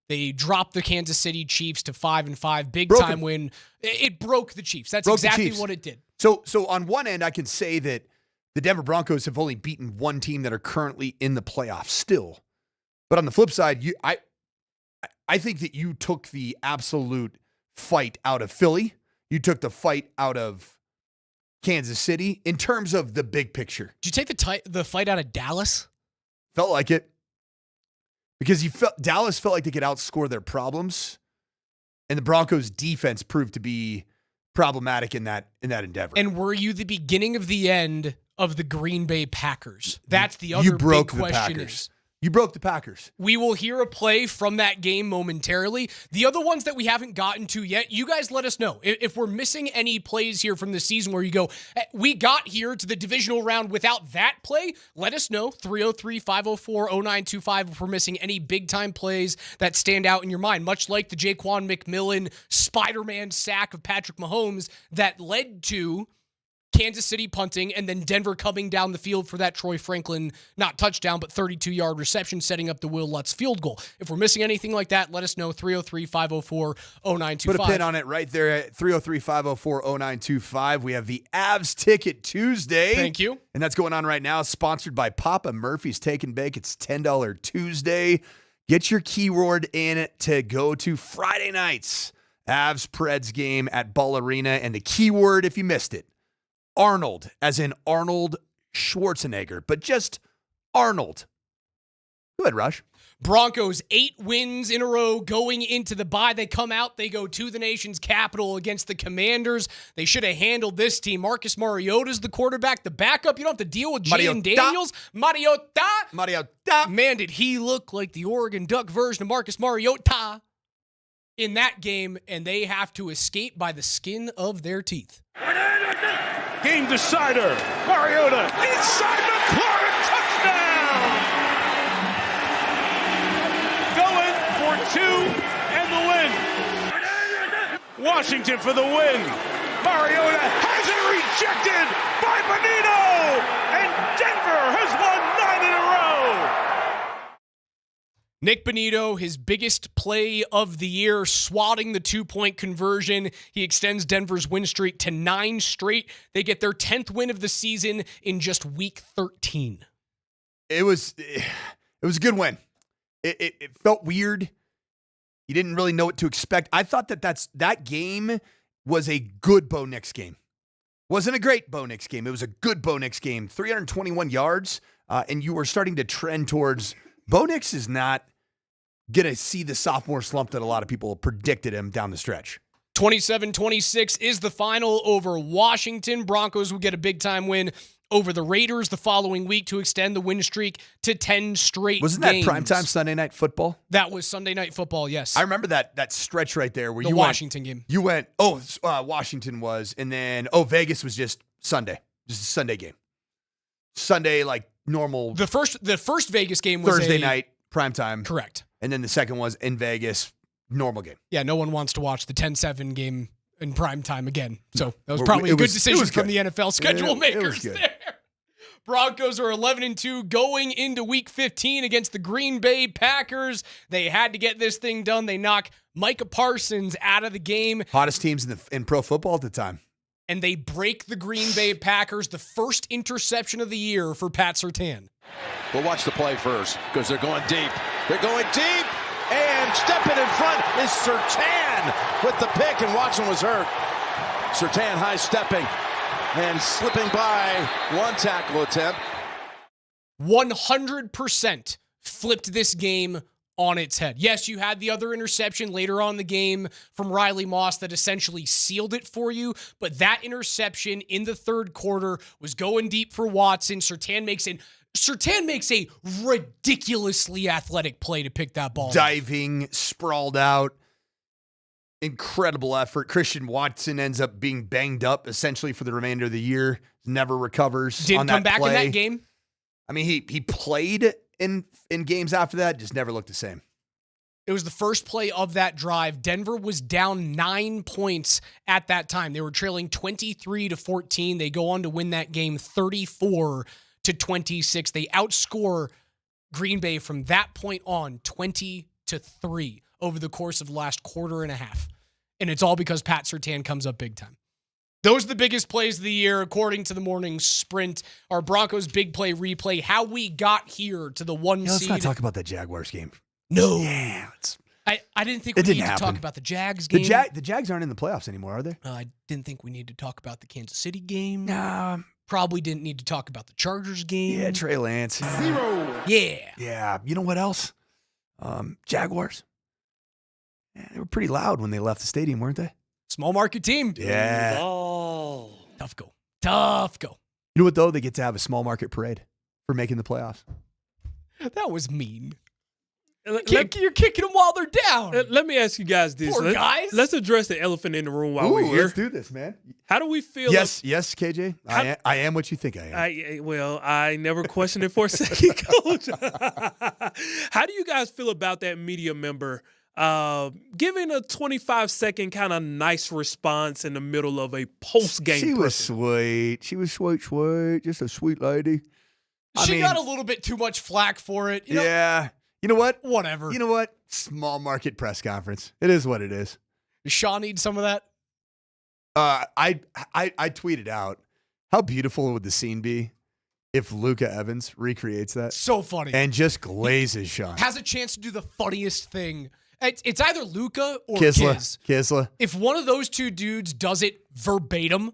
They dropped the Kansas City Chiefs to 5-5. Big-time win. It broke the Chiefs. That's exactly what it did. So on one end, I can say that the Denver Broncos have only beaten one team that are currently in the playoffs still. But on the flip side, I think that you took the absolute fight out of Philly. You took the fight out of Kansas City in terms of the big picture. Did you take the fight out of Dallas? Felt like it. Because Dallas felt like they could outscore their problems, and the Broncos' defense proved to be problematic in that endeavor. And were you the beginning of the end of the Green Bay Packers? That's the other big question. You broke the Packers. We will hear a play from that game momentarily. The other ones that we haven't gotten to yet, you guys let us know. If we're missing any plays here from the season where you go, we got here to the divisional round without that play, let us know. 303-504-0925 if we're missing any big-time plays that stand out in your mind, much like the Jaquan McMillan Spider-Man sack of Patrick Mahomes that led to Kansas City punting, and then Denver coming down the field for that Troy Franklin, not touchdown, but 32-yard reception, setting up the Will Lutz field goal. If we're missing anything like that, let us know. 303-504-0925. Put a pin on it right there at 303-504-0925. We have the Avs Ticket Tuesday. Thank you. And that's going on right now, sponsored by Papa Murphy's Take and Bake. It's $10 Tuesday. Get your keyword in to go to Friday night's Avs Preds game at Ball Arena. And the keyword, if you missed it, Arnold, as in Arnold Schwarzenegger, but just Arnold. Go ahead, Rush. Broncos, 8 wins in a row going into the bye. They come out, they go to the nation's capital against the Commanders. They should have handled this team. Marcus Mariota's the quarterback. The backup, you don't have to deal with Jaden Daniels. Mariota. Man, did he look like the Oregon Duck version of Marcus Mariota in that game, and they have to escape by the skin of their teeth. Game decider. Mariota inside the corner. Touchdown. Going for 2 and the win. Washington for the win. Mariota has it rejected by Benito. And Denver has won 9 in a row. Nick Benito, his biggest play of the year, swatting the 2-point conversion. He extends Denver's win streak to 9 straight. They get their 10th win of the season in just week 13. It was a good win. It felt weird. You didn't really know what to expect. I thought that game was a good Bo Nix game. Wasn't a great Bo Nix game. It was a good Bo Nix game. 321 yards, and you were starting to trend towards Bo Nix is not going to see the sophomore slump that a lot of people predicted him down the stretch. 27-26 is the final over Washington. Broncos will get a big-time win over the Raiders the following week to extend the win streak to 10 straight Wasn't games. that primetime Sunday Night Football? That was Sunday Night Football, yes. I remember that stretch right there where the Washington game. You went, Washington was, and then, Vegas was just Sunday. Just a Sunday game. Sunday, like normal. The first Vegas game was Thursday night, primetime. Correct. And then the second was in Vegas, normal game. Yeah, no one wants to watch the 10-7 game in prime time again. So that was probably a good decision from the NFL schedule makers there. Broncos are 11-2 going into week 15 against the Green Bay Packers. They had to get this thing done. They knock Micah Parsons out of the game. Hottest teams in pro football at the time. And they break the Green Bay Packers, the first interception of the year for Pat Surtain. We'll watch the play first because they're going deep. They're going deep, and stepping in front is Surtain with the pick, and Watson was hurt. Surtain high-stepping and slipping by one tackle attempt. 100% flipped this game on its head. Yes, you had the other interception later on in the game from Riley Moss that essentially sealed it for you, but that interception in the third quarter was going deep for Watson. Surtain makes a ridiculously athletic play to pick that ball. Diving, sprawled out, incredible effort. Christian Watson ends up being banged up essentially for the remainder of the year. Never recovers. Didn't come back in that game. I mean, he played in games after that, just never looked the same. It was the first play of that drive. Denver was down 9 points at that time. They were trailing 23-14. They go on to win that game 34-26. They outscore Green Bay from that point on 20-3 over the course of the last quarter and a half. And it's all because Pat Surtain comes up big time. Those are the biggest plays of the year, according to the morning sprint. Our Broncos big play replay, how we got here to the one seed. Let's not talk about that Jaguars game. No. Yeah. I didn't think we needed to talk about the Jags game. The Jags aren't in the playoffs anymore, are they? I didn't think we needed to talk about the Kansas City game. Nah. Probably didn't need to talk about the Chargers game. Yeah, Trey Lance. 0. Yeah. Yeah. You know what else? Jaguars. Yeah, they were pretty loud when they left the stadium, weren't they? Small market team. Yeah. Oh. Tough go. Tough go. You know what, though? They get to have a small market parade for making the playoffs. That was mean. You're kicking them while they're down. Let me ask you guys this. Poor guys. Let's address the elephant in the room while we're here. Let's do this, man. How do we feel? Yes, KJ. I am what you think I am. I never questioned it for a second, Coach. How do you guys feel about that media member giving a 25-second kind of nice response in the middle of a post-game? She was sweet. She was sweet. Just a sweet lady. She got a little bit too much flack for it. Yeah. You know what? Whatever. You know what? Small market press conference. It is what it is. Does Sean need some of that? I tweeted out, how beautiful would the scene be if Luka Evans recreates that? So funny. And just glazes Sean. Has a chance to do the funniest thing. It's either Luka or Kisla. If one of those two dudes does it verbatim,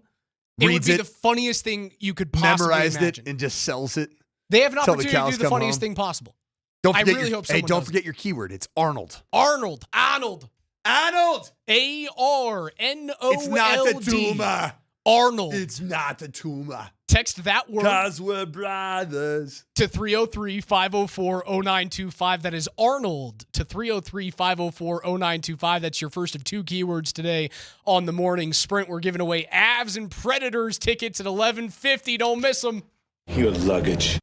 it would be the funniest thing you could possibly memorized imagine. it and just sells it. They have an opportunity to do the funniest thing possible. Don't forget don't forget your keyword. It's Arnold. Arnold. Arnold. ARNOLD. It's not a tumor. Arnold. It's not a tumor. Text that word. Because we're brothers. To 303-504-0925. That is Arnold. To 303-504-0925. That's your first of 2 keywords today on the morning sprint. We're giving away Avs and Predators tickets at 11:50. Don't miss them. Your luggage.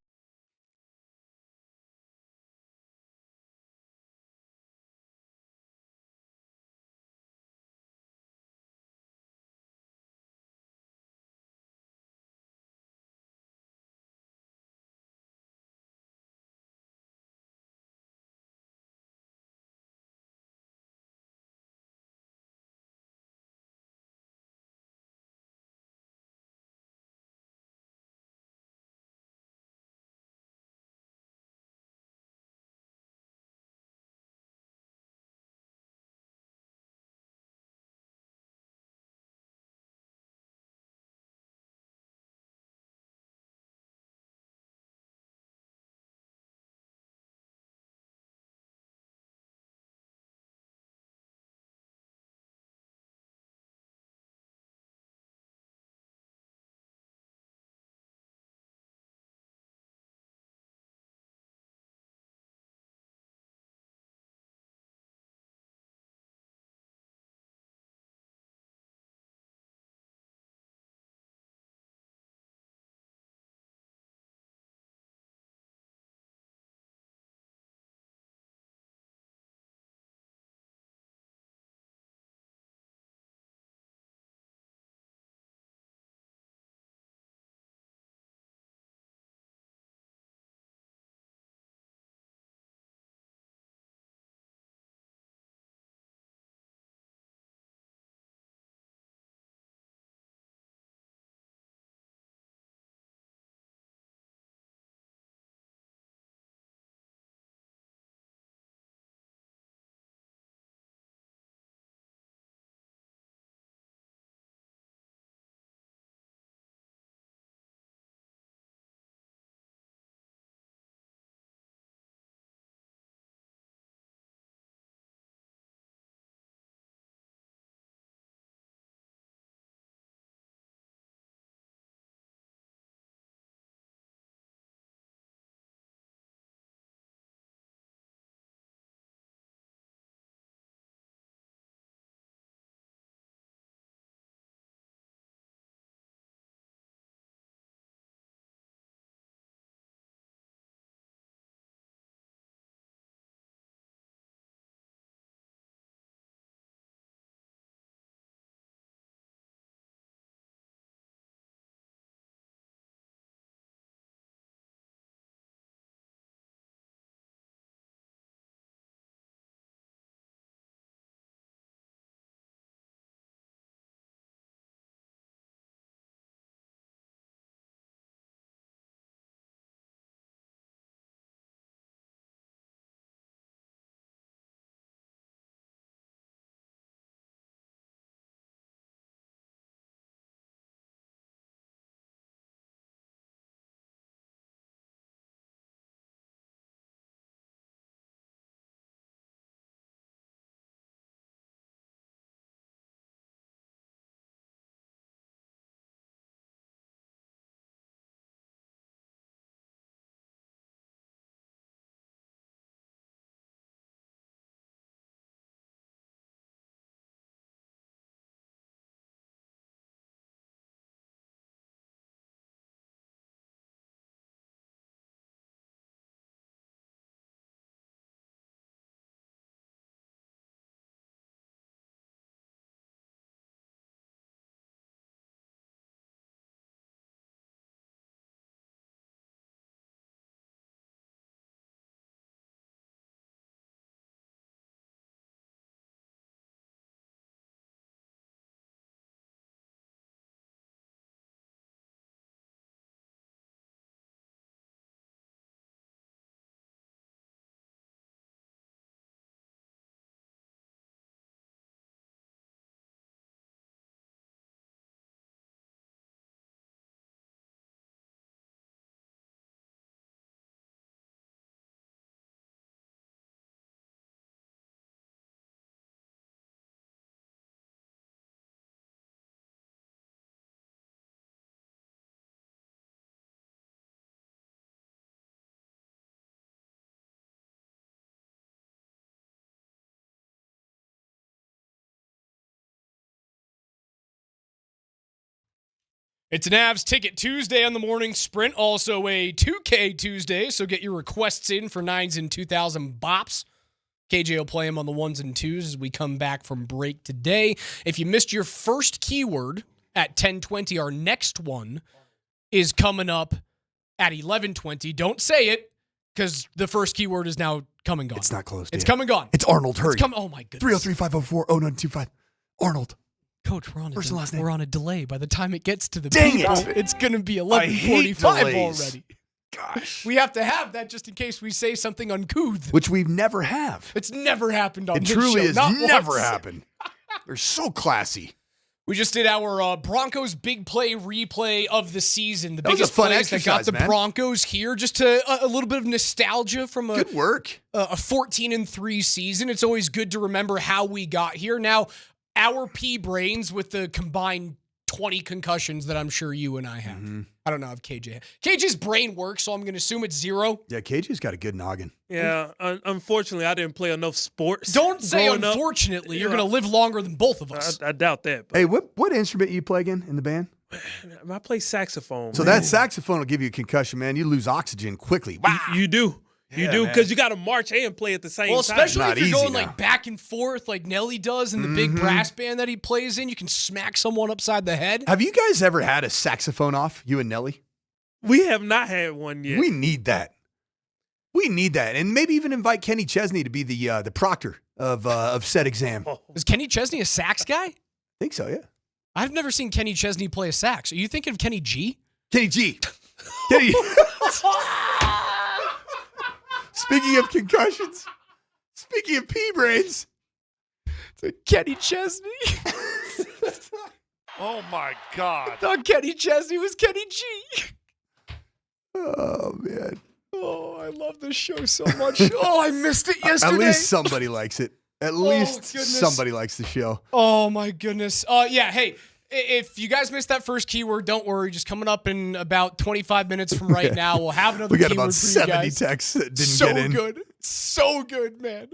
It's an Avs Ticket Tuesday on the morning sprint, also a 2K Tuesday, so get your requests in for 9s and 2000 bops. KJ will play them on the 1s and 2s as we come back from break today. If you missed your first keyword at 10:20, our next one is coming up at 11:20. Don't say it, because the first keyword is now come and gone. It's not close. It's come and gone. It's Arnold. Hurry. Oh, my goodness. 303-504-0925. Arnold. Coach, we're on First and last name. we're on a delay. By the time it gets to the Dang people, it. it's going to be I hate 11:45 delays. already. Gosh. We have to have that just in case we say something uncouth. Which we've never have. It's never happened on It this truly show. has Not never once. happened. They're so classy. We just did our Broncos big play replay of the season. The That was biggest a fun plays that got exercise, the man. Broncos here. Just a little bit of nostalgia from Good work. a 14-3 season. It's always good to remember how we got here. Now, our pea brains with the combined 20 concussions that I'm sure you and I have. I don't know if KJ's brain works, so I'm going to assume it's 0. Yeah, KJ's got a good noggin. Yeah, unfortunately, I didn't play enough sports. Don't say growing up. unfortunately. You're going to live longer than both of us. I doubt that. Hey, what instrument you play again in the band? I play saxophone. So man. that saxophone will give you a concussion, man. You lose oxygen quickly. Wow. You do. You Yeah, do, man. because you got to march and play at the same Well, time. especially Not if you're easy going now. like back and forth like Nelly does in the big brass band that he plays in. You can smack someone upside the head. Have you guys ever had a saxophone off, you and Nelly? We have not had one yet. We need that. We need that. And maybe even invite Kenny Chesney to be the proctor of said exam. Is Kenny Chesney a sax guy? I think so, yeah. I've never seen Kenny Chesney play a sax. Are you thinking of Kenny G? Kenny G. Kenny. Speaking of concussions, speaking of pea brains, it's like Kenny Chesney. oh my God. Not Kenny Chesney, it was Kenny G. Oh, man. Oh, I love this show so much. Oh, I missed it yesterday. At least somebody likes it. At least goodness. somebody likes the show. Oh, my goodness. Yeah, hey, if you guys missed that first keyword, don't worry. Just coming up in about 25 minutes from right now, we'll have another We got keyword about for you 70 guys. texts that didn't So get in. good. So good, man.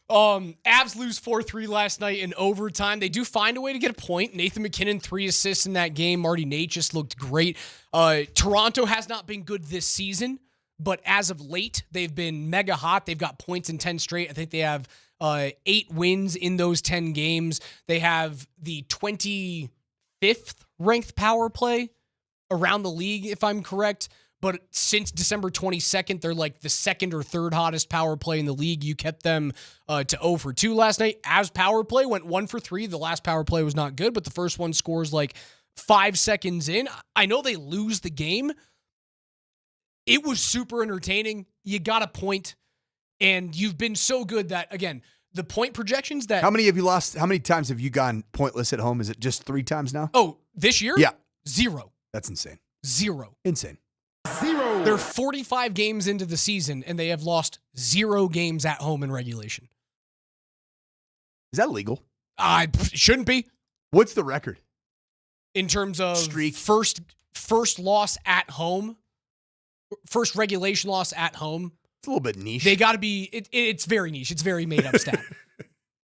Avs lose 4-3 last night in overtime. They do find a way to get a point. Nathan MacKinnon, 3 assists in that game. Marty Nate just looked great. Toronto has not been good this season, but as of late, they've been mega hot. They've got points in 10 straight. I think they have 8 wins in those 10 games. They have the 25th ranked power play around the league, if I'm correct. But since December 22nd, they're like the second or third hottest power play in the league. You kept them to 0 for 2 last night. As power play went 1 for 3. The last power play was not good, but the first one scores like 5 seconds in. I know they lose the game. It was super entertaining. You got a point, and you've been so good that, again, the point projections that... How many have you lost? How many times have you gone pointless at home? Is it just 3 times now? Oh, this year? Yeah. 0. That's insane. 0. Insane. 0. They're 45 games into the season, and they have lost 0 games at home in regulation. Is that legal? It shouldn't be. What's the record? In terms of streak? First loss at home, first regulation loss at home. It's a little bit niche. They got to be, it's very niche. It's very made up stat.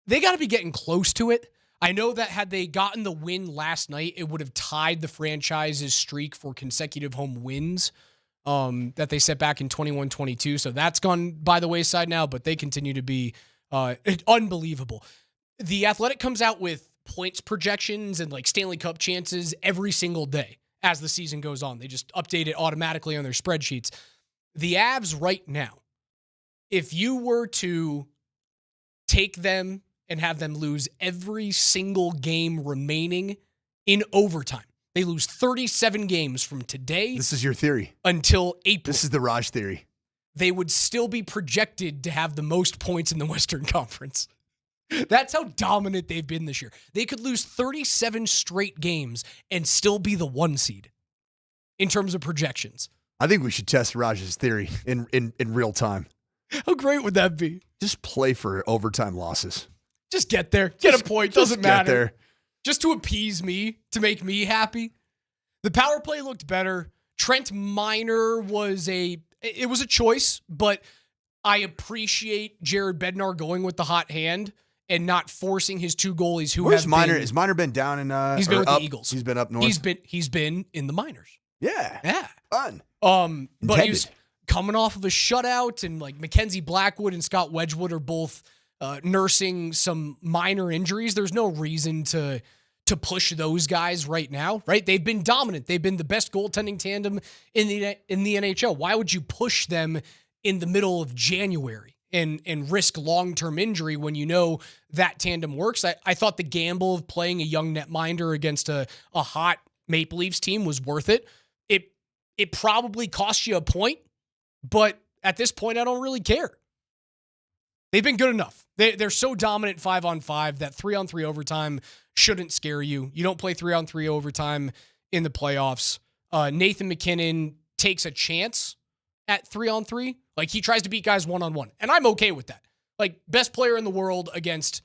They got to be getting close to it. I know that had they gotten the win last night, it would have tied the franchise's streak for consecutive home wins that they set back in 21-22. So that's gone by the wayside now, but they continue to be unbelievable. The Athletic comes out with points projections and like Stanley Cup chances every single day as the season goes on. They just update it automatically on their spreadsheets. The Avs right now, if you were to take them and have them lose every single game remaining in overtime, they lose 37 games from today. This is your theory. Until April. This is the Raj theory. They would still be projected to have the most points in the Western Conference. That's how dominant they've been this year. They could lose 37 straight games and still be the 1 seed in terms of projections. I think we should test Raj's theory in real time. How great would that be? Just play for overtime losses. Just get there. Get a point. Doesn't get matter. there. Just to appease me, to make me happy. The power play looked better. Trent Miner was a choice, but I appreciate Jared Bednar going with the hot hand and not forcing his two goalies who Where's have Minor? been, Has Minor been down in he's been with up? the Eagles. He's been up north. He's been in the minors. Yeah. Yeah. Fun. But he was coming off of a shutout, and like Mackenzie Blackwood and Scott Wedgwood are both nursing some minor injuries. There's no reason to push those guys right now, right? They've been dominant. They've been the best goaltending tandem in the NHL. Why would you push them in the middle of January and risk long-term injury when you know that tandem works? I thought the gamble of playing a young netminder against a hot Maple Leafs team was worth it. It probably cost you a point, but at this point, I don't really care. They've been good enough. They're so dominant 5-on-5 that 3-on-3 overtime shouldn't scare you. You don't play 3-on-3 overtime in the playoffs. Nathan MacKinnon takes a chance at 3-on-3. Like, he tries to beat guys 1-on-1, and I'm okay with that. Like, best player in the world against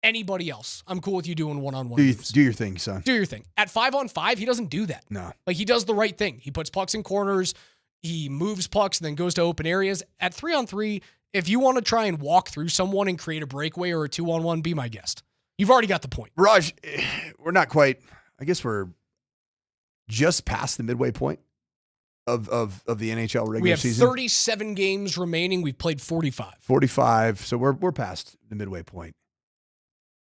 anybody else. I'm cool with you doing 1-on-1. Do your thing, son. Do your thing. At 5-on-5, he doesn't do that. No. Like, he does the right thing. He puts pucks in corners, he moves pucks, and then goes to open areas. At 3-on-3, if you want to try and walk through someone and create a breakaway or a 2-on-1, be my guest. You've already got the point. Raj, we're not quite, I guess we're just past the midway point of the NHL regular season. We have 37 games remaining. We've played 45. 45, so we're past the midway point.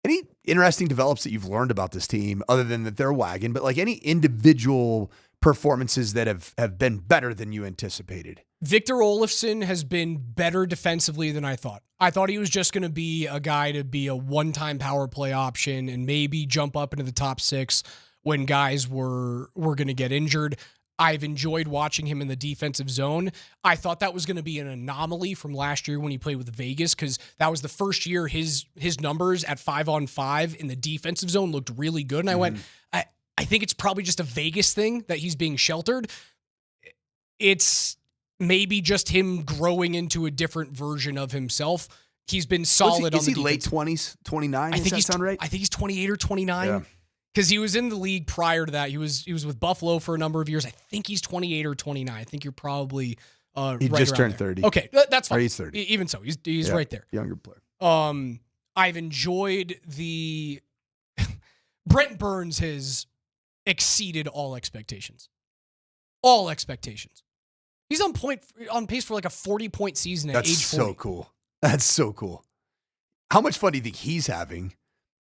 Any interesting develops that you've learned about this team, other than that they're a wagon, but like any individual performances that have been better than you anticipated? Victor Olofsson has been better defensively than I thought. I thought he was just going to be a guy to be a one-time power play option and maybe jump up into the top 6 when guys were going to get injured. I've enjoyed watching him in the defensive zone. I thought that was going to be an anomaly from last year when he played with Vegas, because that was the first year his numbers at 5-on-5 in the defensive zone looked really good. And I went, I think it's probably just a Vegas thing that he's being sheltered. It's maybe just him growing into a different version of himself. He's been solid on the defense. Is he late 20s, 29? Does that sound right? I think he's 28 or 29. Because he was in the league prior to that. He was with Buffalo for a number of years. I think he's 28 or 29. I think you're probably he right just around turned there. 30. Okay, that's fine. Or he's 30. Even so, he's right there. Younger player. I've enjoyed the Brent Burns has exceeded all expectations. All expectations. He's on pace for like a 40-point season at age 40. That's so cool. That's so cool. How much fun do you think he's having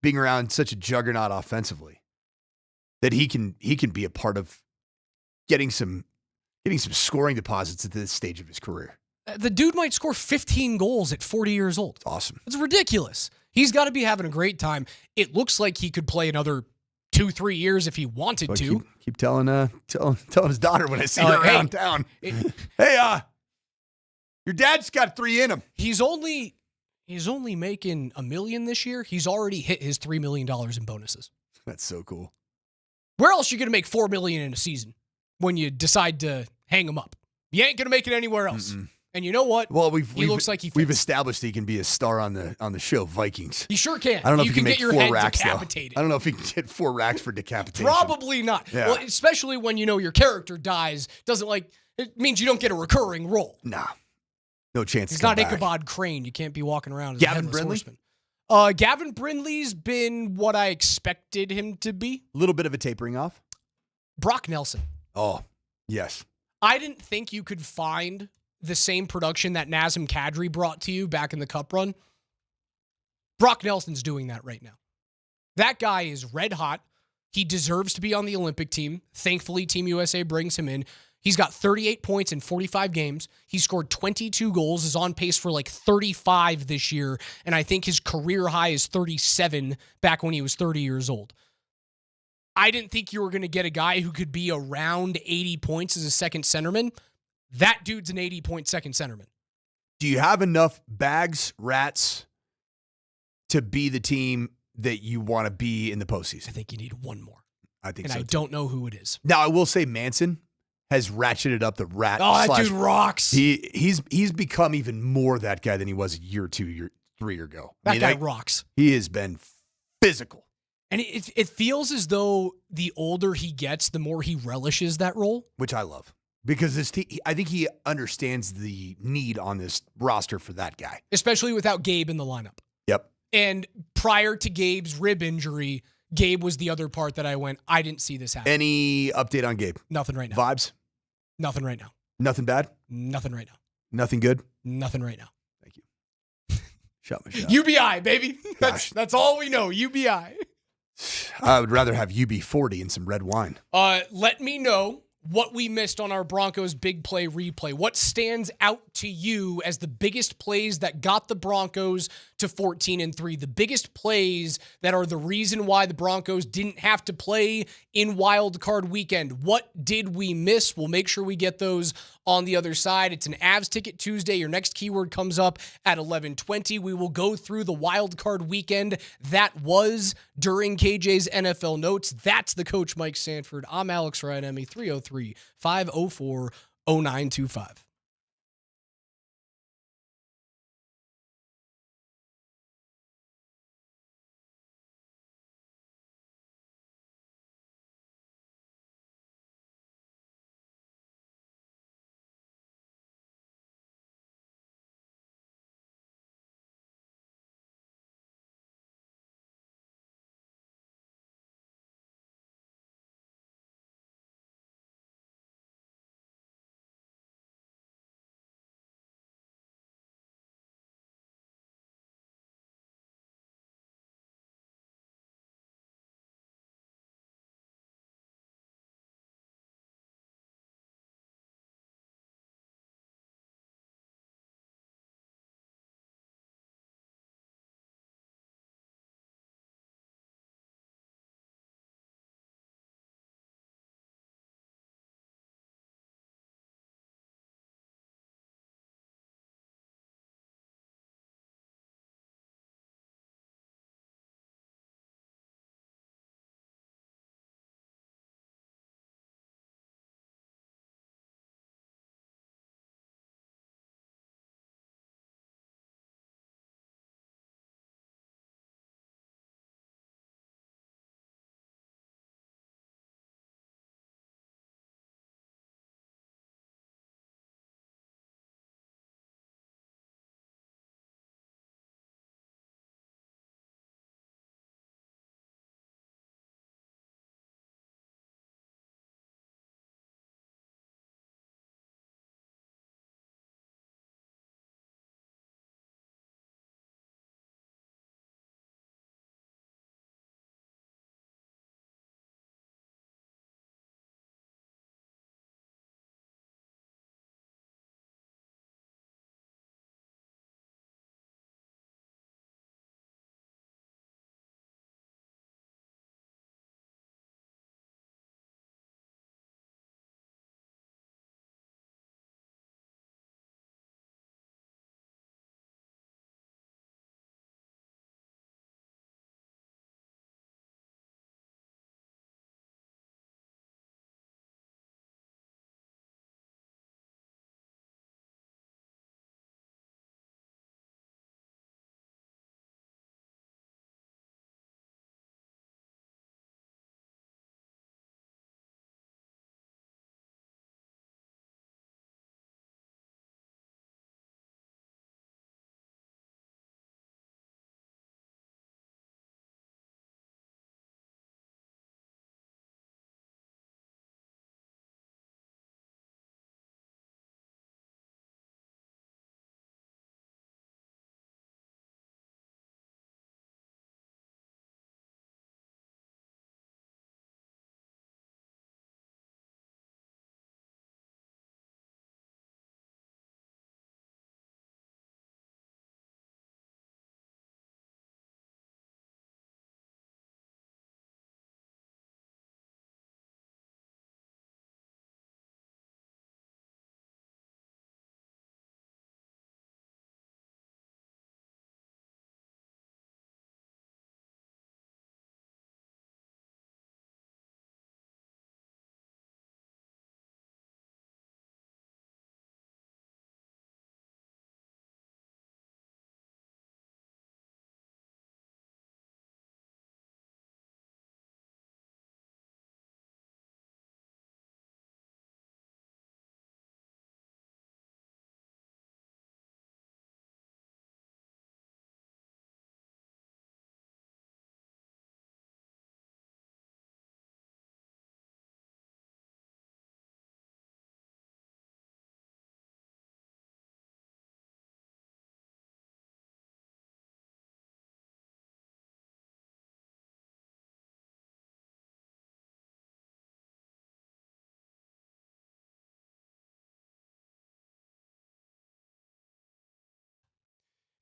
being around such a juggernaut offensively that he can be a part of getting some scoring deposits at this stage of his career? The dude might score 15 goals at 40 years old. Awesome. It's ridiculous. He's got to be having a great time. It looks like he could play another 2-3 years if he wanted to. Keep telling his daughter when I see her around town. Hey, your dad's got 3 in him. He's only making $1 million this year. He's already hit his $3 million in bonuses. That's so cool. Where else are you going to make $4 million in a season when you decide to hang him up? You ain't going to make it anywhere else. And you know what? Well, he looks like he fits. We've established he can be a star on the show Vikings. He sure can. I don't know if you he can make get your 4 head racks decapitated. though. I don't know if he can get 4 racks for decapitation. Probably not. Yeah. Well, especially when you know your character dies. It means you don't get a recurring role. Nah. No chance. He's not Ichabod Crane. You can't be walking around as Gavin a headless Brindley? horseman. Gavin Brindley's been what I expected him to be. A little bit of a tapering off. Brock Nelson. Oh, yes. I didn't think you could find the same production that Nazem Kadri brought to you back in the Cup run. Brock Nelson's doing that right now. That guy is red hot. He deserves to be on the Olympic team. Thankfully, Team USA brings him in. He's got 38 points in 45 games. He scored 22 goals, is on pace for like 35 this year, and I think his career high is 37 back when he was 30 years old. I didn't think you were going to get a guy who could be around 80 points as a second centerman. That dude's an 80-point second centerman. Do you have enough bags, rats, to be the team that you want to be in the postseason? I think you need one more. I think and so. I don't know who it is. Now, I will say Manson has ratcheted up the rat. Oh, that dude rocks. He's become even more that guy than he was a year or 2, 3 years ago. That guy rocks. He has been physical. And it feels as though the older he gets, the more he relishes that role. Which I love. Because I think he understands the need on this roster for that guy. Especially without Gabe in the lineup. Yep. And prior to Gabe's rib injury, Gabe was the other part that I went, I didn't see this happen. Any update on Gabe? Nothing right now. Vibes? Nothing right now. Nothing bad? Nothing right now. Nothing good? Nothing right now. Shut my shot. UBI, baby. That's all we know. UBI. I would rather have UB40 and some red wine. Let me know what we missed on our Broncos big play replay. What stands out to you as the biggest plays that got the Broncos to 14-3? The biggest plays that are the reason why the Broncos didn't have to play in Wild Card Weekend. What did we miss? We'll make sure we get those on the other side. It's an Avs Ticket Tuesday. Your next keyword comes up at 11:20. We will go through the Wild Card Weekend that was during KJ's NFL Notes. That's the coach, Mike Sanford. I'm Alex Ryan, 303-504-0925.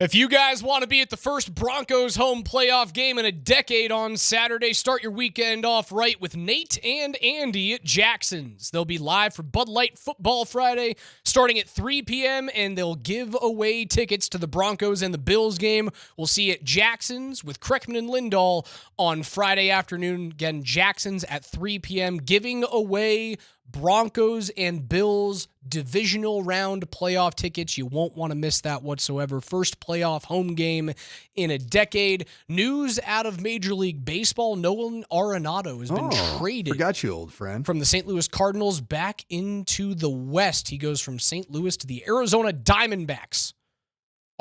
If you guys want to be at the first Broncos home playoff game in a decade on Saturday, start your weekend off right with Nate and Andy at Jackson's. They'll be live for Bud Light Football Friday starting at 3 p.m., and they'll give away tickets to the Broncos and the Bills game. We'll see you at Jackson's with Kreckman and Lindahl on Friday afternoon. Again, Jackson's at 3 p.m., giving away Broncos and Bills divisional round playoff tickets. You won't want to miss that whatsoever. First playoff home game in a decade. News out of Major League Baseball. Nolan Arenado has been traded. Forgot you, old friend. From the St. Louis Cardinals back into the West. He goes from St. Louis to the Arizona Diamondbacks.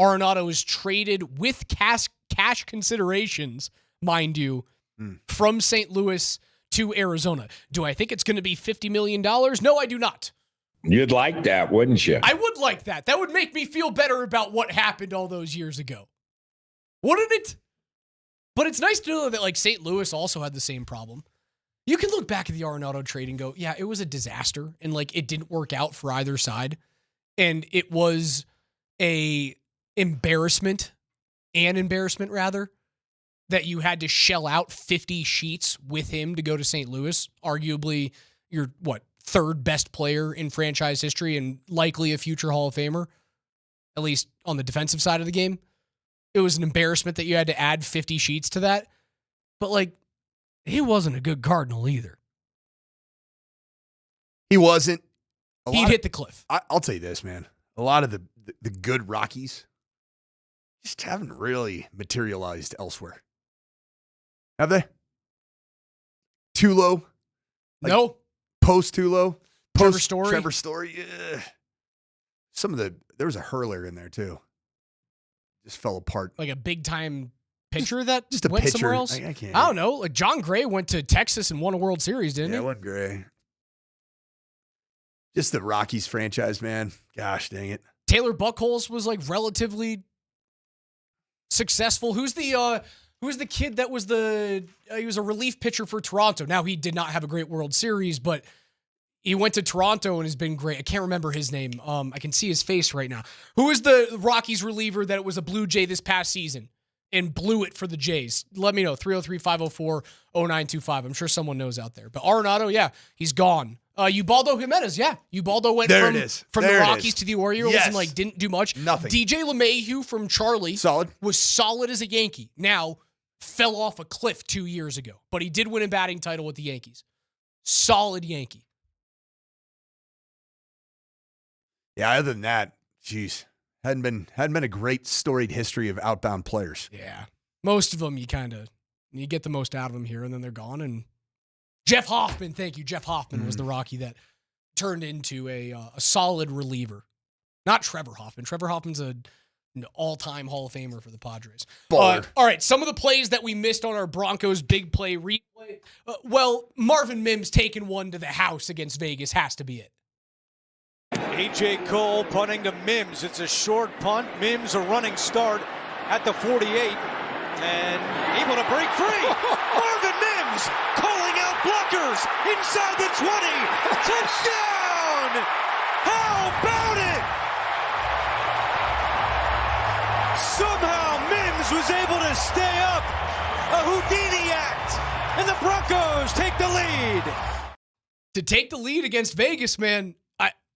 Arenado is traded with cash considerations, mind you, from St. Louis to Arizona. Do I think it's going to be $50 million? No, I do not. You'd like that, wouldn't you? I would like that. That would make me feel better about what happened all those years ago. Wouldn't it? But it's nice to know that like St. Louis also had the same problem. You can look back at the Arenado trade and go, yeah, it was a disaster. And like it didn't work out for either side. And it was an embarrassment rather, that you had to shell out 50 sheets with him to go to St. Louis, arguably your, third best player in franchise history and likely a future Hall of Famer, at least on the defensive side of the game. It was an embarrassment that you had to add 50 sheets to that. But, like, he wasn't a good Cardinal either. He wasn't. He'd hit the cliff. I'll tell you this, man. A lot of the good Rockies just haven't really materialized elsewhere. Have they? Tulo? No. Post-Tulo? Trevor Story? Yeah. There was a hurler in there, too. Just fell apart. Like a big-time pitcher that just went pitcher. somewhere else? I can't. I don't know. Like John Gray went to Texas and won a World Series, didn't he? Yeah, it wasn't Gray. Just the Rockies franchise, man. Gosh, dang it. Taylor Buchholz was like relatively successful. Who's the kid that was he was a relief pitcher for Toronto. Now he did not have a great World Series, but he went to Toronto and has been great. I can't remember his name. I can see his face right now. Who is the Rockies reliever that was a Blue Jay this past season and blew it for the Jays? Let me know. 303-504-0925. I'm sure someone knows out there. But Arenado, yeah, he's gone. Ubaldo Jimenez, yeah. Ubaldo went from the Rockies to the Orioles and didn't do much. Nothing. DJ LeMahieu from Charlie was solid as a Yankee. Now fell off a cliff 2 years ago, but he did win a batting title with the Yankees. Solid Yankee. Yeah, other than that, geez, hadn't been a great storied history of outbound players. Yeah, most of them you get the most out of them here, and then they're gone. And Jeff Hoffman, thank you. Jeff Hoffman was the Rocky that turned into a solid reliever. Not Trevor Hoffman. Trevor Hoffman's an all-time Hall of Famer for the Padres. All right, some of the plays that we missed on our Broncos big play replay. Marvin Mims taking one to the house against Vegas has to be it. A.J. Cole punting to Mims. It's a short punt. Mims a running start at the 48 and able to break free. Marvin Mims calling out blockers inside the 20. Touchdown! How about it? Somehow Mims was able to stay up. A Houdini act. And the Broncos take the lead. To take the lead against Vegas, man,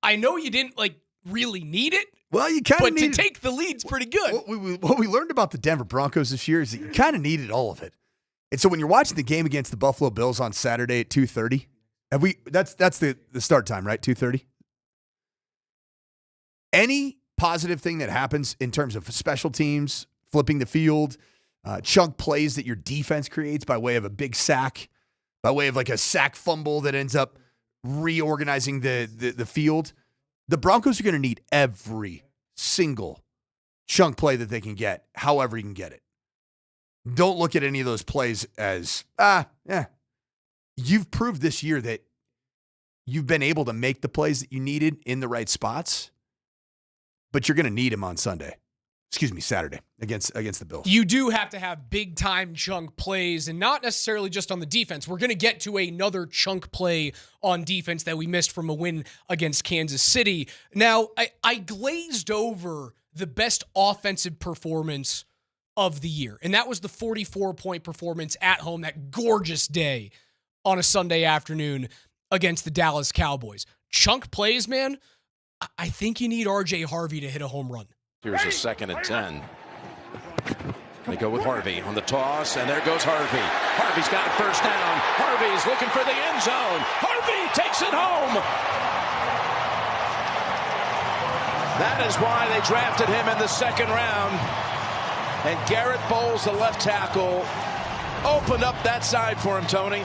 I know you didn't really need it. Well, you kind of need it. But to take the lead's pretty good. What we learned about the Denver Broncos this year is that you kind of needed all of it. And so when you're watching the game against the Buffalo Bills on Saturday at 2:30, that's the start time, right? 2:30. Any positive thing that happens in terms of special teams, flipping the field, chunk plays that your defense creates by way of a big sack, by way of like a sack fumble that ends up reorganizing the field, the Broncos are going to need every single chunk play that they can get, however you can get it. Don't look at any of those plays as, You've proved this year that you've been able to make the plays that you needed in the right spots, but you're going to need them on Saturday against the Bills. You do have to have big-time chunk plays, and not necessarily just on the defense. We're going to get to another chunk play on defense that we missed from a win against Kansas City. Now, I glazed over the best offensive performance of the year. And that was the 44-point performance at home, that gorgeous day on a Sunday afternoon against the Dallas Cowboys. Chunk plays, man. I think you need R.J. Harvey to hit a home run. Here's a 2nd and 10. They go with Harvey on the toss, and there goes Harvey. Harvey's got it first down. Harvey's looking for the end zone. Harvey takes it home. That is why they drafted him in the 2nd round. And Garrett Bowles, the left tackle, opened up that side for him, Tony.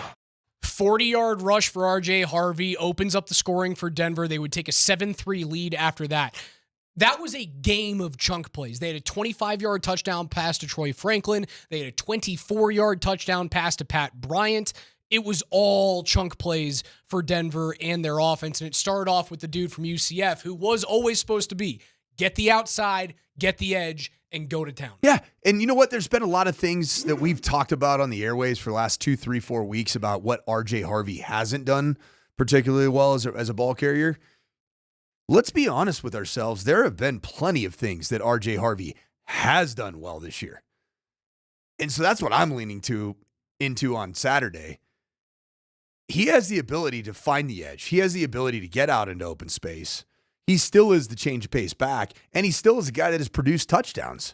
40-yard rush for R.J. Harvey opens up the scoring for Denver. They would take a 7-3 lead after that. That was a game of chunk plays. They had a 25-yard touchdown pass to Troy Franklin. They had a 24-yard touchdown pass to Pat Bryant. It was all chunk plays for Denver and their offense. And it started off with the dude from UCF who was always supposed to be get the outside, get the edge, and go to town. Yeah. And you know what? There's been a lot of things that we've talked about on the airwaves for the last 2, 3, 4 weeks about what R.J. Harvey hasn't done particularly well as a ball carrier. Let's be honest with ourselves. There have been plenty of things that R.J. Harvey has done well this year. And so that's what I'm leaning into on Saturday. He has the ability to find the edge. He has the ability to get out into open space. He still is the change of pace back, and he still is a guy that has produced touchdowns.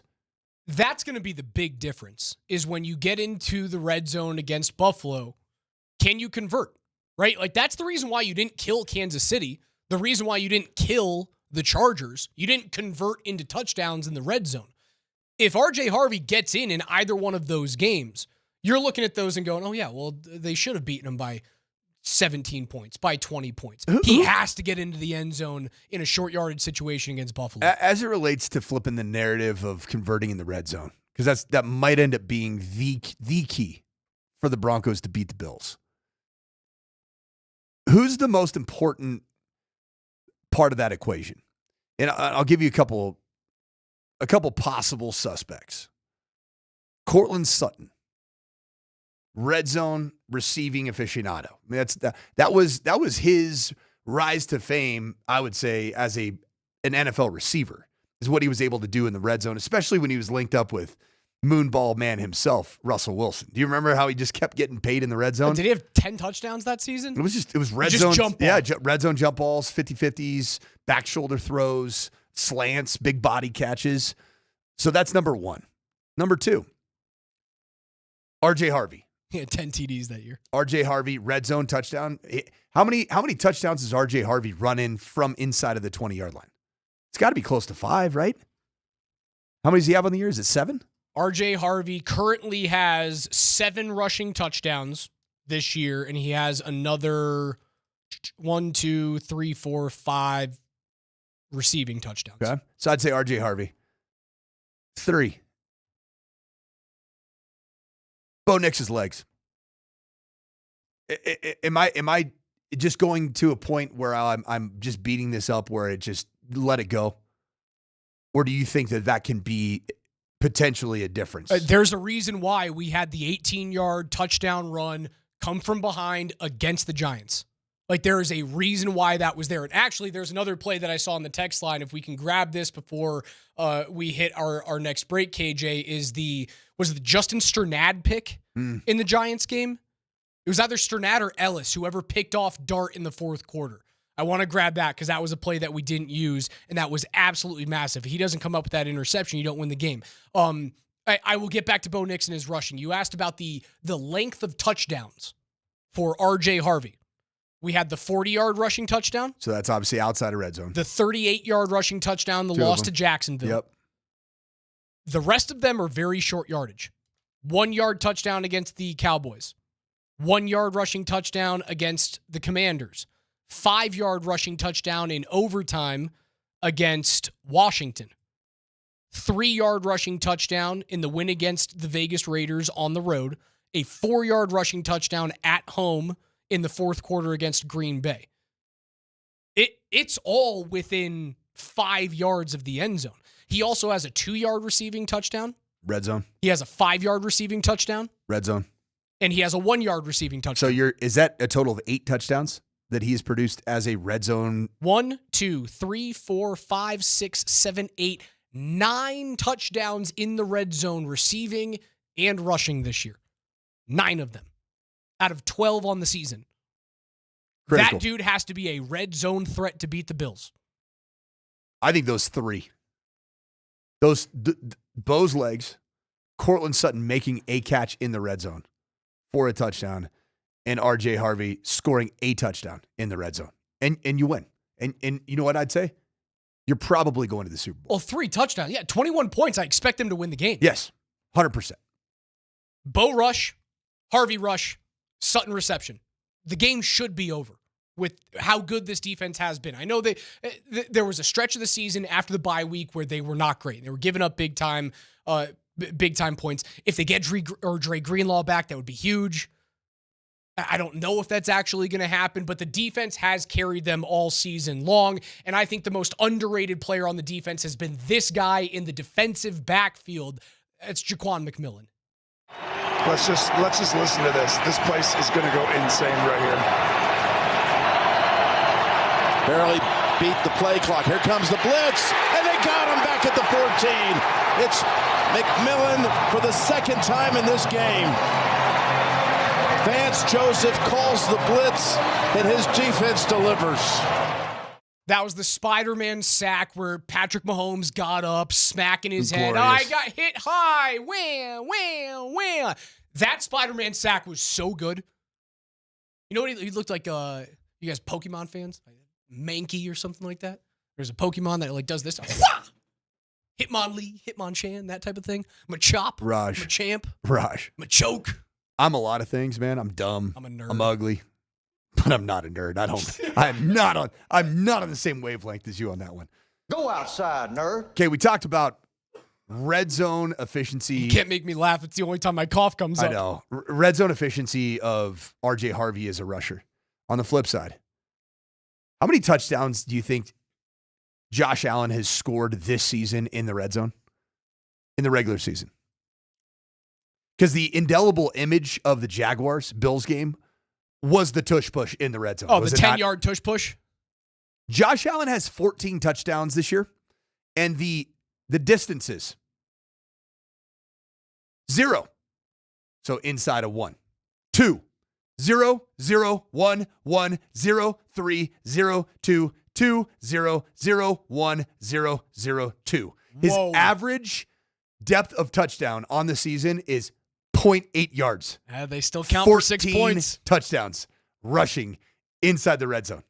That's going to be the big difference, is when you get into the red zone against Buffalo, can you convert, right? Like, that's the reason why you didn't kill Kansas City, the reason why you didn't kill the Chargers. You didn't convert into touchdowns in the red zone. If R.J. Harvey gets in either one of those games, you're looking at those and going, oh, yeah, well, they should have beaten him by 17 points, by 20 points. He has to get into the end zone in a short yardage situation against Buffalo. As it relates to flipping the narrative of converting in the red zone, because that might end up being the key for the Broncos to beat the Bills. Who's the most important part of that equation? And I'll give you a couple possible suspects. Cortland Sutton, red zone receiving aficionado. I mean, that was his rise to fame, I would say, as an NFL receiver, is what he was able to do in the red zone, especially when he was linked up with Moonball man himself, Russell Wilson. Do you remember how he just kept getting paid in the red zone? Did he have 10 touchdowns that season? It was red zone jump ball. Yeah, red zone jump balls, 50-50s, back shoulder throws, slants, big body catches. So that's number one. Number two, R.J. Harvey. He had 10 TDs that year. R.J. Harvey, red zone touchdown. How many touchdowns does R.J. Harvey run in from inside of the 20-yard line? It's got to be close to 5, right? How many does he have on the year? Is it 7? R.J. Harvey currently has 7 rushing touchdowns this year, and he has another 1, 2, 3, 4, 5 receiving touchdowns. Okay. So I'd say R.J. Harvey. 3. Bo Nix's legs. Am I just going to a point where I'm just beating this up where it just let it go? Or do you think that can be potentially a difference? There's a reason why we had the 18-yard touchdown run come from behind against the Giants. Like, there is a reason why that was there. And actually, there's another play that I saw on the text line. If we can grab this before we hit our next break, KJ, was it the Justin Sternad pick in the Giants game? It was either Sternad or Ellis, whoever picked off Dart in the fourth quarter. I want to grab that because that was a play that we didn't use, and that was absolutely massive. If he doesn't come up with that interception, you don't win the game. I will get back to Bo Nix and his rushing. You asked about the length of touchdowns for R.J. Harvey. We had the 40-yard rushing touchdown. So that's obviously outside of red zone. The 38-yard rushing touchdown, the loss to Jacksonville. Yep. The rest of them are very short yardage. 1-yard touchdown against the Cowboys. 1-yard rushing touchdown against the Commanders. 5-yard rushing touchdown in overtime against Washington. 3-yard rushing touchdown in the win against the Vegas Raiders on the road. A 4-yard rushing touchdown at home in the fourth quarter against Green Bay. It's all within 5 yards of the end zone. He also has a 2-yard receiving touchdown. Red zone. He has a 5-yard receiving touchdown. Red zone. And he has a 1-yard receiving touchdown. So is that a total of 8 touchdowns that he's produced as a red zone? 1, 2, 3, 4, 5, 6, 7, 8, 9 touchdowns in the red zone, receiving and rushing this year. 9 of them out of 12 on the season. Critical. That dude has to be a red zone threat to beat the Bills. I think those 3. Those Bo's legs, Cortland Sutton making a catch in the red zone for a touchdown, and RJ Harvey scoring a touchdown in the red zone. And you win. And you know what I'd say? You're probably going to the Super Bowl. Well, 3 touchdowns. Yeah, 21 points. I expect them to win the game. Yes, 100%. Bo rush, Harvey rush, Sutton reception. The game should be over with how good this defense has been. I know there was a stretch of the season after the bye week where they were not great. They were giving up big time points. If they get Dre Greenlaw back, that would be huge. I don't know if that's actually going to happen, but the defense has carried them all season long, and I think the most underrated player on the defense has been this guy in the defensive backfield. It's Jaquan McMillan. Let's just listen to this. This place is going to go insane right here. Barely beat the play clock. Here comes the blitz, and they got him back at the 14. It's McMillan for the second time in this game. Vance Joseph calls the blitz, and his defense delivers. That was the Spider-Man sack where Patrick Mahomes got up, smacking his head. Glorious. I got hit high. Wham, wham, wham. That Spider-Man sack was so good. You know what he looked like? You guys Pokemon fans? Mankey or something like that? There's a Pokemon that like does this. Hitmonlee, Hitmonchan, that type of thing. Machop. Raj. Machamp. Raj. Machoke. I'm a lot of things, man. I'm dumb. I'm a nerd. I'm ugly. But I'm not a nerd. I'm not on the same wavelength as you on that one. Go outside, nerd. Okay, we talked about red zone efficiency. You can't make me laugh. It's the only time my cough comes up. I know. Red zone efficiency of RJ Harvey as a rusher. On the flip side, how many touchdowns do you think Josh Allen has scored this season in the red zone? In the regular season? Because the indelible image of the Jaguars-Bills game was the tush push in the red zone. Oh, the 10-yard tush push? Josh Allen has 14 touchdowns this year, and the distances, 0. So inside of 1. 2. 0, 0, 1, 1, 0, 3, 0, 2, 2, 0, 0, 1, 0, 0, 2. His average depth of touchdown on the season is 0.8 yards. They still count for 6 points. Touchdowns rushing inside the red zone.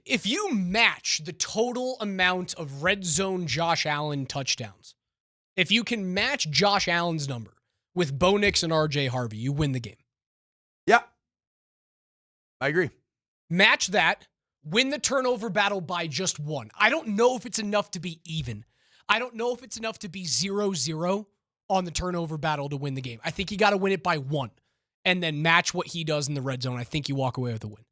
If you match the total amount of red zone Josh Allen touchdowns, if you can match Josh Allen's number with Bo Nix and RJ Harvey, you win the game. Yeah. I agree. Match that, win the turnover battle by just 1. I don't know if it's enough to be even. I don't know if it's enough to be 0-0 on the turnover battle to win the game. I think you got to win it by 1 and then match what he does in the red zone. I think you walk away with a win.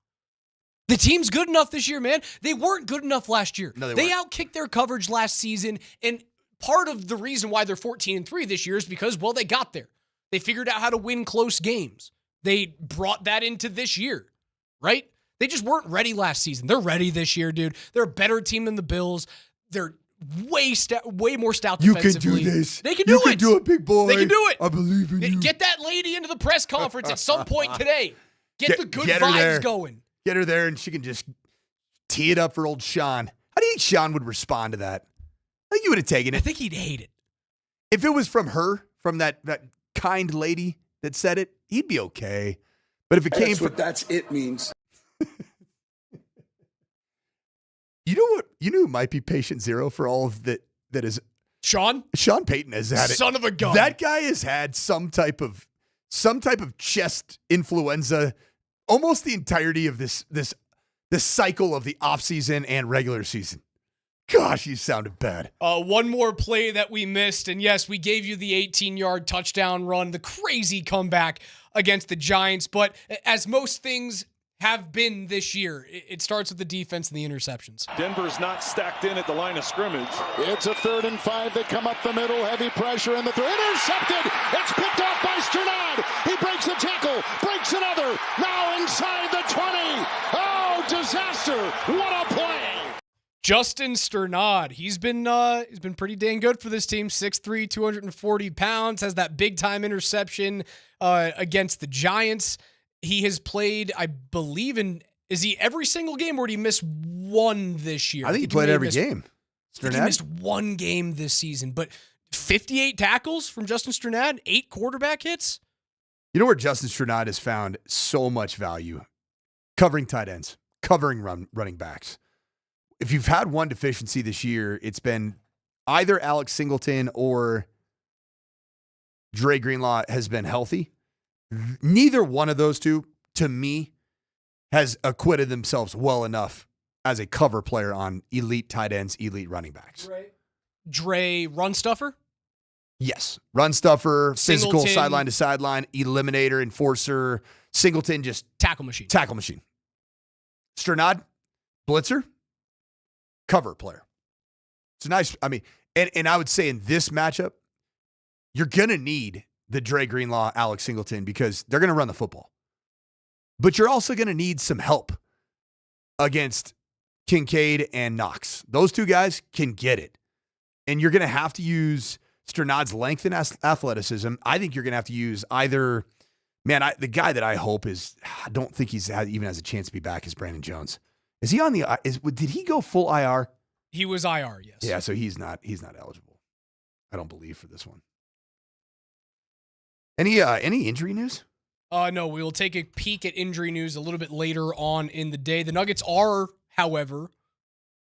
The team's good enough this year, man. They weren't good enough last year. No, they weren't. outkicked their coverage last season, and part of the reason why they're 14-3 this year is because, well, they got there. They figured out how to win close games. They brought that into this year, right? They just weren't ready last season. They're ready this year, dude. They're a better team than the Bills. They're way more stout defensively. You can do this. They can do it. You can do it, big boy. They can do it. I believe in you. Get that lady into the press conference at some point today. Get the good her vibes there. going. Get her there, and she can just tee it up for old Sean. How do you think Sean would respond to that? I think he would have taken it. I think he'd hate it. If it was from her, from that kind lady that said it, he'd be okay. But if it came from... That's it means. You know what? You know who might be patient zero for all of that is... Sean Payton has had it. Son of a gun. That guy has had some type of chest influenza almost the entirety of this cycle of the offseason and regular season. Gosh, you sounded bad. One more play that we missed, and yes, we gave you the 18-yard touchdown run, the crazy comeback against the Giants, but as most things have been this year, it starts with the defense and the interceptions. Denver's not stacked in at the line of scrimmage. It's a 3rd and 5. They come up the middle, heavy pressure in the throw. Intercepted! It's picked off by Strnad. He breaks a tackle, breaks another. Now inside the 20. Oh, disaster. What a play. Justin Sternad, he's been pretty dang good for this team. 6'3", 240 pounds, has that big-time interception against the Giants. He has played, I believe, is he every single game, or did he miss one this year? I think he played every game. I think he missed one game this season, but 58 tackles from Justin Sternad, 8 quarterback hits. You know where Justin Sternad has found so much value? Covering tight ends, covering running backs. If you've had one deficiency this year, it's been either Alex Singleton or Dre Greenlaw has been healthy. Neither one of those two, to me, has acquitted themselves well enough as a cover player on elite tight ends, elite running backs. Dre run stuffer? Yes. Run stuffer, Singleton, physical, sideline to sideline, eliminator, enforcer. Singleton, just tackle machine. Tackle machine. Sternad, blitzer, cover player. It's a nice, and I would say in this matchup, you're going to need the Dre Greenlaw, Alex Singleton, because they're going to run the football. But you're also going to need some help against Kincaid and Knox. Those two guys can get it. And you're going to have to use Sternad's length and athleticism. I think you're going to have to use either, the guy that I hope I don't think even has a chance to be back is Brandon Jones. Is he on did he go full IR? He was IR, yes. Yeah, so he's not eligible. I don't believe for this one. Any injury news? No, we will take a peek at injury news a little bit later on in the day. The Nuggets are, however,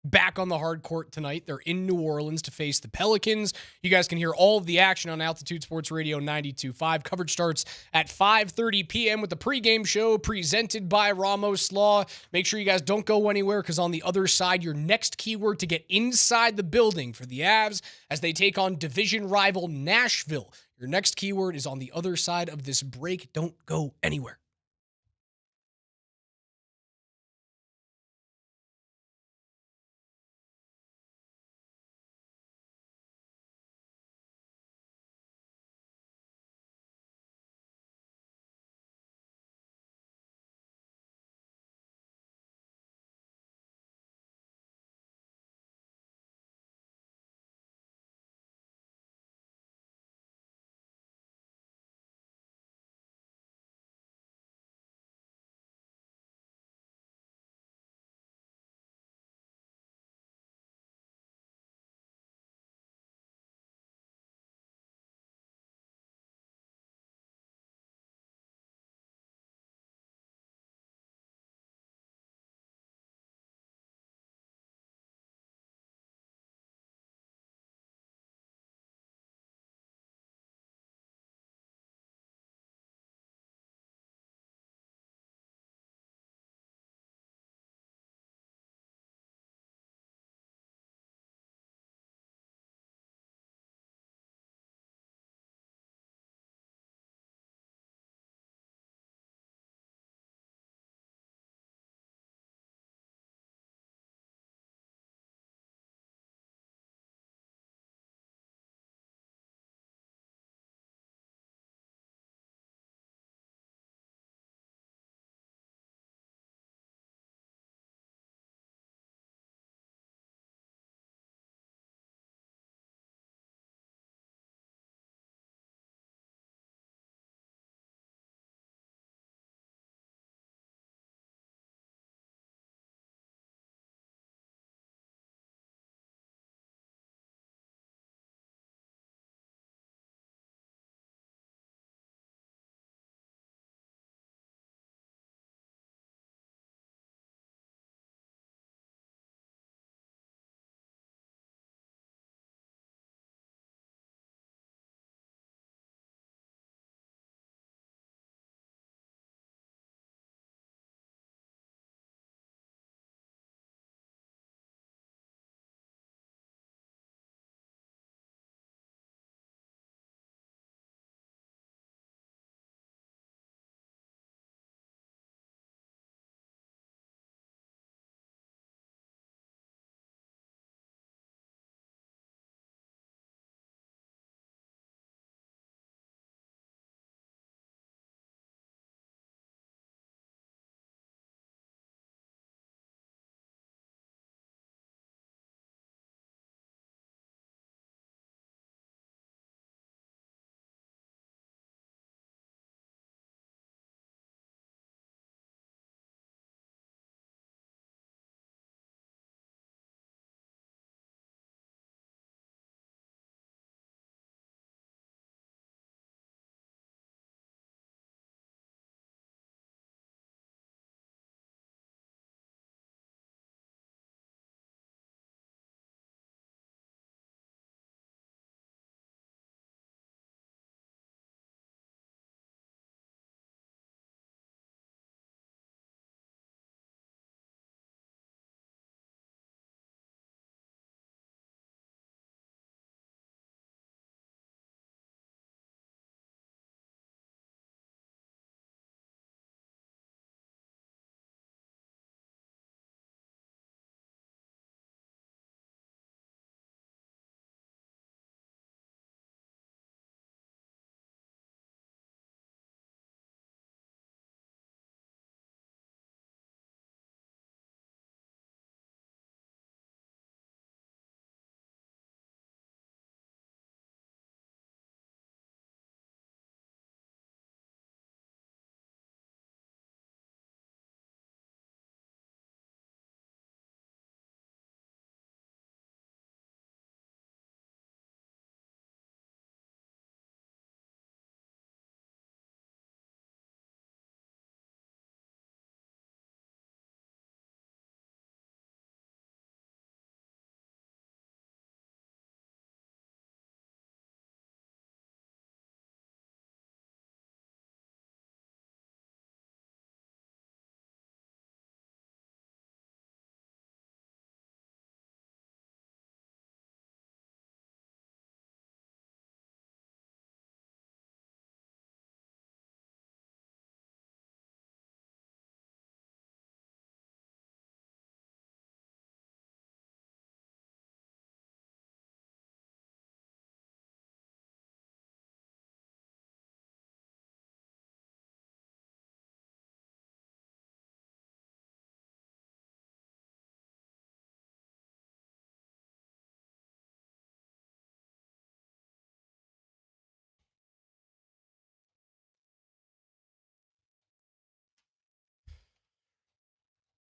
back on the hard court tonight. They're in New Orleans to face the Pelicans. You guys can hear all of the action on Altitude Sports Radio 92.5. Coverage starts at 5:30 p.m. with the pregame show presented by Ramos Law. Make sure you guys don't go anywhere, because on the other side, your next keyword to get inside the building for the Avs as they take on division rival Nashville. Your next keyword is on the other side of this break. Don't go anywhere.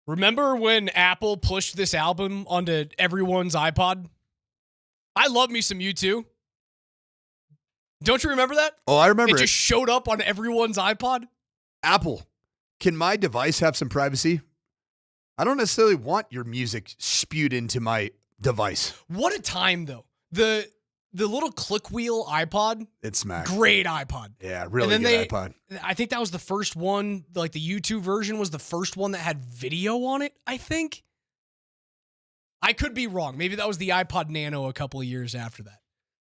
Remember when Apple pushed this album onto everyone's iPod? I love me some U2. Don't you remember that? Oh, I remember it. Just showed up on everyone's iPod. Apple, can my device have some privacy? I don't necessarily want your music spewed into my device. What a time, though. The little click wheel iPod. It's smack. Great iPod. Yeah, really good iPod. I think that was the first one, like the U2 version was the first one that had video on it, I think. I could be wrong. Maybe that was the iPod Nano a couple of years after that.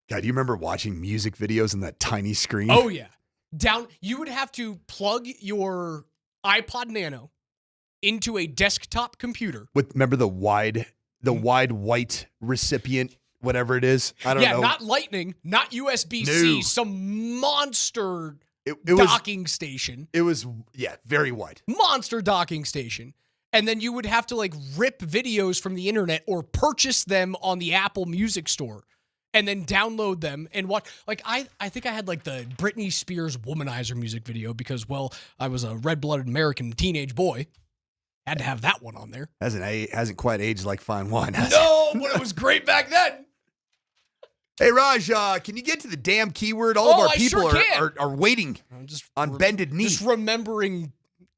God, do you remember watching music videos on that tiny screen? Oh, yeah. You would have to plug your iPod Nano into a desktop computer. Remember the wide white recipient, whatever it is? I don't know. Yeah, not Lightning, not USB-C, No. some monster docking station. It was, very wide. Monster docking station. And then you would have to rip videos from the internet or purchase them on the Apple Music Store and then download them and watch. I think I had the Britney Spears Womanizer music video because, well, I was a red-blooded American teenage boy. Had to have that one on there. Hasn't quite aged like fine wine, has No, but it was great back then. Hey, Raj, can you get to the damn keyword? All of our people are waiting on bended knee. Just remembering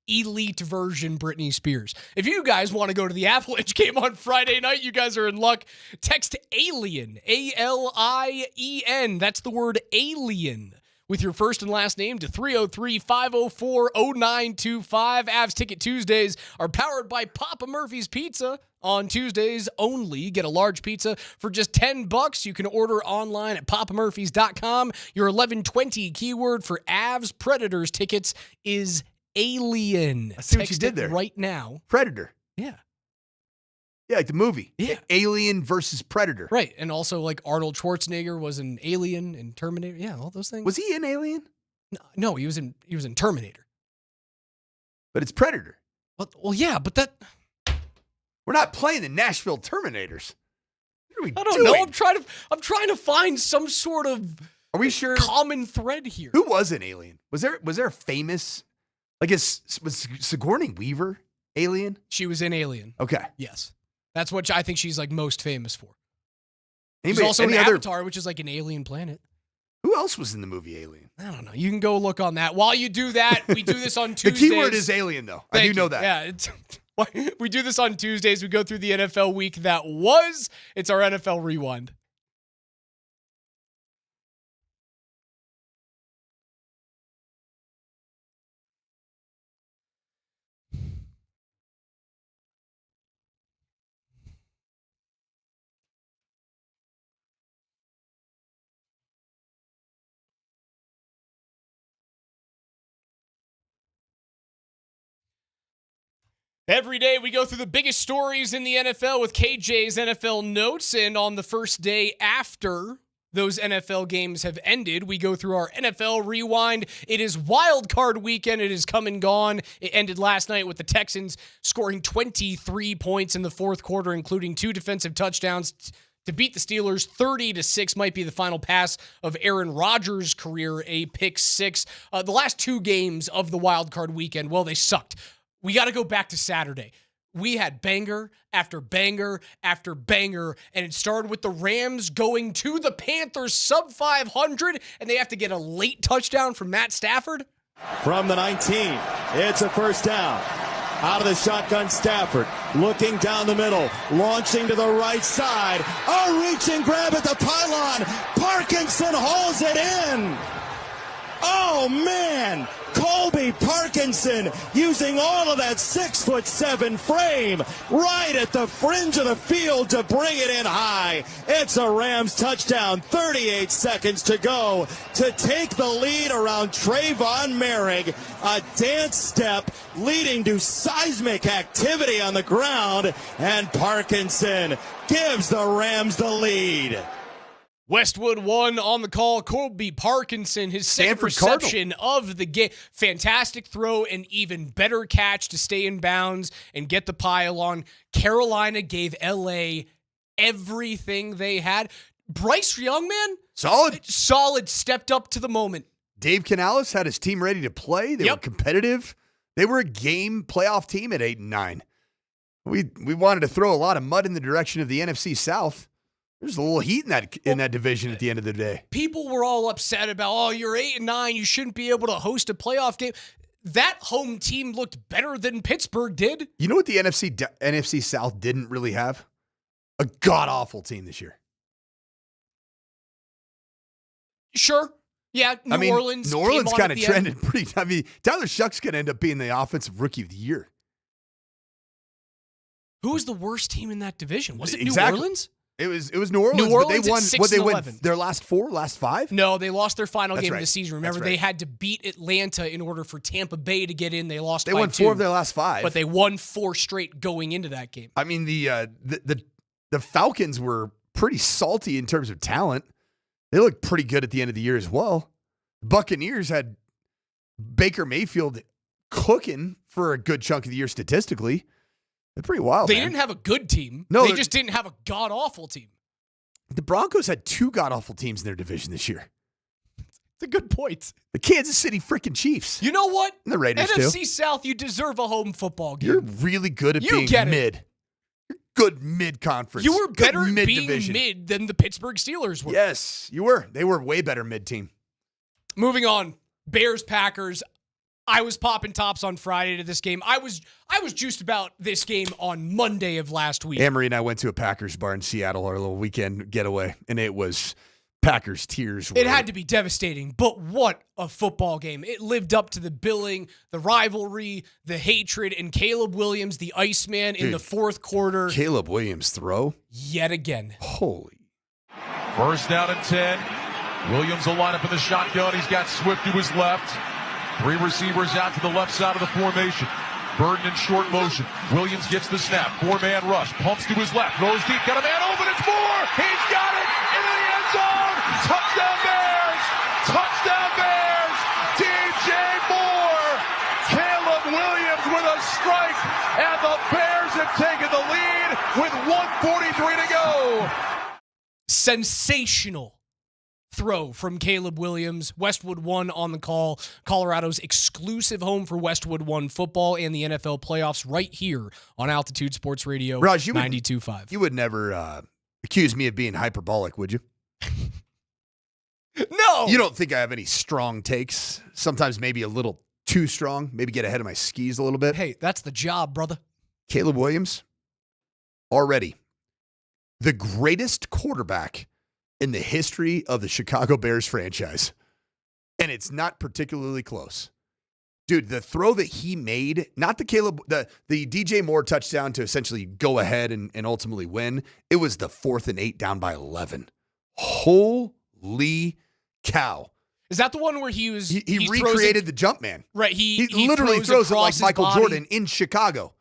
elite version Britney Spears. If you guys want to go to the Avalanche game on Friday night, you guys are in luck. Text ALIEN, ALIEN. That's the word alien with your first and last name to 303-504-0925. Avs Ticket Tuesdays are powered by Papa Murphy's Pizza. On Tuesdays only, get a large pizza for just $10. You can order online at papamurphys.com. Your 1120 keyword for Avs Predators tickets is alien. I see what Text you did it there. right now. Predator. Yeah. Yeah, like the movie. Yeah. Alien versus Predator. Right. And also Arnold Schwarzenegger was an alien in Terminator. Yeah, all those things. Was he an alien? No, he was in Terminator. But it's Predator. Well, yeah, but that... We're not playing the Nashville Terminators. What are we I don't know. I'm trying to find some sort of Are we sure common thread here. Who was an alien? Was there a famous was Sigourney Weaver alien? She was in Alien. Okay. Yes. That's what I think she's most famous for. Anybody, She's also in Avatar, which is an alien planet. Who else was in the movie Alien? I don't know. You can go look on that. While you do that, we do this on Tuesdays. The keyword is alien, though. I do know that. Yeah. We do this on Tuesdays. We go through the NFL week that was. It's our NFL Rewind. Every day we go through the biggest stories in the NFL with KJ's NFL Notes, and on the first day after those NFL games have ended, we go through our NFL Rewind. It is wild card weekend. It is come and gone. It ended last night with the Texans scoring 23 points in the fourth quarter, including 2 defensive touchdowns to beat the Steelers. 30-6 might be the final pass of Aaron Rodgers' career, a pick 6. The last 2 games of the wild card weekend, well, they sucked. We got to go back to Saturday. We had banger after banger after banger, and it started with the Rams going to the Panthers sub 500, and they have to get a late touchdown from Matt Stafford. From the 19, it's a first down. Out of the shotgun, Stafford looking down the middle, launching to the right side. A reach and grab at the pylon. Parkinson hauls it in. Oh, man. Colby Parkinson using all of that 6'7" frame right at the fringe of the field to bring it in high. It's a Rams touchdown. 38 seconds to go to take the lead around Trayvon Merrick. A dance step leading to seismic activity on the ground, and Parkinson gives the Rams the lead. Westwood won on the call. Colby Parkinson, his second reception of the game. Fantastic throw, and even better catch to stay in bounds and get the pylon. Carolina gave LA everything they had. Bryce Young, man. Solid, stepped up to the moment. Dave Canales had his team ready to play. They were competitive. They were a game playoff team at 8-9. We wanted to throw a lot of mud in the direction of the NFC South. There's a little heat in that division at the end of the day. People were all upset about, you're 8-9, you shouldn't be able to host a playoff game. That home team looked better than Pittsburgh did. You know what the NFC South didn't really have? A god-awful team this year. Sure. Yeah, New Orleans kind of trended pretty. Tyler Shuck's going to end up being the offensive rookie of the year. Who was the worst team in that division? Was it Exactly. New Orleans? It was New Orleans. New Orleans but they won. at 6-11. What they won their last 5? No, they lost their final That's game right. of the season. Remember, That's right. they had to beat Atlanta in order for Tampa Bay to get in. They lost. They by won 2, 4 of their last 5, but they won 4 straight going into that game. I mean, the Falcons were pretty salty in terms of talent. They looked pretty good at the end of the year as well. Buccaneers had Baker Mayfield cooking for a good chunk of the year statistically. They're pretty wild. They man. didn't have a good team. No, they just didn't have a god-awful team. The Broncos had 2 god-awful teams in their division this year. It's a good point. The Kansas City freaking Chiefs. You know what? And the Raiders NFC too. South, you deserve a home football game. You're really good at being get it. mid. You're good mid-conference. You were Good better at being mid-division. mid than the Pittsburgh Steelers were. Yes, you were. They were way better mid-team. Moving on, Bears-Packers. I was popping tops on Friday to this game. I was juiced about this game on Monday of last week. Amory and I went to a Packers bar in Seattle, our little weekend getaway, and it was Packers tears. It had to be devastating, but what a football game. It lived up to the billing, the rivalry, the hatred, and Caleb Williams, the Iceman, in the fourth quarter. Caleb Williams throw? Yet again. Holy. First down and 10. Williams will line up in the shotgun. He's got Swift to his left. 3 receivers out to the left side of the formation. Burden in short motion. Williams gets the snap. 4-man rush. Pumps to his left. Throws deep. Got a man open. It's Moore. He's got it into the end zone. Touchdown Bears. Touchdown Bears. DJ Moore. Caleb Williams with a strike. And the Bears have taken the lead with 1:43 to go. Sensational throw from Caleb Williams. Westwood One on the call. Colorado's exclusive home for Westwood One football and the NFL playoffs right here on Altitude Sports Radio 92.5. You would never accuse me of being hyperbolic, would you? No! You don't think I have any strong takes? Sometimes maybe a little too strong. Maybe get ahead of my skis a little bit. Hey, that's the job, brother. Caleb Williams, already the greatest quarterback in the history of the Chicago Bears franchise. And it's not particularly close. Dude, the throw that he made, not the the DJ Moore touchdown to essentially go ahead and ultimately win. It was the 4th and 8 down by 11. Holy cow. Is that the one where he recreated the jump man? Right. He literally throws it like Michael body. Jordan in Chicago.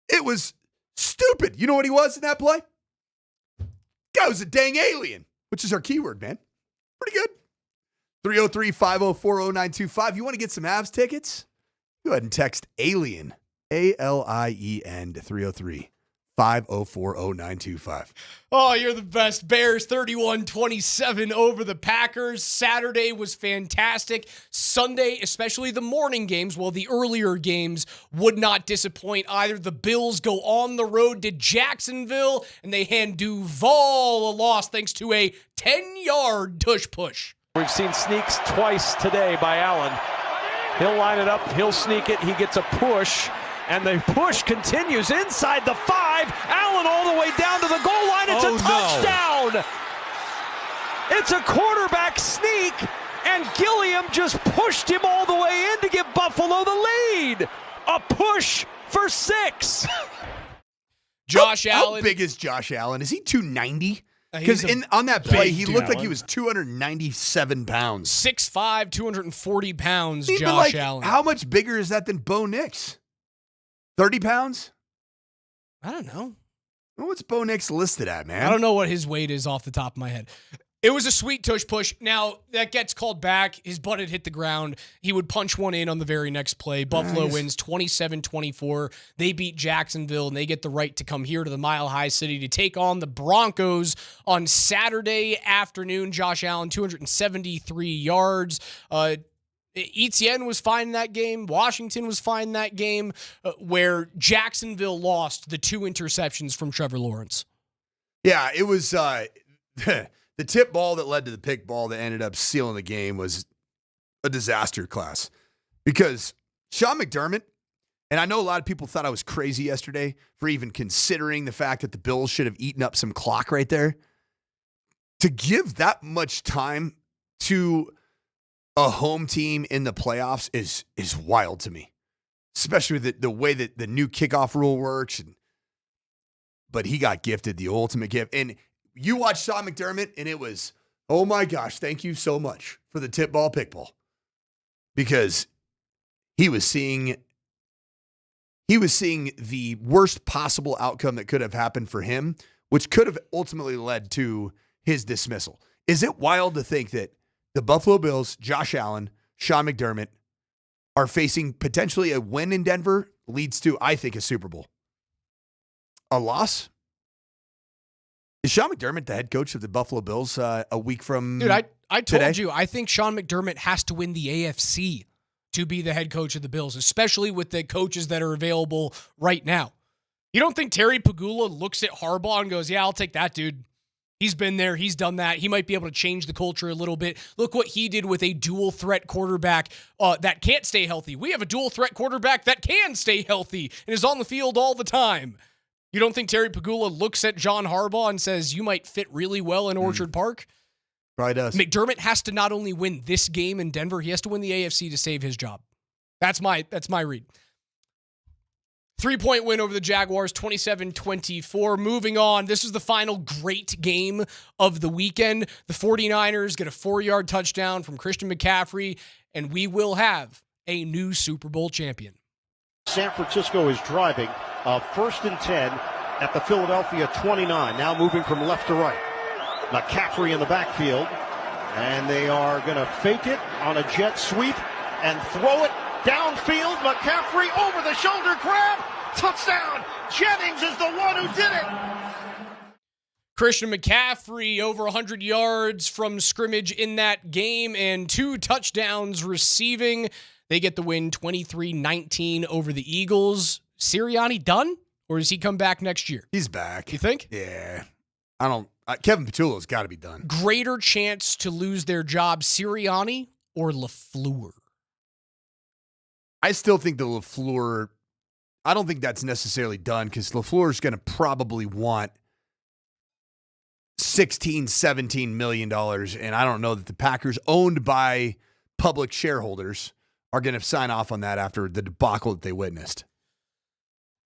It was stupid. You know what he was in that play? Guy was a dang alien, which is our keyword, man. Pretty good. 303-504-0925. You want to get some Avs tickets? Go ahead and text ALIEN, ALIEN to 303-504-0925. Oh, you're the best. Bears 31-27 over the Packers. Saturday was fantastic. Sunday, especially the morning games, well, the earlier games would not disappoint either. The Bills go on the road to Jacksonville, and they hand Duval a loss thanks to a 10-yard tush push. We've seen sneaks twice today by Allen. He'll line it up. He'll sneak it. He gets a push. And the push continues inside the 5. Allen all the way down to the goal line. It's a touchdown. No. It's a quarterback sneak. And Gilliam just pushed him all the way in to give Buffalo the lead. A push for 6. Josh Allen. How big is Josh Allen? Is he 290? Because on that play, he looked like he was 297 pounds. 6'5", 240 pounds, But Josh Allen. How much bigger is that than Bo Nix? 30 pounds? I don't know. Well, what's Bo Nix listed at, man? I don't know what his weight is off the top of my head. It was a sweet tush push. Now, that gets called back. His butt had hit the ground. He would punch one in on the very next play. Buffalo wins 27-24. They beat Jacksonville, and they get the right to come here to the Mile High City to take on the Broncos on Saturday afternoon. Josh Allen, 273 yards. Etienne was fine in that game. Washington was fine in that game where Jacksonville lost the 2 interceptions from Trevor Lawrence. Yeah, it was the tip ball that led to the pick ball that ended up sealing the game was a disaster class. Because Sean McDermott, and I know a lot of people thought I was crazy yesterday for even considering the fact that the Bills should have eaten up some clock right there. To give that much time to a home team in the playoffs is wild to me, especially with the way that the new kickoff rule works. But he got gifted the ultimate gift. And you watched Sean McDermott, and it was, oh my gosh, thank you so much for the tip ball, pick ball. Because he was seeing the worst possible outcome that could have happened for him, which could have ultimately led to his dismissal. Is it wild to think that the Buffalo Bills, Josh Allen, Sean McDermott are facing potentially a win in Denver leads to, I think, a Super Bowl? A loss? Is Sean McDermott the head coach of the Buffalo Bills a week from Dude, I told today? you, I think Sean McDermott has to win the AFC to be the head coach of the Bills, especially with the coaches that are available right now. You don't think Terry Pagula looks at Harbaugh and goes, yeah, I'll take that dude. He's been there. He's done that. He might be able to change the culture a little bit. Look what he did with a dual threat quarterback that can't stay healthy. We have a dual threat quarterback that can stay healthy and is on the field all the time. You don't think Terry Pagula looks at John Harbaugh and says, you might fit really well in Orchard Park? Probably does. McDermott has to not only win this game in Denver, he has to win the AFC to save his job. That's my read. 3-point win over the Jaguars, 27-24. Moving on, this is the final great game of the weekend. The 49ers get a 4-yard touchdown from Christian McCaffrey, and we will have a new Super Bowl champion. San Francisco is driving 1st and 10 at the Philadelphia 29. Now moving from left to right. McCaffrey in the backfield, and they are going to fake it on a jet sweep and throw it downfield. McCaffrey over the shoulder grab. Touchdown. Jennings is the one who did it. Christian McCaffrey over 100 yards from scrimmage in that game and 2 touchdowns receiving. They get the win 23-19 over the Eagles. Sirianni done? Or does he come back next year? He's back. You think? Yeah. Kevin Petullo's got to be done. Greater chance to lose their job, Sirianni or LaFleur? I still think the LaFleur, I don't think that's necessarily done because LaFleur is going to probably want $16, $17 million. And I don't know that the Packers, owned by public shareholders, are going to sign off on that after the debacle that they witnessed.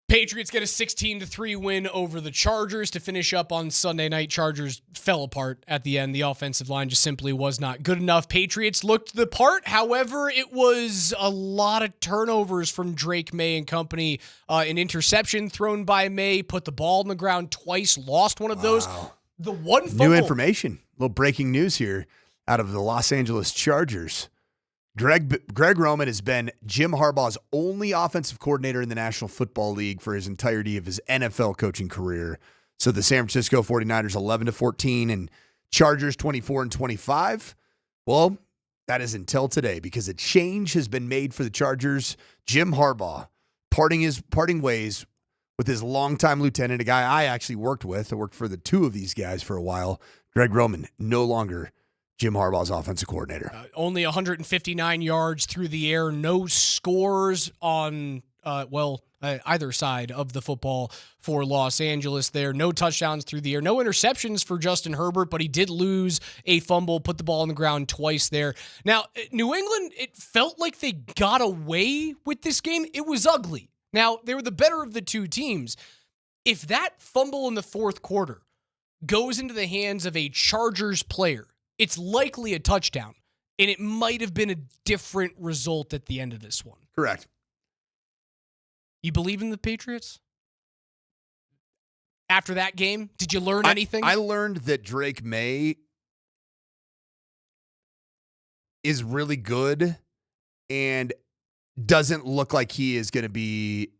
Patriots get a 16-3 win over the Chargers to finish up on Sunday night. Chargers fell apart at the end. The offensive line just simply was not good enough. Patriots looked the part. However, it was a lot of turnovers from Drake May and company. An interception thrown by May, put the ball on the ground twice, lost one of those. The one fumble. New information. A little breaking news here out of the Los Angeles Chargers. Greg Roman has been Jim Harbaugh's only offensive coordinator in the National Football League for his entirety of his NFL coaching career. So the San Francisco 49ers 11-14 and Chargers 24-25. Well, that is until today because a change has been made for the Chargers. Jim Harbaugh parting ways with his longtime lieutenant, a guy I actually worked with. I worked for the two of these guys for a while. Greg Roman, no longer Jim Harbaugh's offensive coordinator. Only 159 yards through the air, no scores on, either side of the football for Los Angeles there. No touchdowns through the air, no interceptions for Justin Herbert, but he did lose a fumble, put the ball on the ground twice there. Now, New England, it felt like they got away with this game. It was ugly. Now, they were the better of the two teams. If that fumble in the fourth quarter goes into the hands of a Chargers player, it's likely a touchdown, and it might have been a different result at the end of this one. Correct. You believe in the Patriots? After that game, did you learn anything? I learned that Drake May is really good and doesn't look like he is going to be...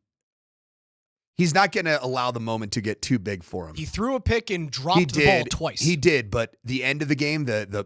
He's not going to allow the moment to get too big for him. He threw a pick and dropped the ball twice. He did, but the end of the game, the